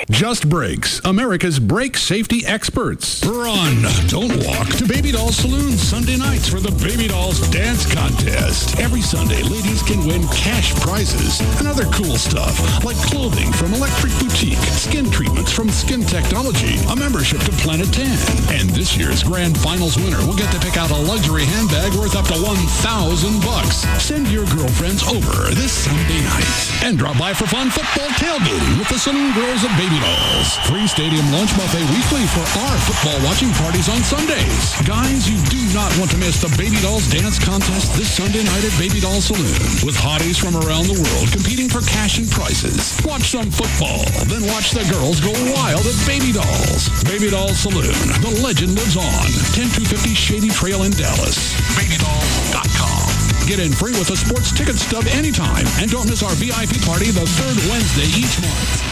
Just Brakes, America's brake safety experts. Run, don't walk to Baby Doll Saloon Sunday nights for the Baby Dolls Dance Contest. Every Sunday, ladies can win cash prizes and other cool stuff like clothing from Electric Boutique, skin treatments from Skin Technology, a membership to Planet Tan. And this year's grand finals winner will get to pick out a luxury handbag worth up to $1,000. Send your girlfriends over this Sunday night and drop by for fun football tailgating with the Saloon Girls of Baby Dolls. Free stadium lunch buffet weekly for our football watching parties on Sundays. Guys, you do not want to miss the Baby Dolls Dance Contest this Sunday night at Baby Doll Saloon, with hotties from around the world competing for cash and prizes. Watch some football, then watch the girls go wild at Baby Dolls. Baby Doll Saloon. The legend lives on. 10250 Shady Trail in Dallas. BabyDolls.com. Get in free with a sports ticket stub anytime, and don't miss our VIP party the third Wednesday each month.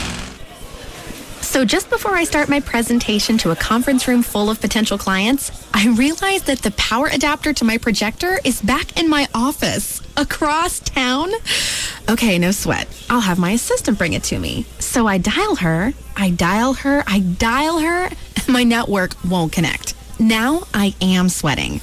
So just before I start my presentation to a conference room full of potential clients, I realized that the power adapter to my projector is back in my office across town. Okay, no sweat. I'll have my assistant bring it to me. So I dial her, and my network won't connect. Now I am sweating.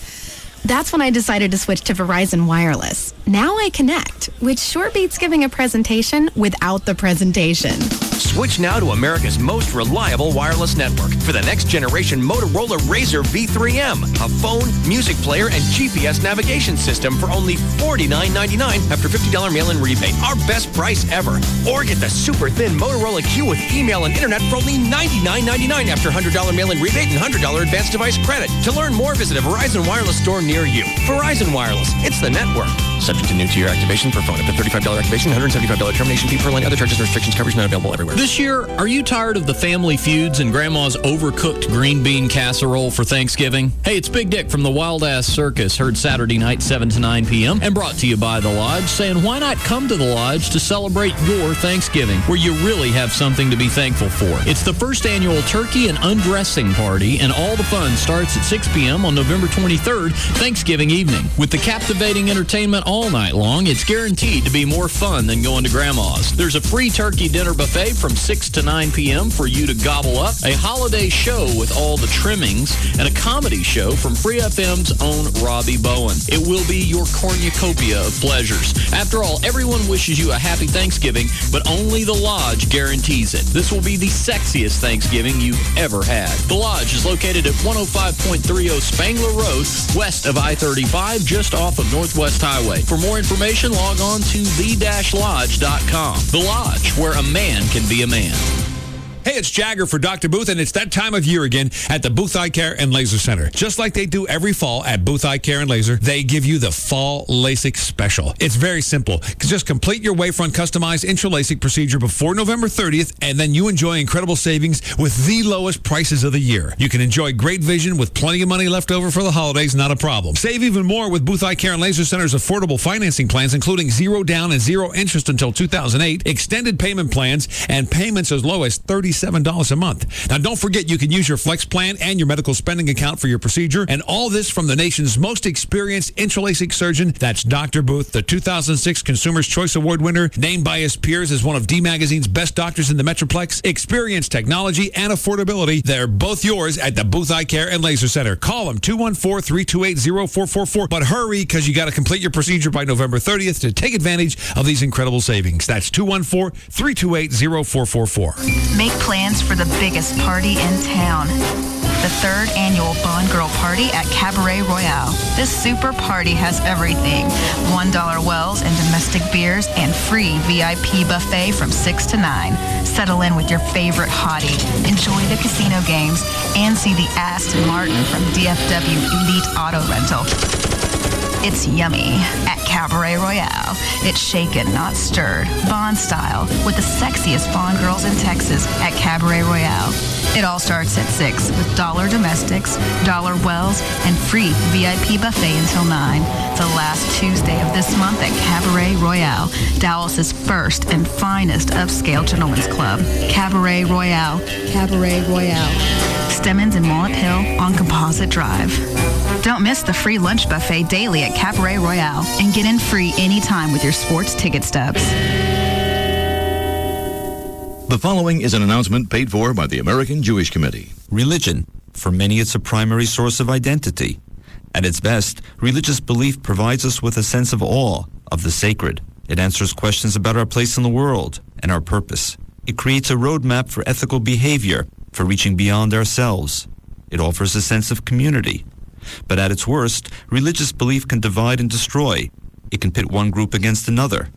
That's when I decided to switch to Verizon Wireless. Now I connect, which sure beats giving a presentation without the presentation. Switch now to America's most reliable wireless network for the next generation Motorola Razr V3M, a phone, music player, and GPS navigation system for only $49.99 after $50 mail-in rebate. Our best price ever. Or get the super thin Motorola Q with email and internet for only $99.99 after $100 mail-in rebate and $100 advanced device credit. To learn more, visit a Verizon Wireless store near you. Verizon Wireless. It's the network. Subject to new tier activation per phone. Up to $35 activation, $175 termination fee per line. Other charges and restrictions. Coverage not available everywhere. This year, are you tired of the family feuds and Grandma's overcooked green bean casserole for Thanksgiving? Hey, it's Big Dick from the Wild Ass Circus, heard Saturday night 7 to 9 p.m. and brought to you by The Lodge, saying why not come to The Lodge to celebrate your Thanksgiving, where you really have something to be thankful for. It's the first annual turkey and undressing party, and all the fun starts at 6 p.m. on November 23rd, Thanksgiving evening. With the captivating entertainment all night long, it's guaranteed to be more fun than going to Grandma's. There's a free turkey dinner buffet from 6 to 9 p.m. for you to gobble up, a holiday show with all the trimmings, and a comedy show from Free FM's own Robbie Bowen. It will be your cornucopia of pleasures. After all, everyone wishes you a happy Thanksgiving, but only The Lodge guarantees it. This will be the sexiest Thanksgiving you've ever had. The Lodge is located at 105.30 Spangler Road, west of I-35, just off of Northwest Highway. For more information, log on to the-lodge.com. The Lodge, where a man can be a man. Hey, it's Jagger for Dr. Booth, and it's that time of year again at the Booth Eye Care and Laser Center. Just like they do every fall at Booth Eye Care and Laser, they give you the Fall LASIK Special. It's very simple. Just complete your Wavefront customized intra-LASIK procedure before November 30th, and then you enjoy incredible savings with the lowest prices of the year. You can enjoy great vision with plenty of money left over for the holidays, not a problem. Save even more with Booth Eye Care and Laser Center's affordable financing plans, including 0 down and 0 interest until 2008, extended payment plans, and payments as low as $37 a month. Now, don't forget you can use your Flex Plan and your medical spending account for your procedure, and all this from the nation's most experienced intra-LASIK surgeon. That's Dr. Booth, the 2006 Consumer's Choice Award winner, named by his peers as one of D Magazine's best doctors in the Metroplex. Experience, technology, and affordability, they're both yours at the Booth Eye Care and Laser Center. Call them 214-328-0444, but hurry, because you got to complete your procedure by November 30th to take advantage of these incredible savings. That's 214-328-0444. Make plans for the biggest party in town. The 3rd annual Bond Girl Party at Cabaret Royale. This super party has everything. $1 wells and domestic beers and free VIP buffet from 6 to 9. Settle in with your favorite hottie. Enjoy the casino games and see the Aston Martin from DFW Elite Auto Rental. It's yummy at Cabaret Royale. It's shaken, not stirred, Bond style, with the sexiest Bond girls in Texas at Cabaret Royale. It all starts at 6 with dollar domestics, dollar wells, and free VIP buffet until 9. The last Tuesday of this month at Cabaret Royale, Dallas's first and finest upscale gentlemen's club. Cabaret Royale. Cabaret Royale. Stemmons and Walnut Hill on Composite Drive. Don't miss the free lunch buffet daily at Cabaret Royale and get in free anytime with your sports ticket stubs. The following is an announcement paid for by the American Jewish Committee. Religion. For many, it's a primary source of identity. At its best, religious belief provides us with a sense of awe of the sacred. It answers questions about our place in the world and our purpose. It creates a roadmap for ethical behavior, for reaching beyond ourselves. It offers a sense of community. But at its worst, religious belief can divide and destroy. It can pit one group against another.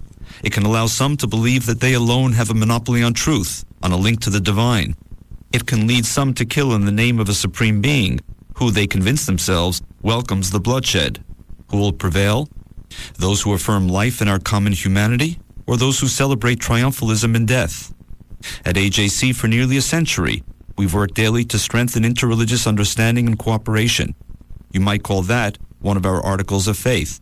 It can allow some to believe that they alone have a monopoly on truth, on a link to the divine. It can lead some to kill in the name of a supreme being, who they convince themselves welcomes the bloodshed. Who will prevail? Those who affirm life in our common humanity, or those who celebrate triumphalism in death? At AJC for nearly a century, we've worked daily to strengthen interreligious understanding and cooperation. You might call that one of our articles of faith.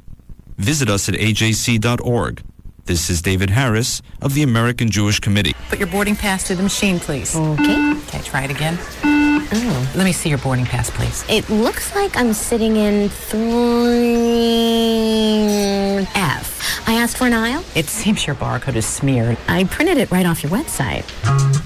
Visit us at ajc.org. This is David Harris of the American Jewish Committee. Put your boarding pass through the machine, please. Okay. Okay, try it again. Oh. Let me see your boarding pass, please. It looks like I'm sitting in 3F. I asked for an aisle. It seems your barcode is smeared. I printed it right off your website.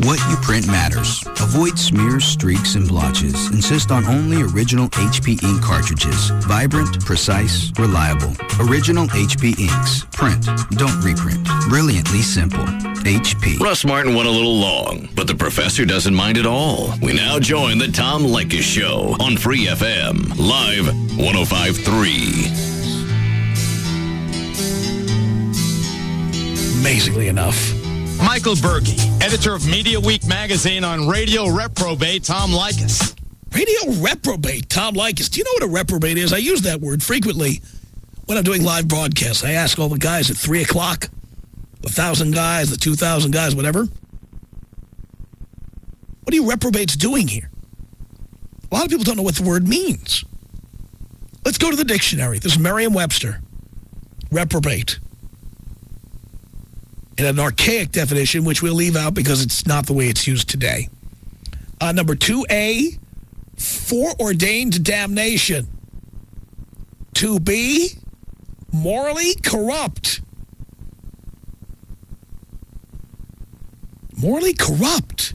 What you print matters. Avoid smears, streaks, and blotches. Insist on only original HP ink cartridges. Vibrant, precise, reliable. Original HP inks. Print. Don't reprint. Brilliantly simple. HP. Russ Martin went a little long, but the professor doesn't mind at all. We now join the Tom Leykis Show on Free FM, live 105.3. Amazingly enough. Michael Berge, editor of Media Week magazine on Radio Reprobate, Tom Leykis. Radio Reprobate, Tom Leykis. Do you know what a reprobate is? I use that word frequently when I'm doing live broadcasts. I ask all the guys at 3 o'clock, 1,000 guys, the 2,000 guys, whatever. What are you reprobates doing here? A lot of people don't know what the word means. Let's go to the dictionary. This is Merriam-Webster. Reprobate. In an archaic definition, which we'll leave out because it's not the way it's used today. Number 2A, foreordained to damnation. 2B, morally corrupt. Morally corrupt.